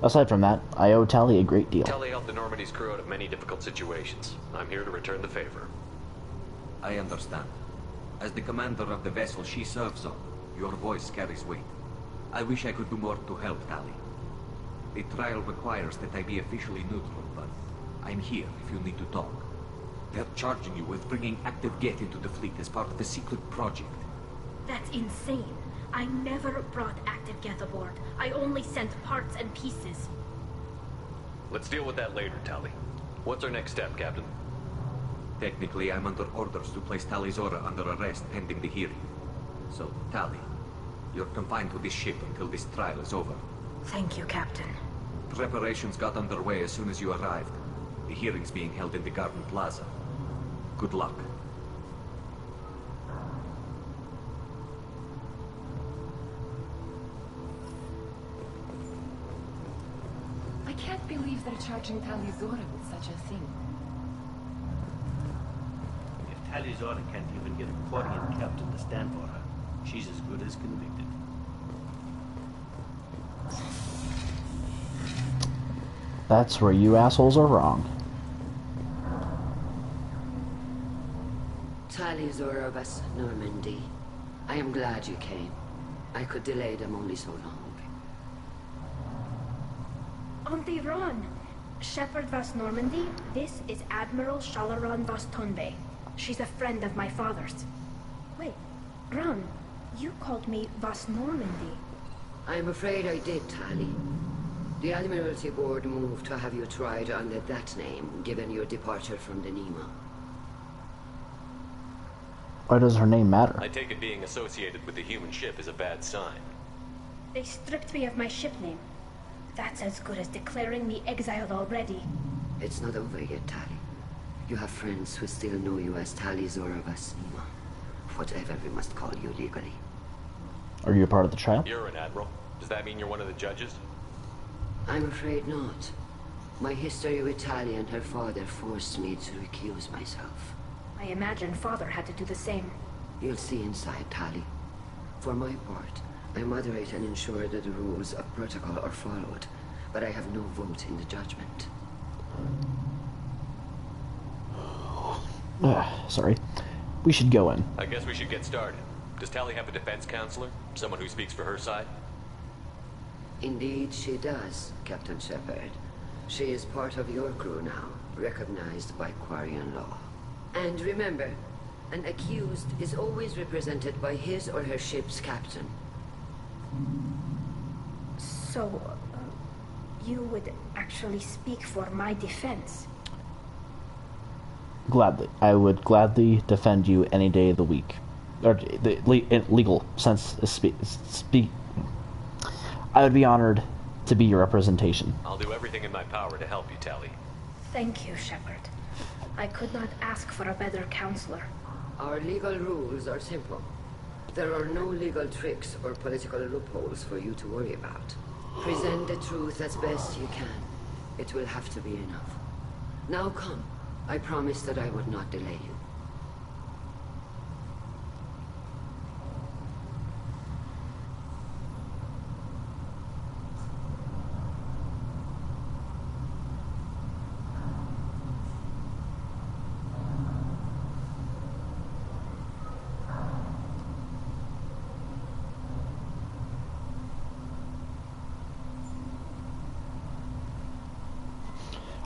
aside from that, I owe Tali a great deal. Tali helped the Normandy's crew out of many difficult situations. I'm here to return the favor. I understand. As the commander of the vessel she serves on, your voice carries weight. I wish I could do more to help Tali. The trial requires that I be officially neutral, but I'm here if you need to talk. They're charging you with bringing active Geth into the fleet as part of the secret project. That's insane. I never brought active Geth aboard. I only sent parts and pieces. Let's deal with that later, Tali. What's our next step, Captain? Technically, I'm under orders to place Talizora under arrest pending the hearing. So, Tali, you're confined to this ship until this trial is over. Thank you, Captain. Preparations got underway as soon as you arrived. The hearing's being held in the Garden Plaza. Good luck. I can't believe they're charging Talizora with such a thing. If Talizora can't even get a Quarian captain to stand for her, she's as good as convicted. That's where you assholes are wrong. Talizora of us, Normandy. I am glad you came. I could delay them only so long. On the run! Shepard Vas Normandy, this is Admiral Shalaron Vas Tonbe. She's a friend of my father's. Wait, Ron, you called me Vas Normandy. I'm afraid I did, Tali. The Admiralty Board moved to have you tried under that name, given your departure from the Nima. Why does her name matter? I take it being associated with the human ship is a bad sign. They stripped me of my ship name. That's as good as declaring me exiled already. It's not over yet, Tali. You have friends who still know you as Tali Zora Vas Nima. Whatever we must call you legally. Are you a part of the trial? You're an admiral. Does that mean you're one of the judges? I'm afraid not. My history with Tali and her father forced me to recuse myself. I imagine father had to do the same. You'll see inside, Tali. For my part, I moderate and ensure that the rules of protocol are followed, but I have no vote in the judgment. Sorry. We should go in. I guess we should get started. Does Tali have a defense counselor? Someone who speaks for her side? Indeed, she does, Captain Shepard. She is part of your crew now, recognized by Quarian law. And remember, an accused is always represented by his or her ship's captain. So, you would actually speak for my defense? Gladly. I would gladly defend you any day of the week. Or the legal sense speak. I would be honored to be your representation. I'll do everything in my power to help you, Tali. Thank you, Shepard. I could not ask for a better counselor. Our legal rules are simple. There are no legal tricks or political loopholes for you to worry about. Present the truth as best you can. It will have to be enough. Now come. I promised that I would not delay you.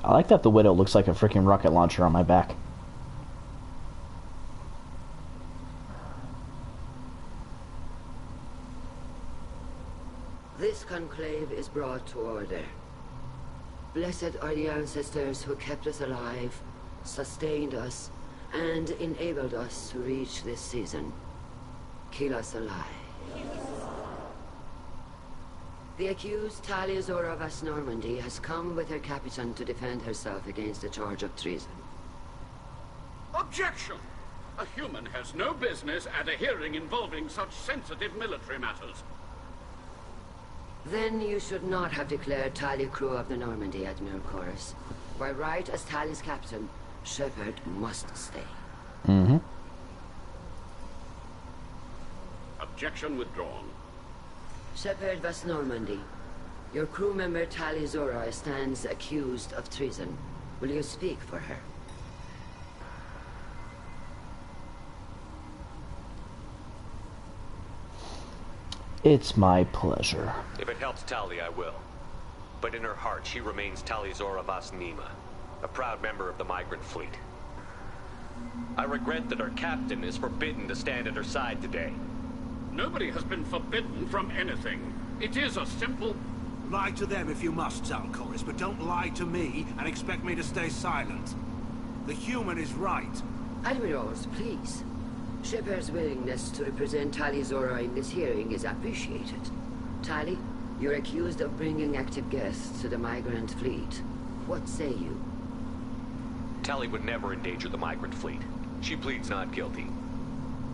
I like that the Widow looks like a freaking rocket launcher on my back. This conclave is brought to order. Blessed are the ancestors who kept us alive, sustained us, and enabled us to reach this season. Keep us alive. The accused Tali Zora Vas Normandy has come with her captain to defend herself against the charge of treason. Objection! A human has no business at a hearing involving such sensitive military matters. Then you should not have declared Tali crew of the Normandy, Admiral Chorus. By right as Tali's captain, Shepard must stay. Mm-hmm. Objection withdrawn. Shepard Vas Normandy, your crew member Tali Zora stands accused of treason. Will you speak for her? It's my pleasure. If it helps Tali, I will. But in her heart, she remains Tali Zora Vas Nima, a proud member of the migrant fleet. I regret that her captain is forbidden to stand at her side today. Nobody has been forbidden from anything. It is a simple... Lie to them if you must, Zalcoris, but don't lie to me and expect me to stay silent. The human is right. Admirals, please. Shepard's willingness to represent Tali Zora in this hearing is appreciated. Tali, you're accused of bringing active guests to the migrant fleet. What say you? Tali would never endanger the migrant fleet. She pleads not guilty.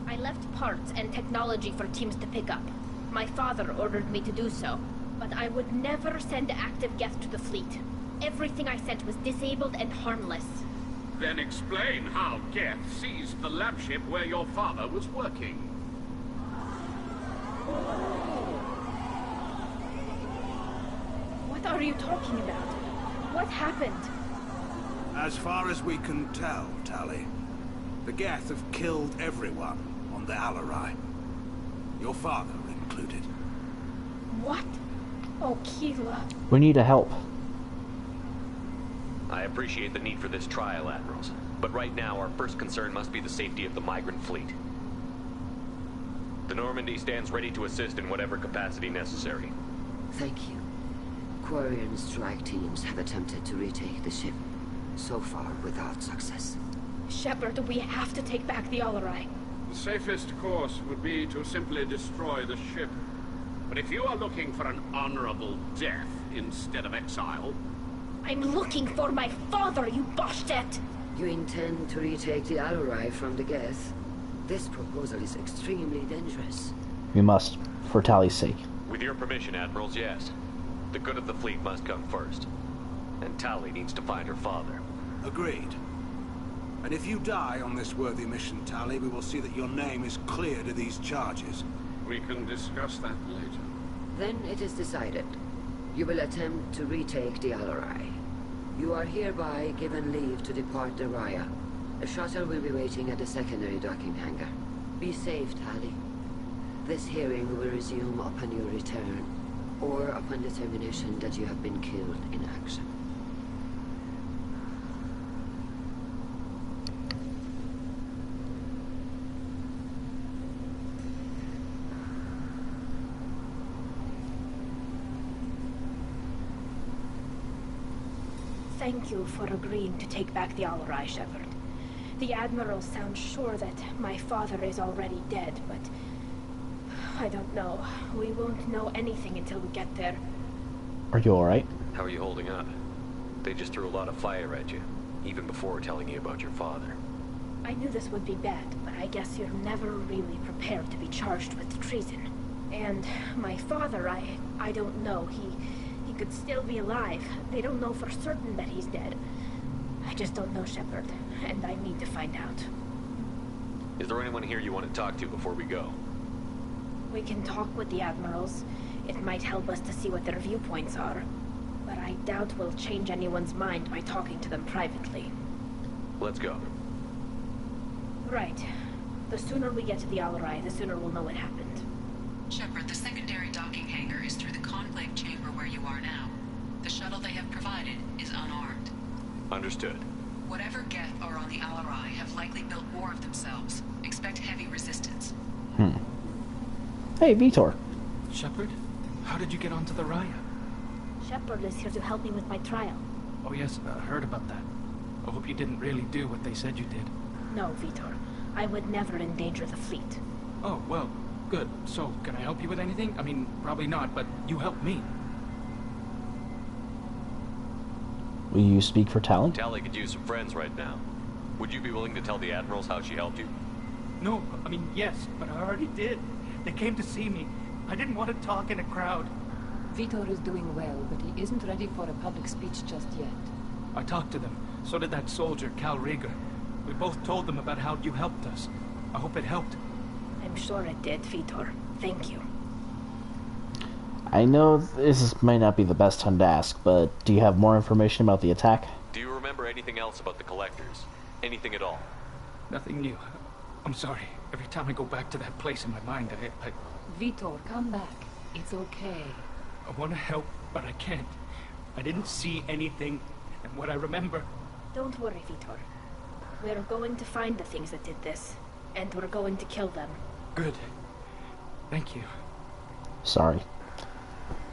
I left parts and technology for teams to pick up. My father ordered me to do so, but I would never send active guests to the fleet. Everything I sent was disabled and harmless. Then explain how Geth seized the lab ship where your father was working. What are you talking about? What happened? As far as we can tell, Tali, the Geth have killed everyone on the Alarai. Your father included. What? Oh, Keela. We need help. I appreciate the need for this trial, Admirals. But right now, our first concern must be the safety of the migrant fleet. The Normandy stands ready to assist in whatever capacity necessary. Thank you. Quarian strike teams have attempted to retake the ship, so far without success. Shepard, we have to take back the Alarai. The safest course would be to simply destroy the ship. But if you are looking for an honorable death instead of exile... I'm looking for my father, you bastet! You intend to retake the Alarai from the Geth? This proposal is extremely dangerous. We must, for Tally's sake. With your permission, Admirals, yes. The good of the fleet must come first. And Tally needs to find her father. Agreed. And if you die on this worthy mission, Tally, we will see that your name is cleared of these charges. We can discuss that later. Then it is decided. You will attempt to retake the Alarai. You are hereby given leave to depart the Raya. A shuttle will be waiting at the secondary docking hangar. Be safe, Tally. This hearing will resume upon your return, or upon determination that you have been killed in action. Thank you for agreeing to take back the Alarai, Shepard. The Admiral sounds sure that my father is already dead, but... I don't know. We won't know anything until we get there. Are you alright? How are you holding up? They just threw a lot of fire at you, even before telling you about your father. I knew this would be bad, but I guess you're never really prepared to be charged with treason. And my father, I don't know. He could still be alive. They don't know for certain that he's dead. I just don't know, Shepard, and I need to find out. Is there anyone here you want to talk to before we go? We can talk with the Admirals. It might help us to see what their viewpoints are. But I doubt we'll change anyone's mind by talking to them privately. Let's go. Right. The sooner we get to the Alarai, the sooner we'll know what happened. Shepard, the secondary docking hangar is through the conclave chamber where you are now. The shuttle they have provided is unarmed. Understood. Whatever Geth are on the Alarai have likely built more of themselves. Expect heavy resistance. Hey, Vitor. Shepard, how did you get onto the Raya? Shepard is here to help me with my trial. Oh yes, heard about that. I hope you didn't really do what they said you did. No, Vitor. I would never endanger the fleet. Oh, well, good. So, can I help you with anything? I mean, probably not, but you helped me. Will you speak for Tally? Tally could use some friends right now. Would you be willing to tell the Admirals how she helped you? No, I mean, yes, but I already did. They came to see me. I didn't want to talk in a crowd. Vitor is doing well, but he isn't ready for a public speech just yet. I talked to them. So did that soldier, Cal Rieger. We both told them about how you helped us. I hope it helped. I'm sure it did, Vitor. Thank you. I know might not be the best time to ask, but do you have more information about the attack? Do you remember anything else about the Collectors? Anything at all? Nothing new. I'm sorry. Every time I go back to that place in my mind, I... Vitor, come back. It's okay. I want to help, but I can't. I didn't see anything, and what I remember... Don't worry, Vitor. We're going to find the things that did this, and we're going to kill them. Good. Thank you. Sorry.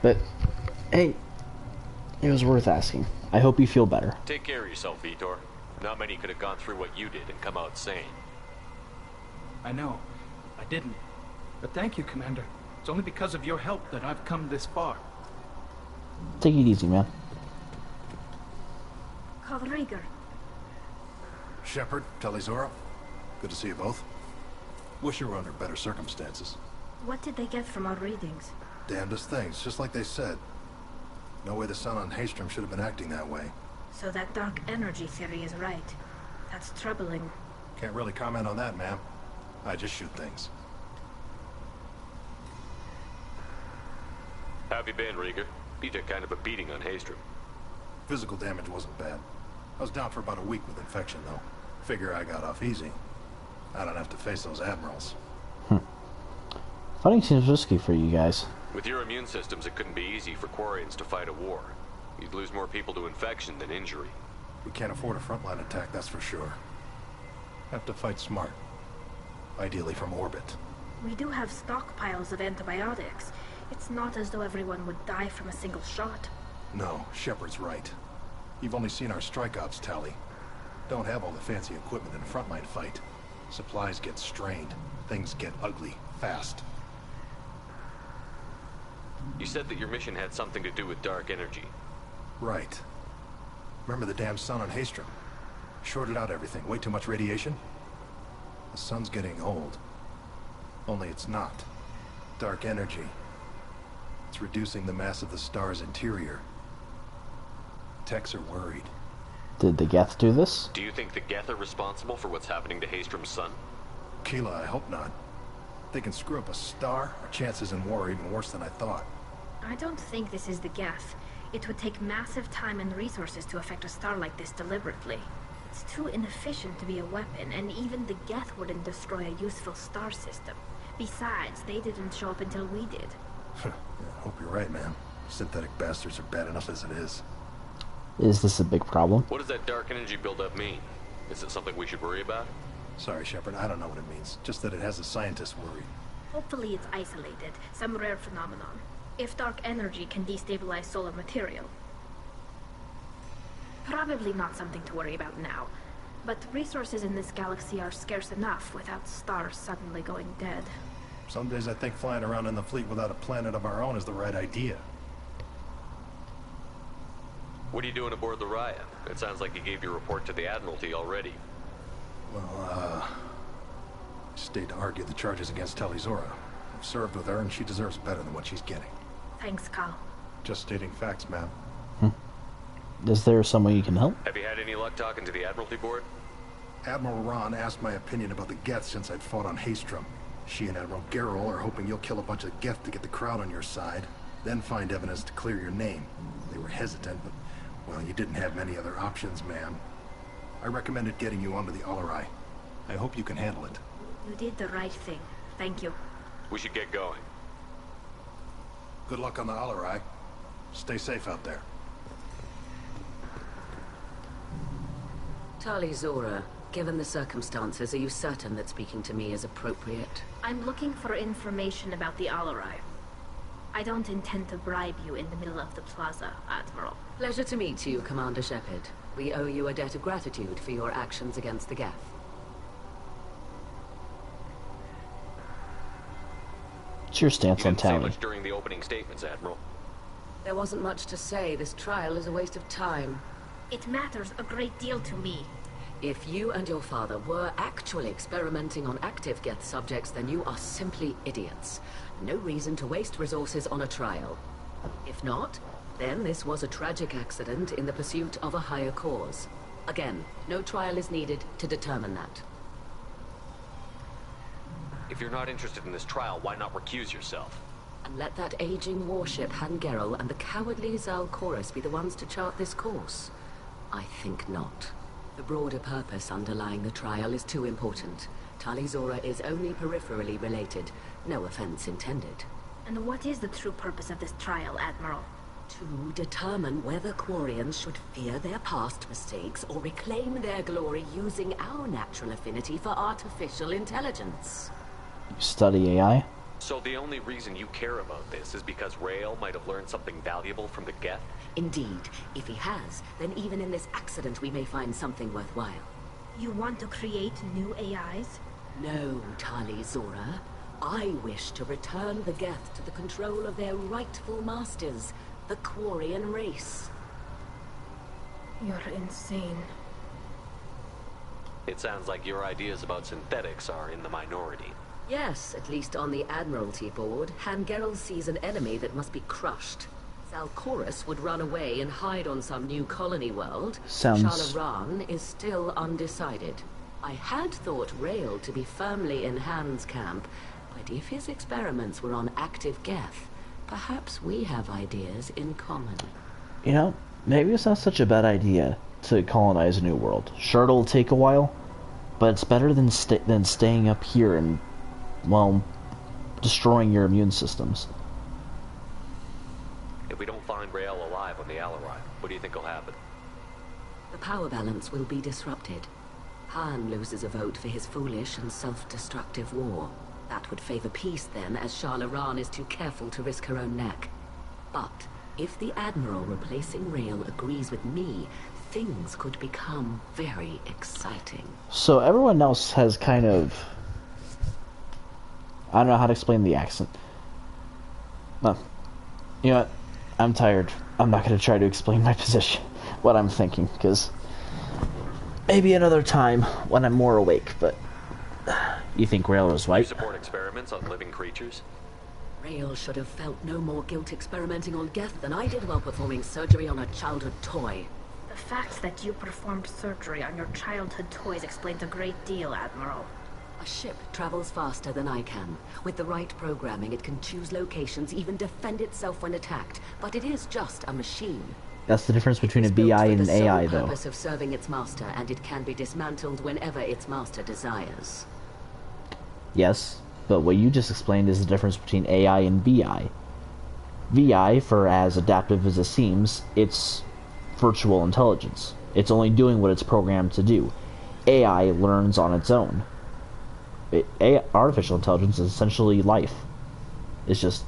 But, hey, it was worth asking. I hope you feel better. Take care of yourself, Vitor. Not many could have gone through what you did and come out sane. I know. I didn't. But thank you, Commander. It's only because of your help that I've come this far. Take it easy, man. Cal Rieger. Shepard, Talizora. Good to see you both. Wish you were under better circumstances. What did they get from our readings? Damnedest things, just like they said. No way the Sun on Haystrom should have been acting that way. So that dark energy theory is right. That's troubling. Can't really comment on that, ma'am. I just shoot things. How have you been, Rieger? You took kind of a beating on Haystrom. Physical damage wasn't bad. I was down for about a week with infection, though. Figure I got off easy. I don't have to face those admirals. Fighting seems risky for you guys. With your immune systems, it couldn't be easy for Quarians to fight a war. You'd lose more people to infection than injury. We can't afford a frontline attack, that's for sure. Have to fight smart. Ideally from orbit. We do have stockpiles of antibiotics. It's not as though everyone would die from a single shot. No, Shepard's right. You've only seen our strike ops, Tally. Don't have all the fancy equipment in a frontline fight. Supplies get strained. Things get ugly, fast. You said that your mission had something to do with dark energy. Right. Remember the damn sun on Haestrom? Shorted out everything. Way too much radiation? The sun's getting old. Only it's not. Dark energy. It's reducing the mass of the star's interior. Techs are worried. Did the Geth do this? Do you think the Geth are responsible for what's happening to Haestrom's sun? Keela, I hope not. If they can screw up a star, our chances in war are even worse than I thought. I don't think this is the Geth. It would take massive time and resources to affect a star like this deliberately. It's too inefficient to be a weapon, and even the Geth wouldn't destroy a useful star system. Besides, they didn't show up until we did. Yeah, I hope you're right, man. Synthetic bastards are bad enough as it is. Is this a big problem? What does that dark energy buildup mean? Is it something we should worry about? Sorry, Shepard, I don't know what it means. Just that it has the scientists worried. Hopefully it's isolated, some rare phenomenon. If dark energy can destabilize solar material. Probably not something to worry about now. But resources in this galaxy are scarce enough without stars suddenly going dead. Some days I think flying around in the fleet without a planet of our own is the right idea. What are you doing aboard the Ryan? It sounds like you gave your report to the Admiralty already. Well, stayed to argue the charges against Talizora. I've served with her and she deserves better than what she's getting. Thanks, Cal. Just stating facts, ma'am. Is there some way you can help? Have you had any luck talking to the Admiralty board? Admiral Ron asked my opinion about the Geth since I'd fought on Haestrom. She and Admiral Garrel are hoping you'll kill a bunch of Geth to get the crowd on your side, then find evidence to clear your name. They were hesitant, but, well, you didn't have many other options, ma'am. I recommended getting you onto the Alarai. I hope you can handle it. You did the right thing. Thank you. We should get going. Good luck on the Alarai. Stay safe out there. Talizora, given the circumstances, are you certain that speaking to me is appropriate? I'm looking for information about the Alarai. I don't intend to bribe you in the middle of the plaza, Admiral. Pleasure to meet you, Commander Shepard. We owe you a debt of gratitude for your actions against the Geth. What's your stance on Tally? Much during the opening statements, Admiral. There wasn't much to say. This trial is a waste of time. It matters a great deal to me. If you and your father were actually experimenting on active Geth subjects, then you are simply idiots. No reason to waste resources on a trial. If not, then this was a tragic accident in the pursuit of a higher cause. Again, no trial is needed to determine that. If you're not interested in this trial, why not recuse yourself? And let that aging warship Han Gerrel and the cowardly Zal Chorus be the ones to chart this course. I think not. The broader purpose underlying the trial is too important. Talizora is only peripherally related. No offense intended. And what is the true purpose of this trial, Admiral? To determine whether Quarians should fear their past mistakes or reclaim their glory using our natural affinity for artificial intelligence. You study AI? So the only reason you care about this is because Rael might have learned something valuable from the Geth? Indeed. If he has, then even in this accident we may find something worthwhile. You want to create new AIs? No, Talizora. I wish to return the Geth to the control of their rightful masters, the Quarian race. You're insane. It sounds like your ideas about synthetics are in the minority. Yes, at least on the Admiralty board, Han Gerrel sees an enemy that must be crushed. Zal Chorus would run away and hide on some new colony world. Shalaran is still undecided. I had thought Rael to be firmly in Han's camp, but if his experiments were on active Geth, perhaps we have ideas in common. You know, maybe it's not such a bad idea to colonize a new world. Sure, it'll take a while, but it's better than staying up here and, well, destroying your immune systems. If we don't find Rael alive on the Alarai, what do you think will happen? The power balance will be disrupted. Han loses a vote for his foolish and self-destructive war. That would favor peace then, as Shala Ran is too careful to risk her own neck. But if the Admiral replacing Rail agrees with me, things could become very exciting. So everyone else has kind of... I don't know how to explain the accent. Well, you know what? I'm tired. I'm not going to try to explain my position, what I'm thinking, because maybe another time when I'm more awake, but you think Rail was right? You support experiments on living creatures? Rail should have felt no more guilt experimenting on Geth than I did while performing surgery on a childhood toy. The fact that you performed surgery on your childhood toys explains a great deal, Admiral. A ship travels faster than I can. With the right programming, it can choose locations, even defend itself when attacked. But it is just a machine. That's the difference between a BI and an AI, though. It's built for the sole purpose of serving its master, and it can be dismantled whenever its master desires. Yes, but what you just explained is the difference between AI and BI. VI, for as adaptive as it seems, it's virtual intelligence. It's only doing what it's programmed to do. AI learns on its own. Artificial intelligence is essentially life. It's just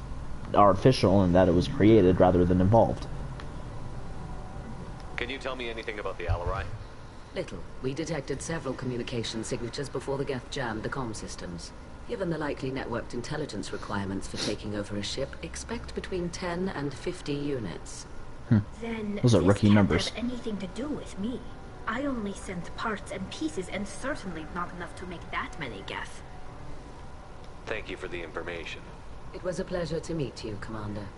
artificial in that it was created rather than evolved. Can you tell me anything about the Alarai? Little. We detected several communication signatures before the Geth jammed the comm systems. Given the likely networked intelligence requirements for taking over a ship, expect between 10 and 50 units. Then those are rookie numbers. Have anything to do with me. I only sent parts and pieces, and certainly not enough to make that many Geth. Thank you for the information. It was a pleasure to meet you, Commander.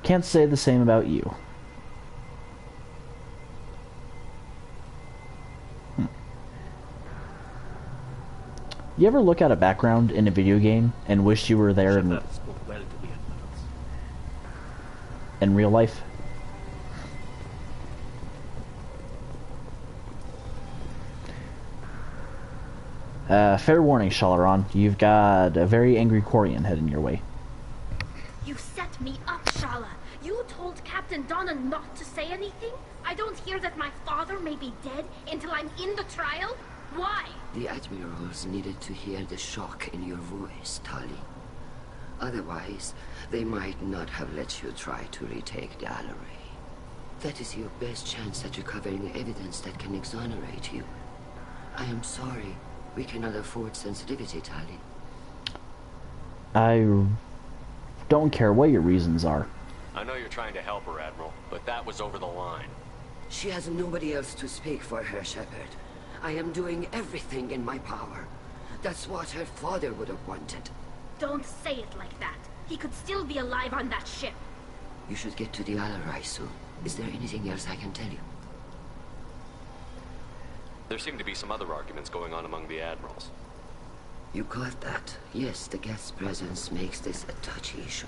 Can't say the same about you. You ever look at a background in a video game and wish you were there in real life? Fair warning, Shalaran. You've got a very angry Quarian heading your way. You set me up, Shala. You told Captain Donna not to say anything? I don't hear that my father may be dead until I'm in the trial? Why? The Admirals needed to hear the shock in your voice, Tali. Otherwise, they might not have let you try to retake the Alarai. That is your best chance at recovering evidence that can exonerate you. I am sorry. We cannot afford sensitivity, Tali. I don't care what your reasons are. I know you're trying to help her, Admiral, but that was over the line. She has nobody else to speak for her, Shepard. I am doing everything in my power. That's what her father would have wanted. Don't say it like that. He could still be alive on that ship. You should get to the Alarai soon. Is there anything else I can tell you? There seem to be some other arguments going on among the Admirals. You caught that? Yes, the Geth's presence makes this a touchy issue.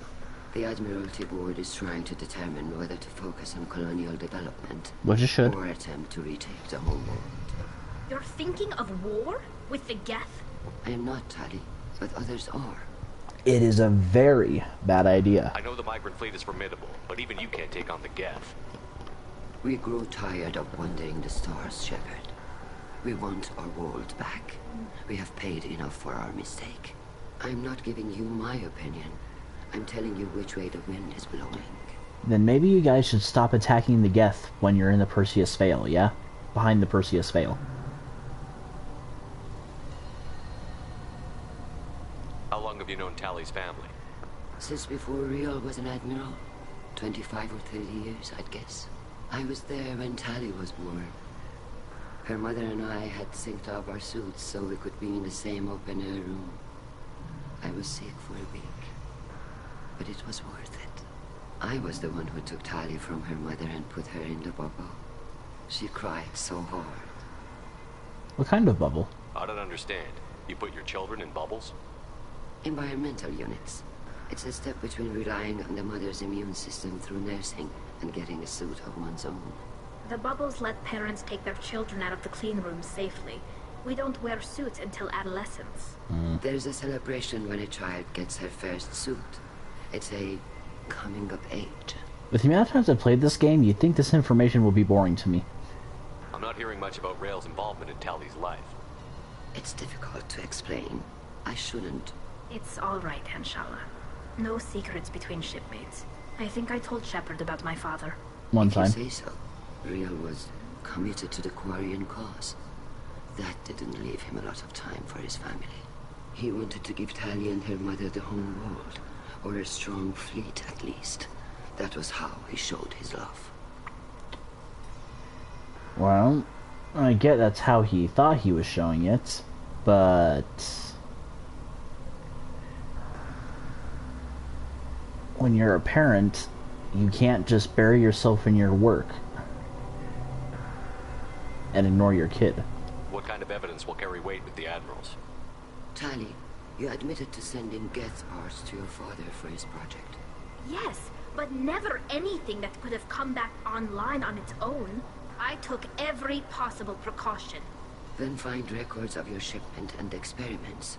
The Admiralty Board is trying to determine whether to focus on colonial development which it should, or attempt to retake the whole world. You're thinking of war with the Geth? I am not, Tali, but others are. It is a very bad idea. I know the migrant fleet is formidable, but even you can't take on the Geth. We grow tired of wandering the stars, Shepard. We want our world back. We have paid enough for our mistake. I'm not giving you my opinion. I'm telling you which way the wind is blowing. Then maybe you guys should stop attacking the Geth when you're in the Perseus Veil, yeah? Behind the Perseus Veil. How long have you known Tali's family? Since before Riel was an admiral. 25 or 30 years, I'd guess. I was there when Tali was born. Her mother and I had synced up our suits so we could be in the same open-air room. I was sick for a week, but it was worth it. I was the one who took Tali from her mother and put her in the bubble. She cried so hard. What kind of bubble? I don't understand. You put your children in bubbles? Environmental units. It's a step between relying on the mother's immune system through nursing and getting a suit of one's own. The bubbles let parents take their children out of the clean rooms safely. We don't wear suits until adolescence. There's a celebration when a child gets her first suit. It's a coming of age. With the amount of times I've played this game, you'd think this information will be boring to me. I'm not not hearing much about Rail's involvement in Tally's life. It's difficult to explain. I shouldn't. It's all right, Anshala. No secrets between shipmates. I think I told Shepard about my father. One If time. you say so. Rail was committed to the Quarian cause. That didn't leave him a lot of time for his family. He wanted to give Tally and her mother the home world, or a strong fleet at least. That was how he showed his love. Well, I get that's how he thought he was showing it, but when you're a parent, you can't just bury yourself in your work and ignore your kid. What kind of evidence will carry weight with the admirals? Tally, you admitted to sending Geth parts to your father for his project. Yes, but never anything that could have come back online on its own. I took every possible precaution. Then find records of your shipment and experiments.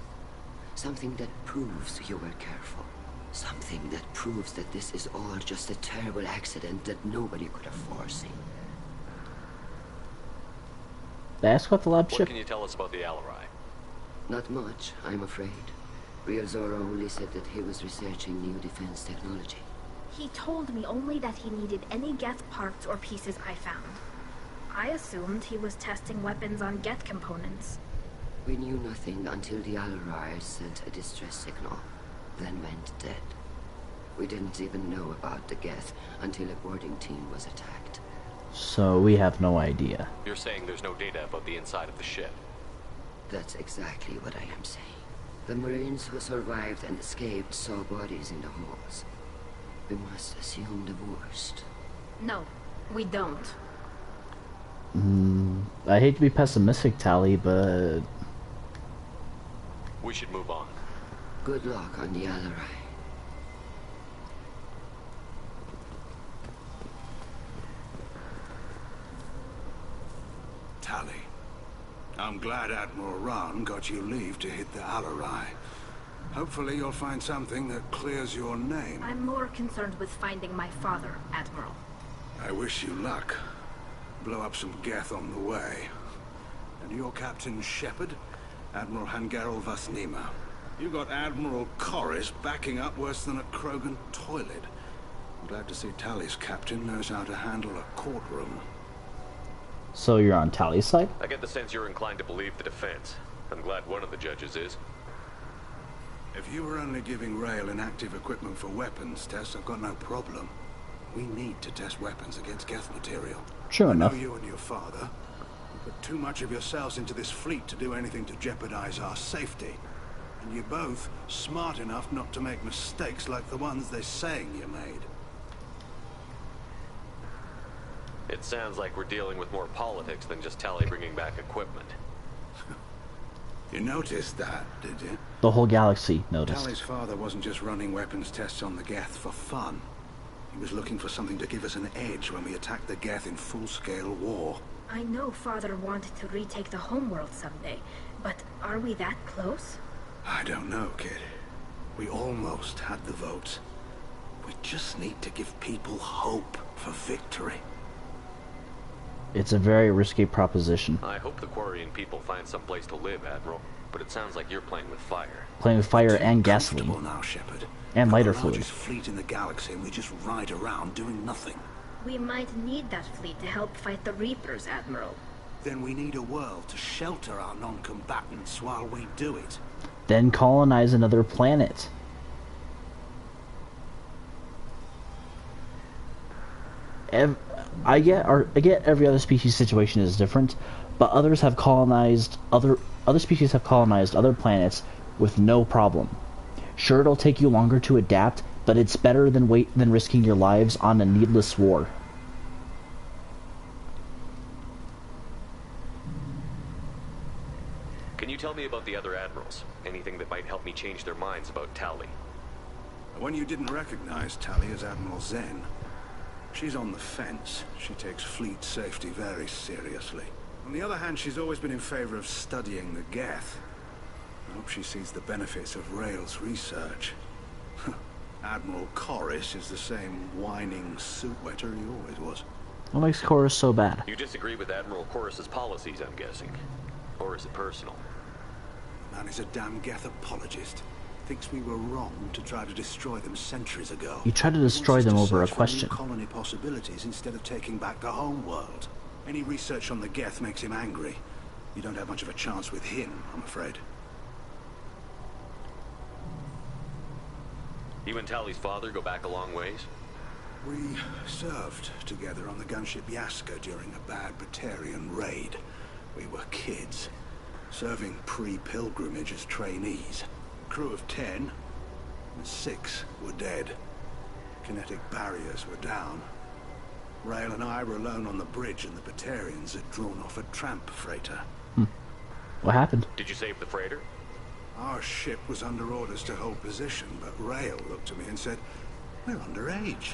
Something that proves you were careful. Something that proves that this is all just a terrible accident that nobody could have foreseen. Ask about the lab What chip. can you tell us about the Alarai? Not much, I'm afraid. Real Zora only said that he was researching new defense technology. He told me only that he needed any Geth parts or pieces I found. I assumed he was testing weapons on Geth components. We knew nothing until the Alarai sent a distress signal, then went dead. We didn't even know about the Geth until a boarding team was attacked. So we have no idea. You're saying there's no data about the inside of the ship? That's exactly what I am saying. The Marines who survived and escaped saw bodies in the halls. We must assume the worst. No, we don't. I hate to be pessimistic, Tally, but We should move on. Good luck on the Alarai. Tally, I'm glad Admiral Rahn got you leave to hit the Alarai. Hopefully you'll find something that clears your name. I'm more concerned with finding my father, Admiral. I wish you luck. Blow up some Geth on the way. And your Captain Shepard, Admiral Hangerel Vasnima. You got Admiral Corris backing up worse than a Krogan toilet. I'm glad to see Tally's captain knows how to handle a courtroom. so you're on Tally's side? I get the sense you're inclined to believe the defense. I'm glad one of the judges is. If you were only giving Rail inactive equipment for weapons tests, I've got no problem. We need to test weapons against Geth material. True I know enough. you and your father. You put too much of yourselves into this fleet to do anything to jeopardize our safety. And you're both smart enough not to make mistakes like the ones they're saying you made. It sounds like we're dealing with more politics than just Tally bringing back equipment. You noticed that, did you? The whole galaxy noticed. Tally's father wasn't just running weapons tests on the Geth for fun. He was looking for something to give us an edge when we attacked the Geth in full-scale war. I know Father wanted to retake the homeworld someday, but are we that close? I don't know, kid. We almost had the votes. We just need to give people hope for victory. It's a very risky proposition. I hope the Quarian people find some place to live, Admiral. But it sounds like you're playing with fire. Playing with fire and gasoline. Now, Shepard. And lighter the fluid. largest fleet in the galaxy, and we just ride around doing nothing. We might need that fleet to help fight the Reapers, Admiral. Then we need a world to shelter our non-combatants while we do it. Then colonize another planet. I get every other species situation is different, but others have colonized other species have colonized other planets with no problem. Sure, it'll take you longer to adapt, but it's better than risking your lives on a needless war. Can you tell me about the other admirals? Anything that might help me change their minds about Tally? When you didn't recognize Tally as Admiral Zen, she's on the fence. She takes fleet safety very seriously. On the other hand, she's always been in favor of studying the Geth. I hope she sees the benefits of Rail's research. Admiral Corris is the same whining suit wetter he always was. What makes Chorus so bad? You disagree with Admiral Chorus's policies, I'm guessing. Or is it personal? Man is a damn Geth apologist. Thinks we were wrong to try to destroy them centuries ago. You tried to destroy them over a question. Colony possibilities instead of taking back the home world. Any research on the Geth makes him angry. You don't have much of a chance with him, I'm afraid. You and Tally's father go back a long ways? We served together on the gunship Yaska during a bad Batarian raid. We were kids, serving pre-pilgrimage as trainees. Crew of 10, and 6 were dead. Kinetic barriers were down. Rail and I were alone on the bridge, and the Batarians had drawn off a tramp freighter. What happened? Did you save the freighter? Our ship was under orders to hold position, but Rail looked at me and said, "We're underage.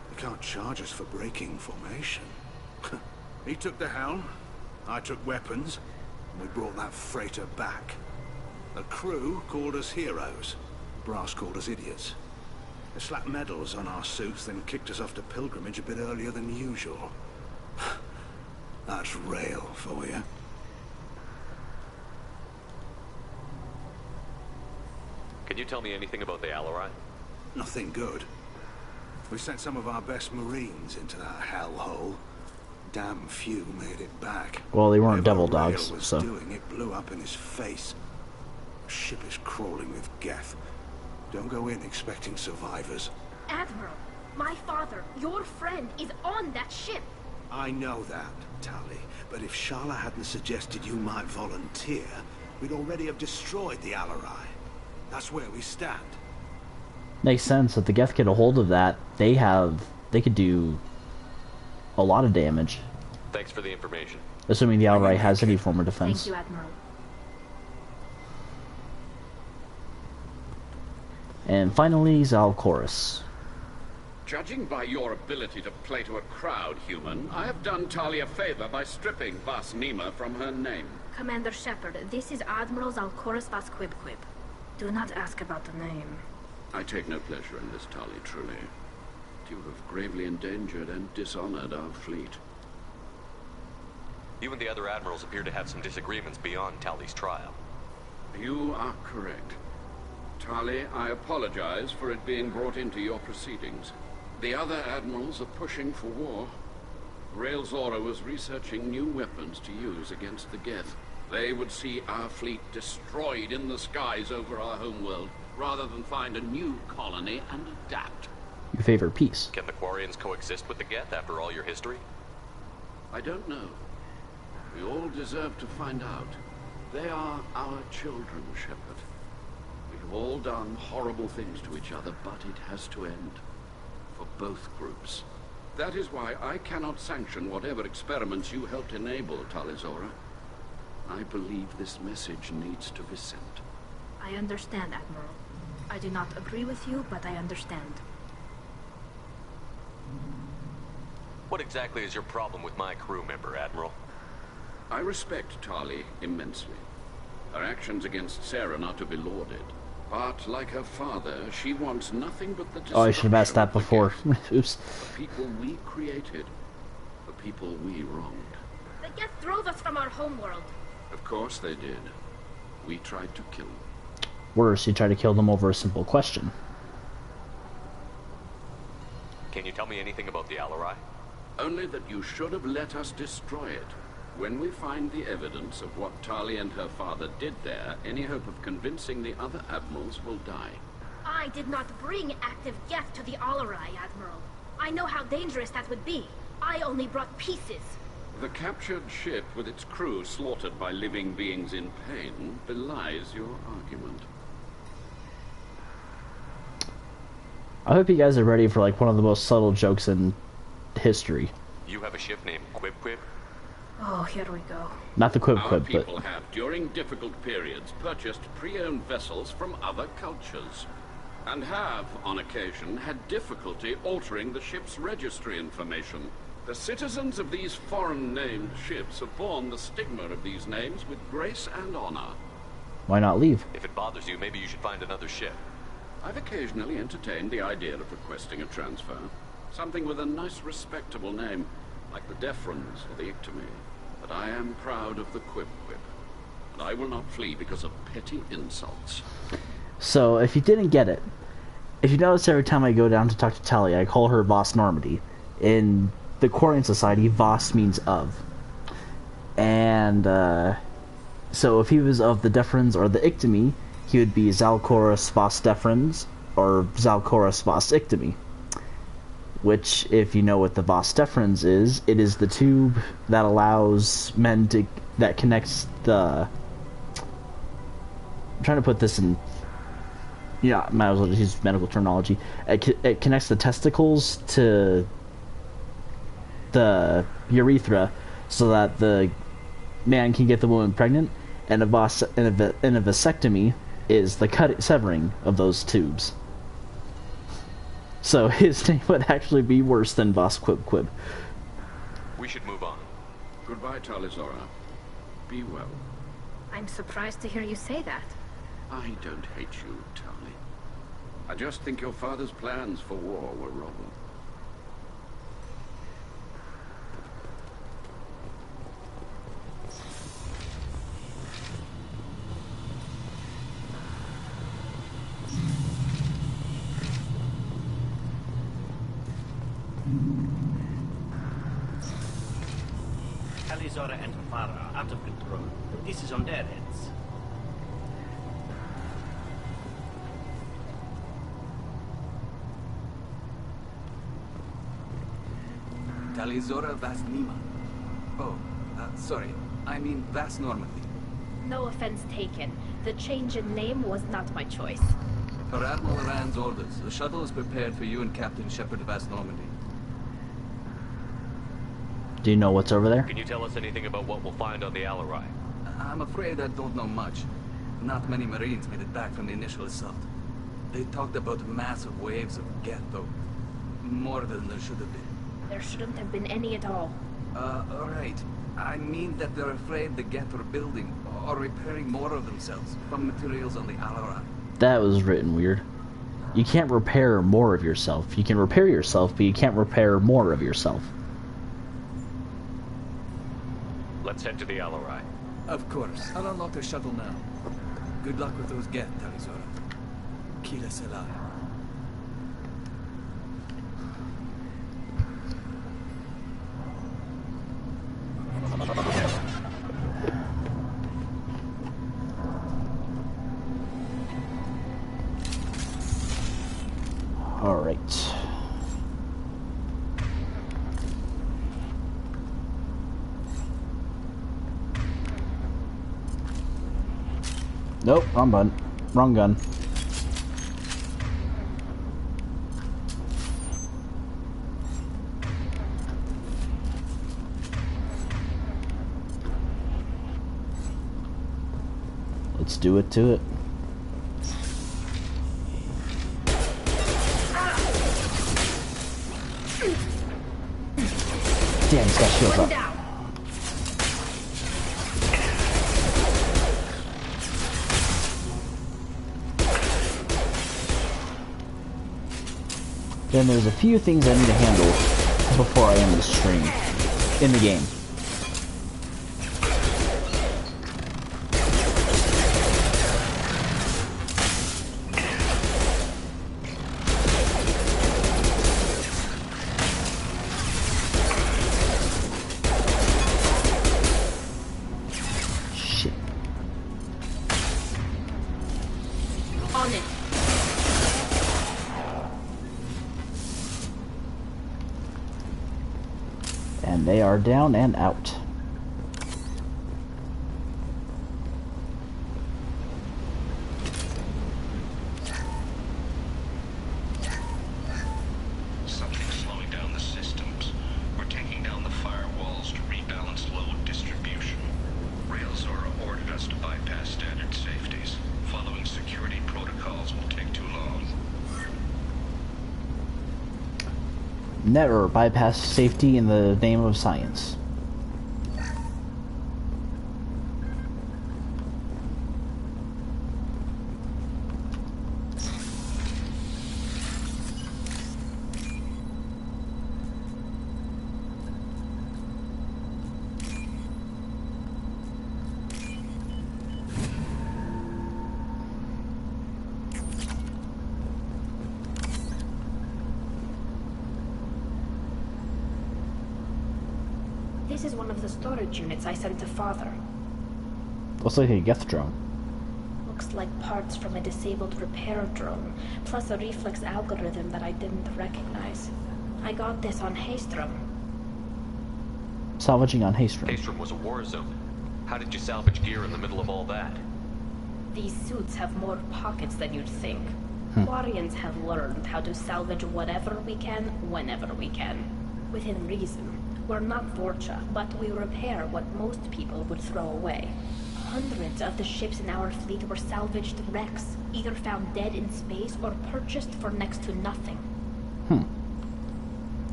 They can't charge us for breaking formation." He took the helm, I took weapons, and we brought that freighter back. The crew called us heroes. Brass called us idiots. They slapped medals on our suits, then kicked us off to pilgrimage a bit earlier than usual. That's Rail for you. Can you tell me anything about the Alarai? Nothing good. We sent some of our best Marines into that hellhole. Damn few made it back. Well, they weren't devil Whatever Rail dogs, was so. doing, it blew up in his face. The ship is crawling with Geth. Don't go in expecting survivors. Admiral, my father, your friend, is on that ship. I know that, Tally. But if Shala hadn't suggested you might volunteer, we'd already have destroyed the Alarai. That's where we stand. Makes sense. If the Geth get a hold of that, they could do a lot of damage. Thanks for the information. Assuming the Alarai has any form of defense. Thank you, Admiral. And finally, Zalchorus. Judging by your ability to play to a crowd, human, I have done Tali a favor by stripping Vas Nima from her name. Commander Shepard, this is Admiral Zalchorus Vas Quibquib. Do not ask about the name. I take no pleasure in this, Tali, truly. You have gravely endangered and dishonored our fleet. You and the other admirals appear to have some disagreements beyond Tally's trial. You are correct. Tali, I apologize for it being brought into your proceedings. The other admirals are pushing for war. Rail Zora was researching new weapons to use against the Geth. They would see our fleet destroyed in the skies over our homeworld, rather than find a new colony and adapt. You favor peace. Can the Quarians coexist with the Geth after all your history? I don't know. We all deserve to find out. They are our children, Shepard. We have all done horrible things to each other, but it has to end. For both groups. That is why I cannot sanction whatever experiments you helped enable, Talizora. I believe this message needs to be sent. I understand, Admiral. I do not agree with you, but I understand. What exactly is your problem with my crew member, Admiral? I respect Tali immensely. Her actions against Saren are to be lauded. But, like her father, she wants nothing but the destruction. Oh, I should have asked that before. Oops. The people we created. The people we wronged. The Geth drove us from our homeworld. Of course they did. We tried to kill them. Worse, you tried to kill them over a simple question. Can you tell me anything about the Alarai? Only that you should have let us destroy it. When we find the evidence of what Tali and her father did there, any hope of convincing the other admirals will die. I did not bring active Geth to the Alarai, Admiral. I know how dangerous that would be. I only brought pieces. The captured ship with its crew slaughtered by living beings in pain belies your argument. I hope you guys are ready for like one of the most subtle jokes in history. You have a ship named Quib-Quib? Oh, here we go. Not the Our Quib-Quib, people but... have, during difficult periods, purchased pre-owned vessels from other cultures. And have, on occasion, had difficulty altering the ship's registry information. The citizens of these foreign-named ships have borne the stigma of these names with grace and honor. Why not leave? If it bothers you, maybe you should find another ship. I've occasionally entertained the idea of requesting a transfer. Something with a nice, respectable name. like the Deferens or the Ictomy, but I am proud of the Quib Quib, and I will not flee because of petty insults. So, if you didn't get it, if you notice every time I go down to talk to Tali, I call her Voss Normandy. In the Quarian Society, Voss means of. And, so if he was of the Deferens or the Ictomy, he would be Zalcorus Voss Deferens or Zalcorus Voss Ictomy. Which, if you know what the Voss Deferens is, it is the tube that allows men to... that connects the... I'm trying to put this in... Yeah, might as well just use medical terminology. It connects the testicles to the urethra so that the man can get the woman pregnant, and a vasectomy is the severing of those tubes. So his name would actually be worse than Voss Quib Quib. We should move on. Goodbye, Talizora. Be well. I'm surprised to hear you say that. I don't hate you, Tali. I just think your father's plans for war were wrong. Talizora and her father are out of control. This is on their heads. Talizora Vas Nima. Oh, sorry. I mean Vas Normandy. No offense taken. The change in name was not my choice. Per Admiral Rand's orders, the shuttle is prepared for you and Captain Shepard of Vas Normandy. Do you know what's over there? Can you tell us anything about what we'll find on the Alarai? I'm afraid I don't know much. Not many Marines made it back from the initial assault. They talked about massive waves of Geth, though. More than there should have been. There shouldn't have been any at all. Alright. I mean that they're afraid the Geth are building or repairing more of themselves from materials on the Alarai. That was written weird. You can't repair more of yourself. You can repair yourself, but you can't repair more of yourself. Let's head to the Alarai. Of course. I'll unlock the shuttle now. Good luck with those Geth, Talizora. Kila Selah. All right. Nope, wrong button. Wrong gun. Let's do it to it. Damn, he's got shields up. Then there's a few things I need to handle before I end the stream in the game. Shit. On it. And they are down and out. Something's slowing down the systems. We're taking down the firewalls to rebalance load distribution. Railzora ordered us to bypass standard safeties. Following security protocols will take too long. Never bypass safety in the name of science. This is one of the storage units I sent to Father. Looks like a Geth drone. Looks like parts from a disabled repair drone, plus a reflex algorithm that I didn't recognize. I got this on Haystrom. Salvaging on Haystrom. Haystrom was a war zone. How did you salvage gear in the middle of all that? These suits have more pockets than you'd think. Quarians have learned how to salvage whatever we can, whenever we can. Within reason. We're not Vorcha, but we repair what most people would throw away. Hundreds of the ships in our fleet were salvaged wrecks, either found dead in space or purchased for next to nothing.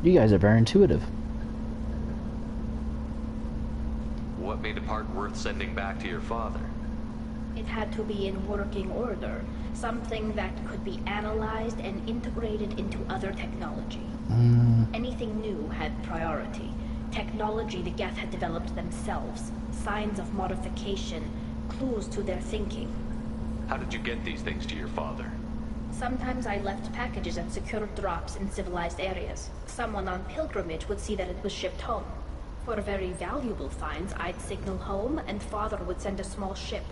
You guys are very intuitive. What made a part worth sending back to your father? It had to be in working order. Something that could be analyzed and integrated into other technology. Anything new had priority. Technology the Geth had developed themselves. Signs of modification. Clues to their thinking. How did you get these things to your father? Sometimes I left packages at secure drops in civilized areas. Someone on pilgrimage would see that it was shipped home. For very valuable finds, I'd signal home, and Father would send a small ship.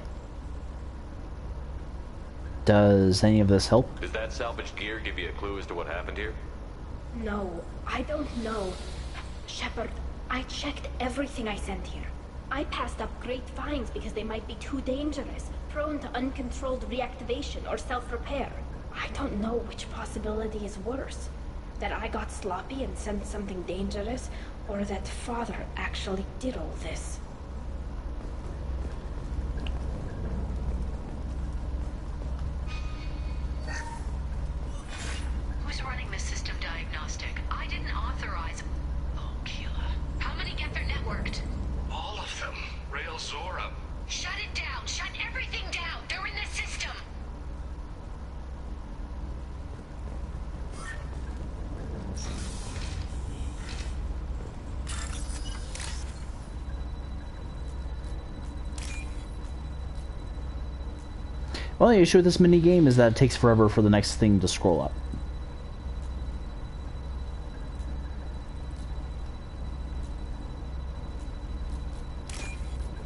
Does any of this help? Does that salvaged gear give you a clue as to what happened here? No, I don't know. Shepard, I checked everything I sent here. I passed up great finds because they might be too dangerous, prone to uncontrolled reactivation or self-repair. I don't know which possibility is worse. That I got sloppy and sent something dangerous, or that Father actually did all this. Who's running the system diagnostic? I didn't authorize... Oh, Keela. How many Geth are networked? All of them. Rail Zora. Shut it down! Shut everything down! They're in the system! Well, the issue with this mini game is that it takes forever for the next thing to scroll up.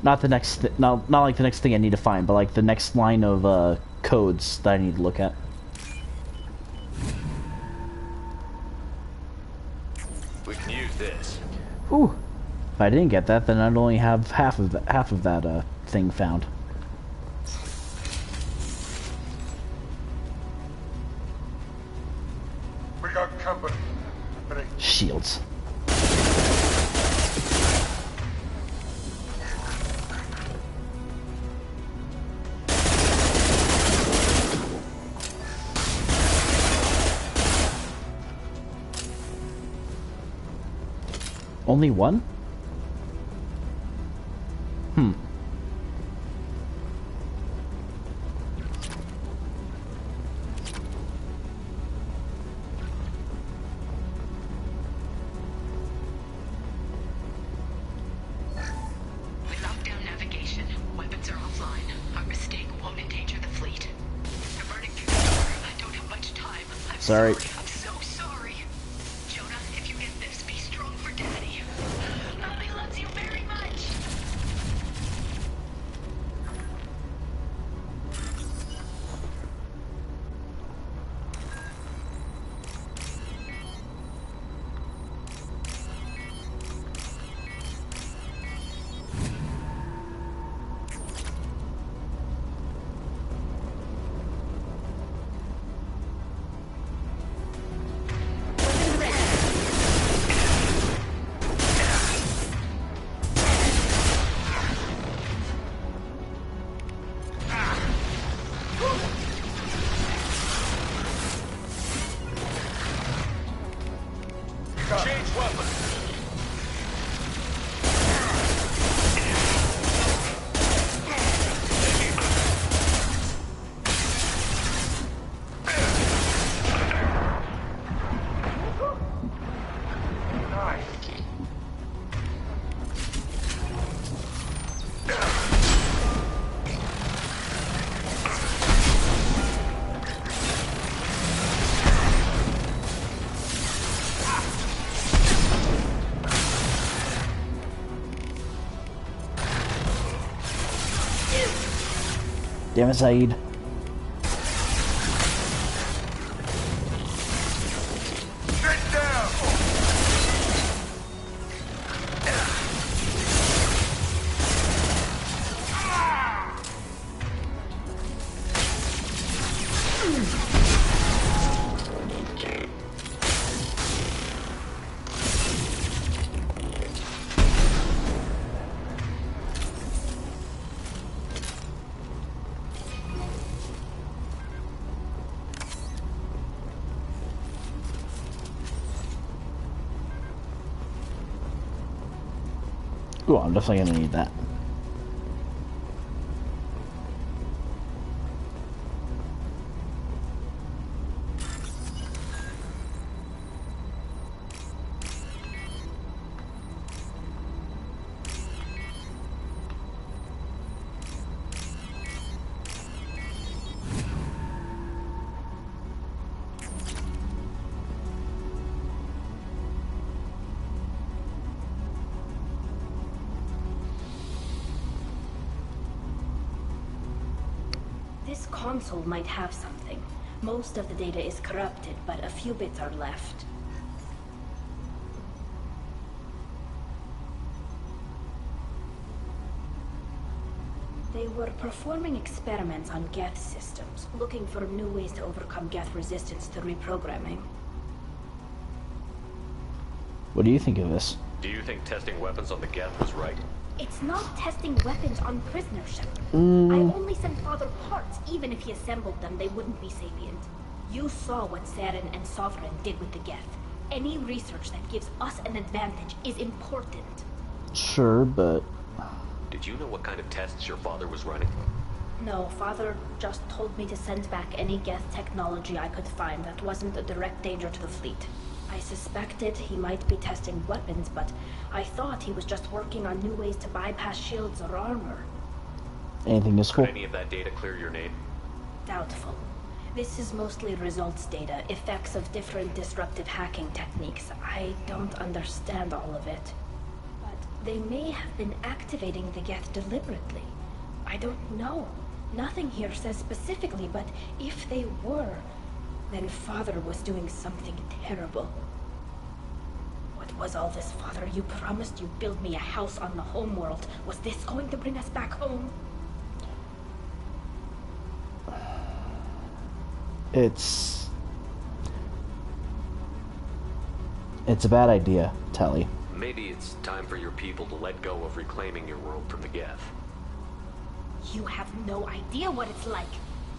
Not the next, not like the next thing I need to find, but like the next line of codes that I need to look at. We can use this. Whew. If I didn't get that, then I'd only have half of that thing found. We got company. Shields. Only one? We locked down navigation. Weapons are offline. Our mistake won't endanger the fleet. They're burning through the door. I don't have much time. I'm Sorry. I'm so sorry. Jonah, if you get this, be strong for Daddy. Mommy loves you very much. Change weapon. damn it, Saeed. Ooh, I'm definitely gonna need that. This console might have something. Most of the data is corrupted, but a few bits are left. They were performing experiments on Geth systems, looking for new ways to overcome Geth resistance to reprogramming. What do you think of this? Do you think testing weapons on the Geth was right? It's not testing weapons on prisoners, Shepard. I only sent Father parts. Even if he assembled them, they wouldn't be sapient. You saw what Saren and Sovereign did with the Geth. Any research that gives us an advantage is important. Sure, but... Did you know what kind of tests your father was running? No, Father just told me to send back any Geth technology I could find that wasn't a direct danger to the fleet. I suspected he might be testing weapons, but I thought he was just working on new ways to bypass shields or armor. Anything useful? Could any of that data clear your name? Doubtful. This is mostly results data, effects of different disruptive hacking techniques. I don't understand all of it. But they may have been activating the Geth deliberately. I don't know. Nothing here says specifically, but if they were, then Father was doing something terrible. What was all this, Father? You promised you'd build me a house on the homeworld. Was this going to bring us back home? It's a bad idea, Tali. Maybe it's time for your people to let go of reclaiming your world from the Geth. You have no idea what it's like.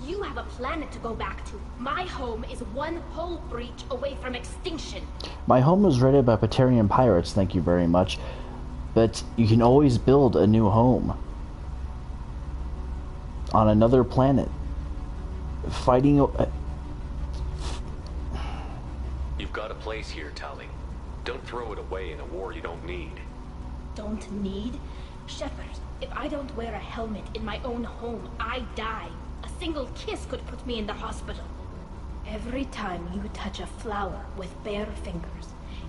You have a planet to go back to. My home is one hull breach away from extinction. My home was raided by Patarian pirates, thank you very much. But you can always build a new home. On another planet. Fighting... You've got a place here, Tali. Don't throw it away in a war you don't need. Don't need? Shepard, if I don't wear a helmet in my own home, I die. A single kiss could put me in the hospital. Every time you touch a flower with bare fingers,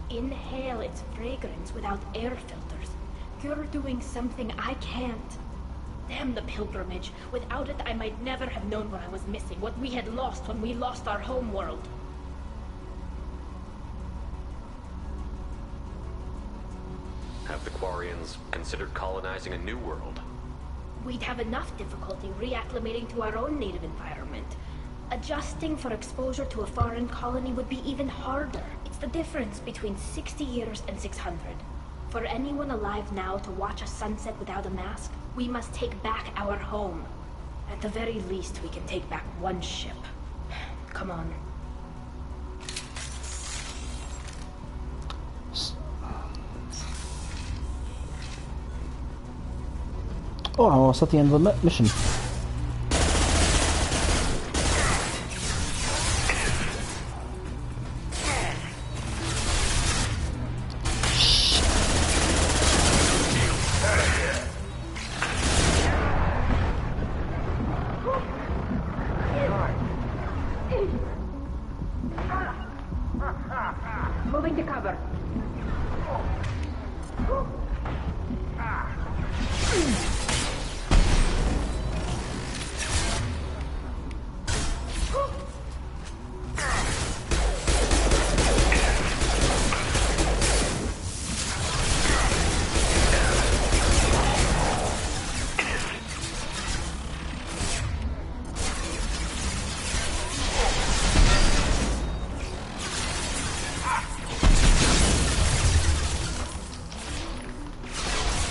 inhale its fragrance without air filters, you're doing something I can't. Damn the pilgrimage. Without it, I might never have known what I was missing, what we had lost when we lost our home world. Have the Quarians considered colonizing a new world? We'd have enough difficulty reacclimating to our own native environment. Adjusting for exposure to a foreign colony would be even harder. It's the difference between 60 years and 600. For anyone alive now to watch a sunset without a mask, we must take back our home. At the very least, we can take back one ship. Come on. Oh, I'm almost at the end of the mission. Moving to cover.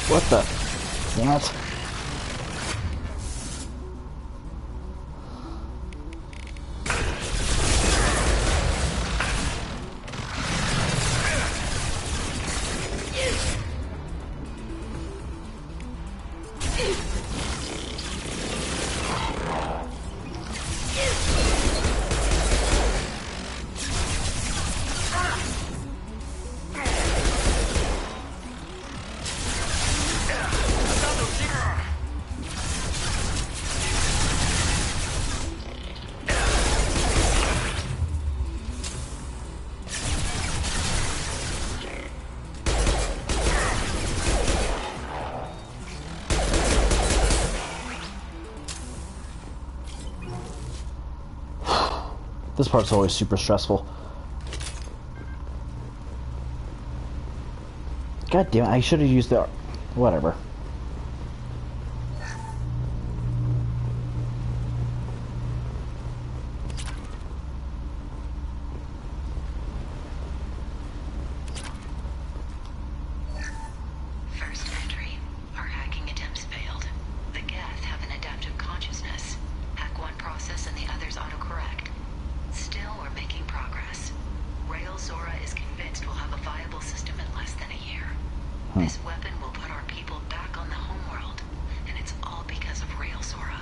What the? Damn it. This part's always super stressful. God damn it, I should have used the... whatever. First entry. Our hacking attempts failed. The Geth have an adaptive consciousness. Hack one process and the others autocorrect. Still, we're making progress. Rail Zora is convinced we'll have a viable system in less than a year. This weapon will put our people back on the homeworld, and it's all because of Rail Zora.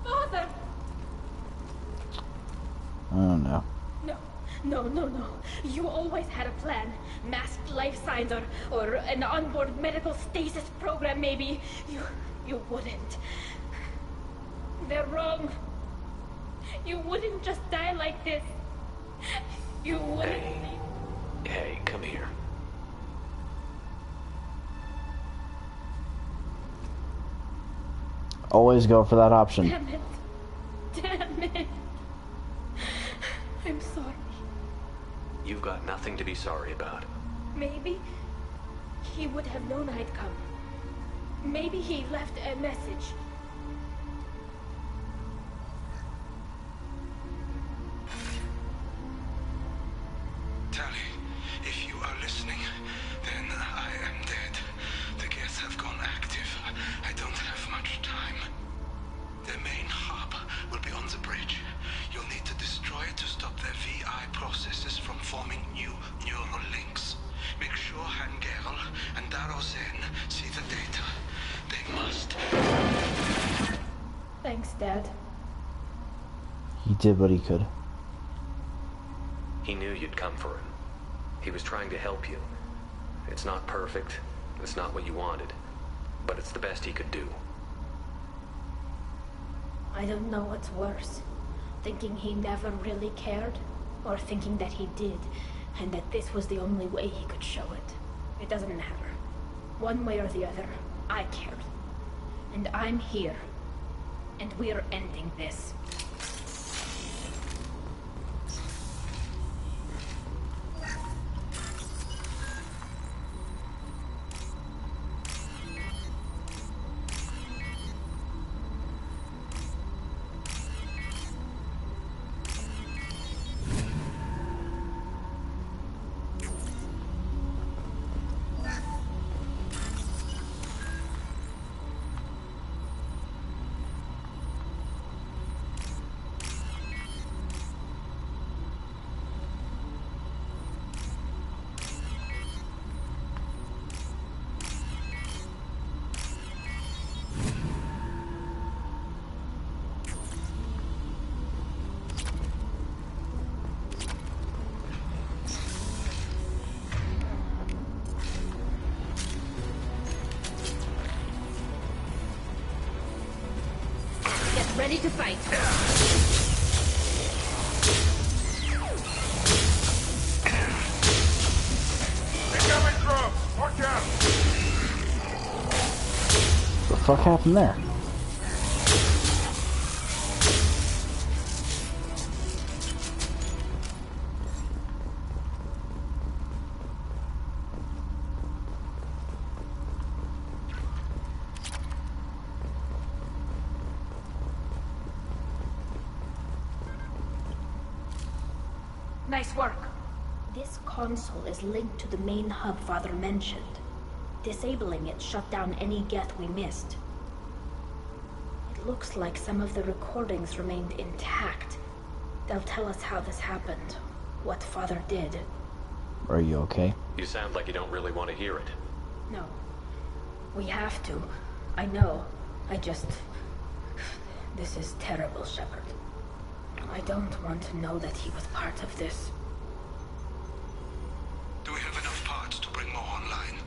Father! Oh no. No. You always had a plan. Masked life signs or an onboard medical stasis program, maybe. You wouldn't. They're wrong. You wouldn't just die like this. You wouldn't. Hey, come here. Always go for that option. Damn it. I'm sorry. You've got nothing to be sorry about. Maybe he would have known I'd come. Maybe he left a message. Tally, if you are listening, then I am dead. The Geth have gone active. I don't have much time. Their main hub will be on the bridge. You'll need to destroy it to stop their VI processes from forming new neural links. Make sure Hangerl and Darozen see the data. They must. Thanks, Dad. He did what he could. He knew you'd come for him. He was trying to help you. It's not perfect. It's not what you wanted. But it's the best he could do. I don't know what's worse. Thinking he never really cared, or thinking that he did, and that this was the only way he could show it. It doesn't matter. One way or the other, I cared. And I'm here. And we're ending this. Ready to fight. Incoming drone! Watch out! What the fuck happened there? Nice work. This console is linked to the main hub Father mentioned. Disabling it shut down any Geth we missed. It looks like some of the recordings remained intact. They'll tell us how this happened, what Father did. Are you okay? You sound like you don't really want to hear it. No. We have to. I know. I just... This is terrible, Shepard. I don't want to know that he was part of this. Do we have enough parts to bring more online?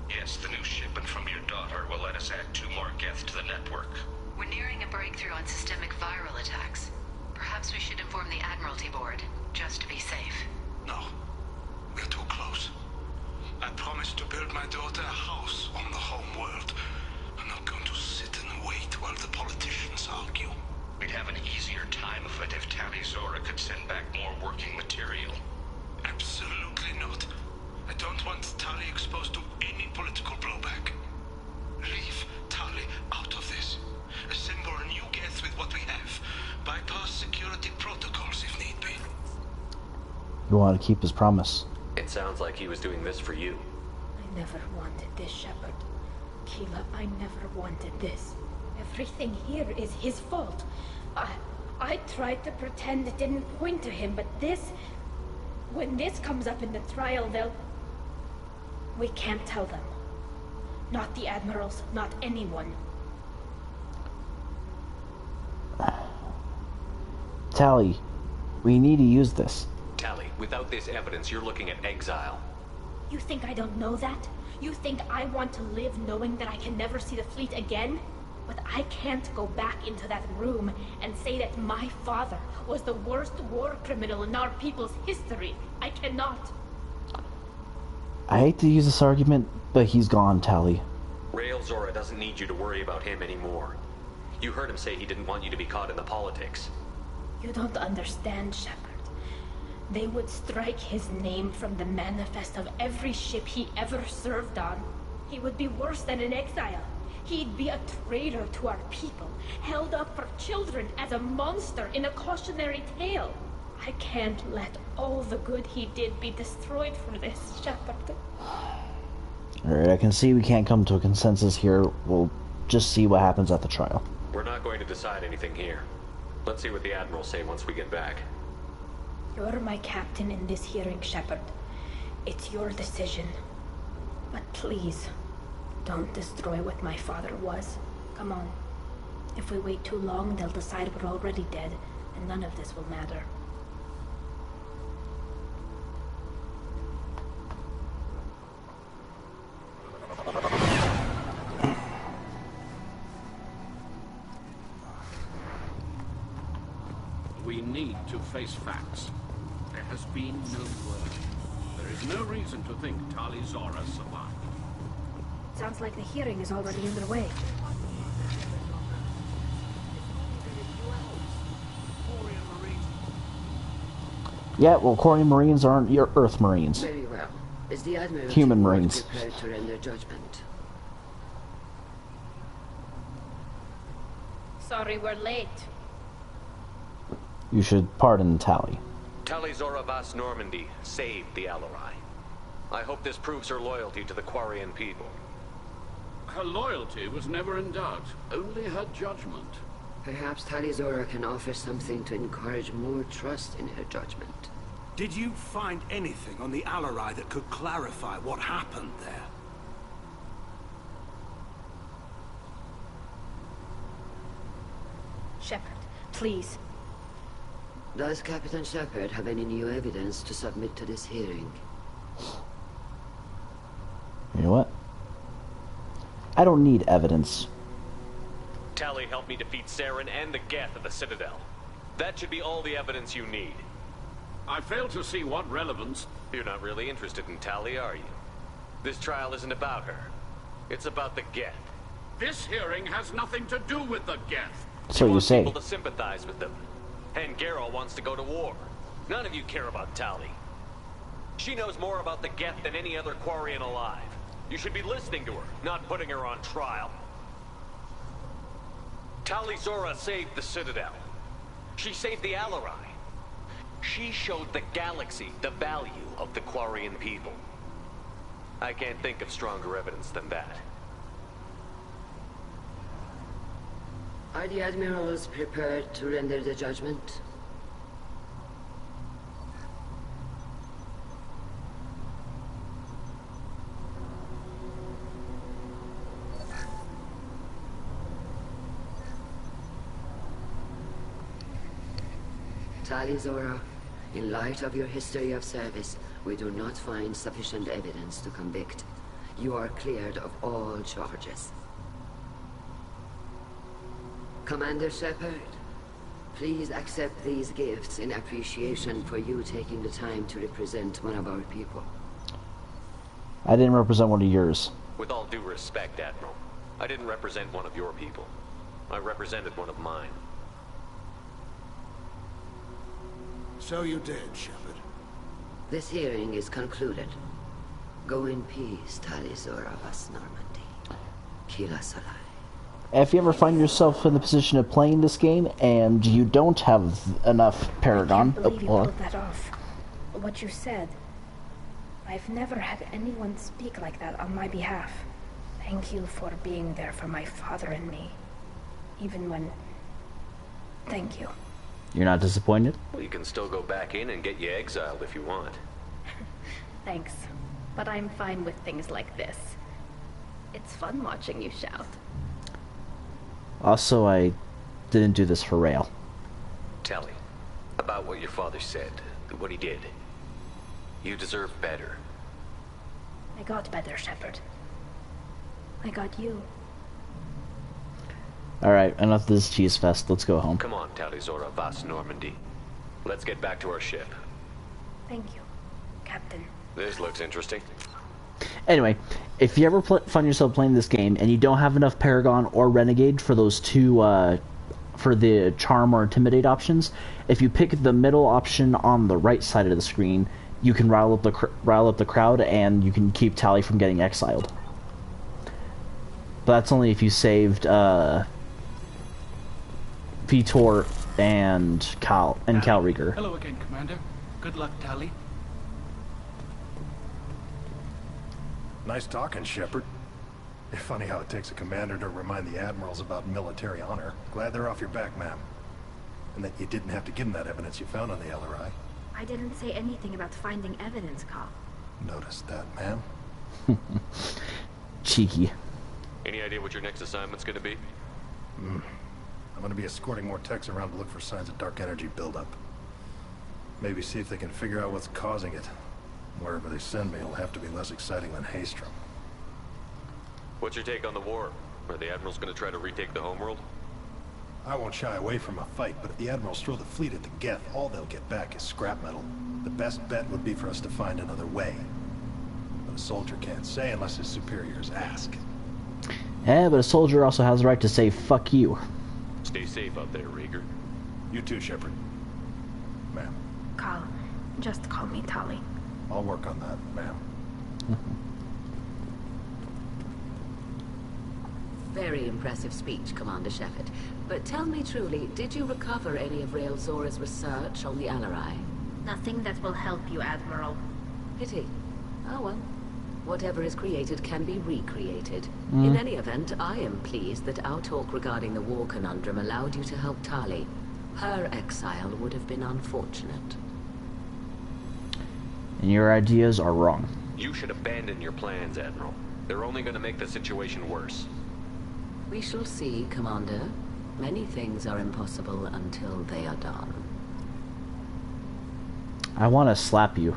Yes, the new shipment from your daughter will let us add 2 more Geth to the network. We're nearing a breakthrough on systemic viral attacks. Perhaps we should inform the Admiralty Board, just to be safe. No. We're too close. I promised to build my daughter a house on the home world. I'm not going to sit and wait while the politicians argue. We'd have an easier time of it if Tali Zora could send back more working material. Absolutely not. I don't want Tali exposed to any political blowback. Leave Tali out of this. Assemble a new Geth with what we have. Bypass security protocols if need be. You want to keep his promise. It sounds like he was doing this for you. I never wanted this, Shepard. Keela, I never wanted this. Everything here is his fault. I tried to pretend it didn't point to him, but this... When this comes up in the trial, they'll... We can't tell them. Not the admirals, not anyone. Tali, we need to use this. Tali, without this evidence, you're looking at exile. You think I don't know that? You think I want to live knowing that I can never see the fleet again? But I can't go back into that room and say that my father was the worst war criminal in our people's history. I cannot. I hate to use this argument, but he's gone, Tali. Rael Zora doesn't need you to worry about him anymore. You heard him say he didn't want you to be caught in the politics. You don't understand, Shepard. They would strike his name from the manifest of every ship he ever served on. He would be worse than an exile. He'd be a traitor to our people, held up for children as a monster in a cautionary tale. I can't let all the good he did be destroyed for this, Shepard. Alright, I can see we can't come to a consensus here. We'll just see what happens at the trial. We're not going to decide anything here. Let's see what the Admirals say once we get back. You're my captain in this hearing, Shepard. It's your decision. But please, don't destroy what my father was. Come on. If we wait too long, they'll decide we're already dead, and none of this will matter. We need to face facts. There has been no word. There is no reason to think Tali Zora survived. Sounds like the hearing is already underway. Yeah, well, Quarian Marines aren't your Earth Marines. Very well. Is the Admiral Human Marines. prepared to render judgment? Sorry we're late. You should pardon Tali. Tali Zora Vas Normandy saved the Alarai. I hope this proves her loyalty to the Quarian people. Her loyalty was never in doubt, only her judgment. Perhaps Tali Zora can offer something to encourage more trust in her judgment. Did you find anything on the Alarai that could clarify what happened there? Shepard, please. Does Captain Shepard have any new evidence to submit to this hearing? You know what? I don't need evidence. Tali helped me defeat Saren and the Geth at the Citadel. That should be all the evidence you need. I fail to see what relevance... You're not really interested in Tali, are you? This trial isn't about her. It's about the Geth. This hearing has nothing to do with the Geth. So you say. People to sympathize with them. And Geralt wants to go to war. None of you care about Tali. She knows more about the Geth than any other Quarian alive. You should be listening to her, not putting her on trial. Tali Zora saved the Citadel. She saved the Alarai. She showed the galaxy the value of the Quarian people. I can't think of stronger evidence than that. Are the admirals prepared to render the judgment? Tali Zora, in light of your history of service, we do not find sufficient evidence to convict. You are cleared of all charges. Commander Shepard, please accept these gifts in appreciation for you taking the time to represent one of our people. I didn't represent one of yours. With all due respect, Admiral, I didn't represent one of your people. I represented one of mine. So you did, Shepard. This hearing is concluded. Go in peace, Tali Zora vas Normandy. Kila Solai. If you ever find yourself in the position of playing this game and you don't have enough Paragon... I can't believe you pulled that off. What you said. I've never had anyone speak like that on my behalf. Thank you for being there for my father and me. Even when... Thank you. You're not disappointed? Well, you can still go back in and get you exiled if you want. Thanks. But I'm fine with things like this. It's fun watching you shout. Also, I didn't do this for Rael. Tali, about what your father said, what he did. You deserve better. I got better, Shepard. I got you. Alright, enough of this cheese fest. Let's go home. Come on, Tali Zora vas Normandy. Let's get back to our ship. Thank you, Captain. This looks interesting. Anyway, if you ever find yourself playing this game and you don't have enough Paragon or Renegade for those two, for the Charm or Intimidate options, if you pick the middle option on the right side of the screen, you can rile up the crowd and you can keep Tali from getting exiled. But that's only if you saved Vitor and Cal Rieger. Hello again, Commander. Good luck, Tali. Nice talking, Shepard. It's funny how it takes a commander to remind the admirals about military honor. Glad they're off your back, ma'am. And that you didn't have to give them that evidence you found on the LRI. I didn't say anything about finding evidence, Cal. Noticed that, ma'am. Cheeky. Any idea what your next assignment's gonna be? I'm gonna be escorting more techs around to look for signs of dark energy buildup. Maybe see if they can figure out what's causing it. Wherever they send me, it'll have to be less exciting than Haystrom. What's your take on the war? Are the admirals gonna try to retake the homeworld? I won't shy away from a fight, but if the admirals throw the fleet at the Geth, all they'll get back is scrap metal. The best bet would be for us to find another way. But a soldier can't say unless his superiors ask. Yeah, but a soldier also has the right to say, fuck you. Stay safe out there, Rieger. You too, Shepard. Ma'am. Cal, just call me Tali. I'll work on that, ma'am. Very impressive speech, Commander Shepard. But tell me truly, did you recover any of Rael Zora's research on the LRI? Nothing that will help you, Admiral. Pity. Oh well. Whatever is created can be recreated. In any event, I am pleased that our talk regarding the war conundrum allowed you to help Tali. Her exile would have been unfortunate. And your ideas are wrong. You should abandon your plans, Admiral. They're only gonna make the situation worse. We shall see, Commander. Many things are impossible until they are done. I want to slap you.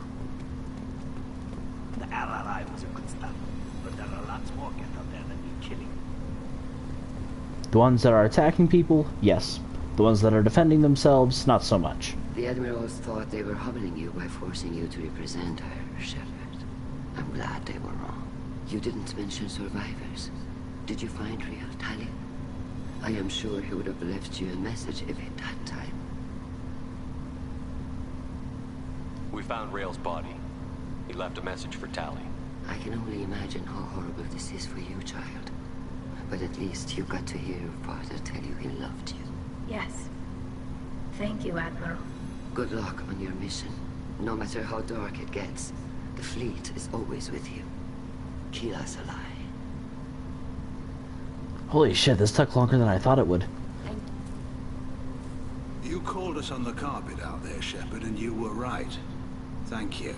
The LRI was a good start, but there are lots more Geth out there than need killing. The ones that are attacking people, yes. The ones that are defending themselves, not so much. The admirals thought they were humbling you by forcing you to represent her, Shepard. I'm glad they were wrong. You didn't mention survivors. Did you find Rael, Tali? I am sure he would have left you a message if he'd had time. We found Rael's body. He left a message for Tali. I can only imagine how horrible this is for you, child. But at least you got to hear your father tell you he loved you. Yes. Thank you, Admiral. Good luck on your mission. No matter how dark it gets, the fleet is always with you. Keela Salai. Holy shit, this took longer than I thought it would. You called us on the carpet out there, Shepard, and you were right. Thank you.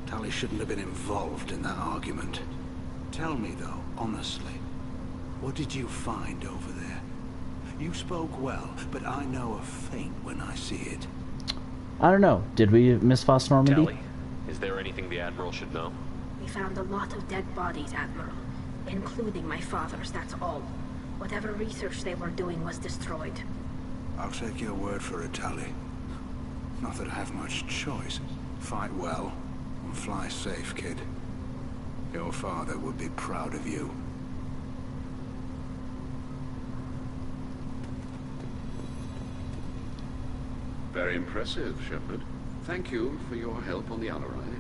Tali shouldn't have been involved in that argument. Tell me, though, honestly, what did you find over there? You spoke well, but I know a feint when I see it. I don't know. Did we miss Foss Normandy? Tali, is there anything the Admiral should know? We found a lot of dead bodies, Admiral. Including my father's, that's all. Whatever research they were doing was destroyed. I'll take your word for it, Tali. Not that I have much choice. Fight well, and fly safe, kid. Your father would be proud of you. Very impressive, Shepard. Thank you for your help on the Alarai.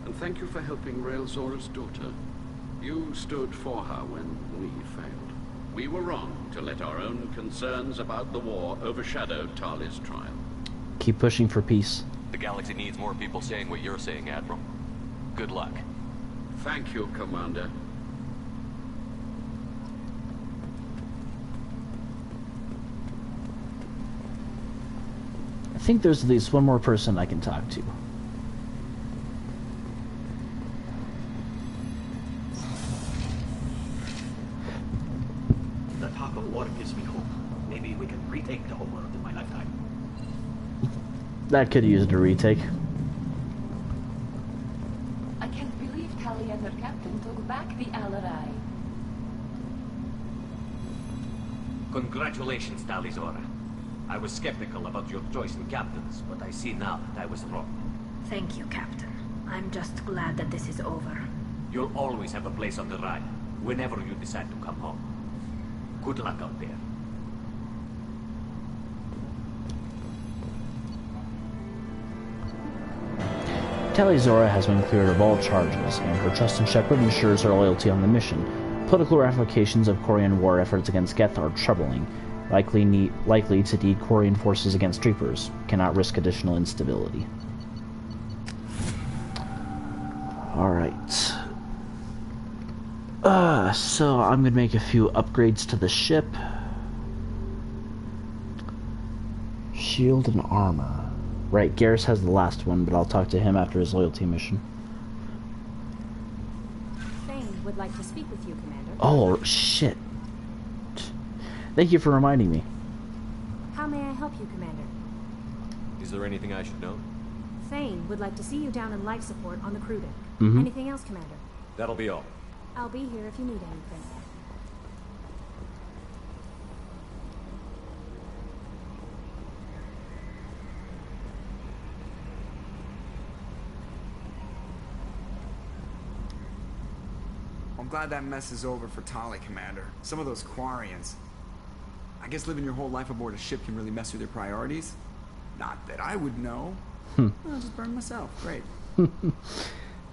And thank you for helping Rael Zora's daughter. You stood for her when we failed. We were wrong to let our own concerns about the war overshadow Tali's trial. Keep pushing for peace. The galaxy needs more people saying what you're saying, Admiral. Good luck. Thank you, Commander. I think there's at least one more person I can talk to. The talk of war gives me hope. Maybe we can retake the whole world in my lifetime. That could use a retake. I can't believe Tali and her captain took back the Alarai. Congratulations, Tali Zora. I was skeptical about your choice in captains, but I see now that I was wrong. Thank you, Captain. I'm just glad that this is over. You'll always have a place on the ride, whenever you decide to come home. Good luck out there. Tali Zora has been cleared of all charges, and her trust in Shepard ensures her loyalty on the mission. Political ramifications of Quarian war efforts against Geth are troubling. Likely to lead Quarian forces against Reapers. Cannot risk additional instability. Alright. So I'm gonna make a few upgrades to the ship. Shield and armor. Right, Garrus has the last one, but I'll talk to him after his loyalty mission. Thane would like to speak with you, Commander. Oh, shit. Thank you for reminding me. How may I help you, Commander? Is there anything I should know? Thane would like to see you down in life support on the crew deck. Mm-hmm. Anything else, Commander? That'll be all. I'll be here if you need anything. I'm glad that mess is over for Tali, Commander. Some of those Quarians. I guess living your whole life aboard a ship can really mess with your priorities. Not that I would know. I'll just burn myself. Great.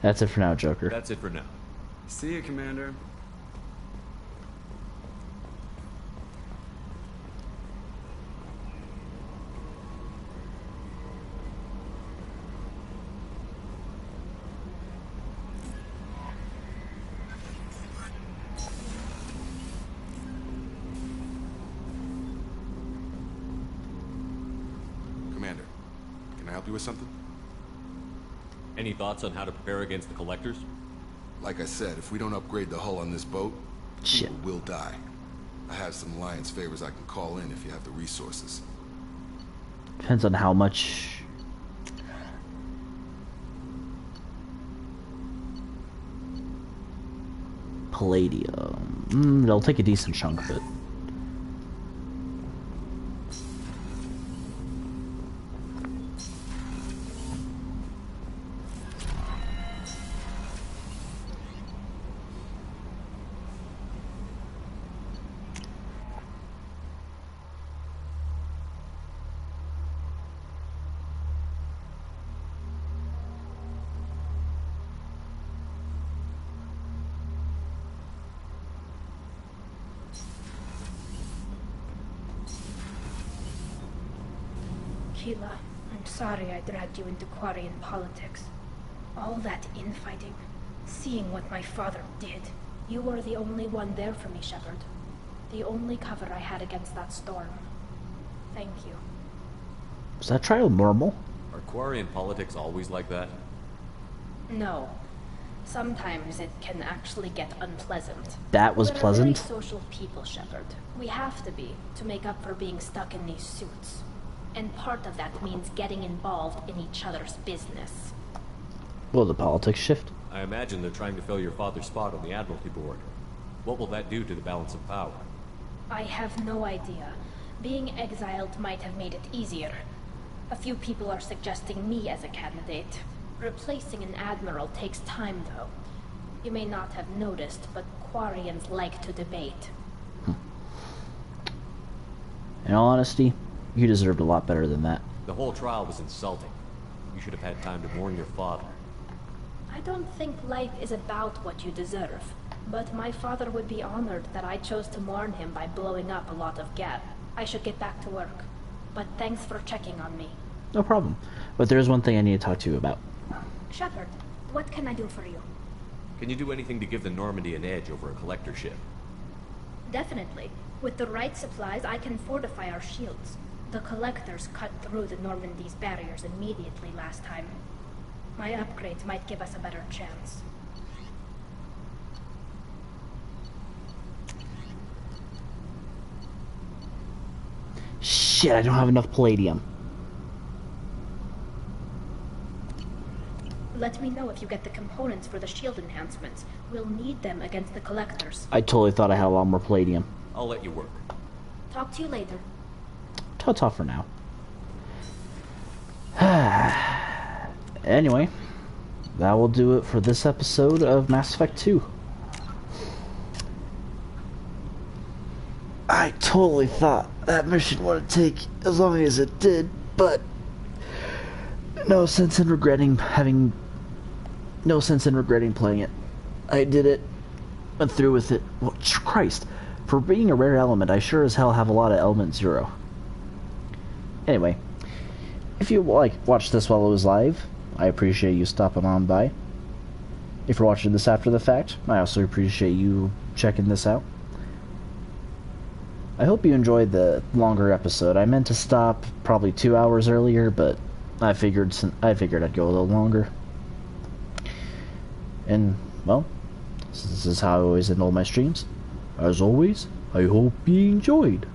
That's it for now, Joker. That's it for now. See you, Commander. Commander, can I help you with something? Any thoughts on how to prepare against the Collectors? Like I said, if we don't upgrade the hull on this boat, people will die. I have some Alliance favors I can call in if you have the resources. Depends on how much. Palladium. They'll take a decent chunk of it. Keela, sorry I dragged you into Quarian politics. All that infighting, seeing what my father did. You were the only one there for me, Shepard. The only cover I had against that storm. Thank you. Was that trial normal? Are Quarian politics always like that? No. Sometimes it can actually get unpleasant. That was pleasant? We're very social people, Shepard. We have to be, to make up for being stuck in these suits. And part of that means getting involved in each other's business. Will the politics shift? I imagine they're trying to fill your father's spot on the Admiralty Board. What will that do to the balance of power? I have no idea. Being exiled might have made it easier. A few people are suggesting me as a candidate. Replacing an admiral takes time, though. You may not have noticed, but Quarians like to debate. In all honesty, you deserved a lot better than that. The whole trial was insulting. You should have had time to warn your father. I don't think life is about what you deserve, but my father would be honored that I chose to mourn him by blowing up a lot of Geth. I should get back to work, but thanks for checking on me. No problem. But there is one thing I need to talk to you about. Shepard, what can I do for you? Can you do anything to give the Normandy an edge over a collector ship? Definitely. With the right supplies, I can fortify our shields. The collectors cut through the Normandy's barriers immediately last time. My upgrades might give us a better chance. Shit, I don't have enough palladium. Let me know if you get the components for the shield enhancements. We'll need them against the collectors. I totally thought I had a lot more palladium. I'll let you work. Talk to you later. Ta-ta for now. Anyway, that will do it for this episode of Mass Effect 2. I totally thought that mission would take as long as it did, but no sense in regretting playing it. I did it, went through with it. Well, Christ, for being a rare element, I sure as hell have a lot of element 0. Anyway, if you watched this while it was live, I appreciate you stopping on by. If you're watching this after the fact, I also appreciate you checking this out. I hope you enjoyed the longer episode. I meant to stop probably 2 hours earlier, but I figured I'd go a little longer. And, well, this is how I always end all my streams. As always, I hope you enjoyed.